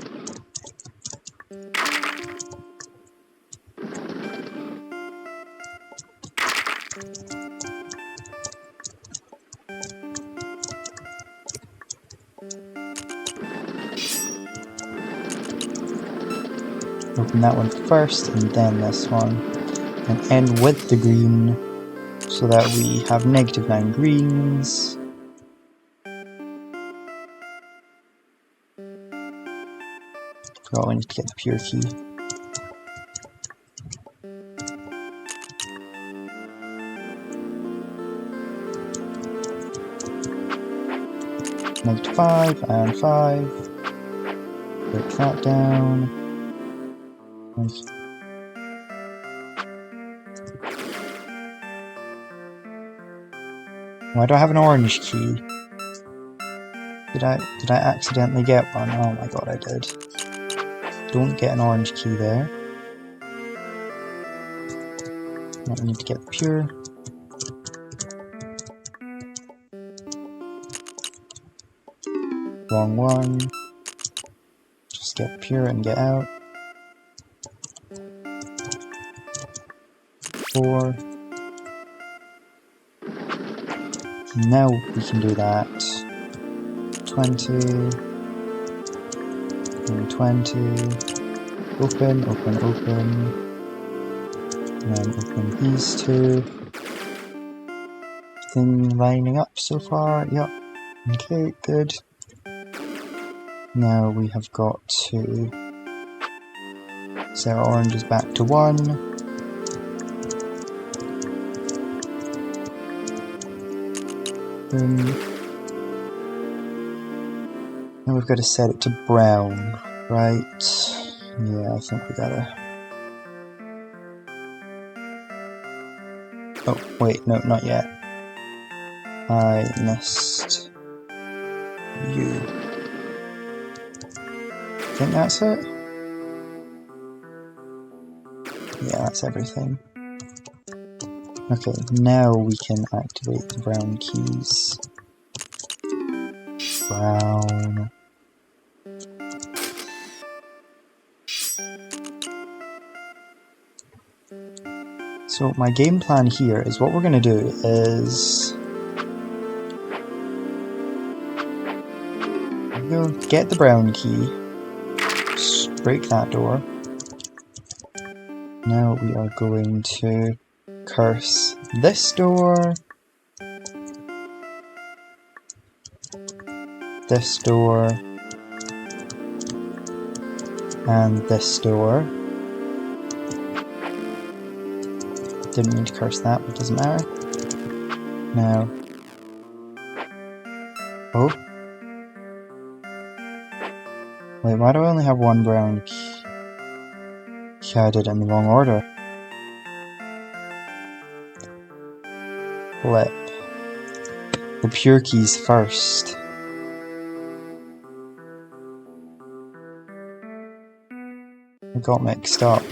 Open that one first and then this one. And end with the green so that we have -9 greens. Forgot we need to get the pure key. -5 and 5. Break that down. Why do I have an orange key? Did I accidentally get one? Oh my god, I did. Don't get an orange key there. Now we need to get the pure. Wrong one. Just get pure and get out. 4. Now we can do that. 20. And 20. Open, open, open. And then open these two. Thing lining up so far. Yep. Okay, good. Now we have got to set our oranges back to 1. Now we've got to set it to brown, right? Yeah, I think we gotta... Oh, wait, no, not yet. I missed you. I think that's it? Yeah, that's everything. Okay, now we can activate the brown keys. Brown. So my game plan here is what we're going to do is we'll get the brown key, just break that door. Now we are going to curse this door, this door, and this door. Didn't mean to curse that, but it doesn't matter. Now. Oh. Wait, why do I only have one brown key? Yeah, I did it in the wrong order. Flip. The pure keys first. I got mixed up.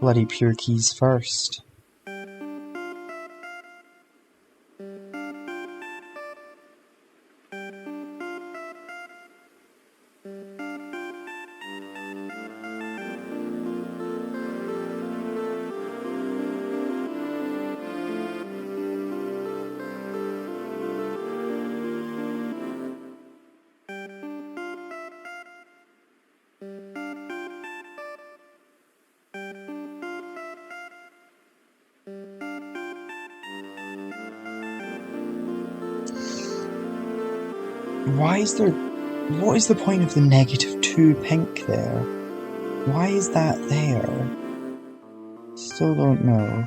Bloody pure keys first. Why is there... What is the point of the -2 pink there? Why is that there? Still don't know.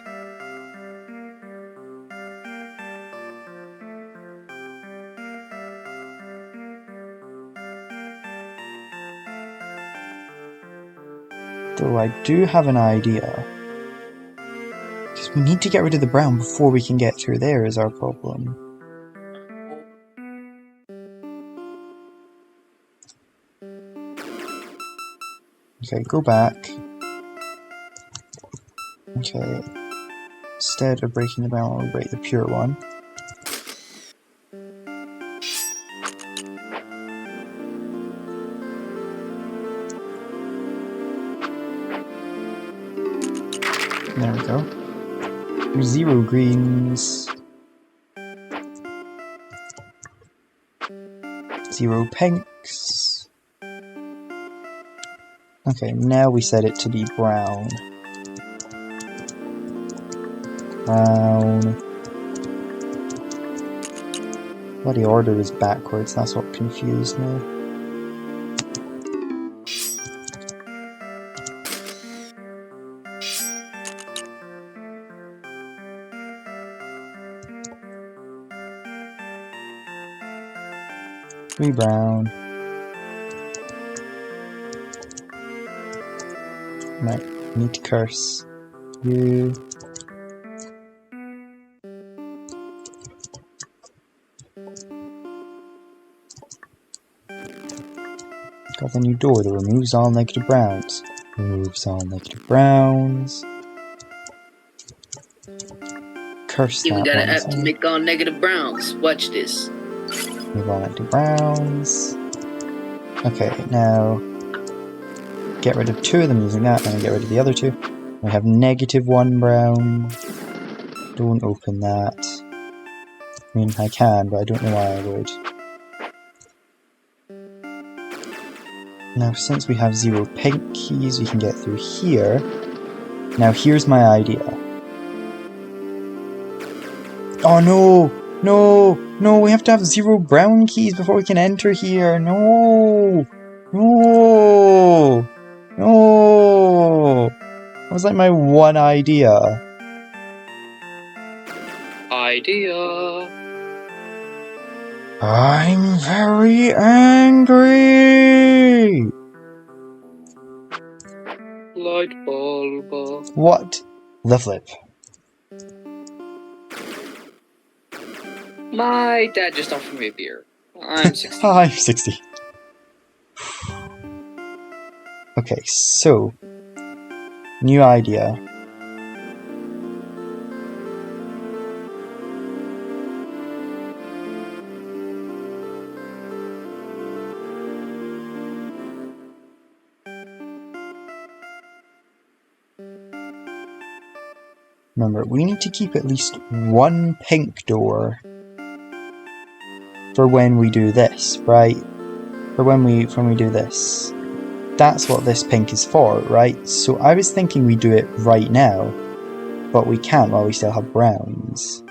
Though I do have an idea. Because we need to get rid of the brown before we can get through there is our problem. Okay, go back. Okay. Instead of breaking the brown, we'll break the pure one. There we go. 0 greens. 0 pinks. Okay, now we set it to be brown. Brown. Bloody order is backwards, that's what confused me. Three brown. Right, need to curse you. Got the new door that removes all negative browns. Removes all negative browns. Curse Even that got one. an app to make all negative browns. Watch this. Remove all negative browns. Okay, now get rid of two of them using that, and get rid of the other two. We have -1 brown. Don't open that. I mean, I can, but I don't know why I would. Now, since we have 0 pink keys, we can get through here. Now, here's my idea. Oh no! No! No, we have to have 0 brown keys before we can enter here! No! No! No! That was like my one idea. I'm very angry! Light bulb. What the flip? My dad just offered me a beer. I'm 60. I'm 60. Okay, so new idea. Remember, we need to keep at least 1 pink door for when we do this, right? For when we do this. That's what this pink is for, right? So I was thinking we do it right now, but we can't while we still have browns.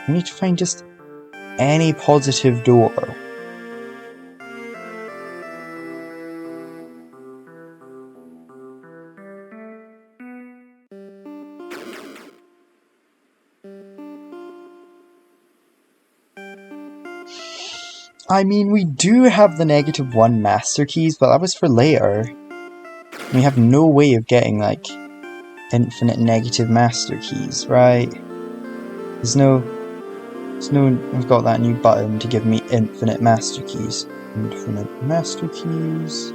We need to find just any positive door. I mean, we do have the -1 master keys, but that was for later. We have no way of getting, like, infinite negative master keys, right? There's no, I've got that new button to give me infinite master keys. Infinite master keys.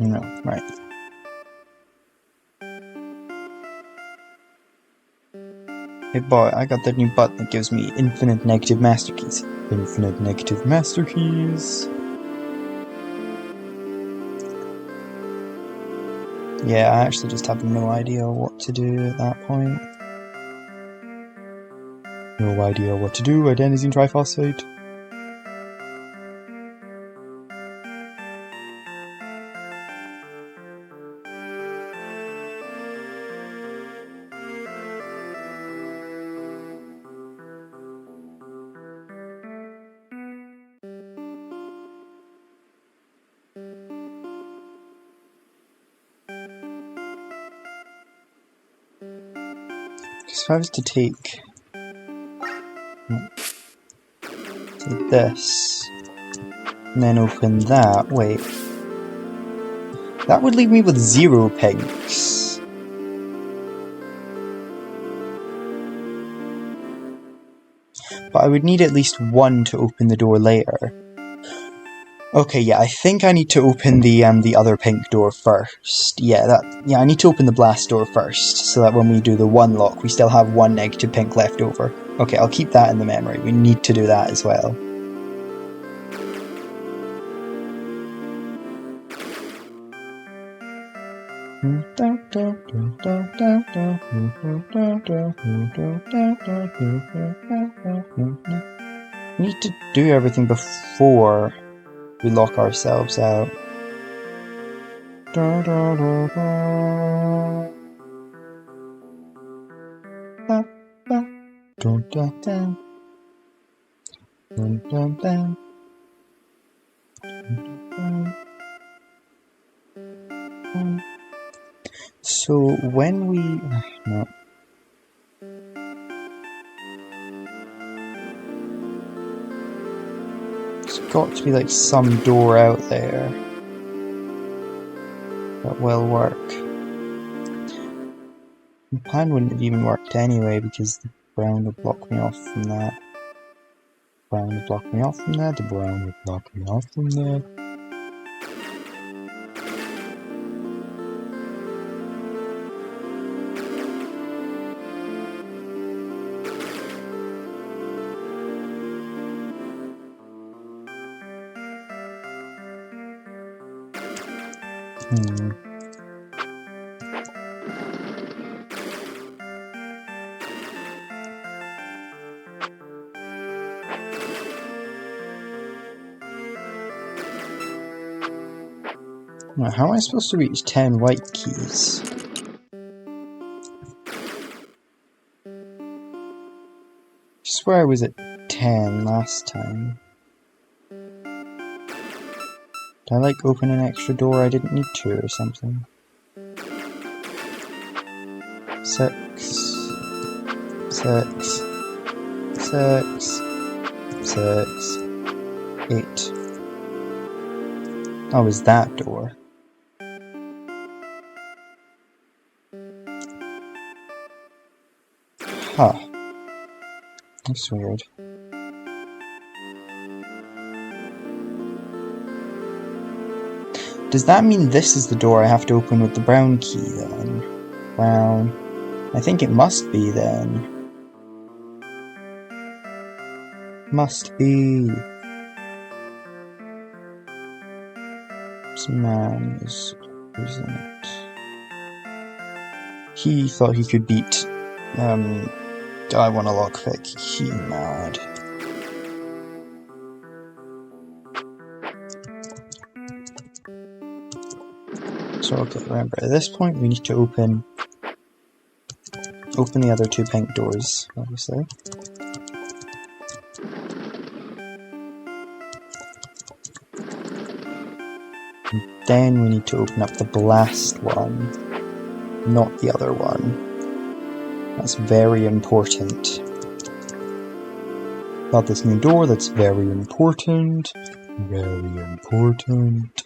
No, right. Hey boy, I got that new button that gives me infinite negative master keys. Infinite negative master keys. Yeah, I actually just have no idea what to do at that point. No idea what to do, adenosine triphosphate. Because if I was to take this, and then open that, wait. That would leave me with 0 pinks. But I would need at least 1 to open the door later. Okay, yeah, I think I need to open the other pink door first. Yeah, I need to open the blast door first, so that when we do the 1 lock, we still have 1 negative pink left over. Okay, I'll keep that in the memory. We need to do that as well. We need to do everything before we lock ourselves out. So when we... no. There's got to be like some door out there that will work. The plan wouldn't have even worked anyway because the brown would block me off from that. Brown would block me off from that. The brown would block me off from that. Now, how am I supposed to reach 10 white keys? I swear I was at 10 last time. Did I like open an extra door I didn't need to or something? 6, 6, 6, 6, 8. Oh, it was that door. Huh. That's weird. Does that mean this is the door I have to open with the brown key then? Brown. I think it must be then. Must be. This man is losing it. He thought he could beat, I want a lockpick. He mad. So okay, remember, at this point we need to open the other 2 pink doors, obviously. And then we need to open up the blast one, not the other one. That's very important. Got this new door, that's very important. Very important.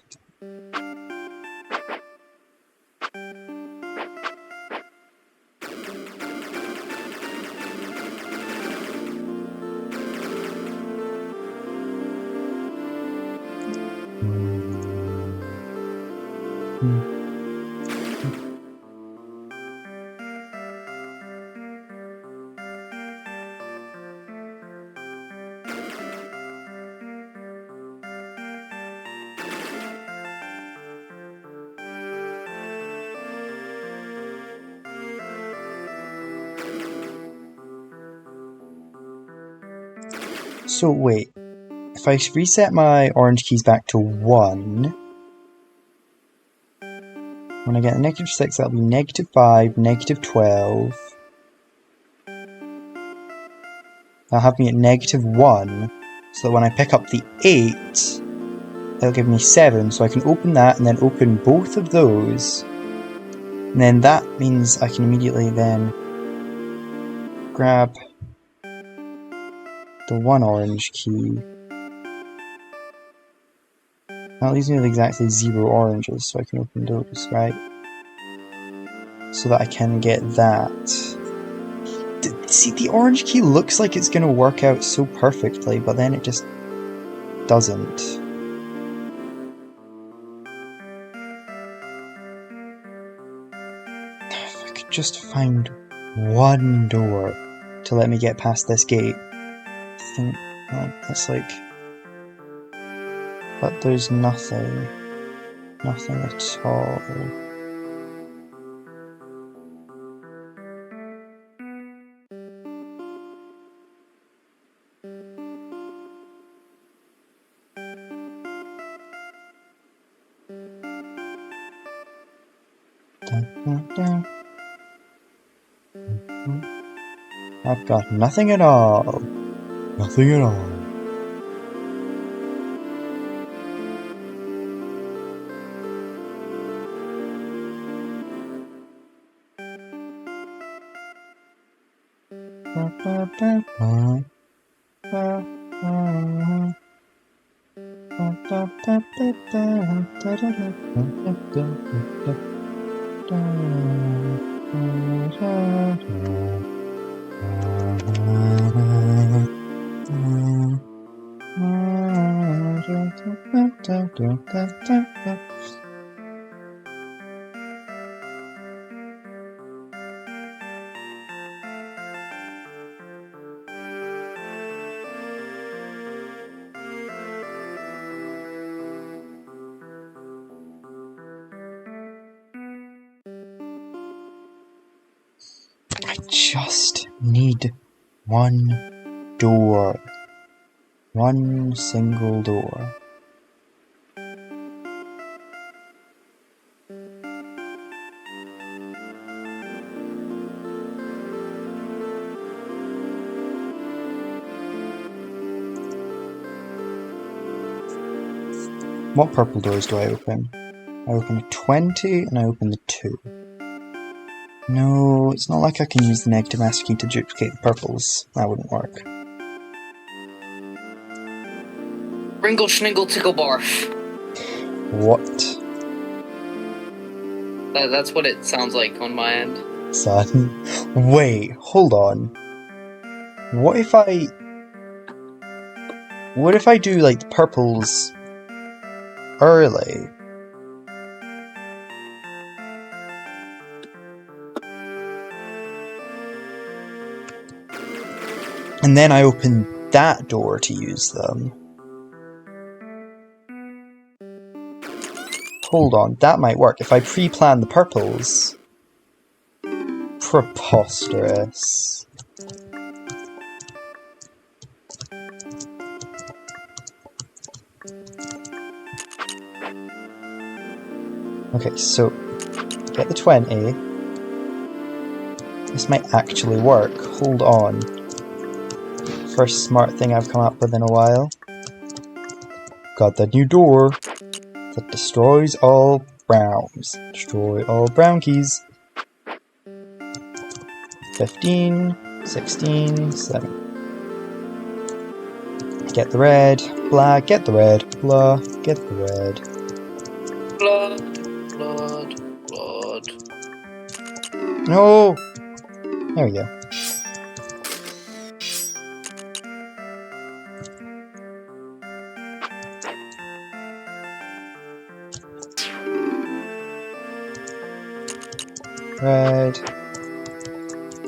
So wait, if I reset my orange keys back to 1, when I get a -6, that'll be -5, -12. That'll have me at -1, so that when I pick up the 8, it'll give me 7, so I can open that and then open both of those. And then that means I can immediately then grab the 1 orange key. That leaves me with exactly 0 oranges, so I can open those, right? So that I can get that. See, the orange key looks like it's going to work out so perfectly, but then it just doesn't. If I could just find 1 door to let me get past this gate. I think that's like... But there's nothing. Nothing at all. I've got nothing at all. Nothing at all. I just need one door. One single door. What purple doors do I open? I open a 20 and I open the 2. No, it's not like I can use the negative master key to duplicate the purples. That wouldn't work. Ringle Schniggle Tickle Barf. What? That's what it sounds like on my end. Son. Wait, hold on. What if I do like the purples early? And then I open that door to use them. Hold on, that might work. If I pre-plan the purples... Preposterous. Okay, so get the 20. This might actually work. Hold on. First smart thing I've come up with in a while. Got that new door that destroys all browns. Destroy all brown keys. 15, 16, 7. Get the red, blah, get the red, blah, get the red. Blood, blood, blood. No! There we go. Red.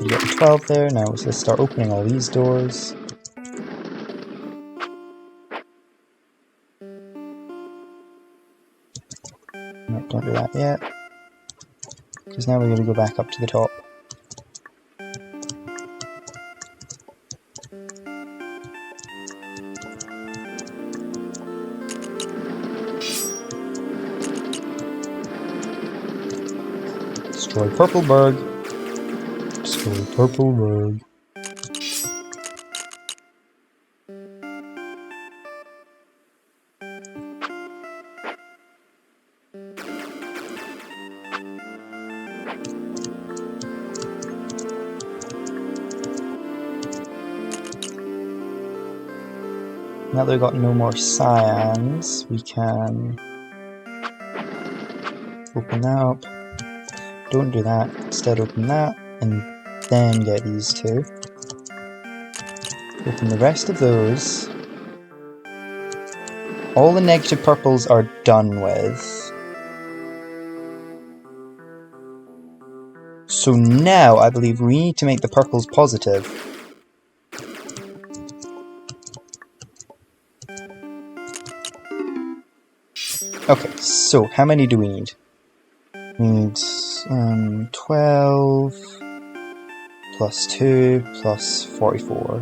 You got the 12 there, now let's start opening all these doors. No, don't do that yet. Because now we're going to go back up to the top. Destroy purple bug. Destroy purple bug. Now that we've got no more cyans, we can open that up. Don't do that, instead open that, and then get these two. Open the rest of those. All the negative purples are done with. So now I believe we need to make the purples positive. Okay, so how many do we need? We need 12 plus 2 plus 44.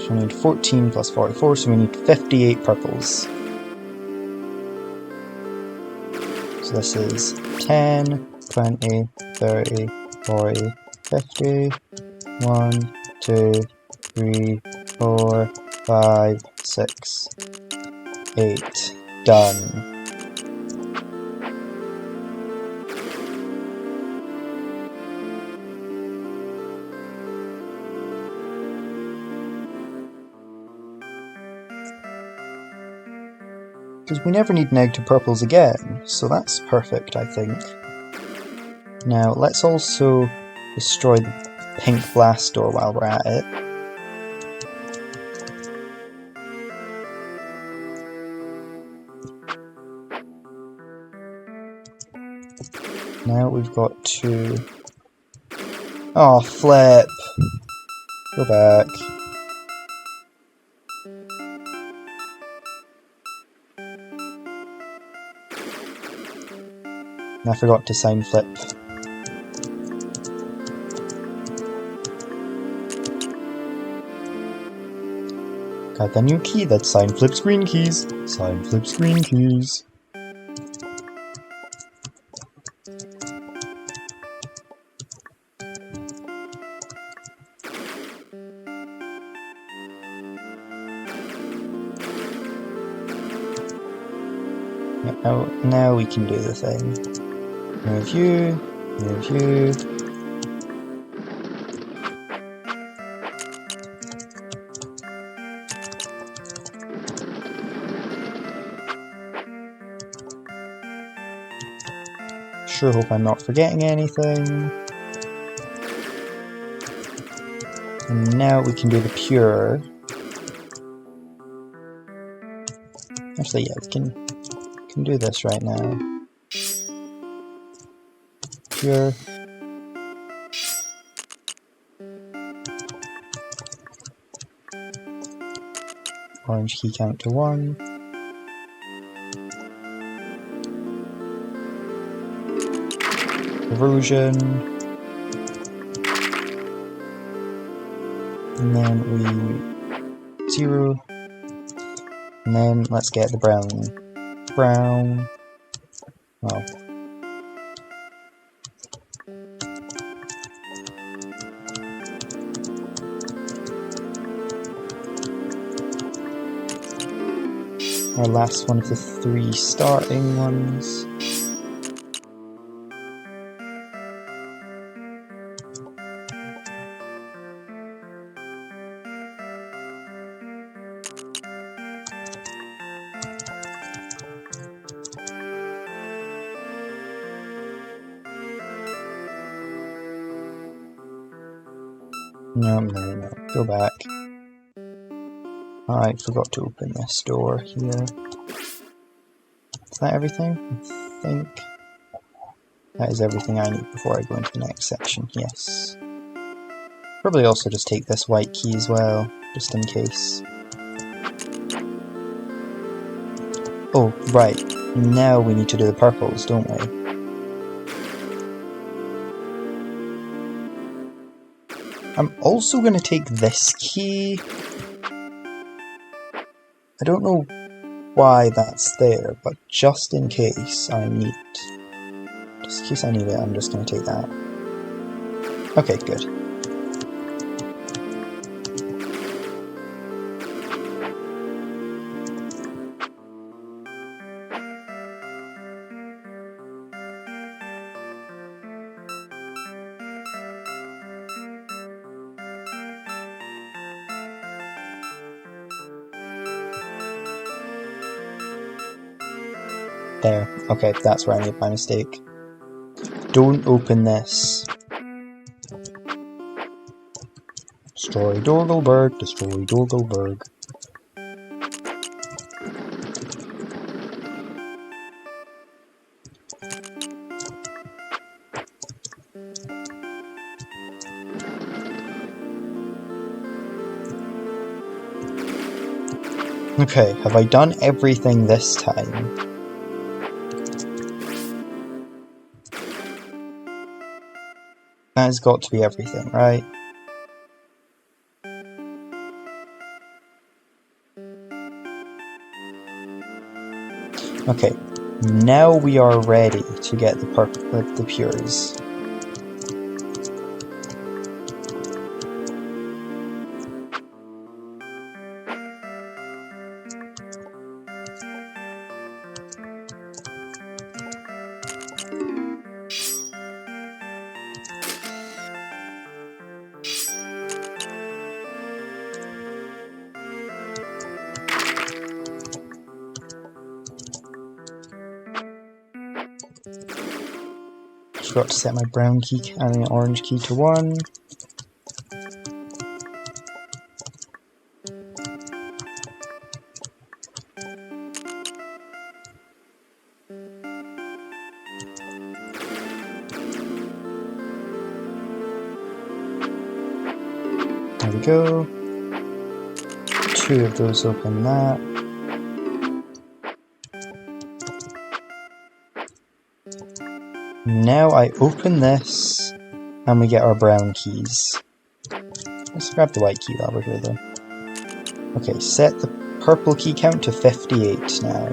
So we need 14 plus 44, so we need 58 purples. So this is 10 20, 30, 40, 50. 1, 2, 3, 4, 5, 6, 8. Done. Because we never need negative purples again, so that's perfect, I think. Now, let's also destroy the pink blast door while we're at it. Now we've got to... Oh, flip! Go back. And I forgot to sign flip. Got the new key that's sign flip screen keys. Sign flip screen keys. Now we can do the thing. Move you, move you. Sure hope I'm not forgetting anything. And now we can do the pure. Actually, yeah, we can do this right now. Pure. Orange key count to 1. Erosion. And then we 0. And then let's get the brown. Brown. Oh. Our last one of the 3 starting ones. No. Go back. I forgot to open this door here. Is that everything? I think that is everything I need before I go into the next section, yes. Probably also just take this white key as well, just in case. Oh, right. Now we need to do the purples, don't we? I'm also going to take this key. I don't know why that's there, but just in case I need... Just in case I need it, I'm just going to take that. Okay, good. There. Okay, that's where I made my mistake. Don't open this. Destroy Dorgelberg, destroy Dorgelberg. Okay, have I done everything this time? That has got to be everything, right? Okay, Now we are ready to get the the pures. Forgot to set my brown key and the orange key to 1. There we go. 2 of those open that. Now I open this, and we get our brown keys. Let's grab the white key while we're here though. Okay, set the purple key count to 58 now.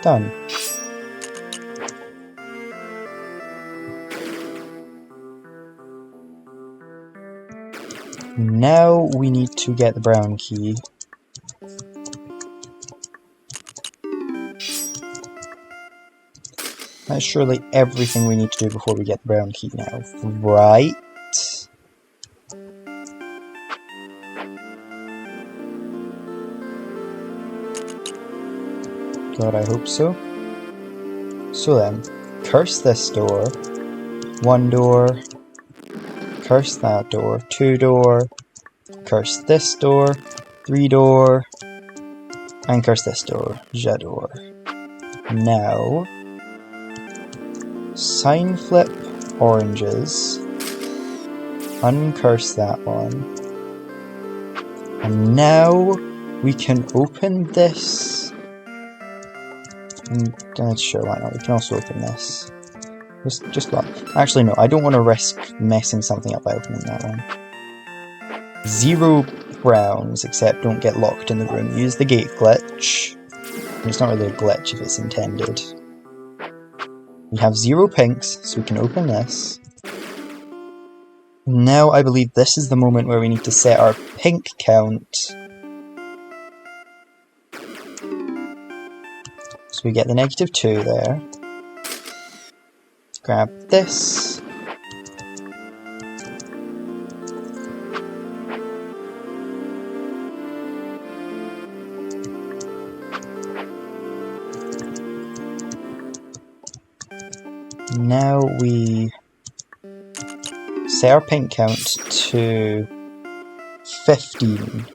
Done. Now we need to get the brown key. That's surely everything we need to do before we get the brown key now, right? God, I hope so. So then, curse this door, 1 door, curse that door, 2 door, curse this door, 3 door, and curse this door, J'adore. Now, sign flip oranges, uncurse that one, and now we can open this. Sure, why not? We can also open this. Just go. Actually, no, I don't want to risk messing something up by opening that one. 0 browns, except don't get locked in the room. Use the gate glitch. It's not really a glitch if it's intended. We have 0 pinks, so we can open this. Now I believe this is the moment where we need to set our pink count. So we get the -2 there. Grab this. Now we set our pink count to 15.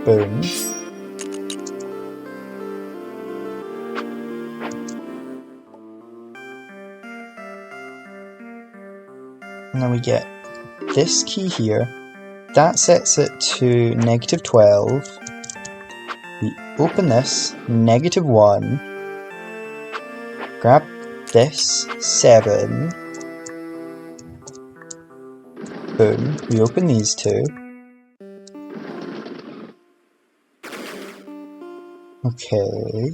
Boom. And then we get this key here. That sets it to -12. We open this, -1. Grab this, 7. Boom. We open these 2. Okay.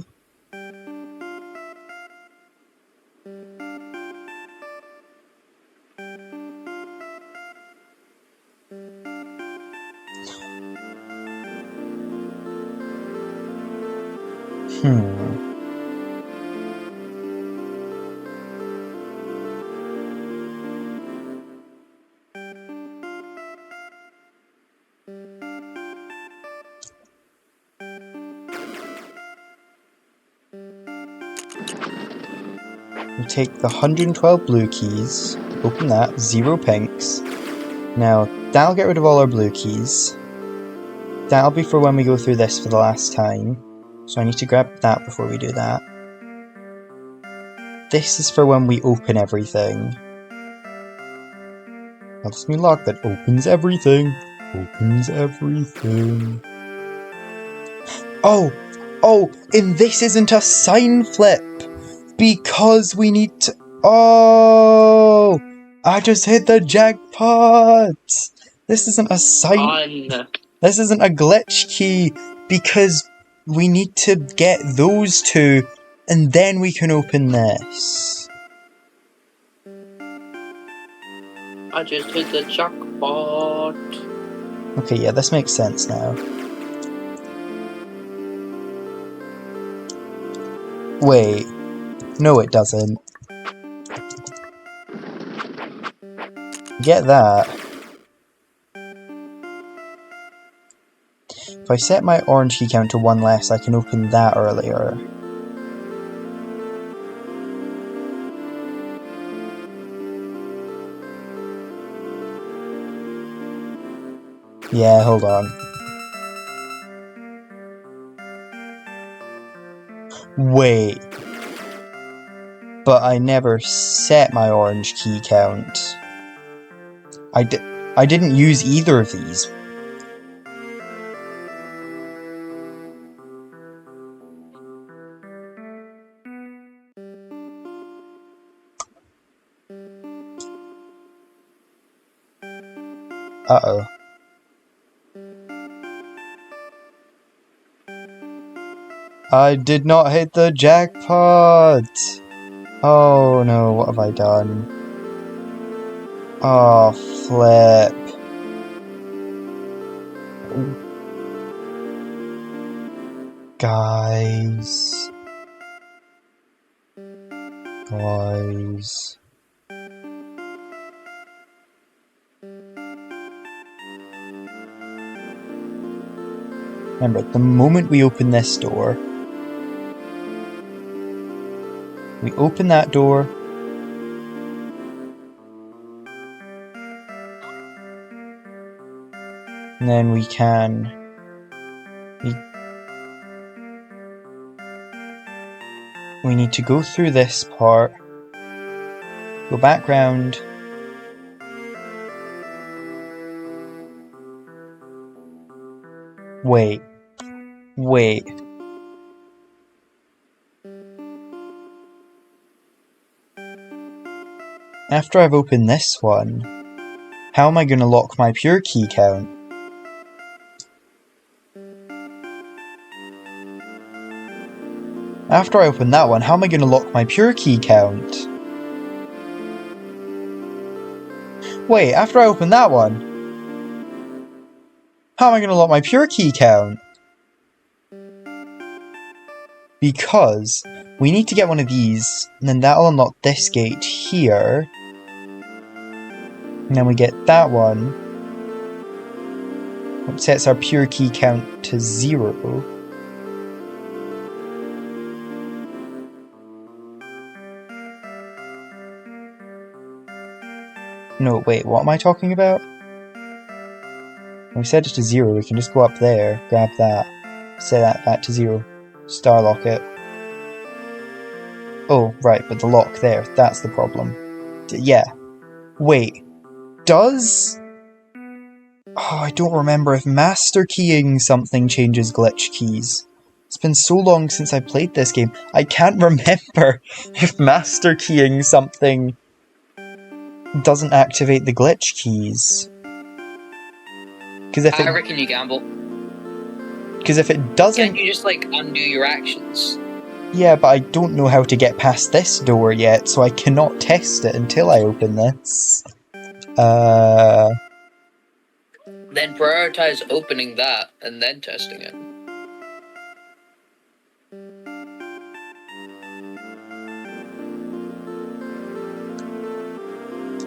We take the 112 blue keys, open that, 0 pinks. Now, that'll get rid of all our blue keys. That'll be for when we go through this for the last time. So I need to grab that before we do that. This is for when we open everything. Helps me lock that opens everything. Opens everything. Oh! Oh! And this isn't a sign flip! Because we need to... Oh! I just hit the jackpot! This isn't a sign... This isn't a glitch key, because we need to get those two, and then we can open this. I just hit the jackpot. Okay, yeah, this makes sense now. Wait. No, it doesn't. Get that. If I set my orange key count to 1 less, I can open that earlier. Yeah, hold on. Wait. But I never set my orange key count. I didn't use either of these. Uh-oh. I did not hit the jackpot! Oh no, what have I done? Oh, flip. Guys. Guys. Remember, the moment we open this door, we open that door, and then we can... We need to go through this part, go back round, wait, wait. After I've opened this one, how am I going to lock my pure key count? After I open that one, how am I going to lock my pure key count? Wait, after I open that one, how am I going to lock my pure key count? Because we need to get one of these, and then that'll unlock this gate here. And then we get that one, which sets our pure key count to 0. No, wait, what am I talking about? When we set it to 0, we can just go up there, grab that, set that back to 0, star lock it. Oh, right, but the lock there, that's the problem. Yeah. Wait. Does... Oh, I don't remember if master keying something changes glitch keys. It's been so long since I played this game, I can't remember if master keying something doesn't activate the glitch keys. Because if I reckon you gamble. Because if it doesn't... Can't you just, like, undo your actions? Yeah, but I don't know how to get past this door yet, so I cannot test it until I open this. Then prioritize opening that, and then testing it.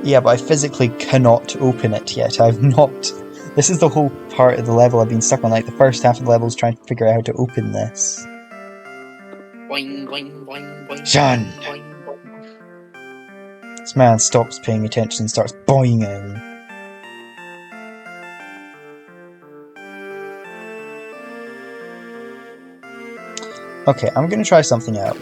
Yeah, but I physically cannot open it yet. I've not... This is the whole part of the level I've been stuck on. Like, the first half of the level is trying to figure out how to open this. Boing, boing, boing, boing, Done. boing, boing. This man stops paying attention and starts boinging. Okay, I'm gonna try something out.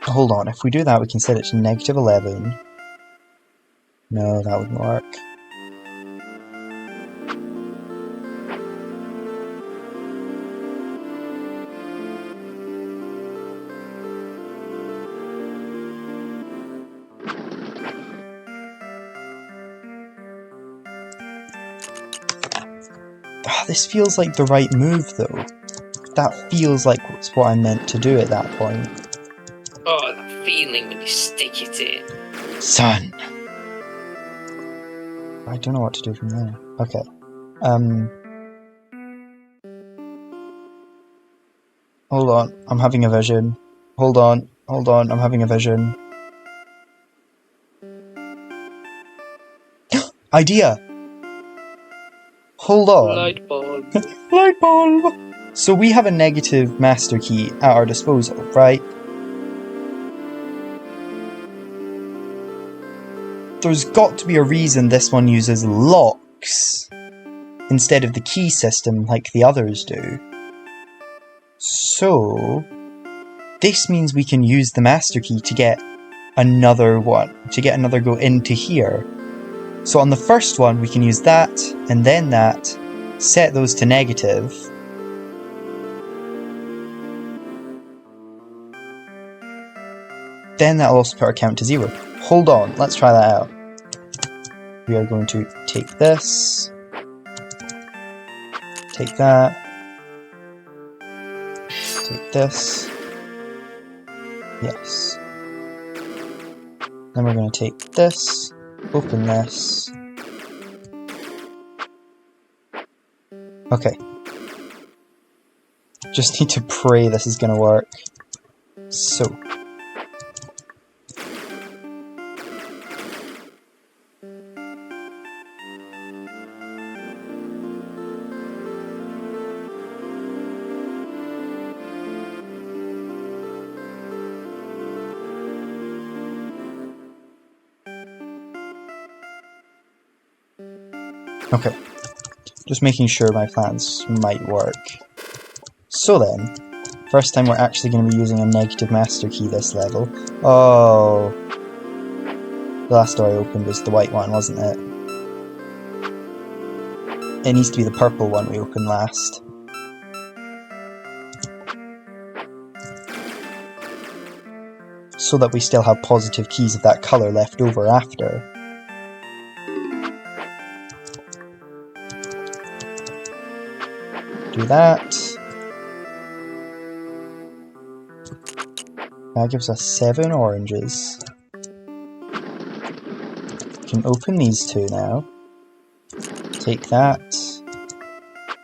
Hold on, if we do that we can set it to -11. No, that wouldn't work. This feels like the right move though. That feels like it's what I meant to do at that point. Oh, that feeling when you stick it in. Son! I don't know what to do from there. Okay. Hold on, I'm having a vision. Hold on, I'm having a vision. Idea! Hold on. Light bulb. Light bulb! So we have a negative master key at our disposal, right? There's got to be a reason this one uses locks instead of the key system like the others do. So this means we can use the master key to get another one, to get another go into here. So on the first one we can use that, and then that, set those to negative. Then that'll also put our count to 0. Hold on, let's try that out. We are going to take this, take that, take this, yes. Then we're going to take this, open this. Okay. Just need to pray this is going to work. So. Okay, just making sure my plans might work. So then, first time we're actually going to be using a negative master key this level. Oh, the last door I opened was the white one, wasn't it? It needs to be the purple one we opened last. So that we still have positive keys of that colour left over after. Do that. That gives us 7 oranges. We can open these two now. Take that.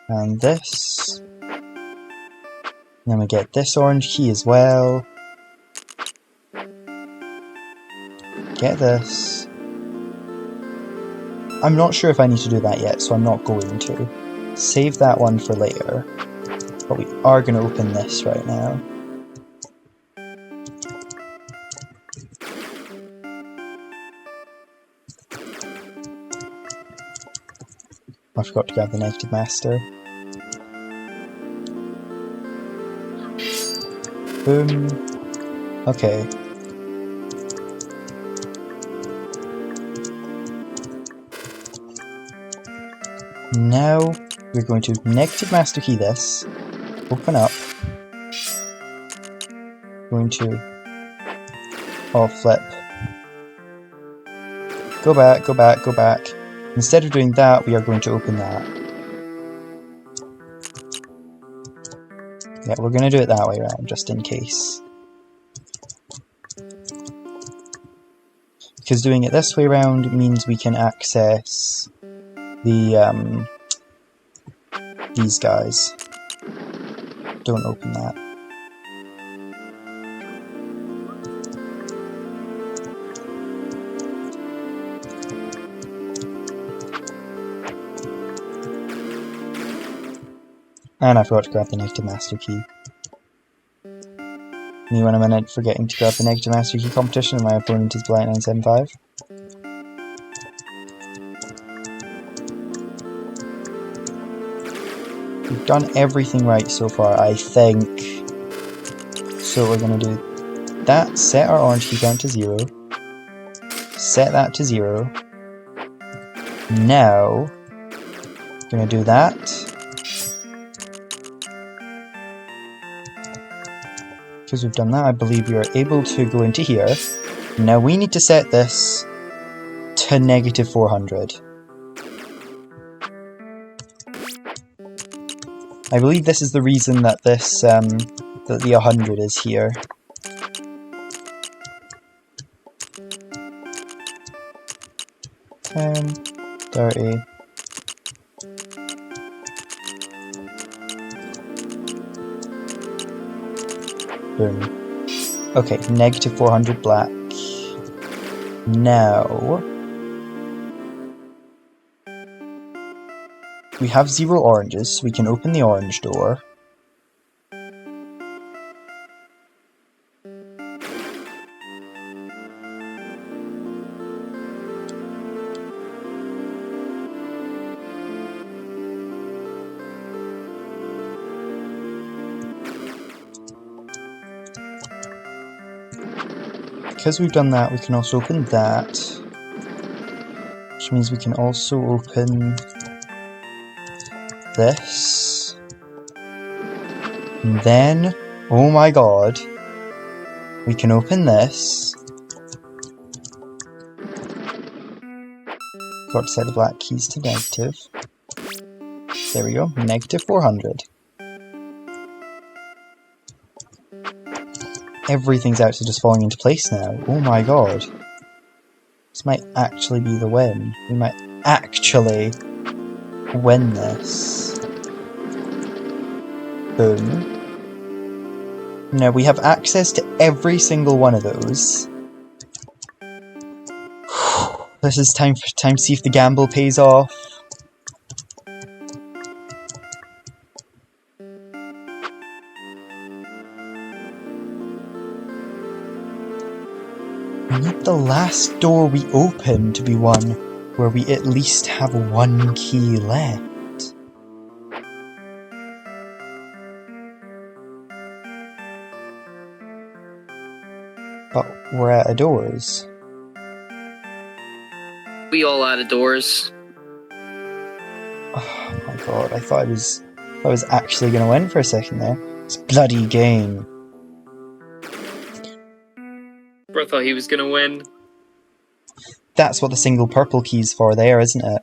And this. And then we get this orange key as well. Get this. I'm not sure if I need to do that yet, so I'm not going to. Save that one for later, but we are going to open this right now. I forgot to grab the negative master. Boom. Okay. Now we're going to negative master key this, open up, going to flip, go back, go back, go back. Instead of doing that, we are going to open that. Yeah, we're going to do it that way around, just in case. Because doing it this way around means we can access the, these guys. Don't open that. And I forgot to grab the negative master key. Me when I'm in it forgetting to grab the negative master key competition and my opponent is Blight 975. We've done everything right so far, I think. So what we're gonna do that, set our orange key count to 0. Set that to 0. Now, gonna do that. Because we've done that, I believe we are able to go into here. Now we need to set this to negative 400. I believe this is the reason that this, that the 100 is here. Ten, 30. Boom. Okay, negative 400 black. Now, we have 0 oranges, so we can open the orange door. Because we've done that, we can also open that. Which means we can also open this. And then, oh my god, we can open this. Got to set the black keys to negative. There we go, negative 400. Everything's actually just falling into place now. Oh my god. This might actually be the win. We might actually win this. Boom. Now we have access to every single one of those. This is time to see if the gamble pays off. We need the last door we open to be one where we at least have 1 key left. But we're out of doors. We all out of doors. Oh my god, I thought I was actually gonna win for a second there. This bloody game. Bro thought he was gonna win. That's what the single purple key's for there, isn't it?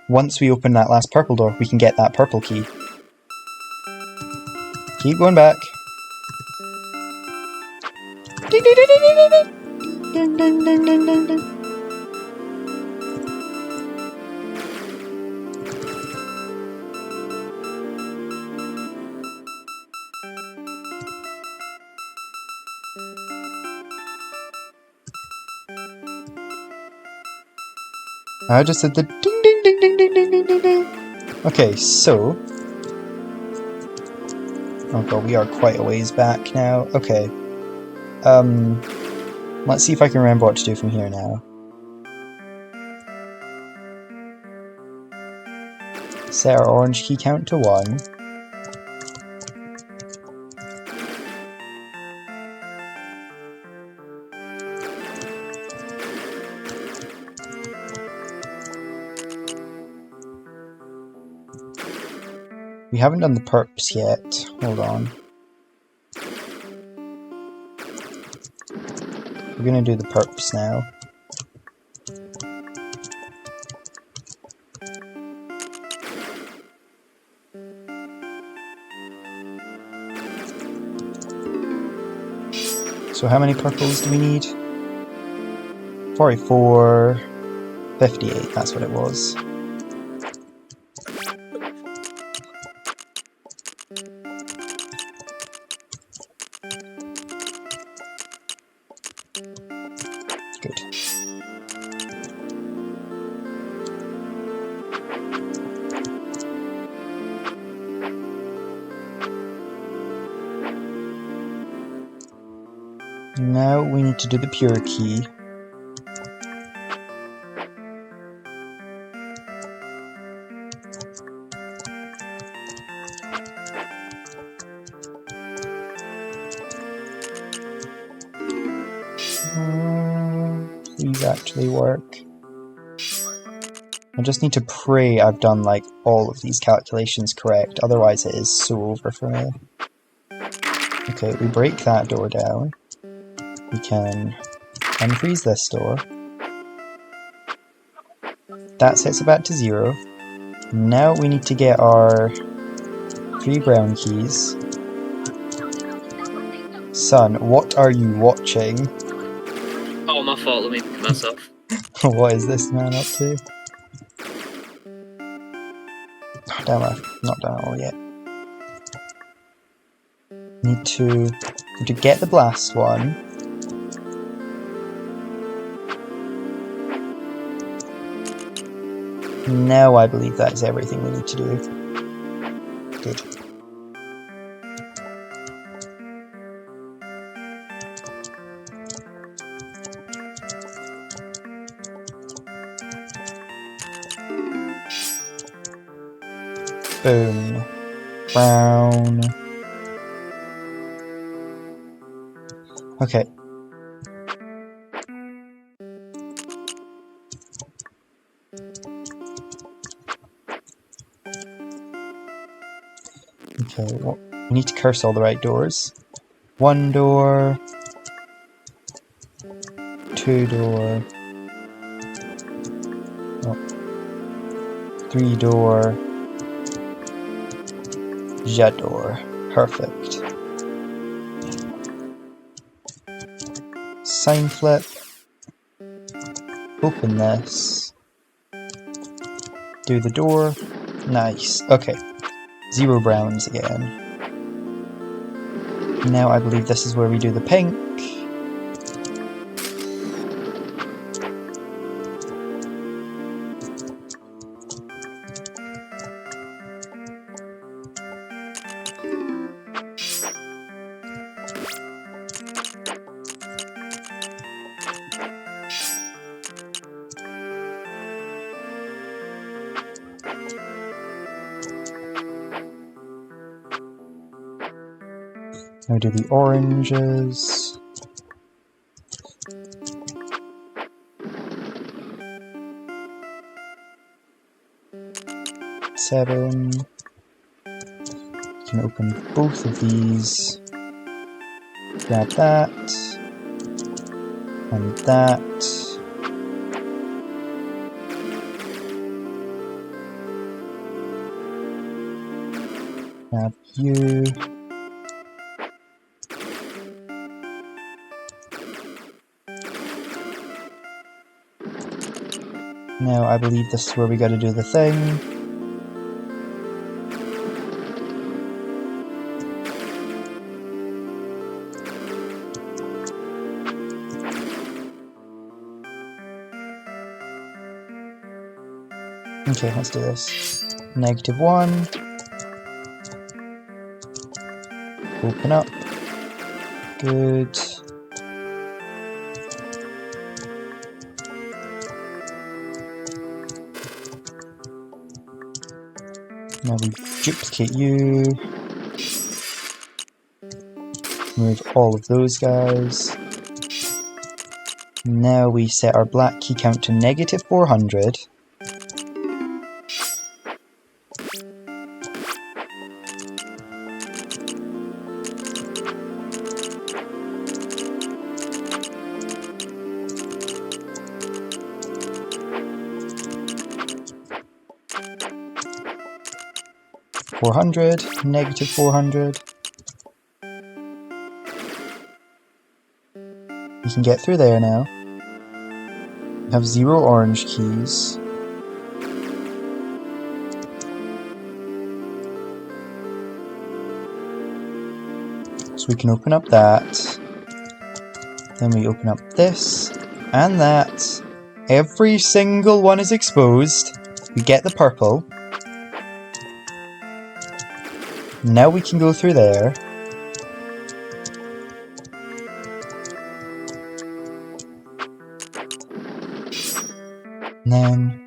Once we open that last purple door, we can get that purple key. Keep going back. Ding ding ding ding ding ding ding ding ding ding ding ding. I just said the ding ding ding ding ding ding ding ding ding. Okay, so oh god, we are quite a ways back now. Okay. Let's see if I can remember what to do from here now. Set our orange key count to 1. We haven't done the perps yet. Hold on. We're gonna do the perps now. So how many purples do we need? 44, 58, that's what it was. Good. Now we need to do the pure key. these actually work. I just need to pray I've done like all of these calculations correct, otherwise it is so over for me. Okay, we break that door down. We can unfreeze this door. That sets it back to 0. Now we need to get our 3 brown keys. Son, what are you watching? Oh, my fault. Let me pick myself. What is this man up to? Oh, damn, I've not done it all yet. Need to get the blast one. Now I believe that is everything we need to do. Good. Boom. Brown. Okay. Okay, well, we need to curse all the right doors. 1 door. 2 door. Oh. 3 door. Jador. Perfect. Sign flip. Open this. Do the door. Nice. Okay. 0 browns again. Now I believe this is where we do the pink. Now do the oranges. Seven. You can open both of these. Grab that. And that. Grab you. Now I believe this is where we gotta do the thing. Okay, let's do this. -1. Open up. Good. Now we duplicate you. Move all of those guys. Now we set our black key count to -400. -400. We can get through there now. We have 0 orange keys. So we can open up that. Then we open up this and that. Every single one is exposed. We get the purple. Now we can go through there. And then,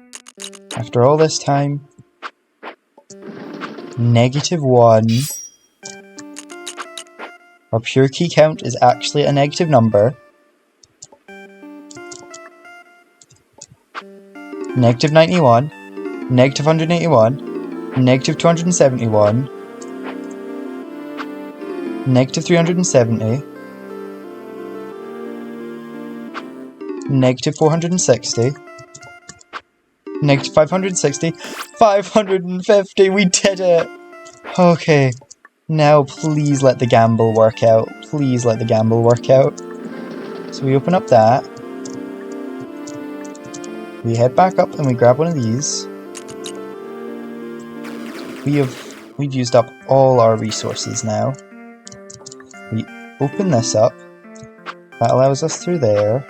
after all this time, -1. Our pure key count is actually a negative number. negative 91, negative 181, negative 271, negative 370, negative 460, negative 560, 550, we did it! Okay, now please let the gamble work out. Please let the gamble work out. So we open up that. We head back up and we grab one of these. We've used up all our resources now. We open this up. That allows us through there.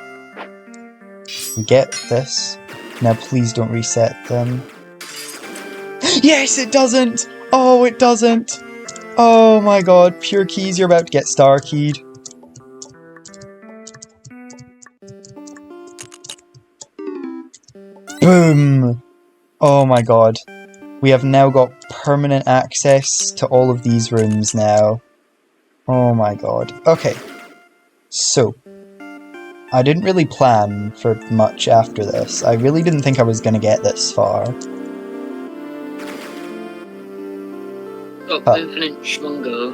We get this. Now please don't reset them. Yes, it doesn't! Oh, it doesn't! Oh my god, pure keys, you're about to get star keyed. Boom! Oh my god. We have now got permanent access to all of these rooms now. Oh my god. Okay. So, I didn't really plan for much after this. I really didn't think I was going to get this far. Oh, infinite schmungo.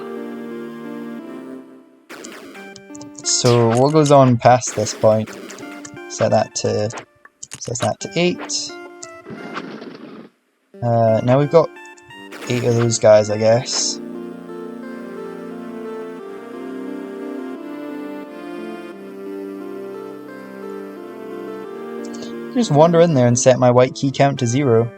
So, what goes on past this point? Set that to 8. Now we've got 8 of those guys, I guess. Just wander in there and set my white key count to 0.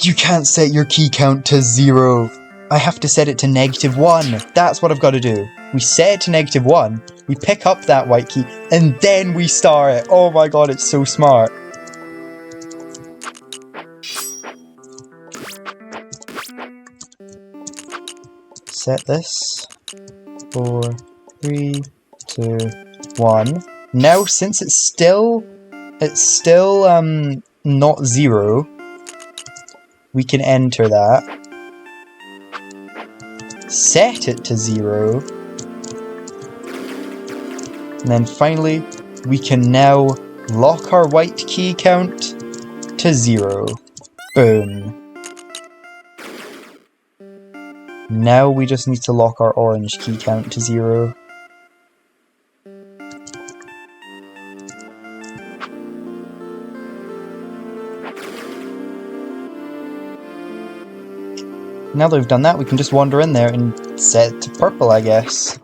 You can't set your key count to 0. I have to set it to -1. That's what I've got to do. We set it to -1, we pick up that white key, and then we star it. Oh my god, it's so smart. Set this. 4, 3, 2, 1. Now, since it's still not 0, we can enter that. Set it to 0. And then finally, we can now lock our white key count to 0. Boom. Now we just need to lock our orange key count to 0. Now that we've done that, we can just wander in there and set it to purple, I guess.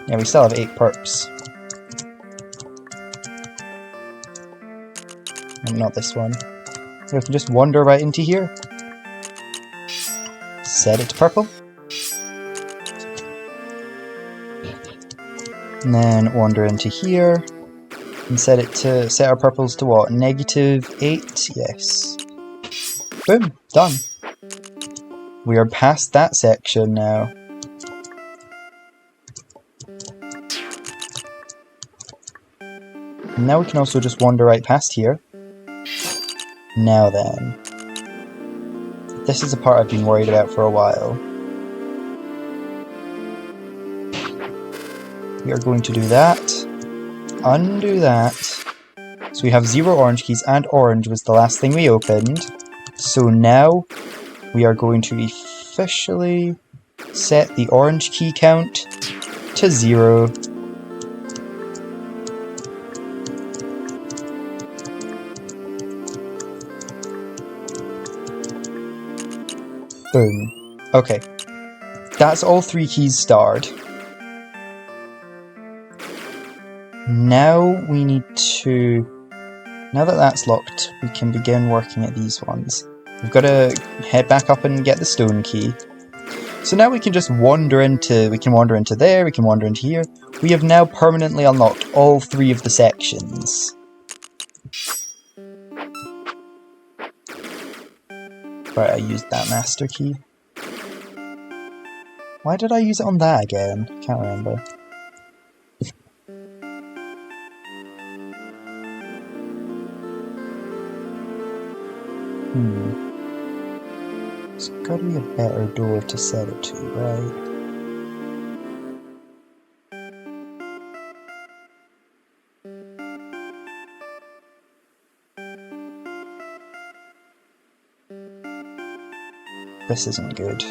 Yeah, we still have 8 perps. And not this one. We can just wander right into here. Set it to purple. And then wander into here. And set our purples to what? -8? Yes. Boom. Done. We are past that section now. And now we can also just wander right past here. Now then. This is the part I've been worried about for a while. We are going to do that. Undo that. So we have 0 orange keys, and orange was the last thing we opened. So now we are going to officially set the orange key count to 0. Boom. Okay. That's all 3 keys starred. Now we need to... Now that that's locked, we can begin working at these ones. We've got to head back up and get the stone key. So now we can just wander into... We can wander into there, we can wander into here. We have now permanently unlocked all 3 of the sections. Right, I used that master key. Why did I use it on that again? Can't remember. There's gotta be a better door to set it to, right? This isn't good.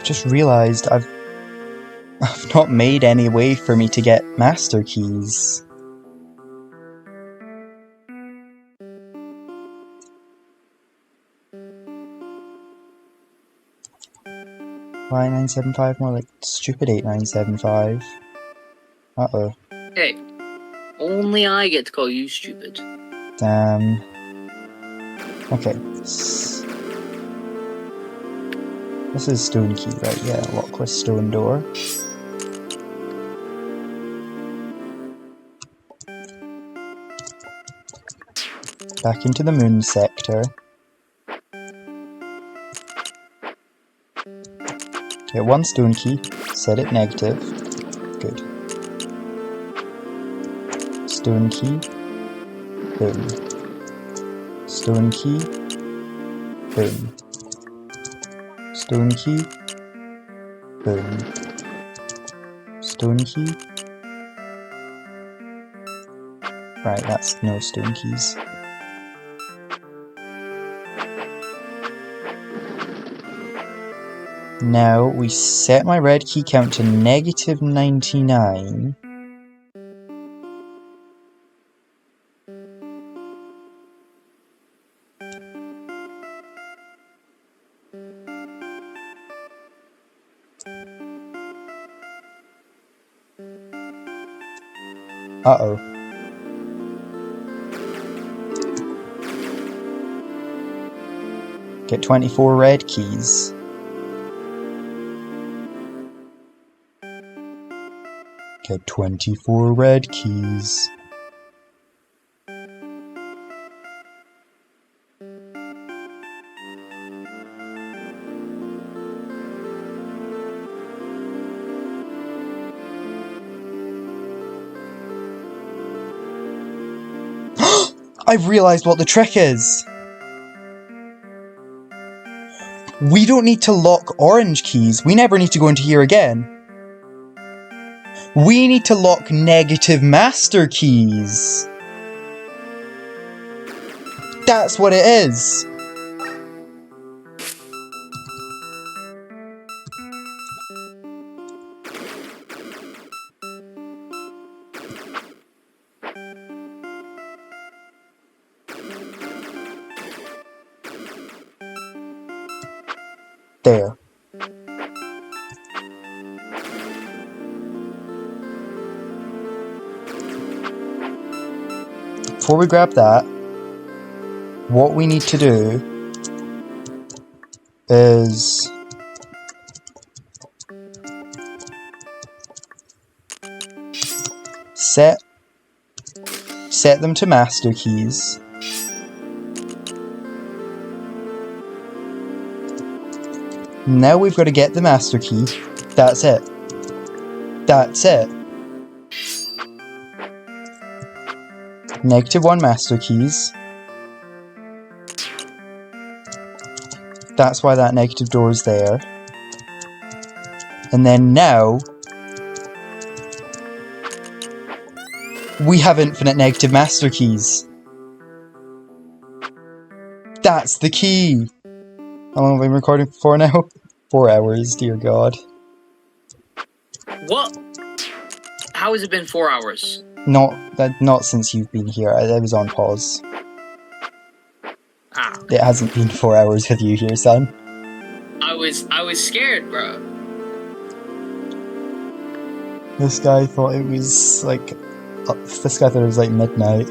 Just realised I've not made any way for me to get master keys. Why 975 more like stupid 8975? Uh-oh. Hey, only I get to call you stupid. Damn. Okay. This is stone key, right? Yeah, lockless stone door. Back into the moon sector. Get one stone key, set it negative. Good. Stone key. Boom. Stone key. Boom. Stone key. Boom. Stone key. Right, that's no stone keys. Now we set my red key count to negative 99. Uh-oh. Get 24 red keys. Get 24 red keys. I've realised what the trick is! We don't need to lock orange keys. We never need to go into here again. We need to lock negative master keys. That's what it is. There. Before we grab that, what we need to do is set them to master keys. Now we've got to get the master key. That's it. That's it. -1 master keys. That's why that negative door is there. And then now we have infinite negative master keys. That's the key. How long have I been recording for now? 4 hours, dear God. What? How has it been 4 hours? Not since you've been here. I was on pause. Ah. It hasn't been 4 hours with you here, son. I was scared, bro. This guy thought it was like... This guy thought it was like midnight.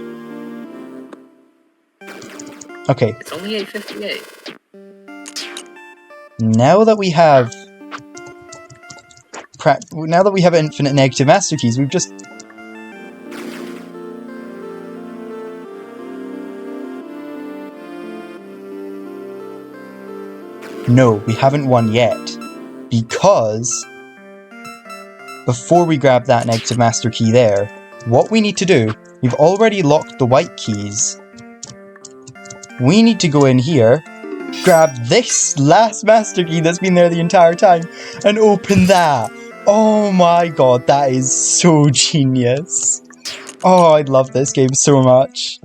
Okay. It's only 8:58. Now that we have... Now that we have infinite negative master keys, we've just... No, we haven't won yet. Because... Before we grab that negative master key there, what we need to do, we've already locked the white keys. We need to go in here, grab this last master key that's been there the entire time, and open that. Oh my god, that is so genius. Oh, I love this game so much.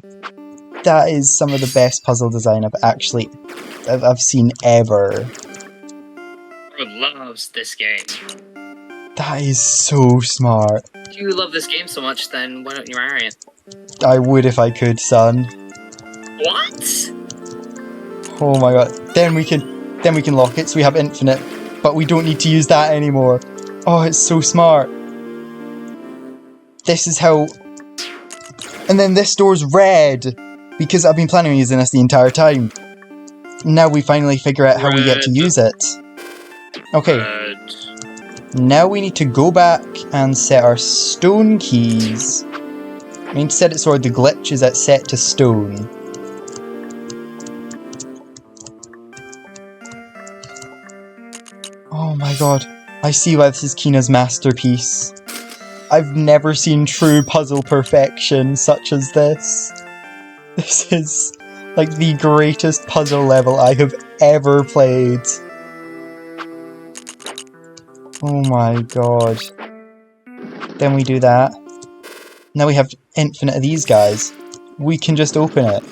That is some of the best puzzle design I've seen ever. Bro loves this game. That is so smart. If you love this game so much, then why don't you marry it? I would if I could, son. What? Oh my god. Then we can lock it so we have infinite, but we don't need to use that anymore. Oh, it's so smart. This is how... And then this door's red, because I've been planning on using this the entire time. Now we finally figure out how we get to use it. Okay. Red. Now we need to go back and set our stone keys. We need to set it so the glitch is set to stone. Oh my god. I see why this is Kina's masterpiece. I've never seen true puzzle perfection such as this. This is like the greatest puzzle level I have ever played. Oh my god. Then we do that. Now we have infinite of these guys. We can just open it.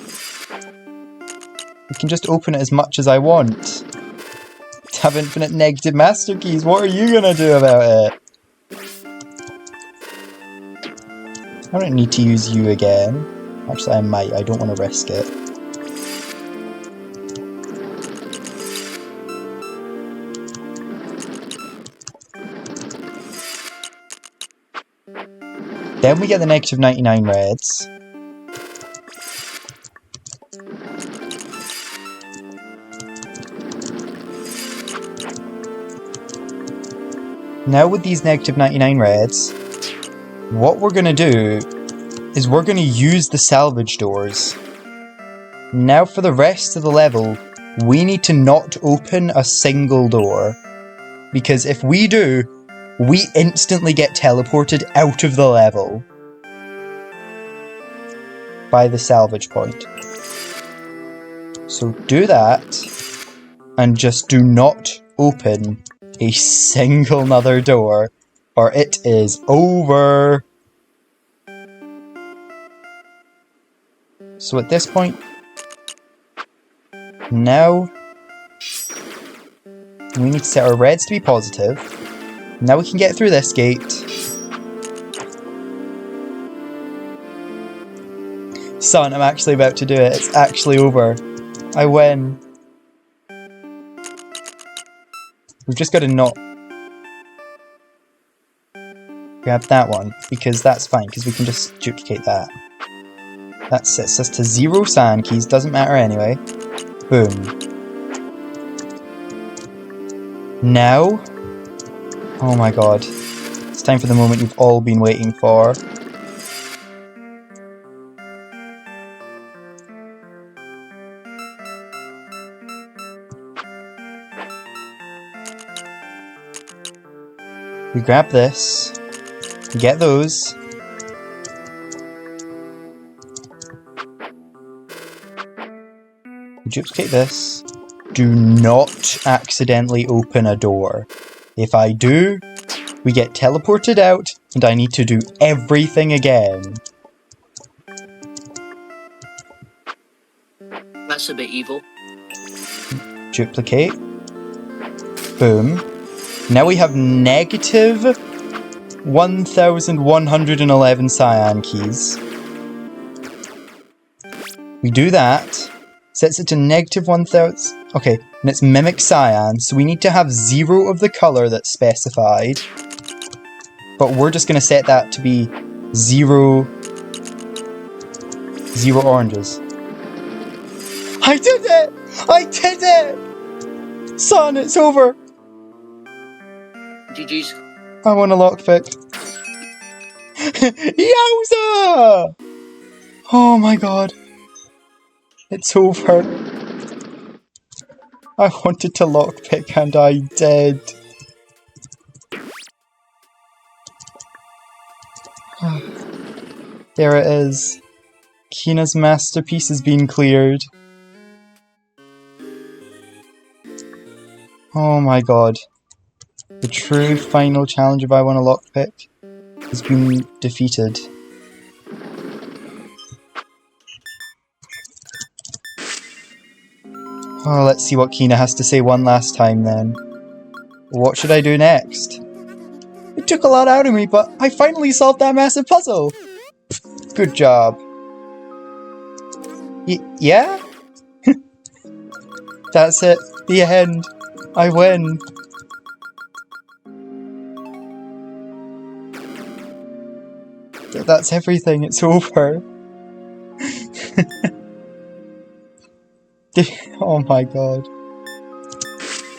We can just open it as much as I want. To have infinite negative master keys, what are you gonna do about it? I don't need to use you again. Actually, I might. I don't want to risk it. Then we get the negative 99 reds. Now with these negative 99 reds, what we're going to do is we're going to use the salvage doors. Now for the rest of the level, we need to not open a single door. Because if we do, we instantly get teleported out of the level by the salvage point. So do that, and just do not open a single another door, or it is over. So at this point, now we need to set our reds to be positive. Now we can get through this gate. Son, I'm actually about to do it. It's actually over. I win. We've just got to not grab that one, because that's fine, because we can just duplicate that. That sets us to 0 sand keys, doesn't matter anyway. Boom. Now... Oh my god. It's time for the moment you've all been waiting for. We grab this. We get those. We duplicate this. Do not accidentally open a door. If I do, we get teleported out, and I need to do everything again. That's a bit evil. Duplicate. Boom. Now we have negative 1111 cyan keys. We do that. Sets it to negative 1000. Okay, and it's mimic cyan, so we need to have 0 of the colour that's specified. But we're just going to set that to be 0 oranges. I did it! I did it! Son, it's over! GG's. I want a lockpick. Yowza! Oh my god. It's over. I wanted to lockpick and I did. There it is. Kina's masterpiece has been cleared. Oh my god. The true final challenge if I want a lockpick has been defeated. Oh, let's see what Kina has to say one last time then. What should I do next? It took a lot out of me, but I finally solved that massive puzzle! Good job. Yeah? That's it. The end. I win. That's everything. It's over. Oh my god.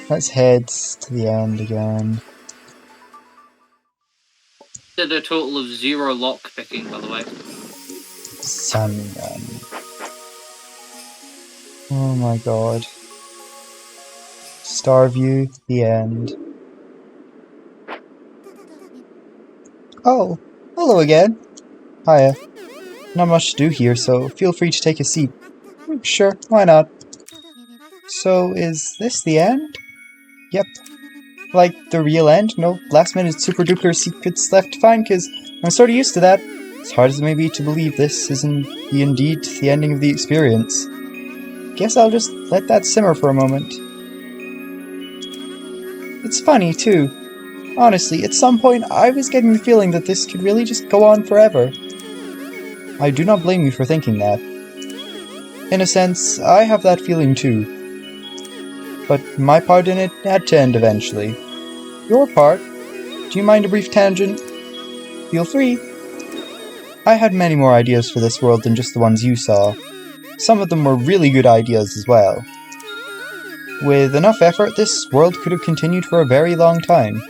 Let's head to the end again. Did a total of 0 lock picking, by the way. Sun gun. Oh my god. Star view, the end. Oh, hello again. Hiya. Not much to do here, so feel free to take a seat. Sure, why not? So, is this the end? Yep. Like, the real end? No last minute super duper secrets left to find, cause I'm sorta used to that. As hard as it may be to believe this isn't indeed the ending of the experience. Guess I'll just let that simmer for a moment. It's funny, too. Honestly, at some point I was getting the feeling that this could really just go on forever. I do not blame you for thinking that. In a sense, I have that feeling too. But my part in it had to end eventually. Your part? Do you mind a brief tangent? Feel free. I had many more ideas for this world than just the ones you saw. Some of them were really good ideas as well. With enough effort, this world could have continued for a very long time.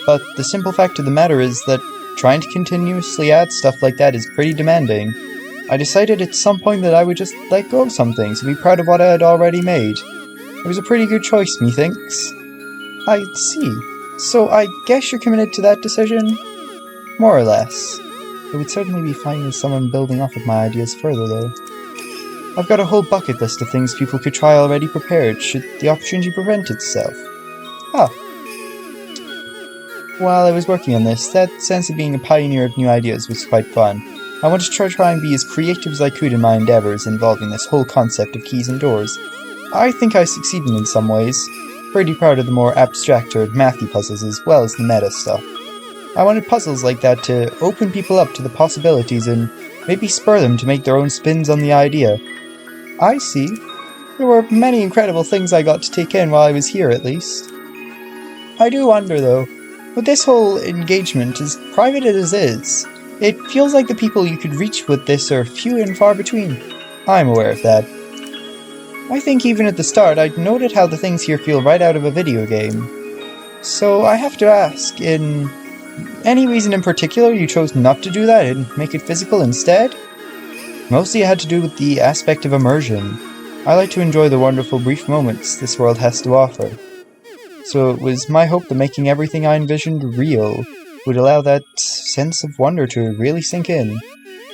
But the simple fact of the matter is that trying to continuously add stuff like that is pretty demanding. I decided at some point that I would just let go of some things and be proud of what I had already made. It was a pretty good choice, methinks. I see. So I guess you're committed to that decision? More or less. It would certainly be fine with someone building off of my ideas further, though. I've got a whole bucket list of things people could try already prepared, should the opportunity present itself. Ah. While I was working on this, that sense of being a pioneer of new ideas was quite fun. I wanted to try and be as creative as I could in my endeavours involving this whole concept of keys and doors. I think I succeeded in some ways. Pretty proud of the more abstract or mathy puzzles as well as the meta stuff. I wanted puzzles like that to open people up to the possibilities and maybe spur them to make their own spins on the idea. I see. There were many incredible things I got to take in while I was here, at least. I do wonder, though, with this whole engagement, as private as it is, it feels like the people you could reach with this are few and far between. I'm aware of that. I think even at the start, I'd noted how the things here feel right out of a video game. So I have to ask, in any reason in particular you chose not to do that and make it physical instead? Mostly it had to do with the aspect of immersion. I like to enjoy the wonderful brief moments this world has to offer. So it was my hope that making everything I envisioned real would allow that sense of wonder to really sink in.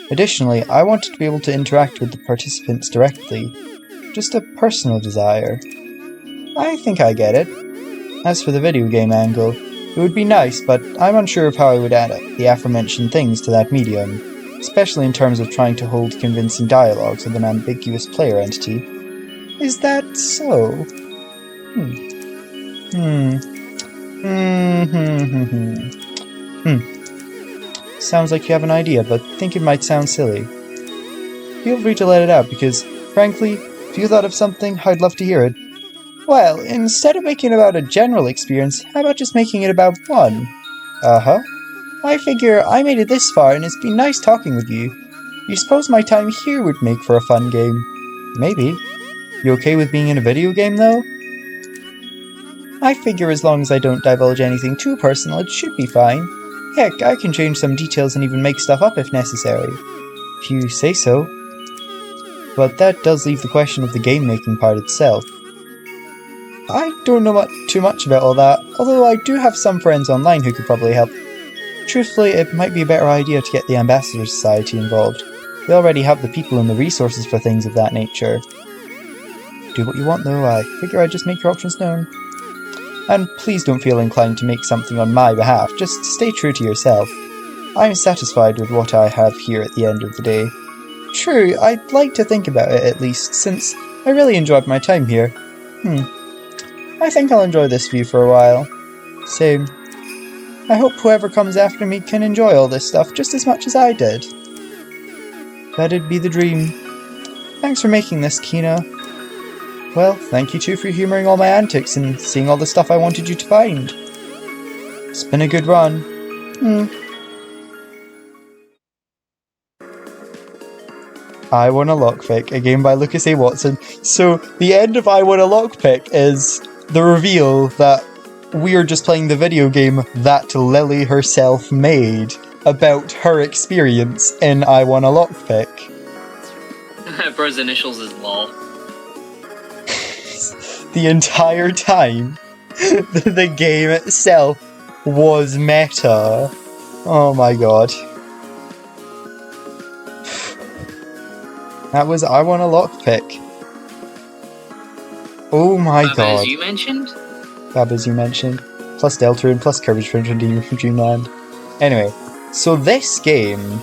Additionally, I wanted to be able to interact with the participants directly. Just a personal desire. I think I get it. As for the video game angle, it would be nice, but I'm unsure of how I would add the aforementioned things to that medium, especially in terms of trying to hold convincing dialogues with an ambiguous player entity. Is that so? Sounds like you have an idea, but think it might sound silly. Feel free to let it out, because, frankly, if you thought of something, I'd love to hear it. Well, instead of making it about a general experience, how about just making it about one? Uh-huh. I figure I made it this far, and it's been nice talking with you. You suppose my time here would make for a fun game? Maybe. You okay with being in a video game, though? I figure as long as I don't divulge anything too personal, it should be fine. Heck, I can change some details and even make stuff up if necessary. If you say so. But that does leave the question of the game-making part itself. I don't know too much about all that, although I do have some friends online who could probably help. truthfully, it might be a better idea to get the Ambassador Society involved. They already have the people and the resources for things of that nature. Do what you want though, I figure I'd just make your options known. And please don't feel inclined to make something on my behalf, just stay true to yourself. I'm satisfied with what I have here at the end of the day. True, I'd like to think about it at least, since I really enjoyed my time here. I think I'll enjoy this view for a while. Same. I hope whoever comes after me can enjoy all this stuff just as much as I did. That'd be the dream. Thanks for making this, Kina. Well, thank you too for humouring all my antics and seeing all the stuff I wanted you to find. It's been a good run. I Want a Lockpick, a game by Lucas A. Watson. So, the end of I Want a Lockpick is the reveal that we're just playing the video game that Lily herself made about her experience in I Want a Lockpick. Bro's initials is LOL. The entire time, the game itself was meta. Oh my god. That was I Want a Lockpick. Oh my god. As you mentioned? Fab as you mentioned. Plus Deltarune, plus Courage from Dreamland. Anyway, so this game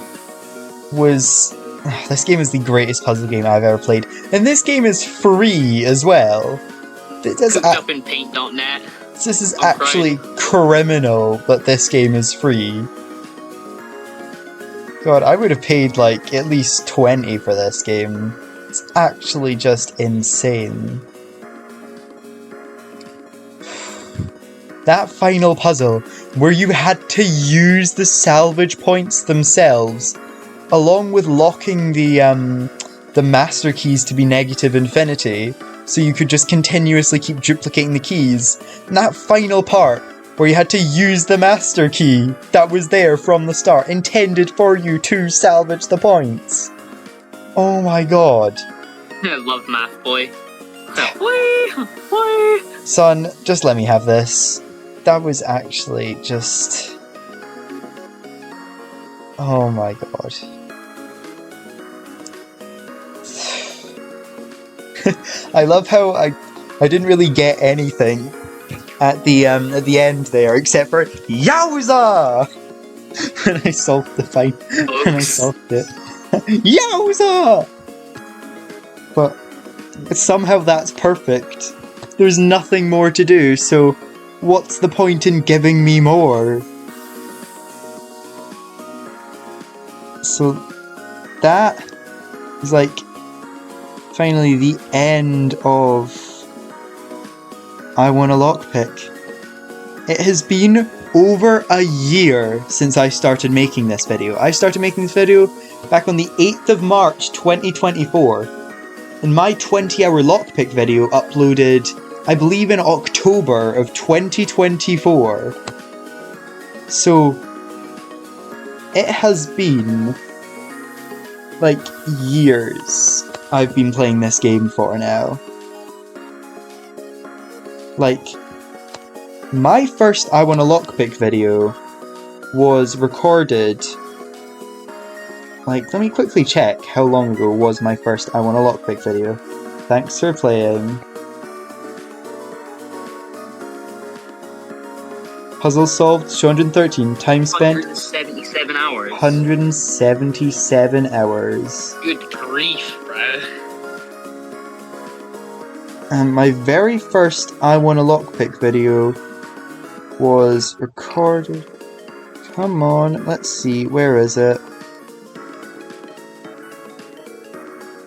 was... This game is the greatest puzzle game I've ever played. And this game is free as well. Cooked up in paint.net. This is actually criminal that this game is free. God, I would have paid like at least 20 for this game. It's actually just insane. That final puzzle, where you had to use the salvage points themselves, along with locking the master keys to be negative infinity, so you could just continuously keep duplicating the keys. And that final part, where you had to use the master key that was there from the start, intended for you to salvage the points. Oh my god. I love Math Boy. Whee! Son, just let me have this. That was actually just... Oh my god. I love how I didn't really get anything at the end there, except for Yowza! And I solved the fight. And I solved it. Yowza! But somehow that's perfect. There's nothing more to do, so what's the point in giving me more? So that is like finally the end of I Want a Lockpick. It has been over a year since I started making this video. I started making this video back on the 8th of March 2024. And my 20-hour lockpick video uploaded, I believe, in October of 2024. So it has been like years I've been playing this game for now. Like, my first I Want a Lockpick video was recorded... Like, let me quickly check how long ago was my first I Want a Lockpick video. Thanks for playing. Puzzle solved, 213. Time spent... 177 hours. 177 hours. Good grief, bro. And my very first I Want a Lockpick video was recorded... Come on, let's see, where is it?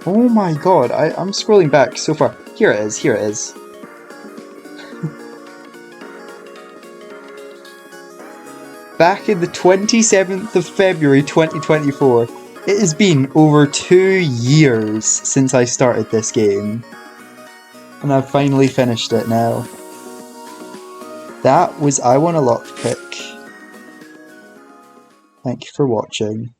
Oh my god, I'm scrolling back so far. Here it is, here it is. Back in the 27th of February 2024. It has been over 2 years since I started this game. And I've finally finished it now. That was I Want a Lockpick. Thank you for watching.